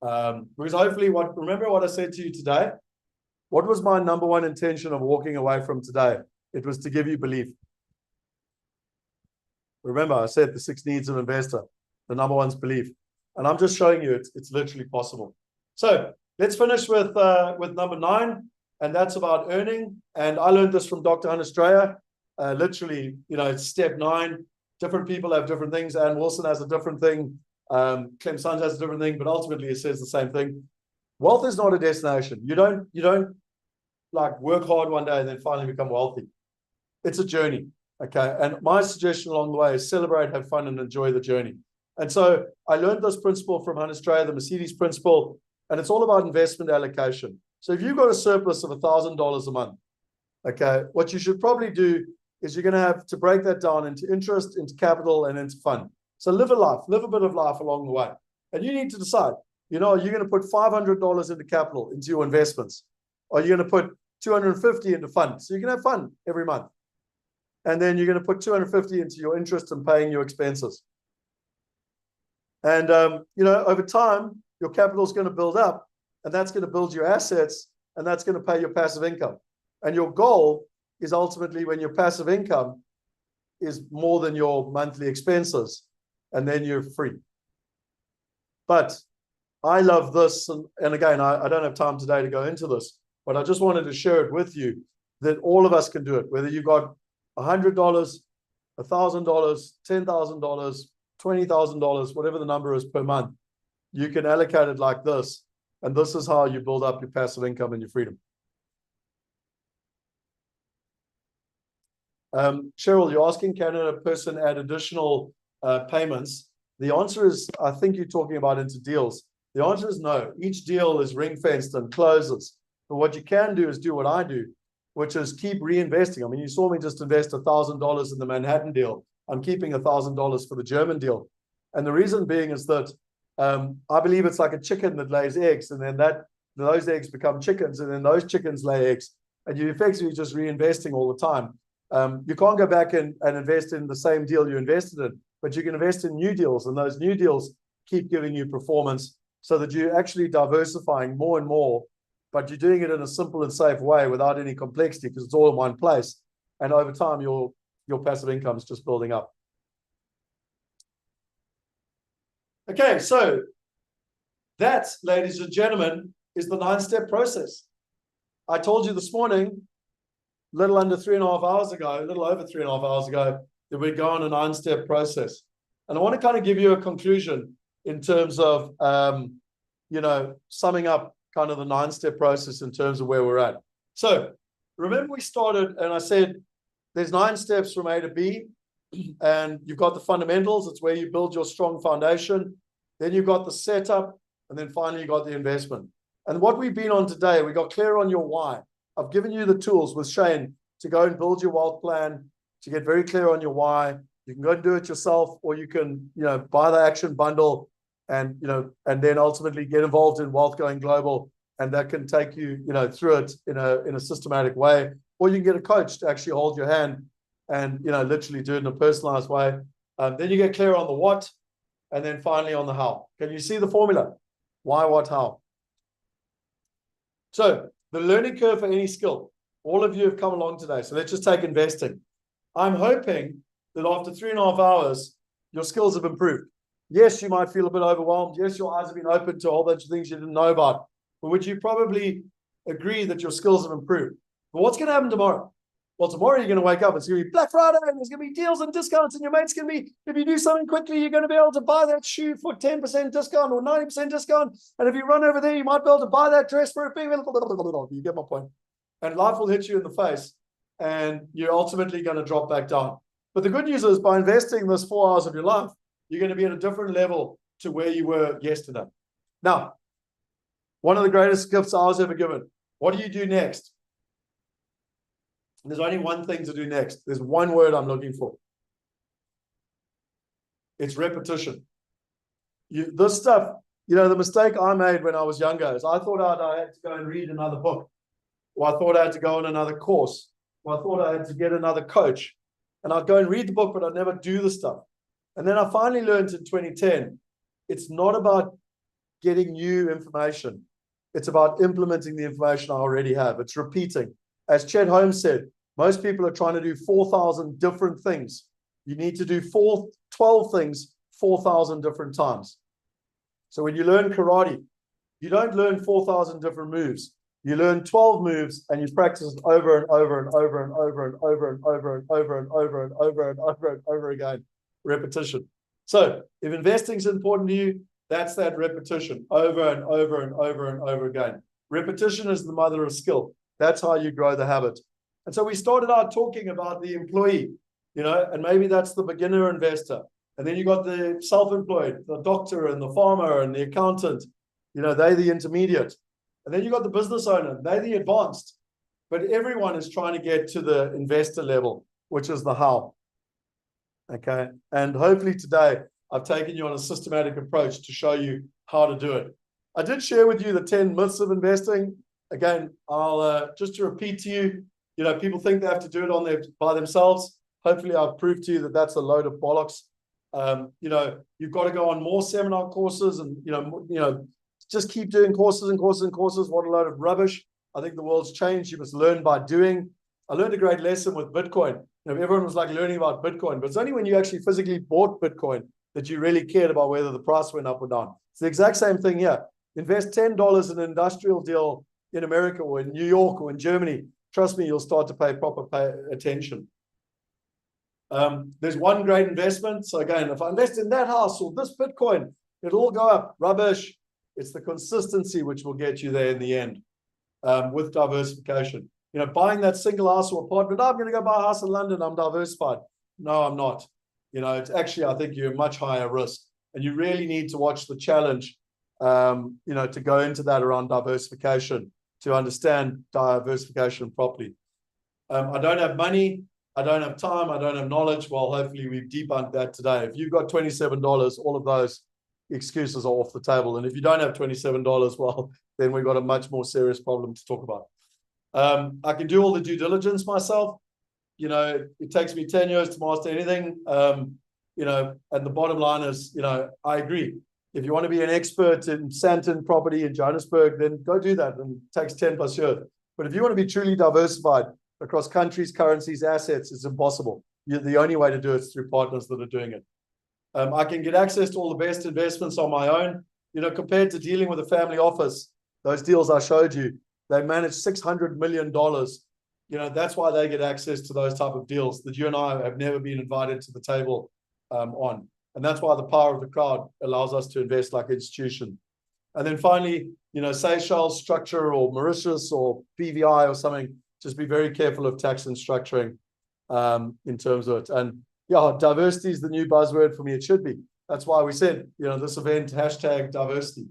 Speaker 2: Because hopefully, remember what I said to you today? What was my number one intention of walking away from today? It was to give you belief. Remember, I said the 6 needs of an investor. The number one's belief. And I'm just showing you it's literally possible. So let's finish with number 9, and that's about earning. And I learned this from Dr. Hunt Australia. Literally, you know, it's step 9. Different people have different things. Ann Wilson has a different thing. Clem Sons has a different thing, but ultimately it says the same thing. Wealth is not a destination. You don't like work hard one day and then finally become wealthy. It's a journey. Okay. And my suggestion along the way is celebrate, have fun, and enjoy the journey. And so I learned this principle from Hunt Australia, the Mercedes principle, and it's all about investment allocation. So if you've got a surplus of $1,000 a month, okay, what you should probably do is you're going to have to break that down into interest, into capital, and into fun. So live a bit of life along the way. And you need to decide, you know, you're going to put $500 into capital, into your investments, or you're going to put $250 into fun. So you can have fun every month. And then you're going to put $250 into your interest and paying your expenses. And, you know, over time, your capital is going to build up, and that's going to build your assets, and that's going to pay your passive income. And your goal is ultimately when your passive income is more than your monthly expenses, and then you're free. But I love this. And again, I don't have time today to go into this, but I just wanted to share it with you that all of us can do it, whether you've got $100, $1,000, $10,000, $20,000, whatever the number is per month, you can allocate it like this. And this is how you build up your passive income and your freedom. Cheryl, you're asking, can a person add additional payments? The answer is, I think you're talking about into deals. The answer is no. Each deal is ring-fenced and closes. But what you can do is do what I do, which is keep reinvesting. I mean, you saw me just invest $1,000 in the Manhattan deal. I'm keeping $1,000 for the German deal. And the reason being is that I believe it's like a chicken that lays eggs, and then those eggs become chickens, and then those chickens lay eggs, and you're effectively just reinvesting all the time. You can't go back and invest in the same deal you invested in, but you can invest in new deals, and those new deals keep giving you performance so that you're actually diversifying more and more, but you're doing it in a simple and safe way without any complexity because it's all in one place. And over time, your passive income is just building up. Okay, so that, ladies and gentlemen, is the 9-step process. I told you this morning, a little over 3.5 hours ago, that we'd go on a 9-step process. And I want to kind of give you a conclusion in terms of, you know, summing up kind of the 9-step process in terms of where we're at. So remember we started and I said, there's 9 steps from A to B, and you've got the fundamentals. It's where you build your strong foundation. Then you've got the setup, and then finally you got the investment. And what we've been on today, we got clear on your why. I've given you the tools with Shane to go and build your wealth plan, to get very clear on your why. You can go and do it yourself, or you can, buy the action bundle and, and then ultimately get involved in Wealth Going Global. And that can take you, through it in a systematic way. Or you can get a coach to actually hold your hand and, literally do it in a personalized way. Then you get clear on the what, and then finally on the how. Can you see the formula? Why, what, how? So the learning curve for any skill, all of you have come along today. So let's just take investing. I'm hoping that after 3.5 hours, your skills have improved. Yes, you might feel a bit overwhelmed. Yes, your eyes have been opened to a whole bunch of things you didn't know about. But would you probably agree that your skills have improved? But what's going to happen tomorrow? Well, tomorrow you're going to wake up. It's going to be Black Friday, and there's going to be deals and discounts, and your mate's going to be, if you do something quickly, you're going to be able to buy that shoe for 10% discount or 90% discount. And if you run over there, you might be able to buy that dress for a big. You get my point. And life will hit you in the face, and you're ultimately going to drop back down. But the good news is, by investing this 4 hours of your life, you're going to be at a different level to where you were yesterday. Now, one of the greatest gifts I was ever given. What do you do next? There's only one thing to do next. There's one word I'm looking for. It's repetition. This stuff, the mistake I made when I was younger is I thought I had to go and read another book, or I thought I had to go on another course, or I thought I had to get another coach. And I'd go and read the book, but I'd never do the stuff. And then I finally learned in 2010, it's not about getting new information. It's about implementing the information I already have. It's repeating. As Chet Holmes said, most people are trying to do 4,000 different things. You need to do 12 things 4,000 different times. So when you learn karate, you don't learn 4,000 different moves. You learn 12 moves and you practice it over and over and over and over and over and over and over and over and over and over and over again. Repetition. So if investing is important to you, that's that repetition over and over and over and over again. Repetition is the mother of skill. That's how you grow the habit. And so we started out talking about the employee, and maybe that's the beginner investor. And then you got the self-employed, the doctor and the farmer and the accountant, they're the intermediate. And then you got the business owner, they're the advanced. But everyone is trying to get to the investor level, which is the how. Okay. And hopefully today I've taken you on a systematic approach to show you how to do it. I did share with you the 10 myths of investing. Again, I'll just to repeat to you, people think they have to do it by themselves. Hopefully I've proved to you that that's a load of bollocks. You've got to go on more seminar courses and, just keep doing courses and courses and courses. What a load of rubbish. I think the world's changed. You must learn by doing. I learned a great lesson with Bitcoin. Everyone was like learning about Bitcoin, but it's only when you actually physically bought Bitcoin that you really cared about whether the price went up or down. It's the exact same thing here. Invest $10 in an industrial deal in America or in New York or in Germany. Trust me, you'll start to pay attention. There's one great investment. So again, if I invest in that house or this Bitcoin, it'll all go up. Rubbish. It's the consistency which will get you there in the end with diversification. Buying that single house or apartment, I'm going to go buy a house in London, I'm diversified. No, I'm not. It's actually, I think you're much higher risk. And you really need to watch the challenge, to go into that around diversification, to understand diversification properly. I don't have money. I don't have time. I don't have knowledge. Well, hopefully we've debunked that today. If you've got $27, all of those excuses are off the table. And if you don't have $27, well, then we've got a much more serious problem to talk about. I can do all the due diligence myself. It takes me 10 years to master anything. And the bottom line is, I agree. If you want to be an expert in Sandton property in Johannesburg, then go do that. And it takes 10 plus years. But if you want to be truly diversified across countries, currencies, assets, it's impossible. The only way to do it is through partners that are doing it. I can get access to all the best investments on my own. Compared to dealing with a family office, those deals I showed you, they manage $600 million. That's why they get access to those type of deals that you and I have never been invited to the table on. And that's why the power of the crowd allows us to invest like an institution. And then finally, Seychelles structure or Mauritius or BVI or something, just be very careful of tax and structuring in terms of it. And yeah, diversity is the new buzzword for me. It should be. That's why we said, this event, #diversity.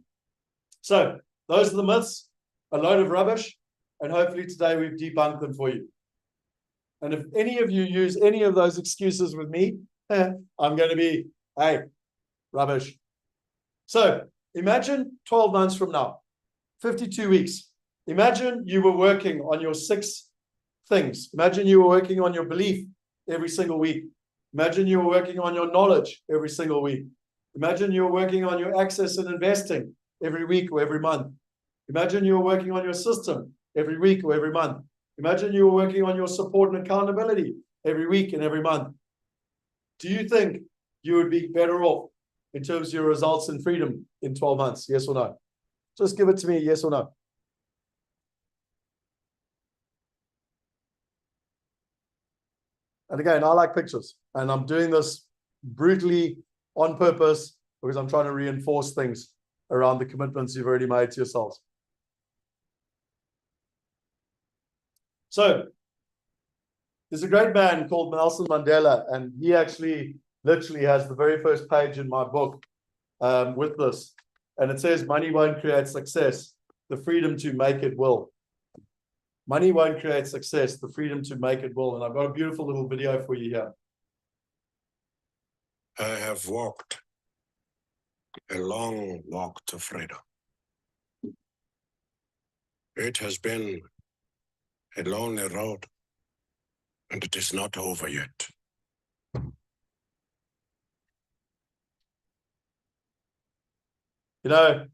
Speaker 2: So those are the myths, a load of rubbish. And hopefully today we've debunked them for you. And if any of you use any of those excuses with me, I'm going to be, hey, rubbish. So imagine 12 months from now, 52 weeks. Imagine you were working on your 6 things. Imagine you were working on your belief every single week. Imagine you were working on your knowledge every single week. Imagine you were working on your access and investing every week or every month. Imagine you were working on your system every week or every month. Imagine you were working on your support and accountability every week and every month. Do you think you would be better off in terms of your results and freedom in 12 months? Yes or no? Just give it to me, yes or no. And again, I like pictures, and I'm doing this brutally on purpose because I'm trying to reinforce things around the commitments you've already made to yourselves. So there's a great man called Nelson Mandela, and he actually literally has the very first page in my book with this. And it says, money won't create success, the freedom to make it will. Money won't create success, the freedom to make it will. And I've got a beautiful little video for you here.
Speaker 7: I have walked a long walk to freedom. It has been a lonely road, and it is not over yet.
Speaker 2: You know,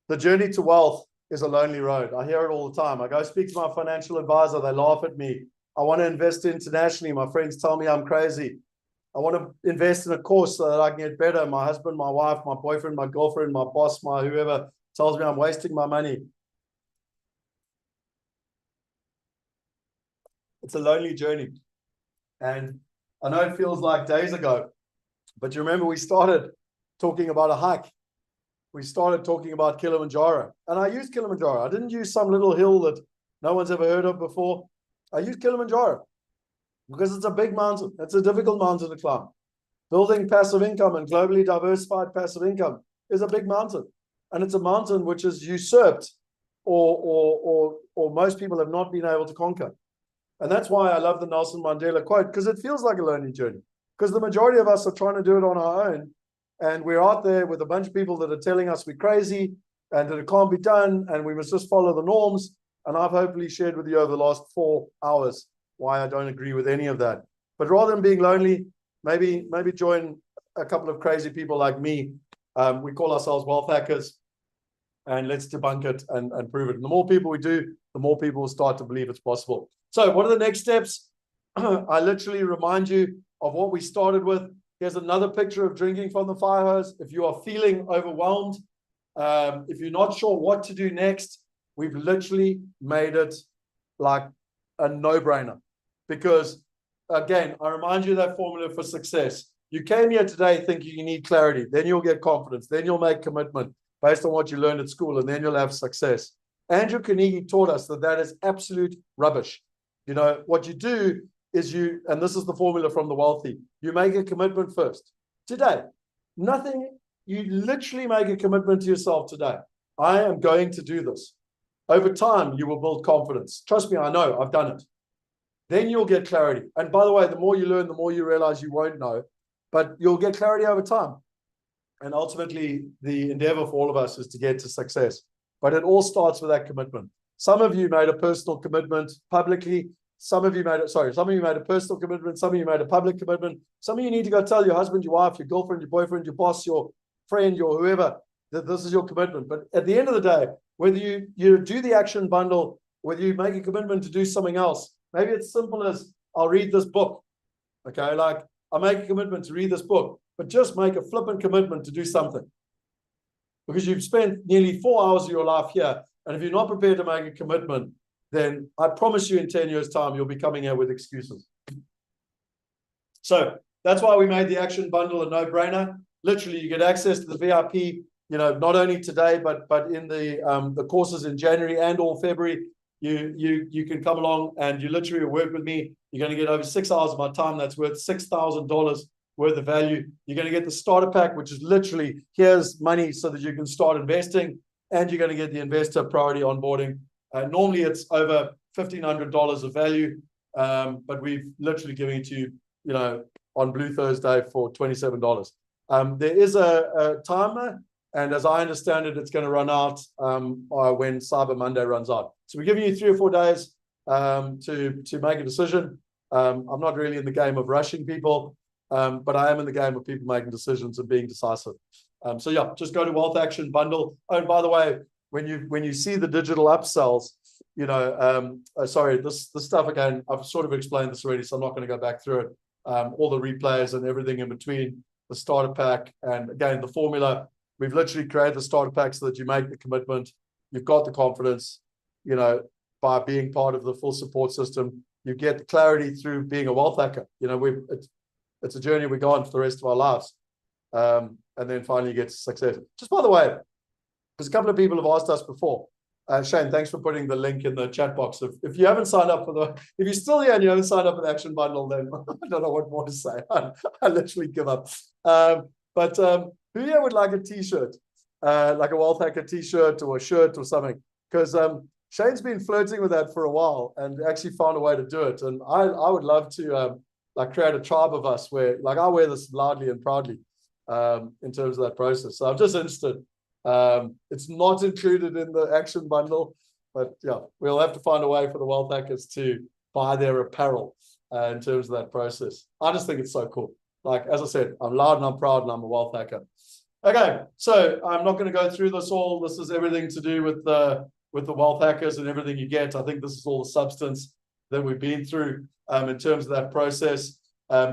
Speaker 2: the journey to wealth is a lonely road. I hear it all the time. I go speak to my financial advisor. They laugh at me. I want to invest internationally. My friends tell me I'm crazy. I want to invest in a course so that I can get better. My husband, my wife, my boyfriend, my girlfriend, my boss, my whoever tells me I'm wasting my money. It's a lonely journey. And I know it feels like days ago, but you remember we started talking about a hike. We started talking about Kilimanjaro, and I used Kilimanjaro. I didn't use some little hill that no one's ever heard of before. I used Kilimanjaro because it's a big mountain. It's a difficult mountain to climb. Building passive income and globally diversified passive income is a big mountain, and it's a mountain which is usurped or most people have not been able to conquer. And that's why I love the Nelson Mandela quote, because it feels like a lonely journey, because the majority of us are trying to do it on our own. And we're out there with a bunch of people that are telling us we're crazy and that it can't be done and we must just follow the norms. And I've hopefully shared with you over the last 4 hours why I don't agree with any of that. But rather than being lonely, maybe join a couple of crazy people like me. We call ourselves wealth hackers, and let's debunk it and prove it. And the more people we do, the more people will start to believe it's possible. So what are the next steps? I literally remind you of what we started with. Here's another picture of drinking from the fire hose. If you are feeling overwhelmed, if you're not sure what to do next, we've literally made it like a no-brainer. Because, again, I remind you of that formula for success. You came here today thinking you need clarity. Then you'll get confidence. Then you'll make commitment based on what you learned at school, and then you'll have success. Andrew Carnegie taught us that that is absolute rubbish. You know, what you do is you, and this is the formula from the wealthy, you make a commitment first. Today, nothing, you literally make a commitment to yourself today. I am going to do this. Over time, you will build confidence. Trust me, I know, I've done it. Then you'll get clarity. And by the way, the more you learn, the more you realize you won't know, but you'll get clarity over time. And ultimately, the endeavor for all of us is to get to success. But it all starts with that commitment. Some of you made a personal commitment publicly. Some of you made a personal commitment. Some of you made a public commitment. Some of you need to go tell your husband, your wife, your girlfriend, your boyfriend, your boss, your friend, your whoever, that this is your commitment. But at the end of the day, whether you do the action bundle, whether you make a commitment to do something else, maybe it's simple as I'll read this book. Okay, like I make a commitment to read this book, but just make a flippant commitment to do something. Because you've spent nearly 4 hours of your life here, and if you're not prepared to make a commitment, then I promise you in 10 years' time, you'll be coming here with excuses. So that's why we made the action bundle a no-brainer. Literally, you get access to the VIP, you know, not only today, but in the courses in January and or February. You can come along and you literally work with me. You're going to get over 6 hours of my time. That's worth $6,000 worth of value. You're going to get the starter pack, which is literally here's money so that you can start investing, and you're going to get the investor priority onboarding. Normally it's over $1,500 of value, but we've literally given it to you on Blue Thursday for $27. There is a timer, and as I understand it, it's going to run out when Cyber Monday runs out. So we're giving you 3 or 4 days to make a decision. I'm not really in the game of rushing people, but I am in the game of people making decisions and being decisive. So yeah, just go to Wealth Action Bundle. Oh, and by the way, when you see the digital upsells, sorry, this stuff again, I've sort of explained this already, so I'm not going to go back through it. All the replays and everything in between, the starter pack, and again, the formula. We've literally created the starter pack so that you make the commitment, you've got the confidence, by being part of the full support system, you get clarity through being a wealth hacker. It's a journey we go on for the rest of our lives. And then finally you get to success. Just by the way, because a couple of people have asked us before, Shane, thanks for putting the link in the chat box. If you haven't signed up if you're still here and you haven't signed up for the Action Bundle, then I don't know what more to say. I literally give up. But who here would like a t-shirt, like a Wealth Hacker t-shirt or a shirt or something? Because Shane's been flirting with that for a while and actually found a way to do it. And I would love to create a tribe of us where I wear this loudly and proudly in terms of that process. So I'm just interested. It's not included in the Action Bundle, but yeah, we'll have to find a way for the wealth hackers to buy their apparel in terms of that process. I just think it's so cool. As I said, I'm loud and I'm proud and I'm a wealth hacker. Okay, so I'm not going to go through this all. This is everything to do with the wealth hackers and everything you get. I think this is all the substance that we've been through in terms of that process.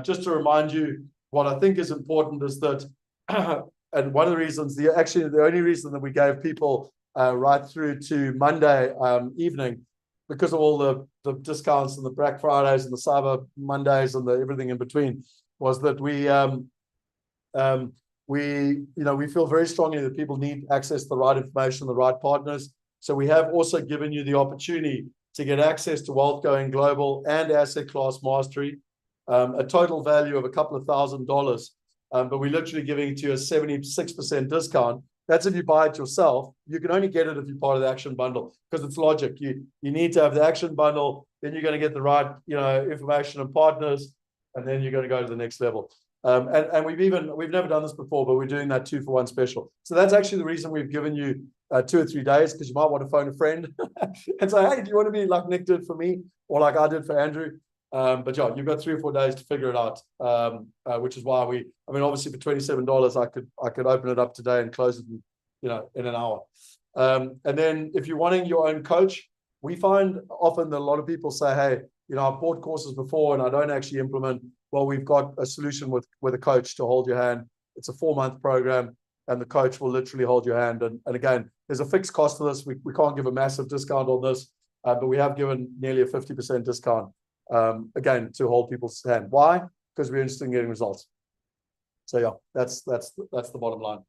Speaker 2: Just to remind you, what I think is important is that and one of the reasons, the only reason that we gave people right through to Monday evening, because of all the discounts and the Black Fridays and the Cyber Mondays and the everything in between, was that we feel very strongly that people need access to the right information, the right partners. So we have also given you the opportunity to get access to Wealth Going Global and Asset Class Mastery, a total value of a couple of $1,000. But we're literally giving it to you a 76% discount. That's if you buy it yourself. You can only get it if you're part of the Action Bundle, because it's logic. You need to have the Action Bundle, then you're going to get the right information and partners, and then you're going to go to the next level. And we've never done this before, but we're doing that 2-for-1 special. So that's actually the reason we've given you 2 or 3 days, because you might want to phone a friend and say, hey, do you want to be like Nick did for me, or like I did for Andrew? But yeah, you've got 3 or 4 days to figure it out, which is why obviously for $27, I could open it up today and close it in an hour. And then if you're wanting your own coach, we find often that a lot of people say, hey, I've bought courses before and I don't actually implement. Well, we've got a solution with a coach to hold your hand. It's a 4-month program, and the coach will literally hold your hand. And again, there's a fixed cost to this. We can't give a massive discount on this, but we have given nearly a 50% discount, again, to hold people's hand. Why? Because we're interested in getting results. So yeah, that's the bottom line.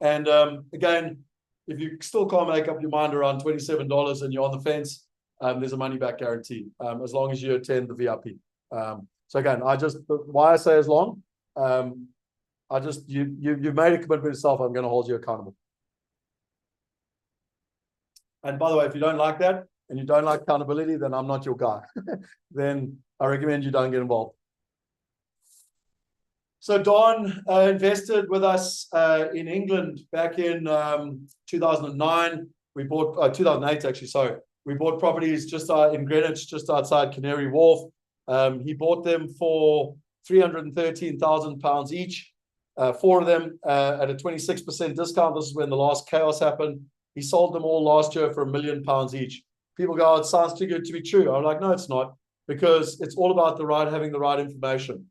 Speaker 2: And again, if you still can't make up your mind around $27 and you're on the fence, there's a money back guarantee, as long as you attend the VIP. So again, why I say as long, you've made a commitment to yourself. I'm going to hold you accountable. And by the way, if you don't like that and you don't like accountability, then I'm not your guy. Then I recommend you don't get involved. So Don invested with us in England back in 2009. We bought 2008 actually. Sorry, we bought properties just in Greenwich, just outside Canary Wharf. He bought them for £313,000 each, 4 of them at a 26% discount. This is when the last chaos happened. He sold them all last year for £1 million each. People go, oh, it sounds too good to be true. I'm like, no, it's not, because it's all about having the right information,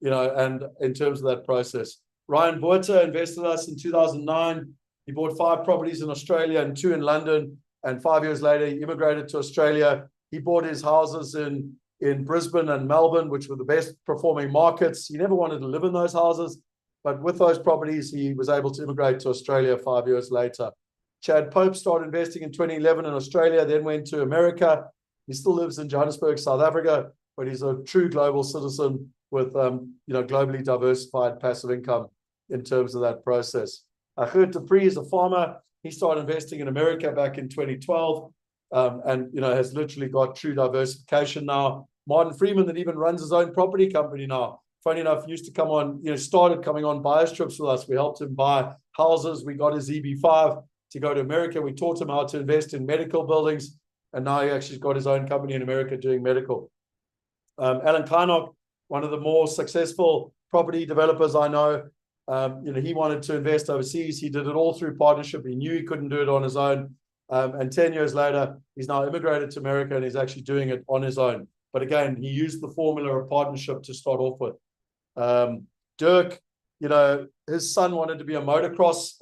Speaker 2: and in terms of that process. Ryan Buerter invested with us in 2009. He bought 5 properties in Australia and 2 in London. And 5 years later, he immigrated to Australia. He bought his houses in Brisbane and Melbourne, which were the best performing markets. He never wanted to live in those houses, but with those properties, he was able to immigrate to Australia 5 years later. Chad Pope started investing in 2011 in Australia, then went to America. He still lives in Johannesburg, South Africa, but he's a true global citizen with globally diversified passive income in terms of that process. Gert Dupree is a farmer. He started investing in America back in 2012, and has literally got true diversification now. Martin Freeman, that even runs his own property company now, funny enough, used to come on, started coming on buyers trips with us. We helped him buy houses. We got his EB5 to go to America. We taught him how to invest in medical buildings. And now he actually got his own company in America doing medical. Alan Kynock, one of the more successful property developers I know, he wanted to invest overseas. He did it all through partnership. He knew he couldn't do it on his own. And 10 years later, he's now immigrated to America and he's actually doing it on his own. But again, he used the formula of partnership to start off with. Dirk, his son wanted to be a motocross.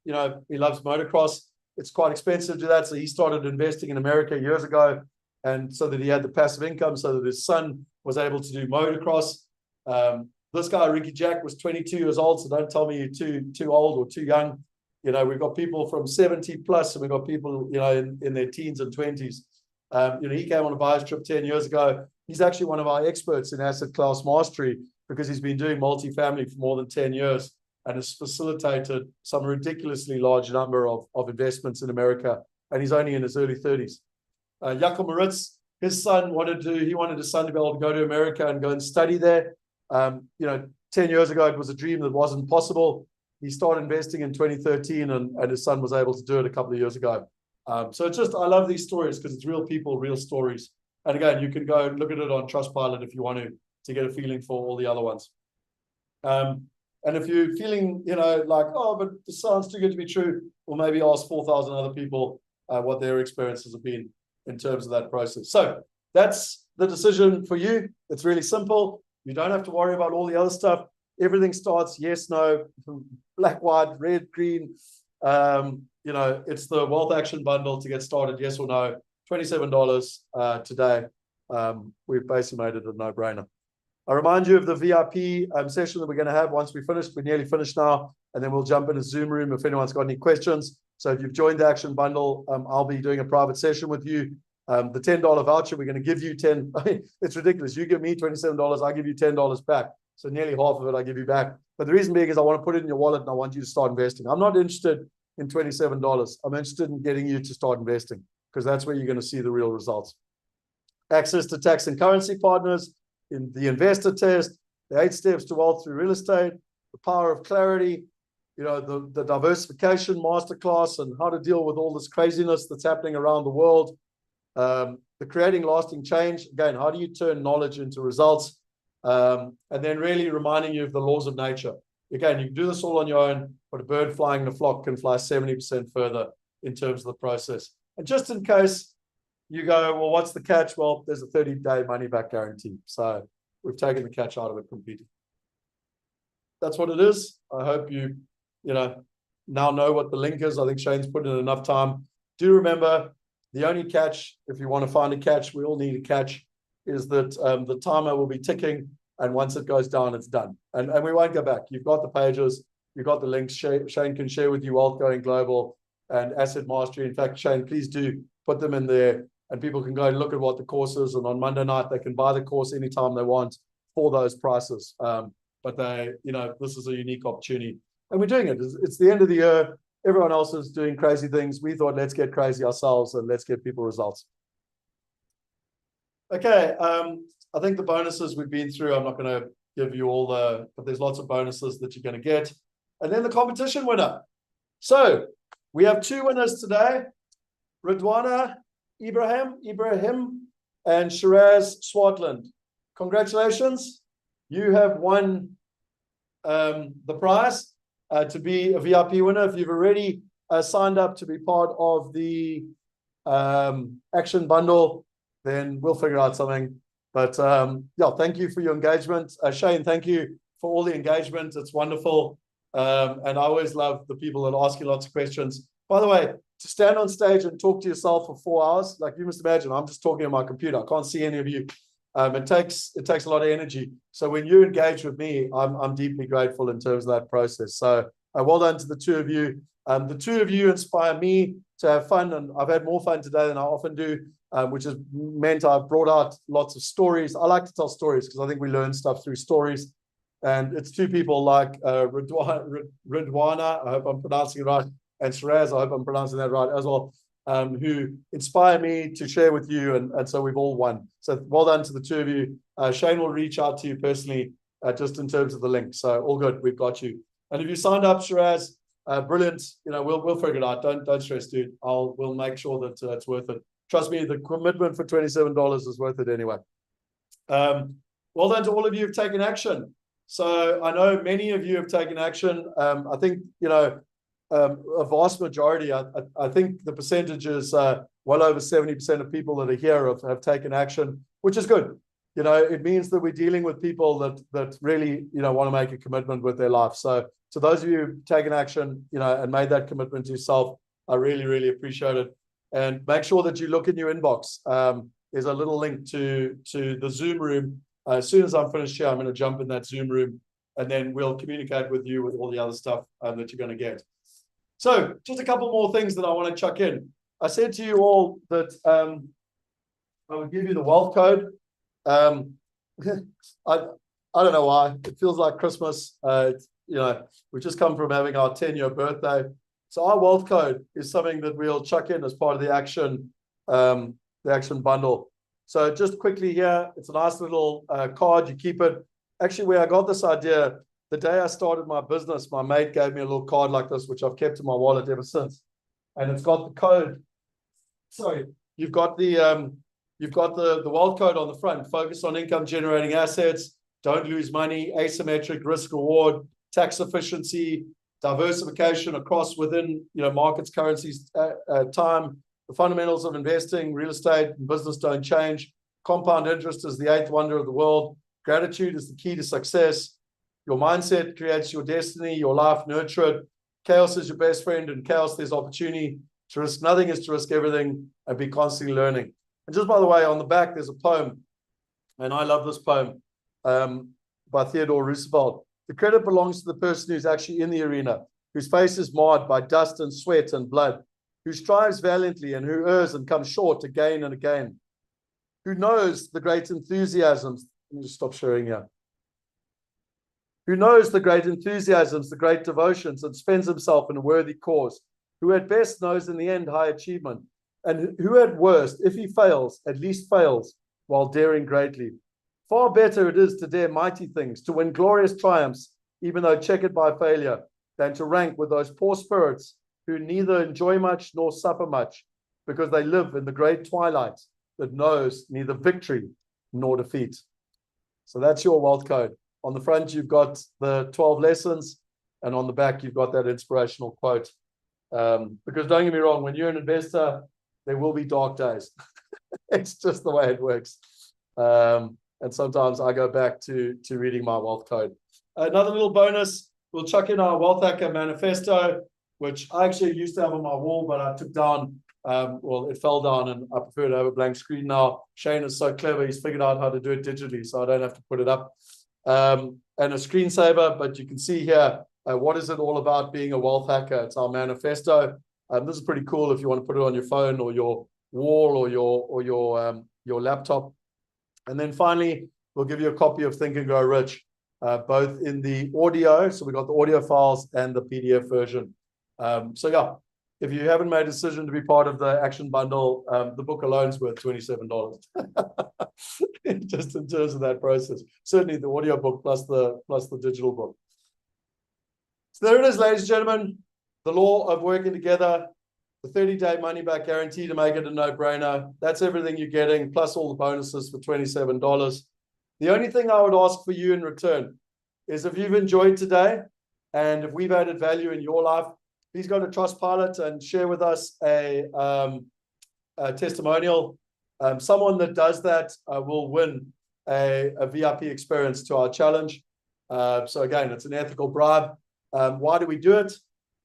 Speaker 2: He loves motocross. It's quite expensive to do that. So he started investing in America years ago. And so that he had the passive income so that his son was able to do motocross. This guy, Ricky Jack, was 22 years old. So don't tell me you're too old or too young. We've got people from 70 plus and we've got people, in their teens and 20s. He came on a buyer's trip 10 years ago. He's actually one of our experts in asset class mastery because he's been doing multifamily for more than 10 years and has facilitated some ridiculously large number of investments in America. And he's only in his early 30s. Jakob Moritz, his son wanted his son to be able to go to America and go and study there. 10 years ago, it was a dream that wasn't possible. He started investing in 2013 and his son was able to do it a couple of years ago. So it's I love these stories because it's real people, real stories. And again, you can go and look at it on Trustpilot if you want to get a feeling for all the other ones. And if you're feeling, like, oh, but this sounds too good to be true, well, maybe ask 4,000 other people what their experiences have been in terms of that process. So that's the decision for you. It's really simple. You don't have to worry about all the other stuff. Everything starts yes, no, black, white, red, green. It's the Wealth Action Bundle to get started, yes or no, $27 today. We've basically made it a no-brainer. I remind you of the VIP session that we're going to have once we finish. We're nearly finished now, and then we'll jump in a Zoom room if anyone's got any questions. So if you've joined the Action Bundle, I'll be doing a private session with you. The $10 voucher, we're going to give you 10. It's ridiculous. You give me $27, I give you $10 back. So nearly half of it I give you back. But the reason being is I want to put it in your wallet and I want you to start investing. I'm not interested in $27. I'm interested in getting you to start investing because that's where you're going to see the real results. Access to tax and currency partners, in the investor test, the 8 steps to wealth through real estate, the power of clarity, the diversification masterclass and how to deal with all this craziness that's happening around the world. The creating lasting change. Again, how do you turn knowledge into results? And then really reminding you of the laws of nature. Again, you can do this all on your own, but a bird flying in a flock can fly 70% further in terms of the process. And just in case you go, well, what's the catch? Well, there's a 30-day money-back guarantee. So we've taken the catch out of it completely. That's what it is. I hope you, now know what the link is. I think Shane's put in enough time. Do remember, the only catch, if you want to find a catch, we all need a catch, is that the timer will be ticking, and once it goes down, it's done. And we won't go back. You've got the pages, you've got the links. Shane can share with you Wealth Going Global and Asset Mastery. In fact, Shane, please do put them in there, and people can go and look at what the course is. And on Monday night, they can buy the course anytime they want for those prices. But this is a unique opportunity. And we're doing it. It's the end of the year. Everyone else is doing crazy things. We thought, let's get crazy ourselves and let's get people results. Okay, I think the bonuses we've been through, I'm not going to give you all but there's lots of bonuses that you're going to get. And then the competition winner. So we have 2 winners today, Ridwana Ibrahim and Shiraz Swartland. Congratulations. You have won the prize to be a VIP winner. If you've already signed up to be part of the Action Bundle, then we'll figure out something. But thank you for your engagement. Shane, thank you for all the engagement. It's wonderful. And I always love the people that ask you lots of questions. By the way, to stand on stage and talk to yourself for 4 hours, like you must imagine, I'm just talking on my computer. I can't see any of you. It takes a lot of energy. So when you engage with me, I'm deeply grateful in terms of that process. So well done to the 2 of you. The 2 of you inspire me to have fun, and I've had more fun today than I often do, which has meant I've brought out lots of stories. I like to tell stories because I think we learn stuff through stories. And it's 2 people like Ridwana, I hope I'm pronouncing it right, and Shiraz, I hope I'm pronouncing that right as well, who inspire me to share with you. And so we've all won. So well done to the 2 of you. Shane will reach out to you personally just in terms of the link. So all good, we've got you. And if you signed up, Shiraz, brilliant. You know, we'll figure it out. Don't stress, dude. We'll make sure that it's worth it. Trust me, the commitment for $27 is worth it anyway. Well done to all of you who've taken action. So I know many of you have taken action. I think, you know, a vast majority, I think the percentage is well over 70% of people that are here have taken action, which is good. You know, it means that we're dealing with people that really, you know, want to make a commitment with their life. So to those of you who've taken action, you know, and made that commitment to yourself, I really, really appreciate it. And make sure that you look in your inbox. There's a little link to the Zoom room. As soon as I'm finished here, I'm going to jump in that Zoom room, and then we'll communicate with you with all the other stuff that you're going to get. So just a couple more things that I want to chuck in. I said to you all that I would give you the wealth code. I don't know why. It feels like Christmas. You know, we just come from having our 10-year birthday. So our wealth code is something that we'll chuck in as part of the action bundle. So just quickly here, it's a nice little card. You keep it. Actually, where I got this idea, the day I started my business, my mate gave me a little card like this, which I've kept in my wallet ever since. And it's got the code. Sorry, you've got the wealth code on the front. Focus on income generating assets. Don't lose money. Asymmetric risk reward. Tax efficiency. Diversification across within, you know, markets, currencies, time. The fundamentals of investing, real estate, and business don't change. Compound interest is the eighth wonder of the world. Gratitude is the key to success. Your mindset creates your destiny, your life, nurture it. Chaos is your best friend. In chaos, there's opportunity. To risk nothing is to risk everything, and be constantly learning. And just by the way, on the back, there's a poem, and I love this poem by Theodore Roosevelt. The credit belongs to the person who's actually in the arena, whose face is marred by dust and sweat and blood, who strives valiantly and who errs and comes short again and again, who knows the great enthusiasms. Let me just stop sharing here. Who knows the great enthusiasms, the great devotions, and spends himself in a worthy cause, who at best knows in the end high achievement, and who at worst, if he fails, at least fails while daring greatly. Far better it is to dare mighty things, to win glorious triumphs, even though checkered by failure, than to rank with those poor spirits who neither enjoy much nor suffer much, because they live in the great twilight that knows neither victory nor defeat. So that's your wealth code. On the front, you've got the 12 lessons, and on the back, you've got that inspirational quote. Because don't get me wrong, when you're an investor, there will be dark days. It's just the way it works. And sometimes I go back to reading my wealth code. Another little bonus, we'll chuck in our Wealth Hacker Manifesto, which I actually used to have on my wall, but I took down. Well, it fell down, and I prefer to have a blank screen now. Shane is so clever, he's figured out how to do it digitally, so I don't have to put it up. And a screensaver, but you can see here, what is it all about being a wealth hacker? It's our manifesto. This is pretty cool if you want to put it on your phone or your wall or your laptop. And then finally, we'll give you a copy of Think and Grow Rich, both in the audio. So we got the audio files and the PDF version. So yeah, if you haven't made a decision to be part of the action bundle, the book alone is worth $27. Just in terms of that process. Certainly the audio book plus the digital book. So there it is, ladies and gentlemen. The law of working together, the 30-day money-back guarantee to make it a no-brainer. That's everything you're getting, plus all the bonuses for $27. The only thing I would ask for you in return is if you've enjoyed today and if we've added value in your life, please go to Trustpilot and share with us a testimonial. Someone that does that will win a VIP experience to our challenge. So again, it's an ethical bribe. Why do we do it?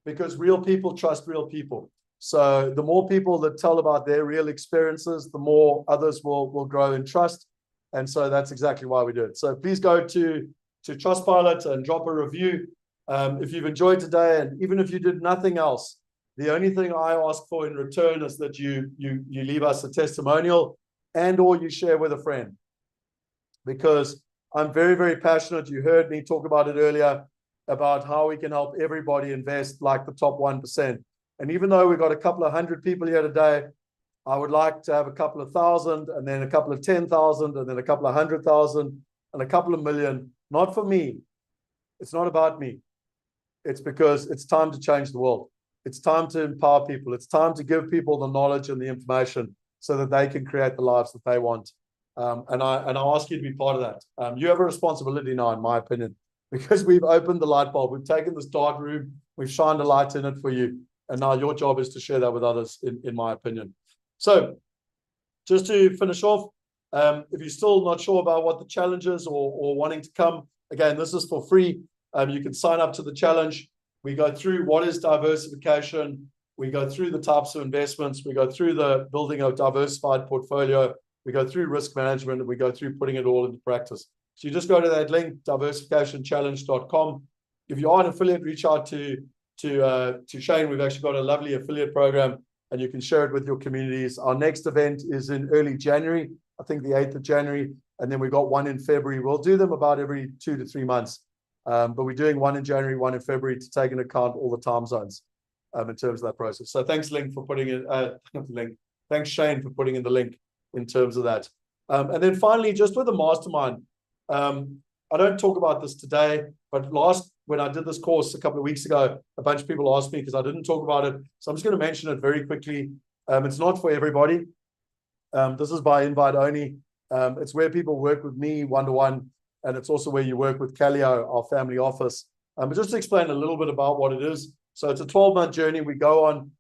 Speaker 2: Because real people trust real people. So the more people that tell about their real experiences, the more others will grow in trust. And so that's exactly why we do it. So please go to Trustpilot and drop a review. If you've enjoyed today, and even if you did nothing else, the only thing I ask for in return is that you leave us a testimonial and or you share with a friend. Because I'm very, very passionate. You heard me talk about it earlier, about how we can help everybody invest like the top 1%. And even though we've got a couple of hundred people here today, I would like to have a couple of thousand, and then a couple of 10,000, and then a couple of 100,000, and a couple of million, not for me. It's not about me. It's because it's time to change the world. It's time to empower people. It's time to give people the knowledge and the information so that they can create the lives that they want. And I ask you to be part of that. You have a responsibility now, in my opinion, because we've opened the light bulb. We've taken this dark room, we've shined a light in it for you. And now your job is to share that with others, in my opinion. So just to finish off, if you're still not sure about what the challenge is or wanting to come, again, this is for free. You can sign up to the challenge. We go through what is diversification. We go through the types of investments. We go through the building of diversified portfolio. We go through risk management, and we go through putting it all into practice. So you just go to that link, diversificationchallenge.com. If you are an affiliate, reach out to Shane. We've actually got a lovely affiliate program, and you can share it with your communities. Our next event is in early January, I think the 8th of January, and then we've got one in February. We'll do them about every 2 to 3 months. But we're doing one in January, one in February to take into account all the time zones in terms of that process. So thanks, Link, for putting in Thanks, Shane, for putting in the link in terms of that. And then finally, just with the mastermind, I don't talk about this today, but when I did this course a couple of weeks ago, a bunch of people asked me because I didn't talk about it. So I'm just going to mention it very quickly. It's not for everybody. This is by invite only. It's where people work with me one-to-one. And it's also where you work with Calio, our family office. But just to explain a little bit about what it is. So it's a 12-month journey we go on,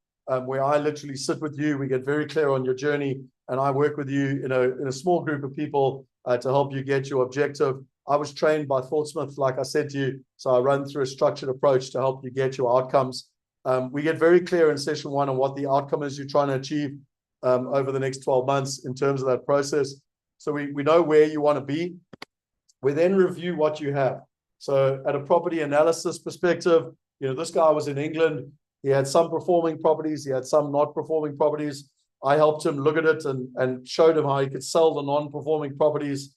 Speaker 2: where I literally sit with you. We get very clear on your journey, and I work with you in a small group of people to help you get your objective. I was trained by ThoughtSmith, like I said to you, so I run through a structured approach to help you get your outcomes. We get very clear in session 1 on what the outcome is you're trying to achieve over the next 12 months in terms of that process. So we know where you want to be. We then review what you have. So at a property analysis perspective, this guy was in England. He had some performing properties. He had some not performing properties. I helped him look at it and showed him how he could sell the non-performing properties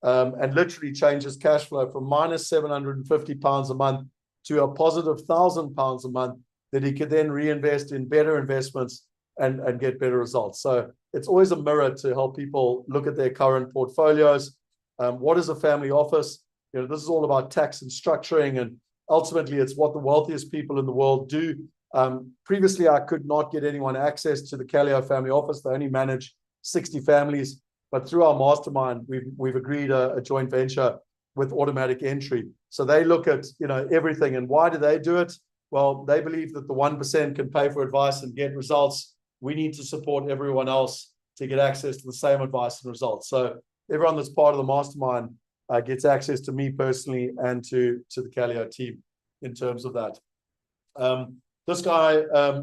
Speaker 2: and literally change his cash flow from minus £750 a month to a positive £1,000 a month that he could then reinvest in better investments and get better results. So it's always a mirror to help people look at their current portfolios. What is a family office? This is all about tax and structuring, and ultimately it's what the wealthiest people in the world do. Previously, I could not get anyone access to the Calio family office. They only manage 60 families, but through our mastermind, we've agreed a joint venture with automatic entry. So they look at everything. And why do they do it? Well, they believe that the 1% can pay for advice and get results. We need to support everyone else to get access to the same advice and results. So everyone that's part of the mastermind gets access to me personally and to the Calio team in terms of that. This guy,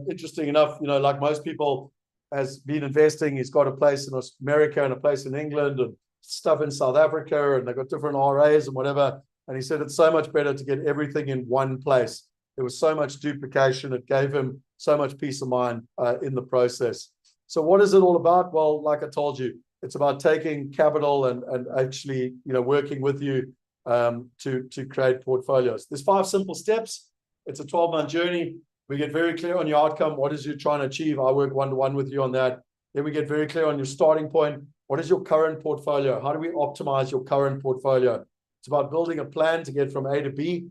Speaker 2: interesting enough, like most people, has been investing. He's got a place in America and a place in England and stuff in South Africa, and they've got different RAs and whatever. And he said it's so much better to get everything in one place. There was so much duplication. It gave him so much peace of mind in the process. So what is it all about? Well, like I told you, it's about taking capital and actually, working with you to create portfolios. There's 5 simple steps. It's a 12-month journey. We get very clear on your outcome. What is you trying to achieve? I work one-to-one with you on that. Then we get very clear on your starting point. What is your current portfolio? How do we optimize your current portfolio? It's about building a plan to get from A to B,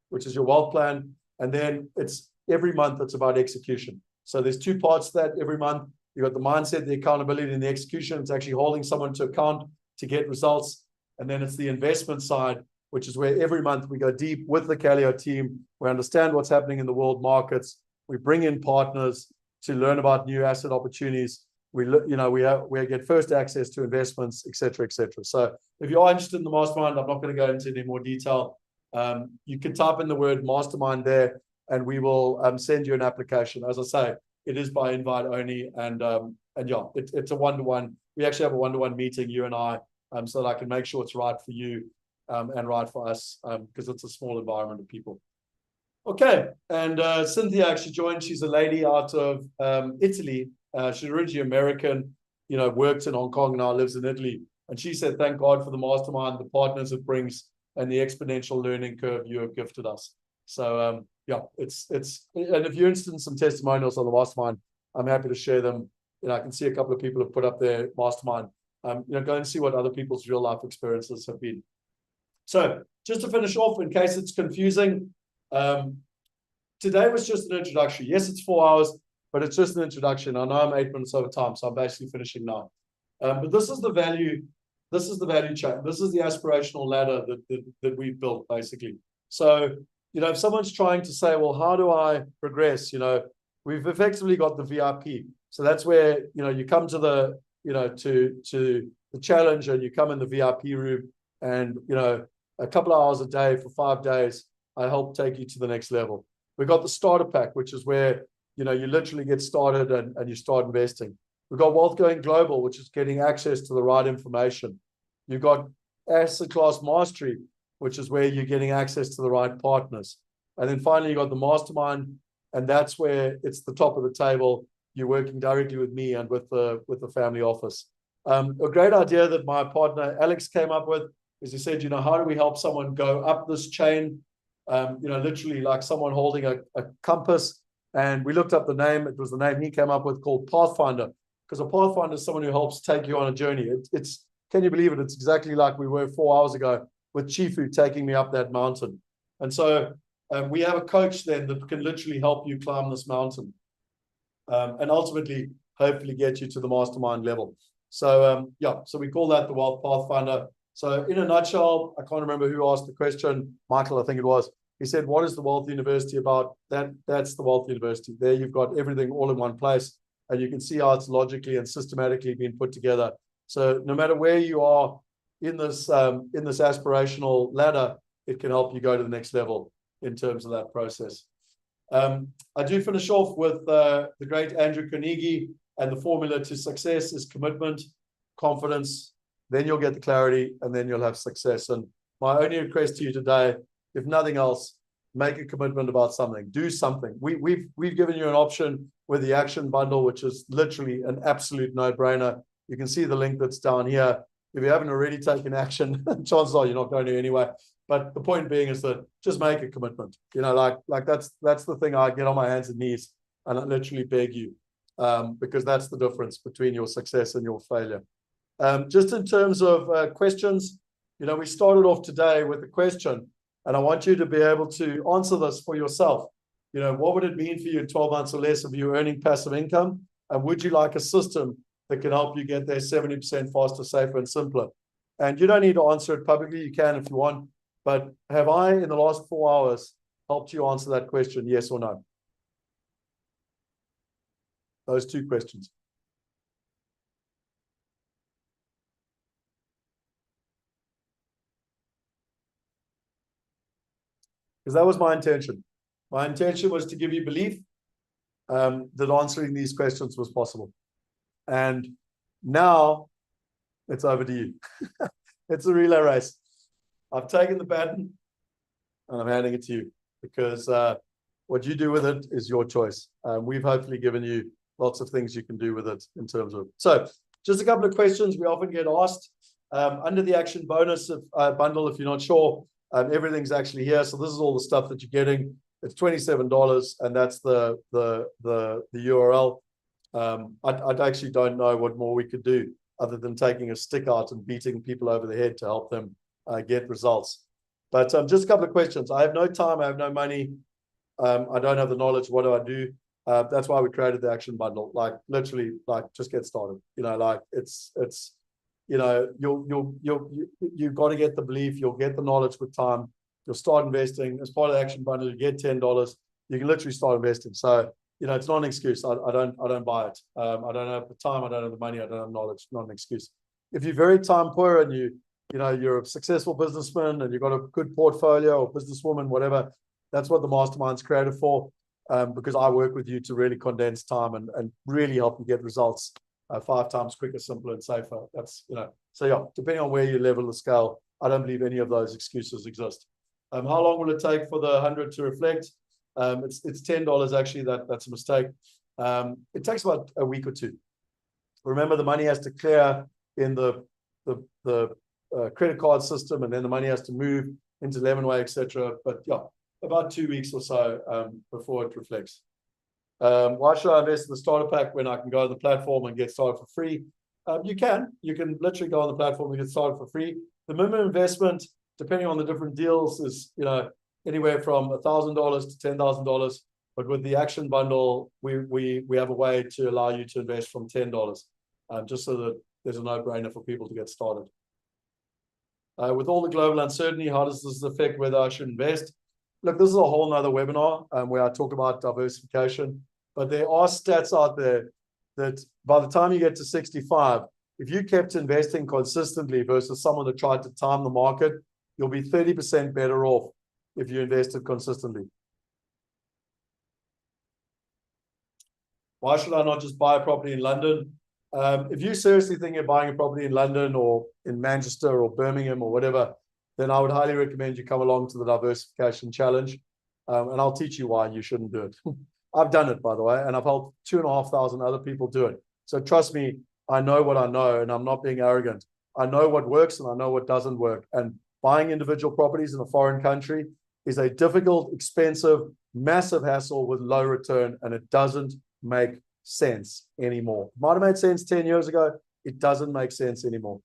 Speaker 2: which is your wealth plan. And then it's every month, it's about execution. So there's 2 parts to that every month. You've got the mindset, the accountability, and the execution. It's actually holding someone to account to get results. And then it's the investment side, which is where every month we go deep with the Calio team. We understand what's happening in the world markets. We bring in partners to learn about new asset opportunities. We get first access to investments, et cetera, et cetera. So if you are interested in the mastermind, I'm not going to go into any more detail. You can type in the word mastermind there, and we will send you an application. As I say, it is by invite only, and yeah, it's a one-to-one. We actually have a one-to-one meeting, you and I, so that I can make sure it's right for you and right for us, because it's a small environment of people. Okay, and Cynthia actually joined. She's a lady out of Italy. She's originally American, worked in Hong Kong, now lives in Italy. And she said, thank God for the mastermind, the partners it brings, and the exponential learning curve you have gifted us. So yeah, it's and if you're interested in some testimonials on the mastermind, I'm happy to share them. I can see a couple of people have put up their mastermind. Go and see what other people's real life experiences have been. So just to finish off, in case it's confusing, today was just an introduction. Yes, it's 4 hours, but it's just an introduction. I know I'm 8 minutes over time, so I'm basically finishing now. But this is the value. This is the value chain. This is the aspirational ladder that we've built, basically. So, if someone's trying to say, well, how do I progress? We've effectively got the VIP. So that's where, you come to the, to the challenge, and you come in the VIP room, and, a couple of hours a day for 5 days, I help take you to the next level. We've got the starter pack, which is where, you literally get started and you start investing. We've got Wealth Going Global, which is getting access to the right information. You've got Asset Class Mastery, which is where you're getting access to the right partners. And then finally, you got the Mastermind, and that's where it's the top of the table. You're working directly with me and with the family office. A great idea that my partner Alex came up with is he said, how do we help someone go up this chain? Literally like someone holding a compass. And we looked up the name. It was the name he came up with, called Pathfinder, because a Pathfinder is someone who helps take you on a journey. It's can you believe it? It's exactly like we were 4 hours ago with Chifu taking me up that mountain. And so we have a coach then that can literally help you climb this mountain, and ultimately, hopefully, get you to the mastermind level. So so we call that the Wealth Pathfinder. So in a nutshell, I can't remember who asked the question. Michael, I think it was. He said, what is the Wealth University about? That's the Wealth University. There you've got everything all in one place, and you can see how it's logically and systematically been put together. So no matter where you are in this aspirational ladder, it can help you go to the next level in terms of that process. I do finish off with the great Andrew Carnegie, and the formula to success is commitment, confidence, then you'll get the clarity, and then you'll have success. And my only request to you today, if nothing else, make a commitment about something. Do something. We've given you an option with the action bundle, which is literally an absolute no-brainer. You can see the link that's down here. If you haven't already taken action, chances are you're not going to anyway. But the point being is that just make a commitment. Like that's the thing I get on my hands and knees, and I literally beg you, because that's the difference between your success and your failure. Just in terms of questions, we started off today with a question, and I want you to be able to answer this for yourself. What would it mean for you in 12 months or less of you earning passive income? And would you like a system that can help you get there 70% faster, safer, and simpler? And you don't need to answer it publicly. You can if you want. But have I, in the last 4 hours, helped you answer that question, yes or no? Those two questions. Because that was my intention. My intention was to give you belief that answering these questions was possible. And now it's over to you. It's a relay race. I've taken the baton and I'm handing it to you, because what you do with it is your choice. We've hopefully given you lots of things you can do with it in terms of it. So just a couple of questions we often get asked. Under the action bonus bundle, if you're not sure, everything's actually here. So this is all the stuff that you're getting. It's $27, and that's the URL. I actually don't know what more we could do other than taking a stick out and beating people over the head to help them get results. But just a couple of questions. I have no time. I have no money. I don't have the knowledge. What do I do? That's why we created the action bundle. Like literally, like just get started. Like it's you've got to get the belief. You'll get the knowledge with time. You'll start investing. As part of the action bundle, you get $10. You can literally start investing. So it's not an excuse. I don't buy it. I don't have the time. I don't have the money. I don't have knowledge. Not an excuse. If you're very time poor and you're a successful businessman and you've got a good portfolio, or businesswoman, whatever, that's what the mastermind's created for. Because I work with you to really condense time and really help you get results 5 times quicker, simpler, and safer. That's So yeah, depending on where you level the scale, I don't believe any of those excuses exist. How long will it take for the 100 to reflect? It's $10 actually. That's a mistake. It takes about a week or two. Remember, the money has to clear in the credit card system, and then the money has to move into Lemonway, etc. But yeah, about 2 weeks or so before it reflects. Why should I invest in the starter pack when I can go to the platform and get started for free? You can literally go on the platform and get started for free. The minimum investment depending on the different deals, is anywhere from $1,000 to $10,000. But with the action bundle, we have a way to allow you to invest from $10, just so that there's a no-brainer for people to get started. With all the global uncertainty, how does this affect whether I should invest? Look, this is a whole nother webinar where I talk about diversification, but there are stats out there that by the time you get to 65, if you kept investing consistently versus someone that tried to time the market, you'll be 30% better off if you invested consistently. Why should I not just buy a property in London? If you seriously think of buying a property in London or in Manchester or Birmingham or whatever, then I would highly recommend you come along to the Diversification Challenge, and I'll teach you why you shouldn't do it. I've done it, by the way, and I've helped 2,500 other people do it. So trust me, I know what I know, and I'm not being arrogant. I know what works and I know what doesn't work. And buying individual properties in a foreign country is a difficult, expensive, massive hassle with low return, and it doesn't make sense anymore. It might have made sense 10 years ago. It doesn't make sense anymore.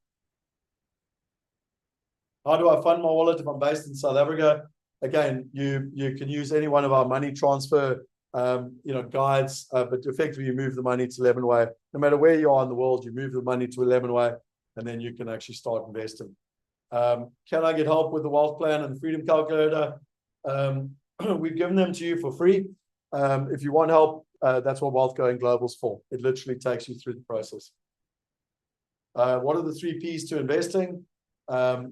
Speaker 2: How do I fund my wallet if I'm based in South Africa? Again, you can use any one of our money transfer guides, but effectively you move the money to 11way. No matter where you are in the world, you move the money to 11way, and then you can actually start investing. Can I get help with the wealth plan and the freedom calculator? We've given them to you for free. If you want help, that's what Wealth Going Global is for. It literally takes you through the process. What are the 3 P's to investing?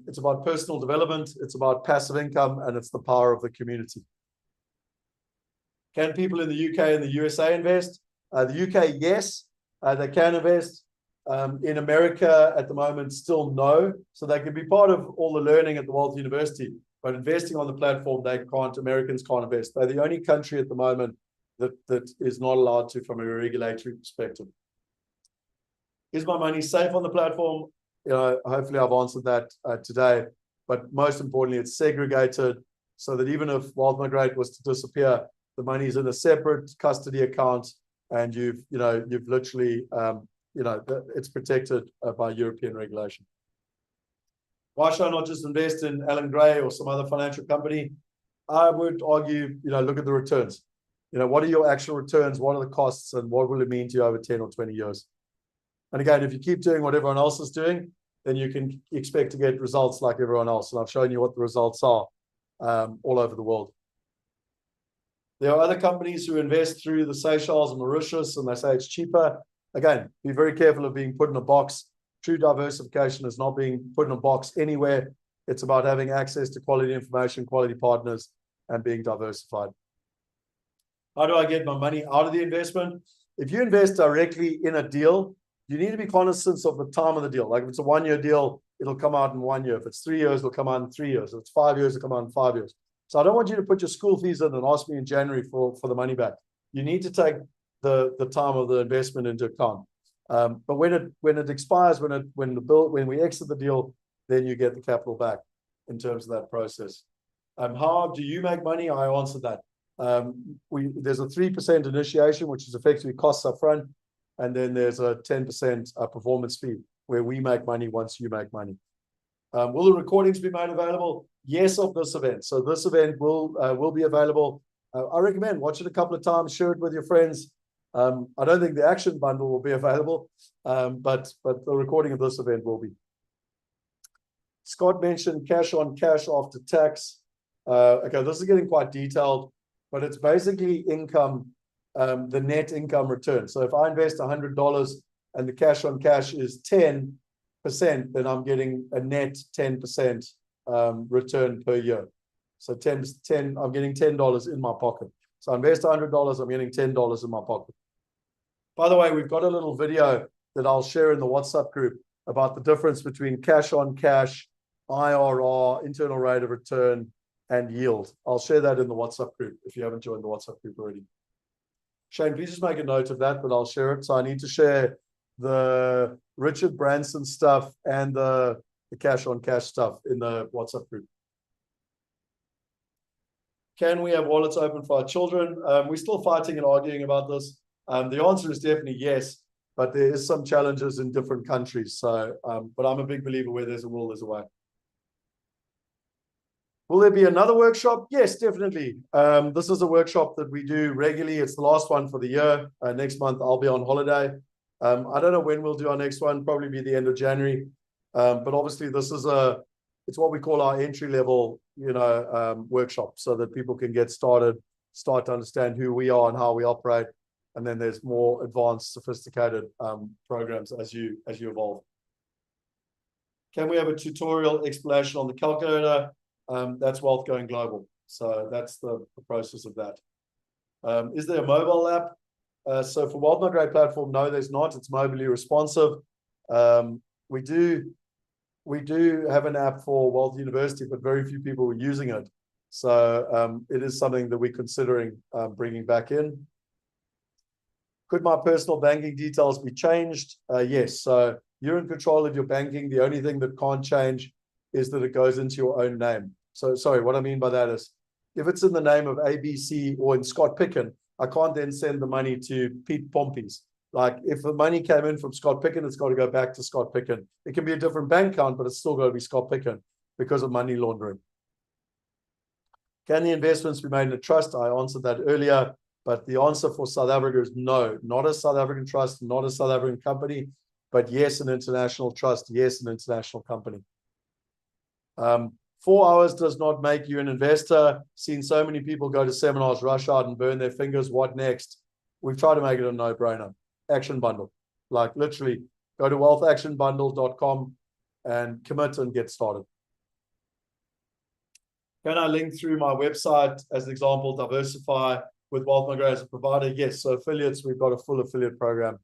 Speaker 2: It's about personal development, it's about passive income, and it's the power of the community. Can people in the UK and the USA invest? The UK, yes, they can invest. In America, at the moment, still no. So they can be part of all the learning at the Wealth University, but investing on the platform, they can't. Americans can't invest. They're the only country at the moment that is not allowed to from a regulatory perspective. Is my money safe on the platform? Hopefully I've answered that today, but most importantly, it's segregated so that even if Wealth Migrate was to disappear, the money is in a separate custody account, and you've literally, it's protected by European regulation. Why should I not just invest in Alan Gray or some other financial company? I would argue, look at the returns. What are your actual returns? What are the costs? And what will it mean to you over 10 or 20 years? And again, if you keep doing what everyone else is doing, then you can expect to get results like everyone else. And I've shown you what the results are all over the world. There are other companies who invest through the Seychelles and Mauritius, and they say it's cheaper. Again, be very careful of being put in a box. True diversification is not being put in a box anywhere. It's about having access to quality information, quality partners, and being diversified. How do I get my money out of the investment? If you invest directly in a deal, you need to be cognizant of the time of the deal. Like if it's a 1-year deal, it'll come out in 1 year. If it's 3 years, it'll come out in 3 years. If it's 5 years, it'll come out in 5 years. So I don't want you to put your school fees in and ask me in January for the money back. You need to take the time of the investment into account. But when it expires, when we exit the deal, then you get the capital back in terms of that process. How do you make money? I answered that. There's a 3% initiation, which is effectively costs up front, and then there's a 10% performance fee where we make money once you make money. Will the recordings be made available? Yes, of this event. So this event will be available. I recommend watch it a couple of times, share it with your friends. I don't think the action bundle will be available, but the recording of this event will be. Scott mentioned cash on cash after tax. Okay, this is getting quite detailed, but it's basically income, the net income return. So if I invest $100 and the cash on cash is 10%, then I'm getting a net 10% return per year. So I'm getting $10 in my pocket. So I invest $100, I'm getting $10 in my pocket. By the way, we've got a little video that I'll share in the WhatsApp group about the difference between cash on cash, IRR, internal rate of return, and yield. I'll share that in the WhatsApp group if you haven't joined the WhatsApp group already. Shane, please just make a note of that, but I'll share it. So I need to share the Richard Branson stuff and the cash on cash stuff in the WhatsApp group. Can we have wallets open for our children? We're still fighting and arguing about this. The answer is definitely yes, but there is some challenges in different countries. So, but I'm a big believer where there's a will, there's a way. Will there be another workshop? Yes, definitely. This is a workshop that we do regularly. It's the last one for the year. Next month, I'll be on holiday. I don't know when we'll do our next one, probably be the end of January. But obviously, this is it's what we call our entry level, workshop, so that people can get started, start to understand who we are and how we operate. And then there's more advanced, sophisticated programs as you evolve. Can we have a tutorial explanation on the calculator? That's Wealth Going Global. So that's the process of that. Is there a mobile app? So for Wealth Migrate platform, no, there's not. It's mobilely responsive. We do have an app for Wealth University, but very few people are using it. So it is something that we're considering bringing back in. Could my personal banking details be changed? Yes. So you're in control of your banking. The only thing that can't change is that it goes into your own name. So sorry, what I mean by that is if it's in the name of ABC or in Scott Picken, I can't then send the money to Pete Pompey's. Like if the money came in from Scott Picken, it's got to go back to Scott Picken. It can be a different bank account, but it's still got to be Scott Picken because of money laundering. Can the investments be made in a trust? I answered that earlier, but the answer for South Africa is no, not a South African trust, not a South African company, but yes, an international trust, yes, an international company. 4 hours does not make you an investor. Seen so many people go to seminars, rush out and burn their fingers. What next? We've tried to make it a no-brainer. Action bundle. Like literally go to wealthactionbundle.com and commit and get started. Can I link through my website as an example, Diversify with Wealth Migrate as a provider? Yes. So affiliates, we've got a full affiliate program.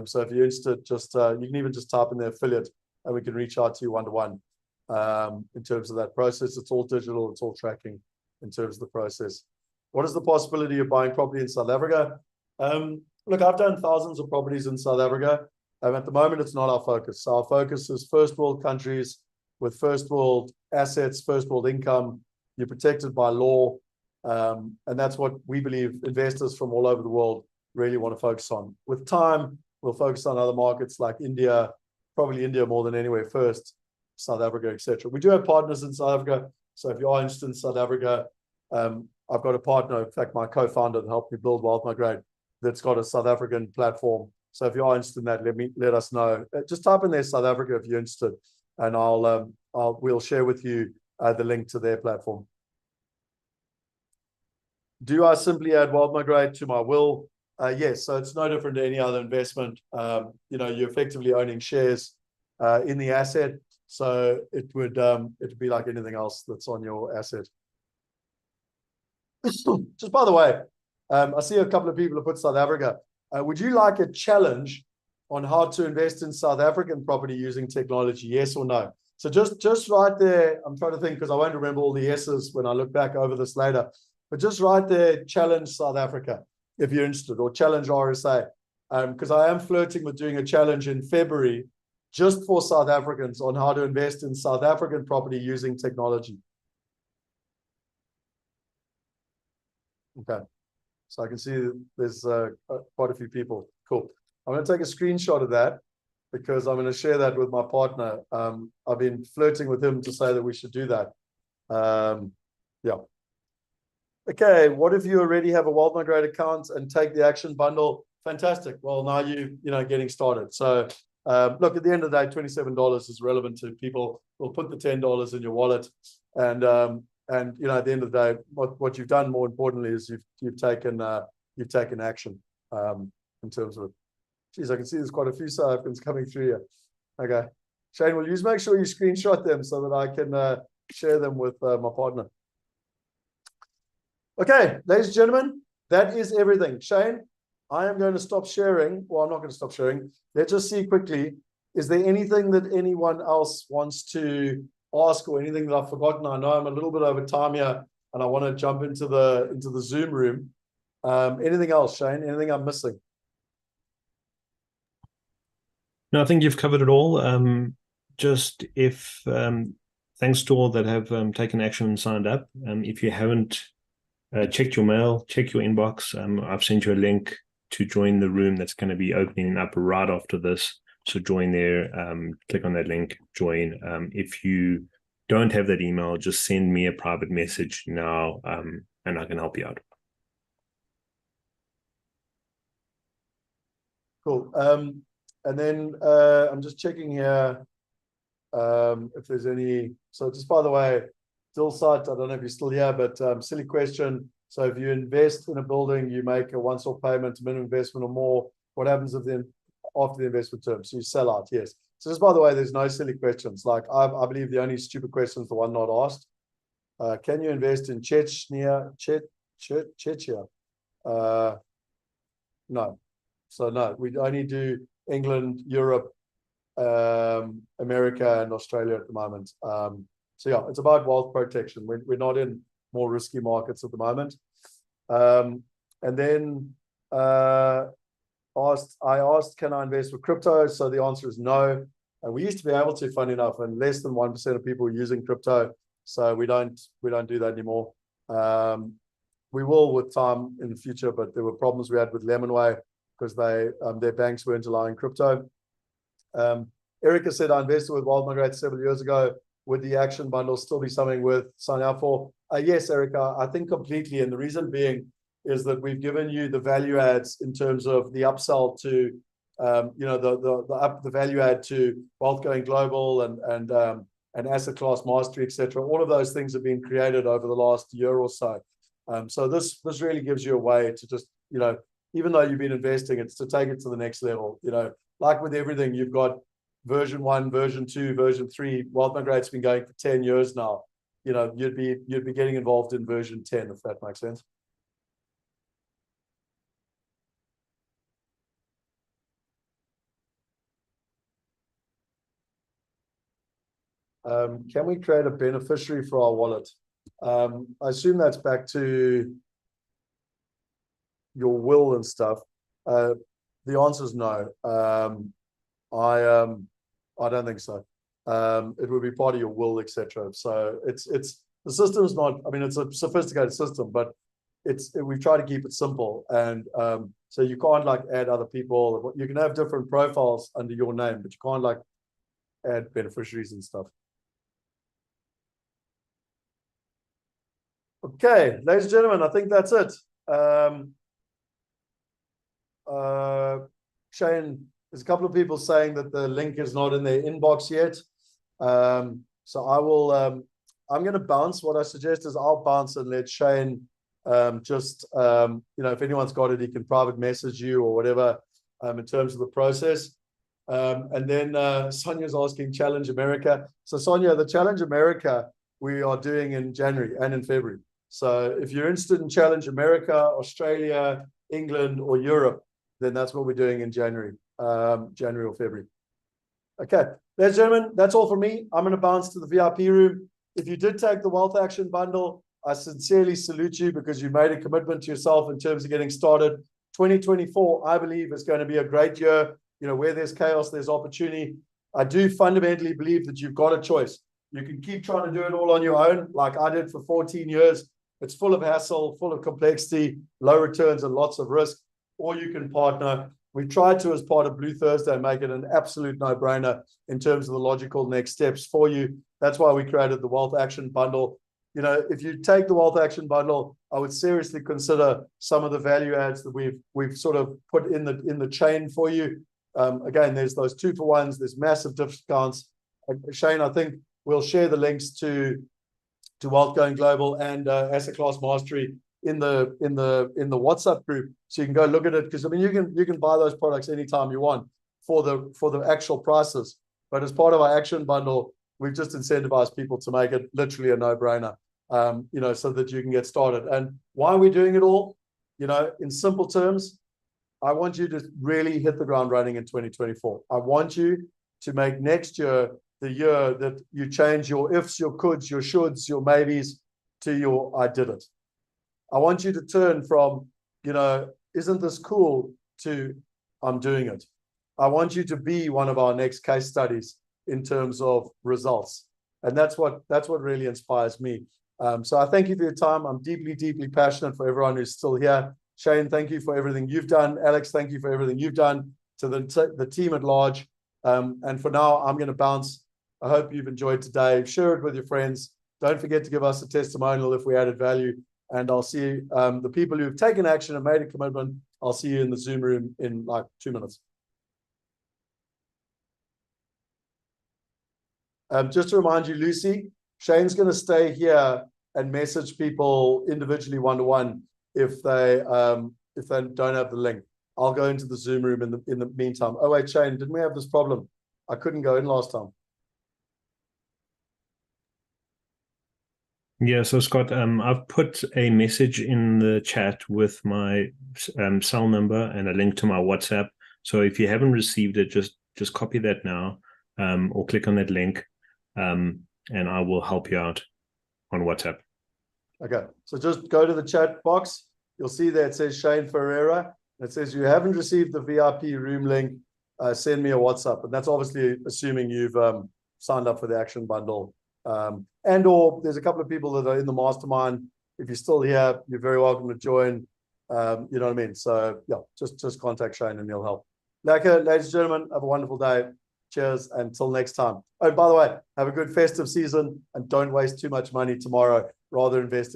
Speaker 2: So if you're interested, just you can even just type in the affiliate and we can reach out to you one-to-one. In terms of that process, it's all digital, it's all tracking in terms of the process. What is the possibility of buying property in South Africa? Look, I've done thousands of properties in South Africa. At the moment, it's not our focus. So our focus is first world countries with first world assets, first world income. You're protected by law. And that's what we believe investors from all over the world really want to focus on. With time, we'll focus on other markets like India, probably India more than anywhere first, South Africa, etc. We do have partners in South Africa. So if you are interested in South Africa, I've got a partner, in fact, my co-founder that helped me build Wealth Migrate, that's got a South African platform. So if you are interested in that, let us know. Just type in there South Africa if you're interested, and we'll share with you the link to their platform. Do I simply add Wealth Migrate to my will? Yes. So it's no different to any other investment. You're effectively owning shares in the asset. So it would be like anything else that's on your asset. Just by the way, I see a couple of people have put South Africa. Would you like a challenge on how to invest in South African property using technology? Yes or no? So just right there, I'm trying to think because I won't remember all the yeses when I look back over this later. But just right there, challenge South Africa if you're interested, or challenge RSA. Because I am flirting with doing a challenge in February just for South Africans on how to invest in South African property using technology. Okay. So I can see there's quite a few people. Cool. I'm going to take a screenshot of that because I'm going to share that with my partner. I've been flirting with him to say that we should do that. Yeah. Okay. What if you already have a Wealth Migrate account and take the action bundle? Fantastic. Well, now you're getting started. So look, at the end of the day, $27 is relevant to people. We'll put the $10 in your wallet, and at the end of the day, what you've done more importantly is you've taken action in terms of it. Geez, I can see there's quite a few South Africans coming through here. Okay, Shane, will you just make sure you screenshot them so that I can share them with my partner? Okay, ladies and gentlemen, that is everything. Shane, I am going to stop sharing. Well, I'm not going to stop sharing. Let's just see quickly. Is there anything that anyone else wants to ask or anything that I've forgotten? I know I'm a little bit over time here and I want to jump into the Zoom room. Anything else, Shane? Anything I'm missing?
Speaker 4: No, I think you've covered it all. Just if thanks to all that have taken action and signed up. If you haven't checked your mail, check your inbox. I've sent you a link to join the room that's going to be opening up right after this. So join there, click on that link, join. If you don't have that email, just send me a private message now, and I can help you out.
Speaker 2: Cool. And then I'm just checking here if there's any. So just by the way, still site, I don't know if you're still here, but silly question. So if you invest in a building, you make a once-off payment, minimum investment or more. What happens if then after the investment term? So you sell out, yes. So just by the way, there's no silly questions. Like I believe the only stupid question is the one not asked. Can you invest in Chechnya? No. So no, we only do England, Europe, America, and Australia at the moment. So yeah, it's about wealth protection. We're not in more risky markets at the moment. And then I asked, can I invest with crypto? So the answer is no. And we used to be able to, funny enough, and less than 1% of people using crypto. So we don't do that anymore. We will with time in the future, but there were problems we had with Lemonway because their banks weren't allowing crypto. Erica said, I invested with Migrate several years ago. Would the action bundle still be something worth signing up for? Yes, Erica, I think completely. And the reason being is that we've given you the value adds in terms of the upsell to, the value add to wealth going global and asset class mastery, etc. All of those things have been created over the last year or so. So this really gives you a way to just, even though you've been investing, it's to take it to the next level. Like with everything, you've got version 1, version 2, version 3. Wealth Migrate's been going for 10 years now. You'd be getting involved in version 10, if that makes sense. Can we create a beneficiary for our wallet? I assume that's back to your will and stuff. The answer is no. I don't think so. It would be part of your will, etc. So it's the system's not. I mean, it's a sophisticated system, but we try to keep it simple. And so you can't like add other people. You can have different profiles under your name, but you can't like add beneficiaries and stuff. Okay, ladies and gentlemen, I think that's it. Shane, there's a couple of people saying that the link is not in their inbox yet. So I will, I'm going to bounce. What I suggest is I'll bounce and let Shane if anyone's got it, he can private message you or whatever in terms of the process. And then Sonia's asking Challenge America. So Sonia, the Challenge America we are doing in January and in February. So if you're interested in Challenge America, Australia, England, or Europe, then that's what we're doing in January or February. Okay, ladies and gentlemen, that's all for me. I'm going to bounce to the VIP room. If you did take the Wealth Action Bundle, I sincerely salute you because you made a commitment to yourself in terms of getting started. 2024, I believe, is going to be a great year. Where there's chaos, there's opportunity. I do fundamentally believe that you've got a choice. You can keep trying to do it all on your own, like I did for 14 years. It's full of hassle, full of complexity, low returns, and lots of risk. Or you can partner. We tried to, as part of Blue Thursday, make it an absolute no-brainer in terms of the logical next steps for you. That's why we created the Wealth Action Bundle. If you take the Wealth Action Bundle, I would seriously consider some of the value adds that we've sort of put in the chain for you. Again, there's those 2-for-1s. There's massive discounts. Shane, I think we'll share the links to Wealth Going Global and Asset Class Mastery in the WhatsApp group, so you can go look at it. Because I mean, you can buy those products anytime you want for the actual prices. But as part of our action bundle, we've just incentivized people to make it literally a no-brainer, so that you can get started. And why are we doing it all? In simple terms, I want you to really hit the ground running in 2024. I want you to make next year the year that you change your ifs, your coulds, your shoulds, your maybes to your I did it. I want you to turn from, isn't this cool, to I'm doing it. I want you to be one of our next case studies in terms of results. And that's what really inspires me. So I thank you for your time. I'm deeply, deeply passionate for everyone who's still here. Shane, thank you for everything you've done. Alex, thank you for everything you've done. To the team at large. And for now, I'm going to bounce. I hope you've enjoyed today. Share it with your friends. Don't forget to give us a testimonial if we added value. And I'll see the people who've taken action and made a commitment. I'll see you in the Zoom room in like 2 minutes. Just to remind you, Lucy, Shane's going to stay here and message people individually one-to-one if they don't have the link. I'll go into the Zoom room in the meantime. Oh wait, Shane, didn't we have this problem? I couldn't go in last time.
Speaker 4: Yeah, so Scott, I've put a message in the chat with my cell number and a link to my WhatsApp. So if you haven't received it, just copy that now, or click on that link, and I will help you out on WhatsApp.
Speaker 2: Okay, so just go to the chat box. You'll see there it says Shane Ferreira. It says you haven't received the VIP room link. Send me a WhatsApp, and that's obviously assuming you've signed up for the action bundle. And or there's a couple of people that are in the mastermind. If you're still here, you're very welcome to join. You know what I mean? So yeah, just contact Shane and he'll help. Lekker, ladies and gentlemen, have a wonderful day. Cheers, until next time. Oh, by the way, have a good festive season and don't waste too much money tomorrow. Rather invest